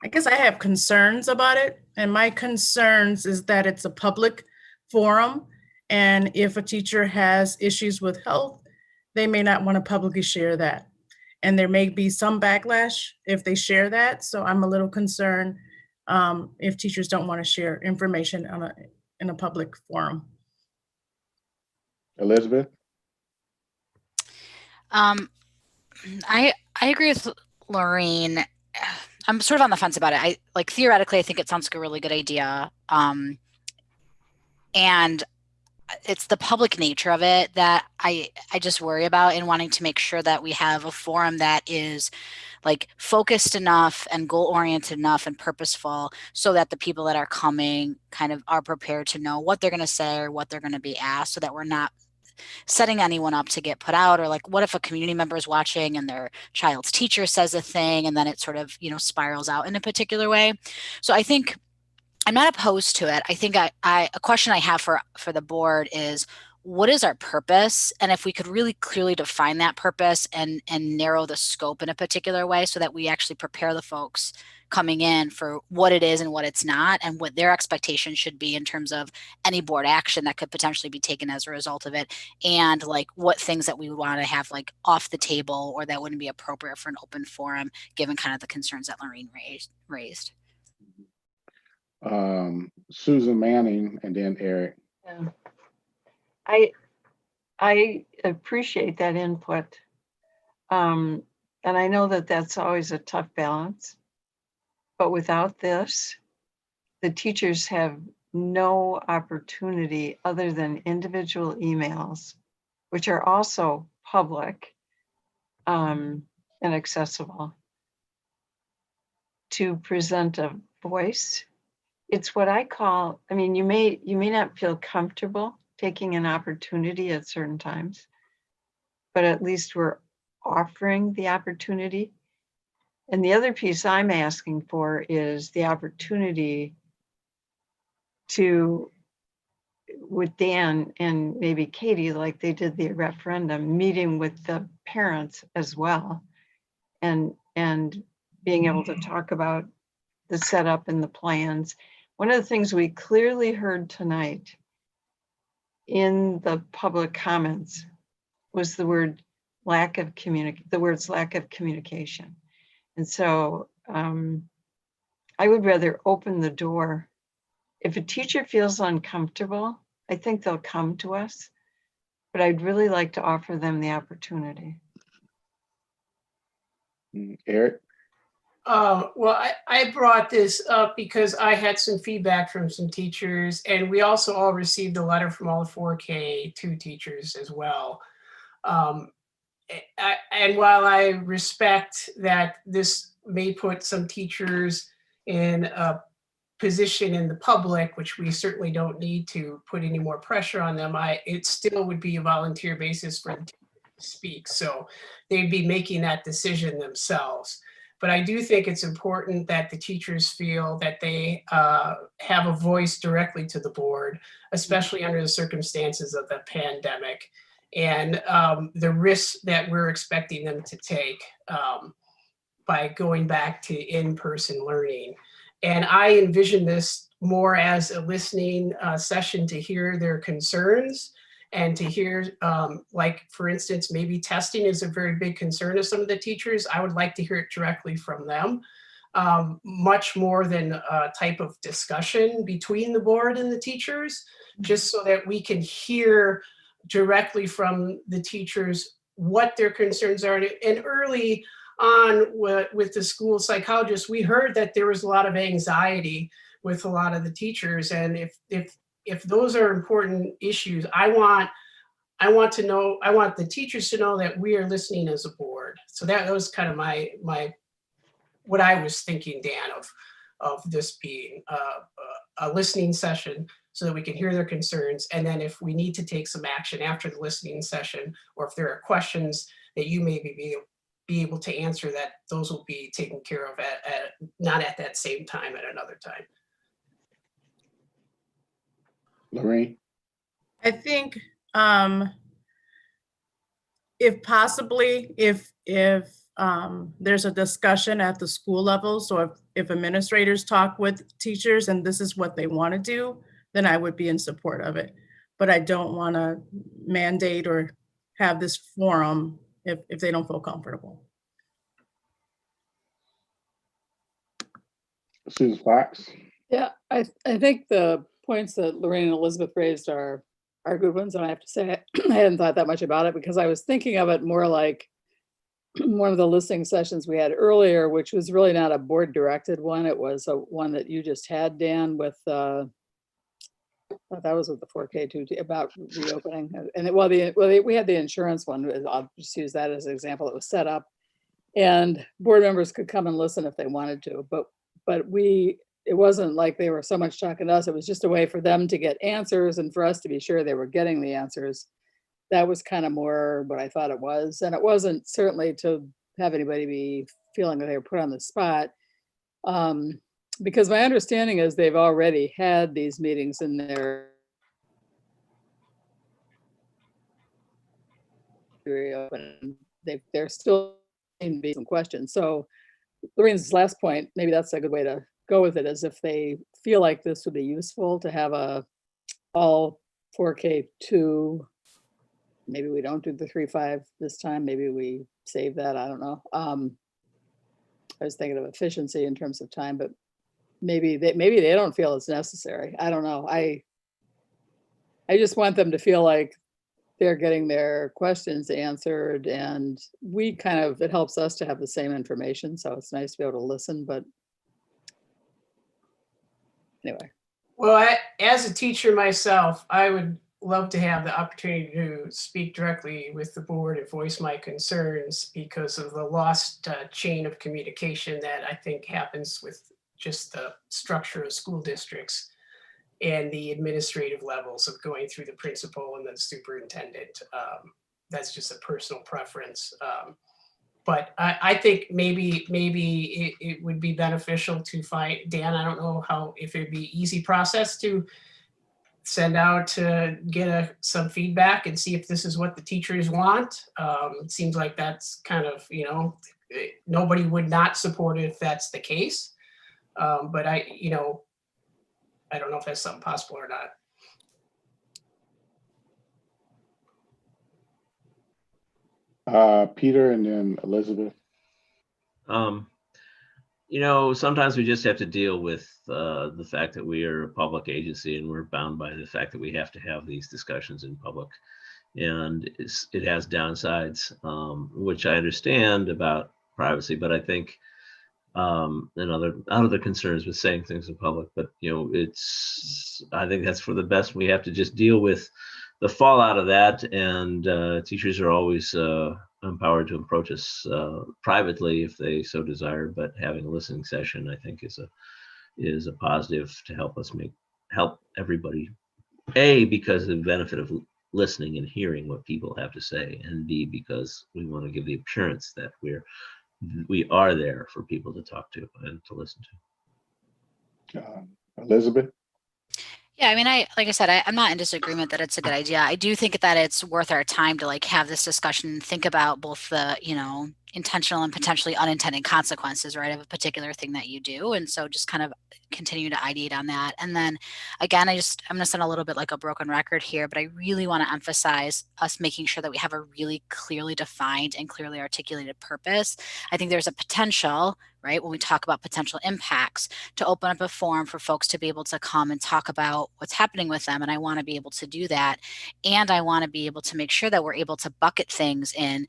I guess I have concerns about it. And my concerns is that it's a public forum. And if a teacher has issues with health, they may not want to publicly share that. And there may be some backlash if they share that. So I'm a little concerned if teachers don't want to share information in a public forum. Elizabeth? I agree with Lorraine. I'm sort of on the fence about it. Theoretically, I think it sounds like a really good idea. And it's the public nature of it that I just worry about, in wanting to make sure that we have a forum that is focused enough and goal-oriented enough and purposeful, so that the people that are coming kind of are prepared to know what they're going to say or what they're going to be asked, so that we're not setting anyone up to get put out. Or what if a community member is watching and their child's teacher says a thing, and then it sort of, spirals out in a particular way. So I think I'm not opposed to it. I think a question I have for the board is, what is our purpose? And if we could really clearly define that purpose and narrow the scope in a particular way, so that we actually prepare the folks coming in for what it is and what it's not, and what their expectations should be in terms of any board action that could potentially be taken as a result of it, and what things that we would want to have off the table, or that wouldn't be appropriate for an open forum, given kind of the concerns that Lorraine raised. Susan Manning, and then Eric. Yeah. I appreciate that input. And I know that that's always a tough balance. But without this, the teachers have no opportunity other than individual emails, which are also public and accessible, to present a voice. It's what I call, I mean, you may not feel comfortable taking an opportunity at certain times, but at least we're offering the opportunity. And the other piece I'm asking for is the opportunity to, with Dan and maybe Katie, like they did the referendum, meeting with the parents as well, and being able to talk about the setup and the plans. One of the things we clearly heard tonight in the public comments was the words lack of communication. And so I would rather open the door. If a teacher feels uncomfortable, I think they'll come to us, but I'd really like to offer them the opportunity. Eric? Well, I brought this up because I had some feedback from some teachers, and we also all received a letter from all the 4K2 teachers as well. And while I respect that this may put some teachers in a position in the public, which we certainly don't need to put any more pressure on them, it still would be a volunteer basis for them to speak. So they'd be making that decision themselves. But I do think it's important that the teachers feel that they have a voice directly to the board, especially under the circumstances of the pandemic and the risks that we're expecting them to take by going back to in-person learning. And I envision this more as a listening session to hear their concerns and to hear, like, for instance, maybe testing is a very big concern of some of the teachers. I would like to hear it directly from them, much more than a type of discussion between the board and the teachers, just so that we can hear directly from the teachers what their concerns are. And early on with the school psychologists, we heard that there was a lot of anxiety with a lot of the teachers. And if those are important issues, I want the teachers to know that we are listening as a board. So that was kind of what I was thinking, Dan, of this being a listening session so that we can hear their concerns. And then if we need to take some action after the listening session, or if there are questions that you may be able to answer, that those will be taken care of not at that same time, at another time. Lorraine? I think if possibly, if there's a discussion at the school level, so if administrators talk with teachers and this is what they want to do, then I would be in support of it. But I don't want to mandate or have this forum if they don't feel comfortable. Susan Fox? Yeah, I think the points that Lorraine and Elizabeth raised are good ones. And I have to say, I hadn't thought that much about it because I was thinking of it more like one of the listening sessions we had earlier, which was really not a board directed one. It was one that you just had, Dan, with that was with the 4K2 about reopening. And we had the insurance one. I'll just use that as an example. It was set up and board members could come and listen if they wanted to, but it wasn't like they were so much talking to us. It was just a way for them to get answers and for us to be sure they were getting the answers. That was kind of more what I thought it was. And it wasn't certainly to have anybody be feeling that they were put on the spot. Because my understanding is they've already had these meetings in their reopen. They're still in some questions. So Lorraine's last point, maybe that's a good way to go with it, is if they feel like this would be useful to have all 4K2, maybe we don't do the 3.5 this time, maybe we save that, I don't know. I was thinking of efficiency in terms of time, but maybe they don't feel it's necessary. I don't know. I just want them to feel like they're getting their questions answered, and it helps us to have the same information. So it's nice to be able to listen, but anyway. Well, as a teacher myself, I would love to have the opportunity to speak directly with the board and voice my concerns because of the lost chain of communication that I think happens with just the structure of school districts and the administrative levels of going through the principal and the superintendent. That's just a personal preference. But I think maybe it would be beneficial to find, Dan, I don't know if it'd be easy process to send out to get some feedback and see if this is what the teachers want. It seems like that's kind of, nobody would not support it if that's the case. But I don't know if that's something possible or not. Peter and then Elizabeth. Sometimes we just have to deal with the fact that we are a public agency and we're bound by the fact that we have to have these discussions in public. And it has downsides, which I understand about privacy, but I think and other concerns with saying things in public, but I think that's for the best. We have to just deal with the fallout of that, and teachers are always empowered to approach us privately if they so desire, but having a listening session, I think, is is a positive to help everybody. A, because of the benefit of listening and hearing what people have to say, and B, because we want to give the appearance that we are there for people to talk to and to listen to. Elizabeth? Yeah, I mean, like I said, I'm not in disagreement that it's a good idea. I do think that it's worth our time to like have this discussion and think about both the, intentional and potentially unintended consequences, right, of a particular thing that you do. And so just kind of continue to ideate on that. And then again, I'm going to sound a little bit like a broken record here, but I really want to emphasize us making sure that we have a really clearly defined and clearly articulated purpose. I think there's a potential, right, when we talk about potential impacts, to open up a forum for folks to be able to come and talk about what's happening with them. And I want to be able to do that. And I want to be able to make sure that we're able to bucket things in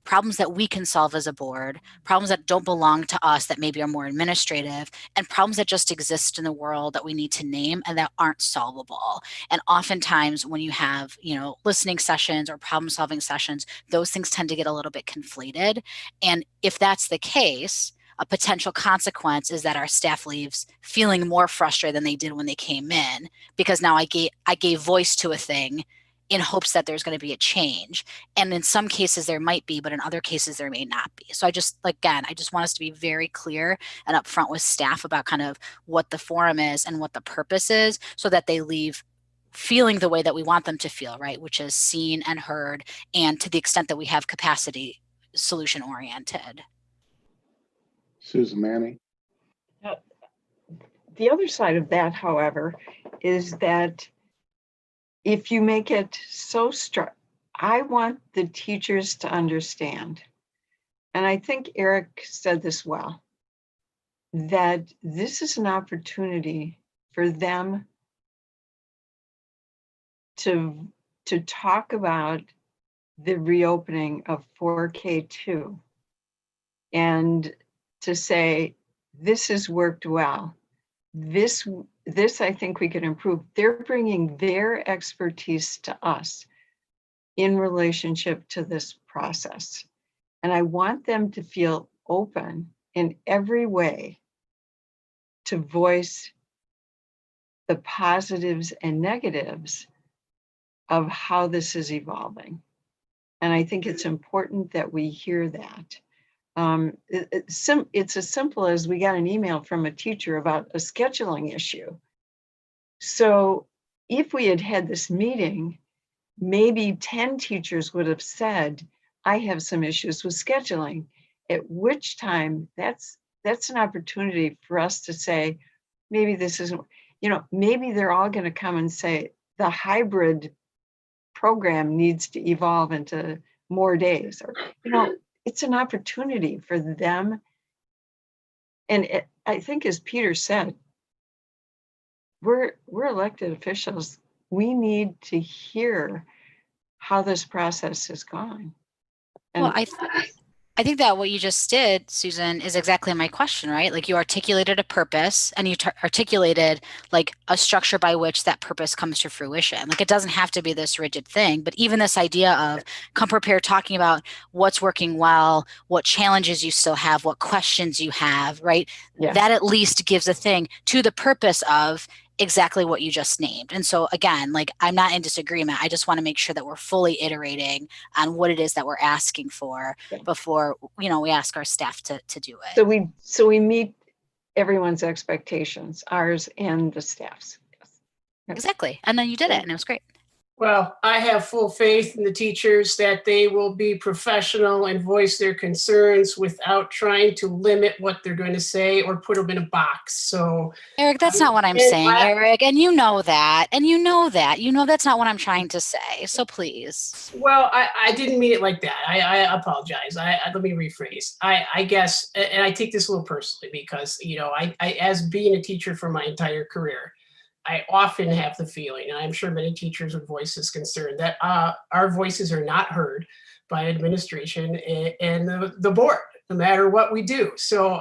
problems that we can solve as a board, problems that don't belong to us that maybe are more administrative, and problems that just exist in the world that we need to name and that aren't solvable. And oftentimes when you have, listening sessions or problem solving sessions, those things tend to get a little bit conflated. And if that's the case, a potential consequence is that our staff leaves feeling more frustrated than they did when they came in, because now I gave voice to a thing in hopes that there's going to be a change. And in some cases there might be, but in other cases there may not be. So I just want us to be very clear and upfront with staff about kind of what the forum is and what the purpose is, so that they leave feeling the way that we want them to feel, right? Which is seen and heard, and to the extent that we have capacity, solution oriented. Susan Manning? The other side of that, however, is that if you make it so I want the teachers to understand, and I think Eric said this well, that this is an opportunity for them to talk about the reopening of 4K2 and to say, this has worked well. This I think we can improve. They're bringing their expertise to us in relationship to this process. And I want them to feel open in every way to voice the positives and negatives of how this is evolving. And I think it's important that we hear that. It's as simple as we got an email from a teacher about a scheduling issue. So if we had had this meeting, maybe 10 teachers would have said, I have some issues with scheduling, at which time that's an opportunity for us to say, maybe this isn't, maybe they're all going to come and say the hybrid program needs to evolve into more days, or, it's an opportunity for them. And I think, as Peter said, we're elected officials. We need to hear how this process has gone. And Well, I think that what you just did, Susan, is exactly my question, right? Like, you articulated a purpose, and you articulated like a structure by which that purpose comes to fruition. Like, it doesn't have to be this rigid thing, but even this idea of come prepared, talking about what's working well, what challenges you still have, what questions you have, right? Yeah. That at least gives a thing to the purpose of exactly what you just named. And so again, like, I'm not in disagreement. I just want to make sure that we're fully iterating on what it is that we're asking for before, we ask our staff to do it. So we meet everyone's expectations, ours and the staff's. Exactly. And then you did it, and it was great. Well, I have full faith in the teachers that they will be professional and voice their concerns without trying to limit what they're going to say or put them in a box. So, Eric, that's not what I'm saying, Eric. And you know that. That's not what I'm trying to say. So please. Well, I didn't mean it like that. I apologize. Let me rephrase. I guess, and I take this a little personally because, I as being a teacher for my entire career, I often have the feeling, and I'm sure many teachers would voice this concern, that our voices are not heard by administration and the board, no matter what we do. So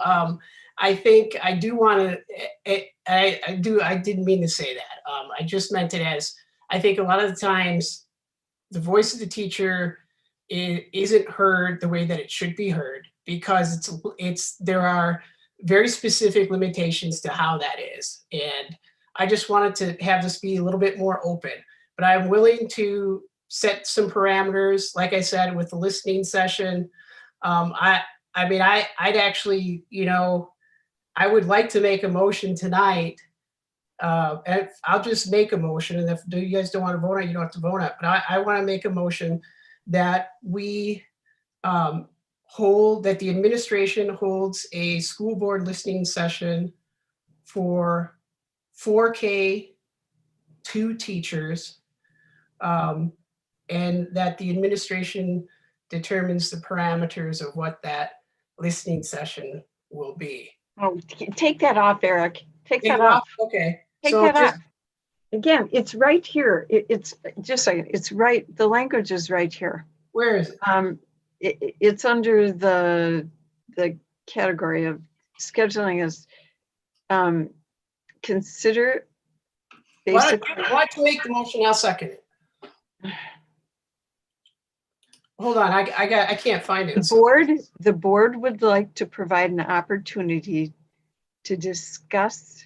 I think I do want to, I didn't mean to say that. I just meant it as, I think a lot of the times the voice of the teacher isn't heard the way that it should be heard, because there are very specific limitations to how that is. And I just wanted to have this be a little bit more open, but I'm willing to set some parameters, like I said, with the listening session. I mean, I'd actually, you know, I would like to make a motion tonight. And I'll just make a motion, and if you guys don't want to vote on it, you don't have to vote on it. But I want to make a motion that we that the administration holds a school board listening session for 4K 2 teachers, and that the administration determines the parameters of what that listening session will be. Oh, take that off, Eric. Take Take that it off. Okay. Take So that just- off. Again, it's right here. It's just a second. It's right. The language is right here. Where is it? It's under the category of scheduling is consider basically. Why don't you make the motion? I'll second it. Hold on, I can't find it. The board would like to provide an opportunity to discuss.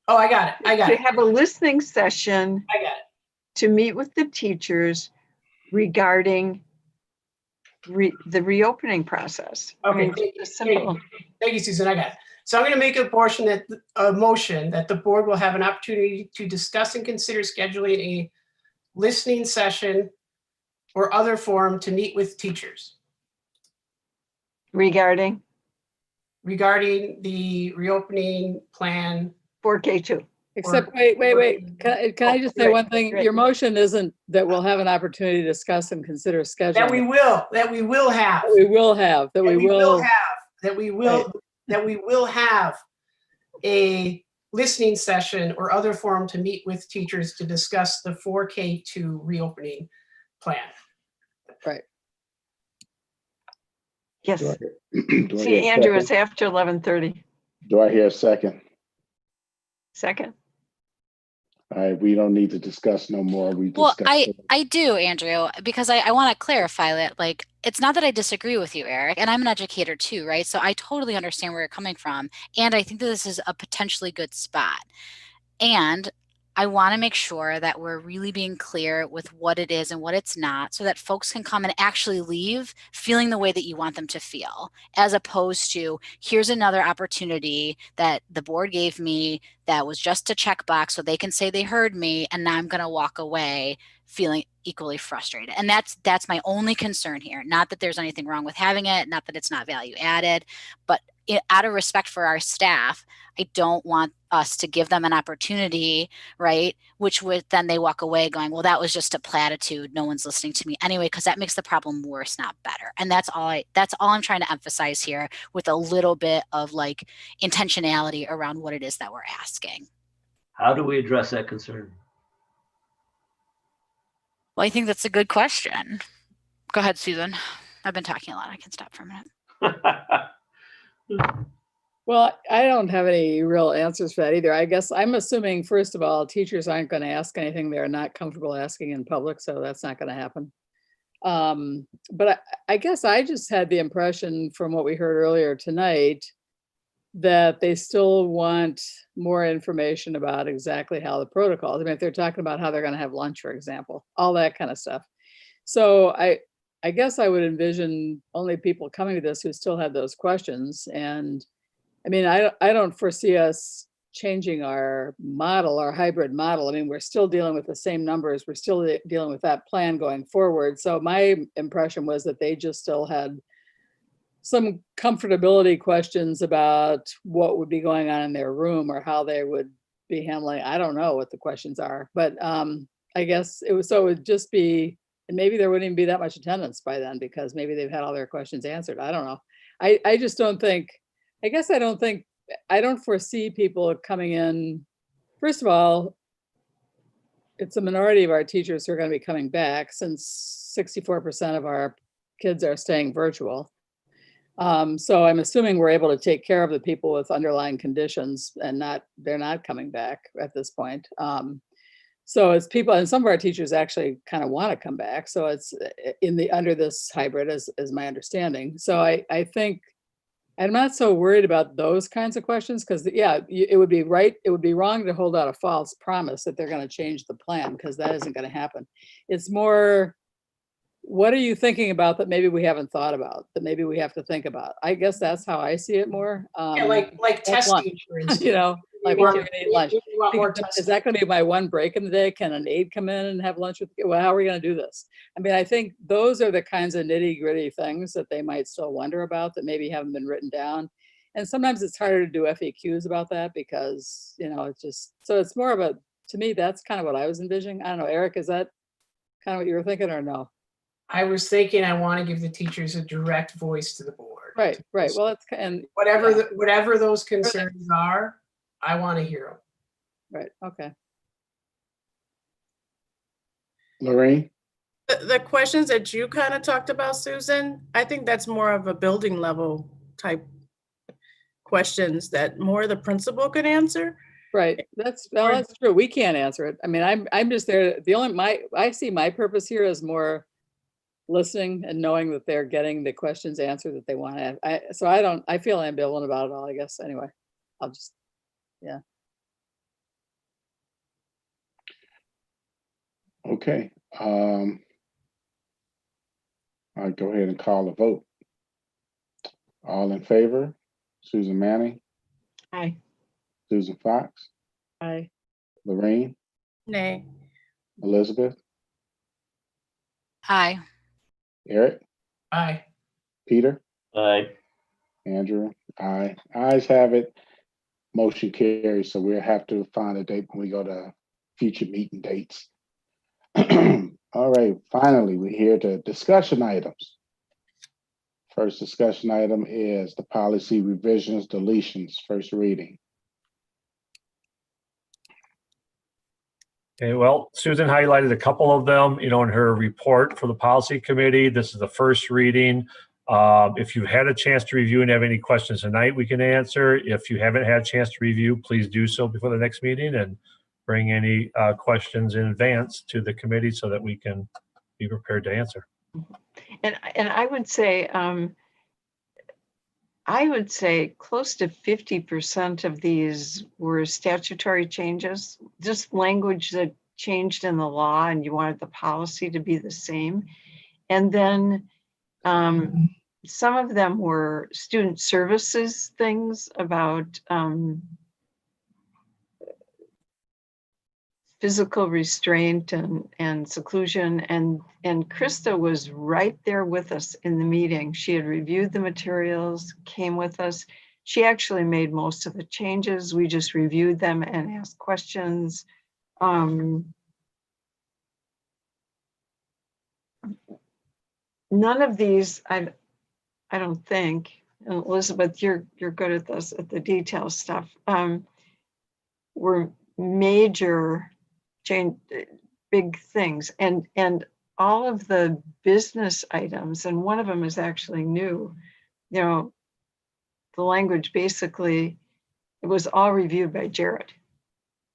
Oh, I got it. To have a listening session. I got it. To meet with the teachers regarding the reopening process. Okay, I mean, it's simple. Thank you, Susan. I got it. So I'm going to make a motion that the board will have an opportunity to discuss and consider scheduling a listening session or other forum to meet with teachers. Regarding the reopening plan. 4K2. Except, wait. Can I just say right, one thing? right. Your motion isn't that we'll have an opportunity to discuss and consider scheduling. That we will have. That we will have. That we will have a listening session or other forum to meet with teachers to discuss the 4K2 reopening plan. Right. Yes. Do I hear See, a Andrew, second? it's after 11:30. Do I hear a second? Second. All right, we don't need to discuss no more. We Well, discussed it. I do, Andrew, because I want to clarify that, like, it's not that I disagree with you, Eric, and I'm an educator too, right? So I totally understand where you're coming from. And I think that this is a potentially good spot. And I want to make sure that we're really being clear with what it is and what it's not, so that folks can come and actually leave feeling the way that you want them to feel, as opposed to here's another opportunity that the board gave me that was just a checkbox so they can say they heard me, and now I'm going to walk away feeling equally frustrated. And that's my only concern here. Not that there's anything wrong with having it, not that it's not value added, but out of respect for our staff, I don't want us to give them an opportunity, right? Which would then they walk away going, well, that was just a platitude. No one's listening to me anyway, because that makes the problem worse, not better. And that's all I'm trying to emphasize here, with a little bit of like intentionality around what it is that we're asking. How do we address that concern? Well, I think that's a good question. Go ahead, Susan. I've been talking a lot. I can stop for a minute. Well, I don't have any real answers for that either. I guess I'm assuming, first of all, teachers aren't going to ask anything they're not comfortable asking in public, so that's not going to happen. But I guess I just had the impression from what we heard earlier tonight that they still want more information about exactly how the protocols. I mean, if they're talking about how they're going to have lunch, for example, all that kind of stuff. So I guess I would envision only people coming to this who still have those questions. And I mean, I don't foresee us changing our model, our hybrid model. I mean, we're still dealing with the same numbers. We're still dealing with that plan going forward. So my impression was that they just still had some comfortability questions about what would be going on in their room or how they would be handling. I don't know what the questions are, but I guess it would just be, and maybe there wouldn't even be that much attendance by then because maybe they've had all their questions answered. I don't know. I just don't think, I don't foresee people coming in. First of all, it's a minority of our teachers who are going to be coming back, since 64% of our kids are staying virtual. So I'm assuming we're able to take care of the people with underlying conditions and they're not coming back at this point. So it's people, and some of our teachers actually kind of want to come back. So it's under this hybrid is my understanding. So I think I'm not so worried about those kinds of questions because, yeah, it would be right. It would be wrong to hold out a false promise that they're going to change the plan because that isn't going to happen. It's more, what are you thinking about that maybe we haven't thought about, that maybe we have to think about? I guess that's how I see it more. Yeah, like that's lunch, testing, for instance. you know, like We what want- do you need lunch? we want more Is that going to be my one break in the day? Can an aide come in and have lunch with you? Well, how are we going to do this? I mean, I think those are the kinds of nitty gritty things that they might still wonder about that maybe haven't been written down. And sometimes it's harder to do FAQs about that because, you know, it's just, so it's more of a, to me, that's kind of what I was envisioning. I don't know, Eric, is that kind of what you were thinking or no? I was thinking I want to give the teachers a direct voice to the board. Right, right. Well, that's, and Whatever, yeah. whatever those concerns are, I want to hear them. Right, okay. Lorraine? The questions that you kind of talked about, Susan, I think that's more of a building level type questions that more the principal could answer. Right, that's true. We can't answer it. I mean, I'm just there. The only, I see my purpose here as more listening and knowing that they're getting the questions answered that they want to. So I feel ambivalent about it all, I guess. Anyway, I'll just, yeah. Okay. I'll go ahead and call a vote. All in favor? Susan Manning, Aye. Susan Fox, Aye. Lorraine, Nay. Elizabeth, Aye. Eric, Aye. Peter, Aye. Andrew, aye. Ayes have it. Motion carries. So we'll have to find a date when we go to future meeting dates. All right, finally, we're here to discussion items. First discussion item is the policy revisions, deletions, first reading. Okay, well, Susan highlighted a couple of them, you know, in her report for the policy committee. This is the first reading. If you had a chance to review and have any questions tonight, we can answer. If you haven't had a chance to review, please do so before the next meeting and bring any questions in advance to the committee so that we can be prepared to answer. And I would say close to 50% of these were statutory changes, just language that changed in the law and you wanted the policy to be the same. And then some of them were student services things about physical restraint and seclusion. And Krista was right there with us in the meeting. She had reviewed the materials, came with us. She actually made most of the changes. We just reviewed them and asked questions. None of these, I don't think, and Elizabeth, you're good at this, at the detail stuff, were major change, big things. And all of the business items, and one of them is actually new, you know, the language basically, it was all reviewed by Jared.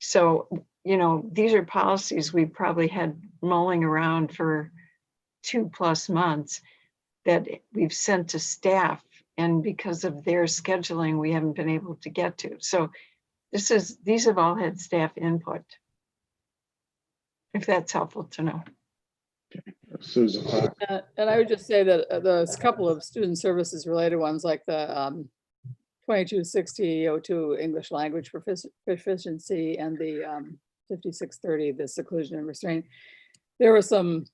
So, you know, these are policies we probably had mulling around for 2+ months that we've sent to staff, and because of their scheduling, we haven't been able to get to. So these have all had staff input, if that's helpful to know. Susan Fox. And I would just say that there's a couple of student services related ones, like the 2260-02 English language proficiency and the 5630, the seclusion and restraint. There were some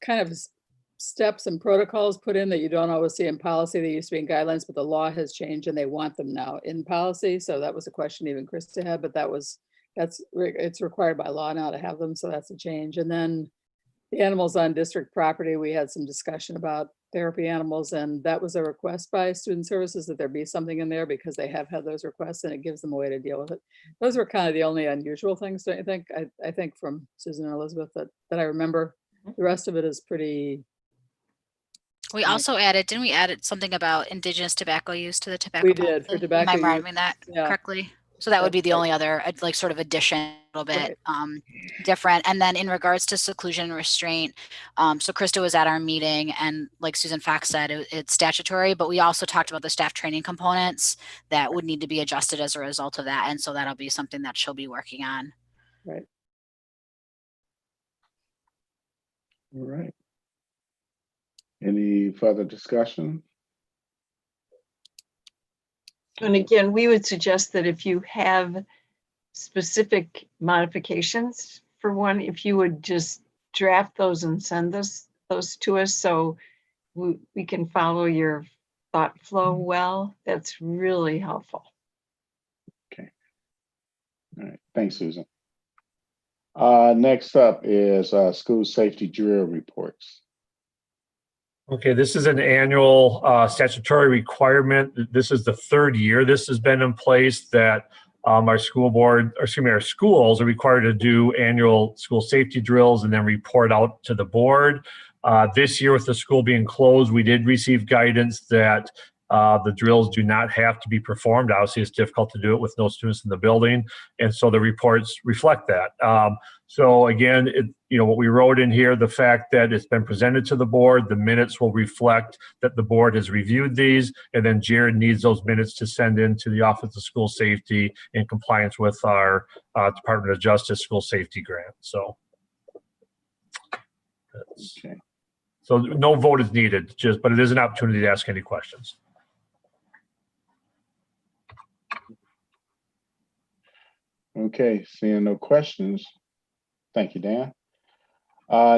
kind of steps and protocols put in that you don't always see in policy. They used to be in guidelines, but the law has changed and they want them now in policy. So that was a question even Krista had, but it's required by law now to have them. So that's a change. And then the animals on district property, we had some discussion about therapy animals, and that was a request by student services that there be something in there because they have had those requests and it gives them a way to deal with it. Those were kind of the only unusual things, don't you think? I think from Susan and Elizabeth that I remember. The rest of it is pretty. We also added, didn't we add something about indigenous tobacco use to the tobacco? We did for tobacco Am I use, remembering that yeah. correctly? So that would be the That's only other like sort of addition little bit different. And then in regards to seclusion and restraint, so Krista was at our meeting, and like Susan Fox said, it's statutory, but we also talked about the staff training components that would need to be adjusted as a result of that. And so that'll be something that she'll be working on. Right. All right. Any further discussion? And again, we would suggest that if you have specific modifications for one, if you would just draft those and send those to us so we can follow your thought flow well. That's really helpful. Okay. All right. Thanks, Susan. Next up is school safety drill reports. Okay, this is an annual statutory requirement. This is the third year this has been in place that our school board, or excuse me, our schools are required to do annual school safety drills and then report out to the board. This year, with the school being closed, we did receive guidance that the drills do not have to be performed. Obviously, it's difficult to do it with no students in the building, and so the reports reflect that. So again, what we wrote in here, the fact that it's been presented to the board, the minutes will reflect that the board has reviewed these, and then Jared needs those minutes to send in to the Office of School Safety in compliance with our Department of Justice school safety grant. So, okay. So no vote is needed, but it is an opportunity to ask any questions. Okay, seeing no questions. Thank you, Dan.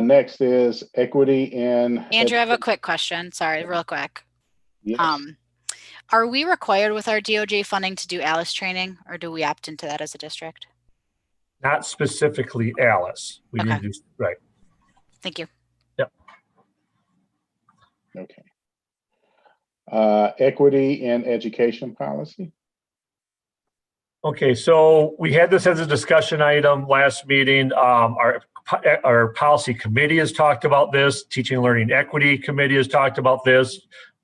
Next is equity in. Andrew, I have a quick question. Sorry, real quick. Yes. Are we required with our DOJ funding to do ALICE training, or do we opt into that as a district? Not specifically ALICE. We Okay. didn't do, right. Thank you. Yep. Okay. Equity in education policy. Okay, so we had this as a discussion item last meeting. Our policy committee has talked about this. Teaching and Learning Equity Committee has talked about this.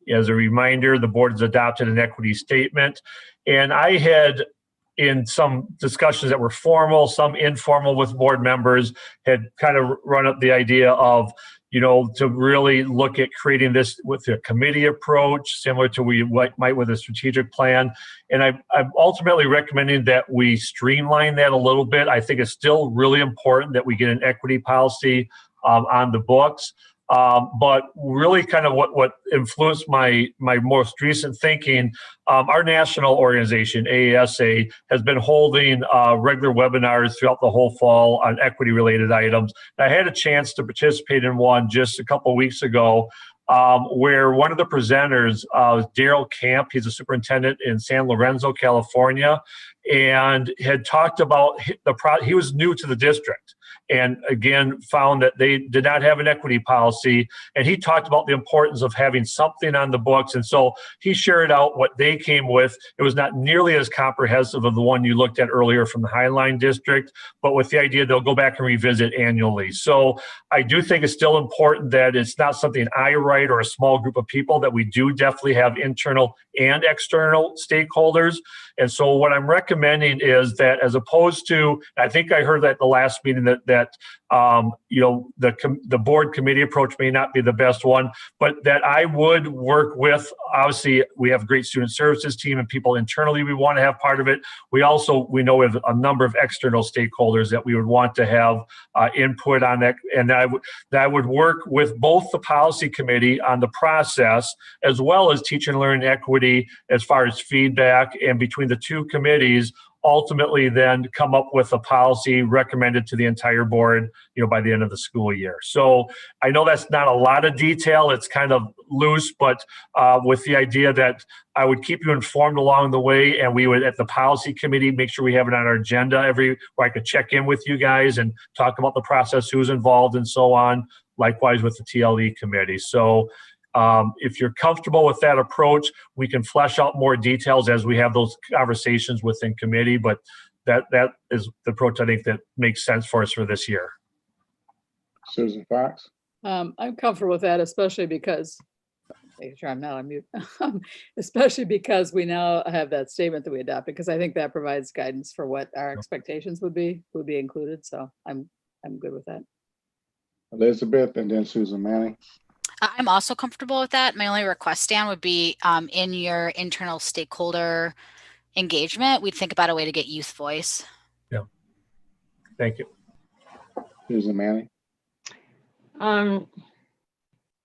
As a reminder, the board has adopted an equity statement. And I had, in some discussions that were formal, some informal with board members, had kind of run up the idea of, to really look at creating this with a committee approach, similar to we might with a strategic plan. And I'm ultimately recommending that we streamline that a little bit. I think it's still really important that we get an equity policy on the books. But really kind of what influenced my most recent thinking, our national organization, AASA, has been holding regular webinars throughout the whole fall on equity-related items. I had a chance to participate in one just a couple of weeks ago where one of the presenters was Daryl Camp. He's a superintendent in San Lorenzo, California, and had talked about he was new to the district. And again, found that they did not have an equity policy. And he talked about the importance of having something on the books. And so he shared out what they came with. It was not nearly as comprehensive of the one you looked at earlier from the Highline District, but with the idea they'll go back and revisit annually. So I do think it's still important that it's not something I write or a small group of people, that we do definitely have internal and external stakeholders. And so what I'm recommending is that, as opposed to, I think I heard that at the last meeting, that the board committee approach may not be the best one, but that I would work with, obviously we have a great student services team and people internally we want to have part of it. We know we have a number of external stakeholders that we would want to have input on that. And I would work with both the policy committee on the process, as well as teaching and learning equity as far as feedback, and between the two committees, ultimately then come up with a policy recommended to the entire board, by the end of the school year. So I know that's not a lot of detail. It's kind of loose, but with the idea that I would keep you informed along the way, and we would, at the policy committee, make sure we have it on our agenda where I could check in with you guys and talk about the process, who's involved, and so on. Likewise with the TLE committee. So if you're comfortable with that approach, we can flesh out more details as we have those conversations within committee, but that is the approach I think that makes sense for us for this year. Susan Fox. I'm comfortable with that, especially because Making sure I'm not on mute. Especially because we now have that statement that we adopted, because I think that provides guidance for what our expectations would be included. So I'm good with that. Elizabeth, and then Susan Manning. I'm also comfortable with that. My only request, Dan, would be in your internal stakeholder engagement, we'd think about a way to get youth voice. Yeah. Thank you. Susan Manning.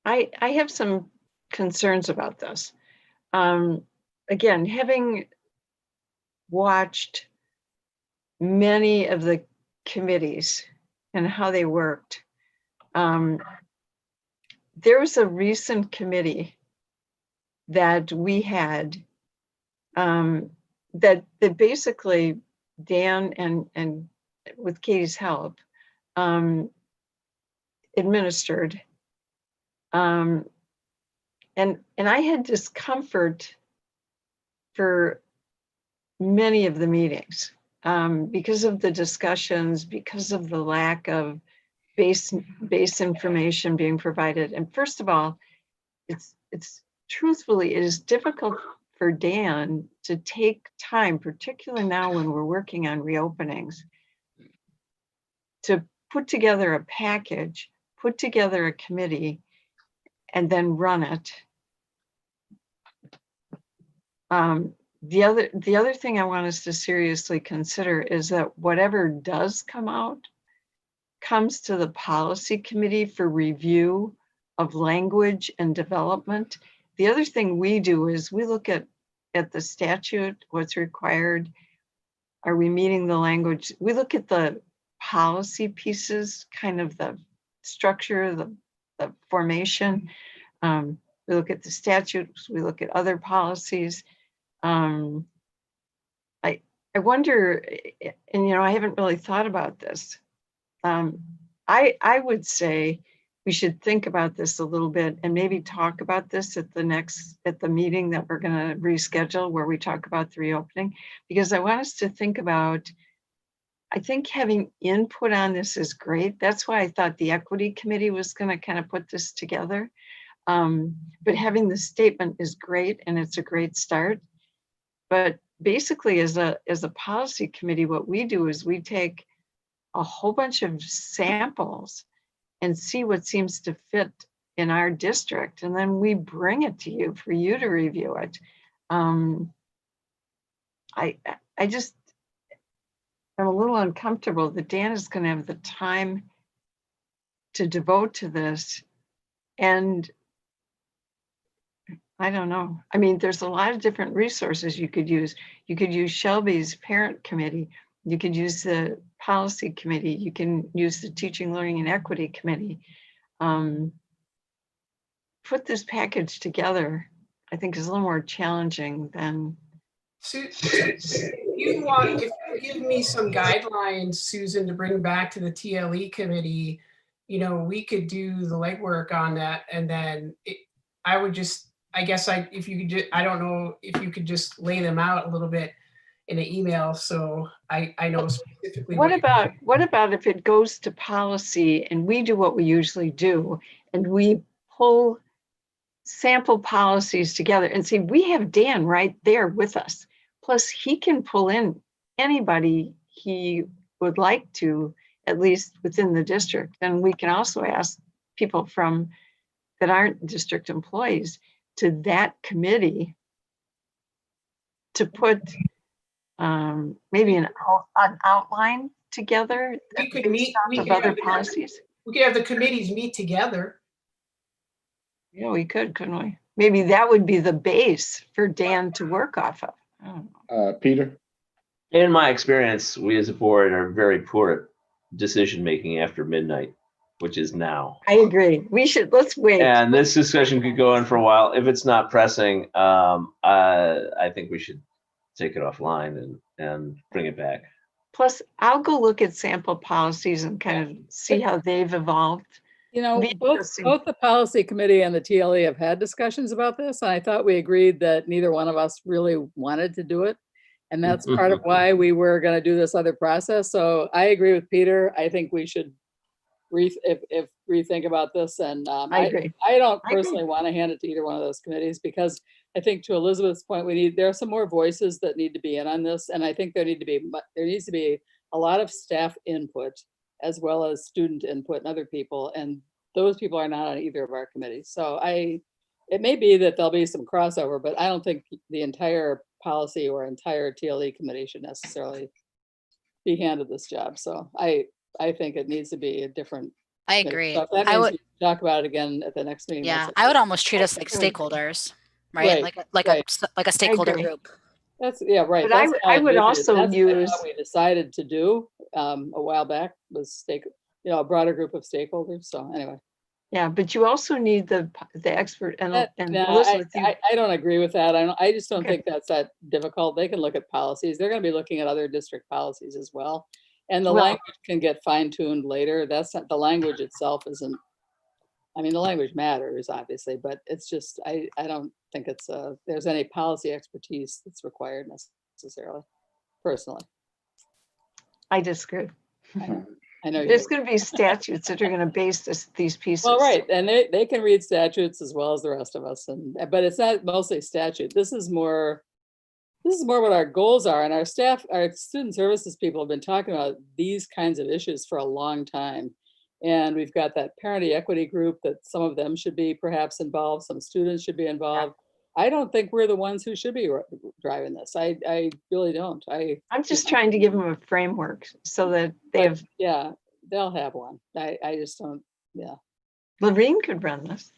I have some concerns about this. Again, having watched many of the committees and how they worked, there was a recent committee that we had that basically Dan and with Katie's help administered. And I had discomfort for many of the meetings because of the discussions, because of the lack of base information being provided. And first of all, it's truthfully, it is difficult for Dan to take time, particularly now when we're working on reopenings, to put together a package, put together a committee, and then run it. The other thing I want us to seriously consider is that whatever does come out comes to the policy committee for review of language and development. The other thing we do is we look at the statute, what's required. Are we meeting the language? We look at the policy pieces, kind of the structure, the formation. We look at the statutes, we look at other policies. I wonder, and I haven't really thought about this. I would say we should think about this a little bit and maybe talk about this at the meeting that we're going to reschedule, where we talk about the reopening, because I want us to think about, I think having input on this is great. That's why I thought the equity committee was going to kind of put this together. But having the statement is great, and it's a great start. But basically, as a policy committee, what we do is we take a whole bunch of samples and see what seems to fit in our district, and then we bring it to you for you to review it. I just am a little uncomfortable that Dan is going to have the time to devote to this, and I don't know. I mean, there's a lot of different resources you could use. You could use Shelby's parent committee. You could use the policy committee. You can use the teaching, learning, and equity committee. Put this package together, I think, is a little more challenging than. If you give me some guidelines, Susan, to bring back to the TLE committee, we could do the legwork on that, and then I would just. I guess if you could just, I don't know if you could just lay them out a little bit in an email, so I know specifically. What about if it goes to policy and we do what we usually do, and we pull sample policies together and see, we have Dan right there with us. Plus he can pull in anybody he would like to, at least within the district. And we can also ask people that aren't district employees to that committee to put maybe an outline together. We could meet of other policies. We could have the committees meet together. Yeah, we could, couldn't we? Maybe that would be the base for Dan to work off of. I don't know. Peter? In my experience, we as a board are very poor at decision making after midnight, which is now. I agree. Let's wait. And this discussion could go on for a while. If it's not pressing, I think we should take it offline and bring it back. Plus, I'll go look at sample policies and kind of see how they've evolved. Both the policy committee and the TLE have had discussions about this, and I thought we agreed that neither one of us really wanted to do it. And that's part of why we were going to do this other process. So I agree with Peter. I think we should, if rethink about this. And I agree. I don't I agree. personally want to hand it to either one of those committees because I think to Elizabeth's point, there are some more voices that need to be in on this. And I think there needs to be a lot of staff input as well as student input and other people. And those people are not on either of our committees. So it may be that there'll be some crossover, but I don't think the entire policy or entire TLE committee should necessarily be handed this job. So I think it needs to be a different. I committee. agree. So if that means we talk about it again at the next meeting. Yeah, that's I would okay. almost treat us like stakeholders, right? Like a stakeholder agree. group. That's right. But That's I would envision it. also That's what I use- thought we decided to do a while back was a broader group of stakeholders. So anyway. Yeah, but you also need the expert and No, Elizabeth, I don't agree with that. I just don't think that's that difficult. They can look at policies. They're going to be looking at other district policies as well. And the Well- language can get fine tuned later. That's not, the language itself isn't, I mean, the language matters obviously, but it's just, I don't think there's any policy expertise that's required necessarily, personally. I disagree. I know you There's do. going to be statutes that are going to base these pieces. Well, right, and they can read statutes as well as the rest of us, but it's not mostly statute. This is more what our goals are, and our student services people have been talking about these kinds of issues for a long time. And we've got that parent equity group that some of them should be perhaps involved, some students should be involved. I don't think we're the ones who should be driving this. I really don't. I'm just trying to give them a framework so that they have. Yeah, they'll have one. I just don't. Yeah. Lorene could run this.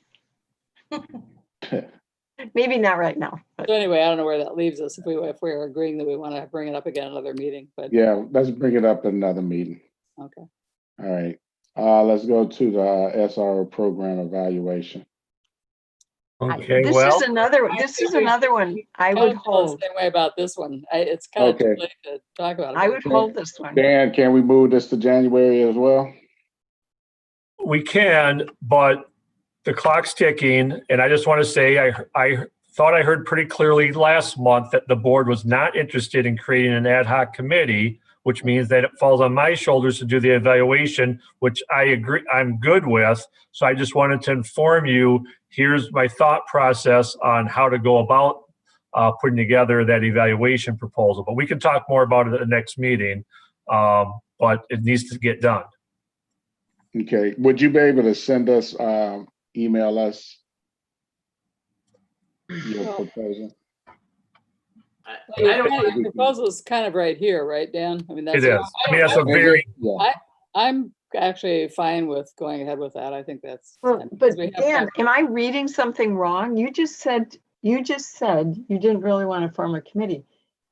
Maybe not right now. But. So anyway, I don't know where that leaves us if we're agreeing that we want to bring it up again another meeting. But yeah, let's bring it up at another meeting. Okay. All right. Let's go to the SRO program evaluation. Okay, This is another one I would hold. The same way about this one. It's kind of too late to talk about it. I would hold this one. Dan, can we move this to January as well? We can, but the clock's ticking, and I just want to say I thought I heard pretty clearly last month that the board was not interested in creating an ad hoc committee, which means that it falls on my shoulders to do the evaluation, which I agree, I'm good with. So I just wanted to inform you, here's my thought process on how to go about putting together that evaluation proposal. But we can talk more about it at the next meeting, but it needs to get done. Okay, would you be able to send us, email us your proposal? The proposal is kind of right here, right, Dan? I mean, that's It is. I mean, that's a very. I'm actually fine with going ahead with that. I think that's. Well, but Dan, am I reading something wrong? You just said you didn't really want to form a committee.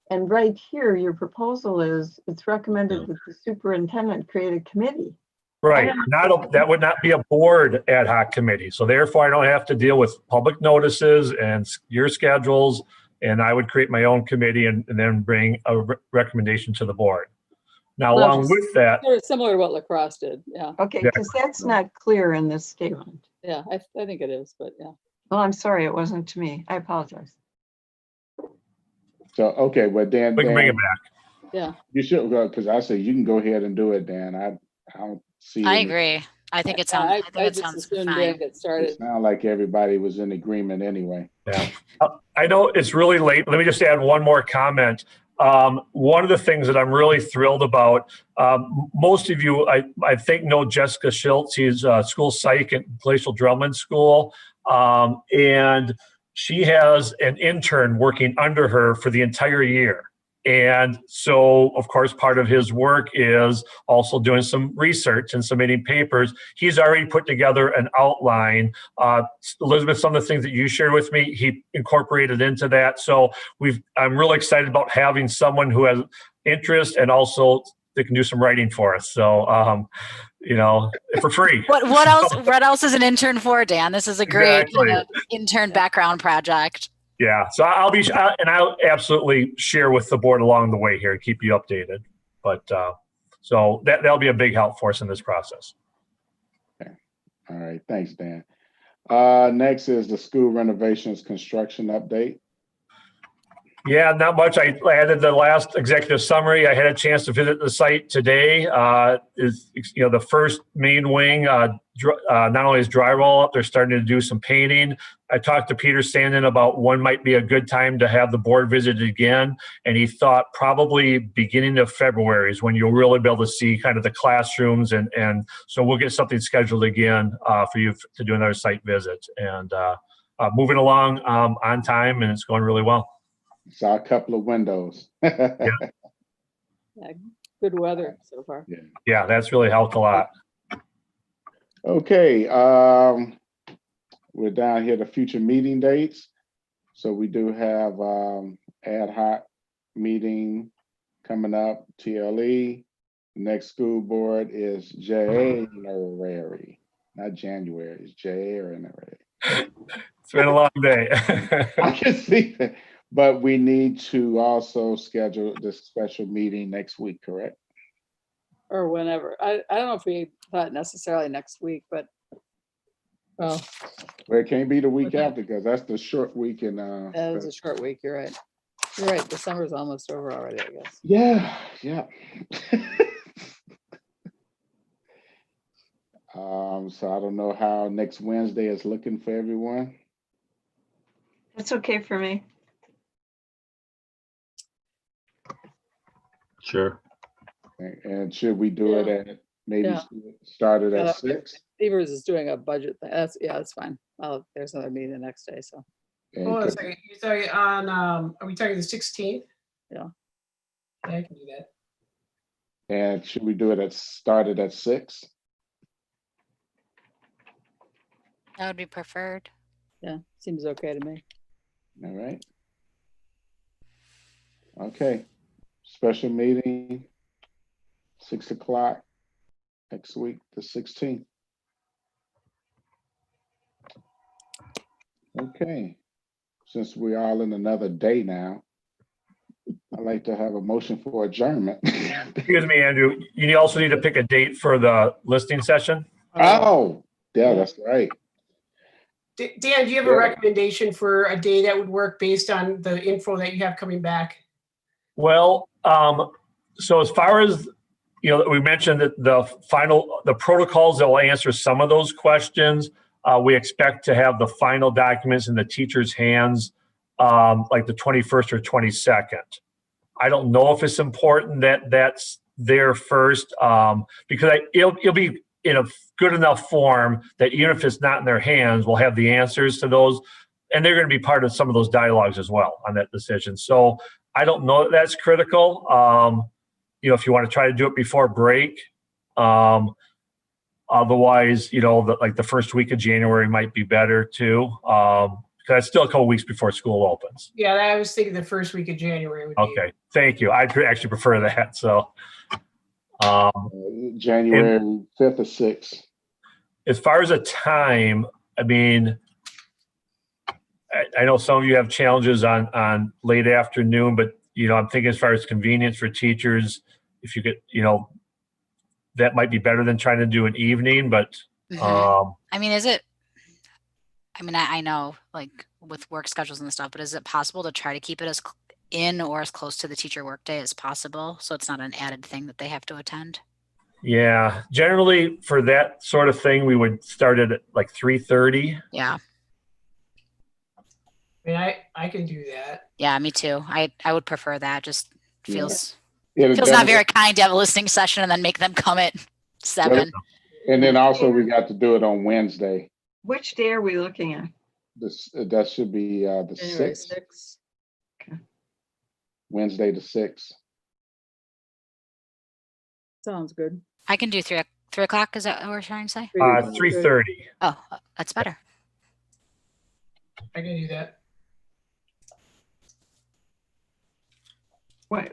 And right here, your proposal is it's recommended that the superintendent create a committee. Right, that would not be a board ad hoc committee. So therefore I don't have to deal with public notices and your schedules. And I would create my own committee and then bring a recommendation to the board. Now, along with that. Sort of similar to what Lacrosse did, yeah. Okay, because that's not clear in this statement. Yeah, I think it is, but yeah. Well, I'm sorry, it wasn't to me. I apologize. So, okay, well, Dan. We can bring it back. Yeah. You should go, because I say you can go ahead and do it, Dan. I don't see. I agree. I think it sounds. I think it sounds fine. Get started. It sounded like everybody was in agreement anyway. Yeah, I know it's really late. Let me just add one more comment. One of the things that I'm really thrilled about, most of you, I think, know Jessica Schultz. She's school psych at Glacial Drummond School, and she has an intern working under her for the entire year. And so, of course, part of his work is also doing some research and submitting papers. He's already put together an outline. Elizabeth, some of the things that you shared with me, he incorporated into that. So I'm really excited about having someone who has interest and also they can do some writing for us. So, for free. What else is an intern for, Dan? This is a great intern background project. Yeah, so I'll absolutely share with the board along the way here, keep you updated. But so that'll be a big help for us in this process. Okay. All right, thanks, Dan. Next is the school renovations construction update. Yeah, not much. I added the last executive summary. I had a chance to visit the site today. The first main wing not only is drywall up, they're starting to do some painting. I talked to Peter Standen about when might be a good time to have the board visit again. And he thought probably beginning of February is when you'll really be able to see kind of the classrooms. And so we'll get something scheduled again for you to do another site visit. And moving along on time, and it's going really well. Saw a couple of windows. Yeah, good weather so far. Yeah, that's really helped a lot. Okay, we're down here to future meeting dates. So we do have ad hoc meeting coming up, TLE. The next school board is January, not January, it's January. It's been a long day. I can see that. But we need to also schedule this special meeting next week, correct? Or whenever. I don't know if we thought necessarily next week, but well, it can't be the week after because that's the short week in that was a short week. You're right. You're right. December's almost over already, I guess. Yeah. So I don't know how next Wednesday is looking for everyone. That's okay for me. Sure. And should we do it at maybe start it at 6? Evers is doing a budget thing. That's fine. There's another meeting the next day, so. Hold on a second. You're talking on, are we talking the 16th? Yeah. Yeah, I can do that. And should we do it started at 6? That would be preferred. Yeah, seems okay to me. All right. Okay. Special meeting, 6 o'clock next week, the 16th. Okay. Since we're all in another day now, I'd like to have a motion for adjournment. Excuse me, Andrew. You also need to pick a date for the listening session. Oh, yeah, that's right. Dan, do you have a recommendation for a day that would work based on the info that you have coming back? Well, so as far as, we mentioned that the protocols that will answer some of those questions, we expect to have the final documents in the teacher's hands like the 21st or 22nd. I don't know if it's important that that's there first because it'll be in a good enough form that even if it's not in their hands, we'll have the answers to those. And they're going to be part of some of those dialogues as well on that decision. So I don't know that that's critical. If you want to try to do it before break, otherwise, the first week of January might be better too. Because it's still a couple weeks before school opens. Yeah, I was thinking the first week of January would be. Okay, thank you. I actually prefer that. So January 5th or 6th. As far as a time, I mean, I know some of you have challenges on late afternoon, but I'm thinking as far as convenience for teachers, if you get, that might be better than trying to do an evening, but I mean, I know like with work schedules and stuff, but is it possible to try to keep it as in or as close to the teacher workday as possible so it's not an added thing that they have to attend? Yeah, generally for that sort of thing, we would start at like 3:30. Yeah. I mean, I can do that. Yeah, me too. I would prefer that. Just feels Yeah. feels not very kind to have a listening session and then make them come at 7. And then also we got to do it on Wednesday. Which day are we looking at? That should be the January 6th. 6th. Okay. Wednesday the 6th. Sounds good. I can do 3 o'clock. Is that what we're trying to say? 3:30. Oh, that's better. I can do that.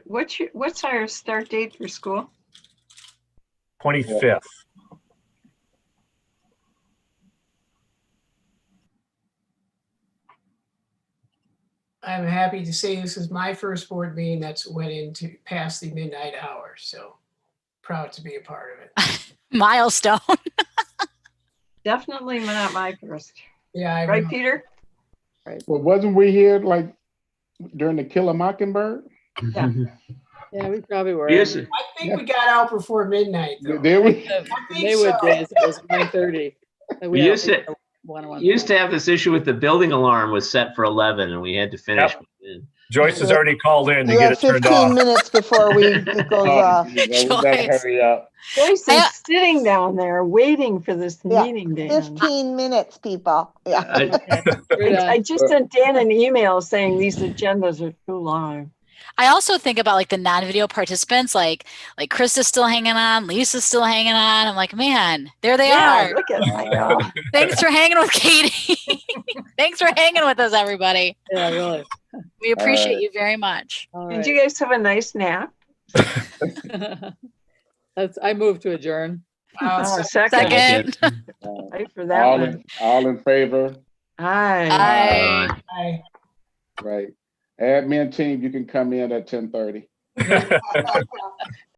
What's our start date for school? 25th. I'm happy to say this is my first board meeting that's went into past the midnight hour. So proud to be a part of it. Milestone. Definitely not my first. Yeah. Right, Peter? Right. Well, wasn't we here like during the Kill a Mockingbird? Yeah. Yeah, we probably were. Yes. I think we got out before midnight, though. There we. I think Maywood so. days, it was 1:30. and We had used to, one-on-one. used to have this issue with the building alarm was set for 11 and we had to finish. Yep. Joyce has already called in to You get have it turned 15 off. minutes before it goes off. We better hurry up. Joyce is sitting down there waiting for this Yeah, meeting to end. 15 minutes, people. Yeah. I just sent Dan an email saying these agendas are too long. I also think about like the non-video participants, like Krista's still hanging on, Lisa's still hanging on. I'm like, man, there they are. Look at I know. Thanks for hanging with Katie. Thanks for hanging with us, everybody. Yeah, really. We appreciate you very much. Did you guys have a nice nap? I move to adjourn. Second. Wait for that one. All in favor? Aye. Aye. Right. Admin team, you can come in at 10:30.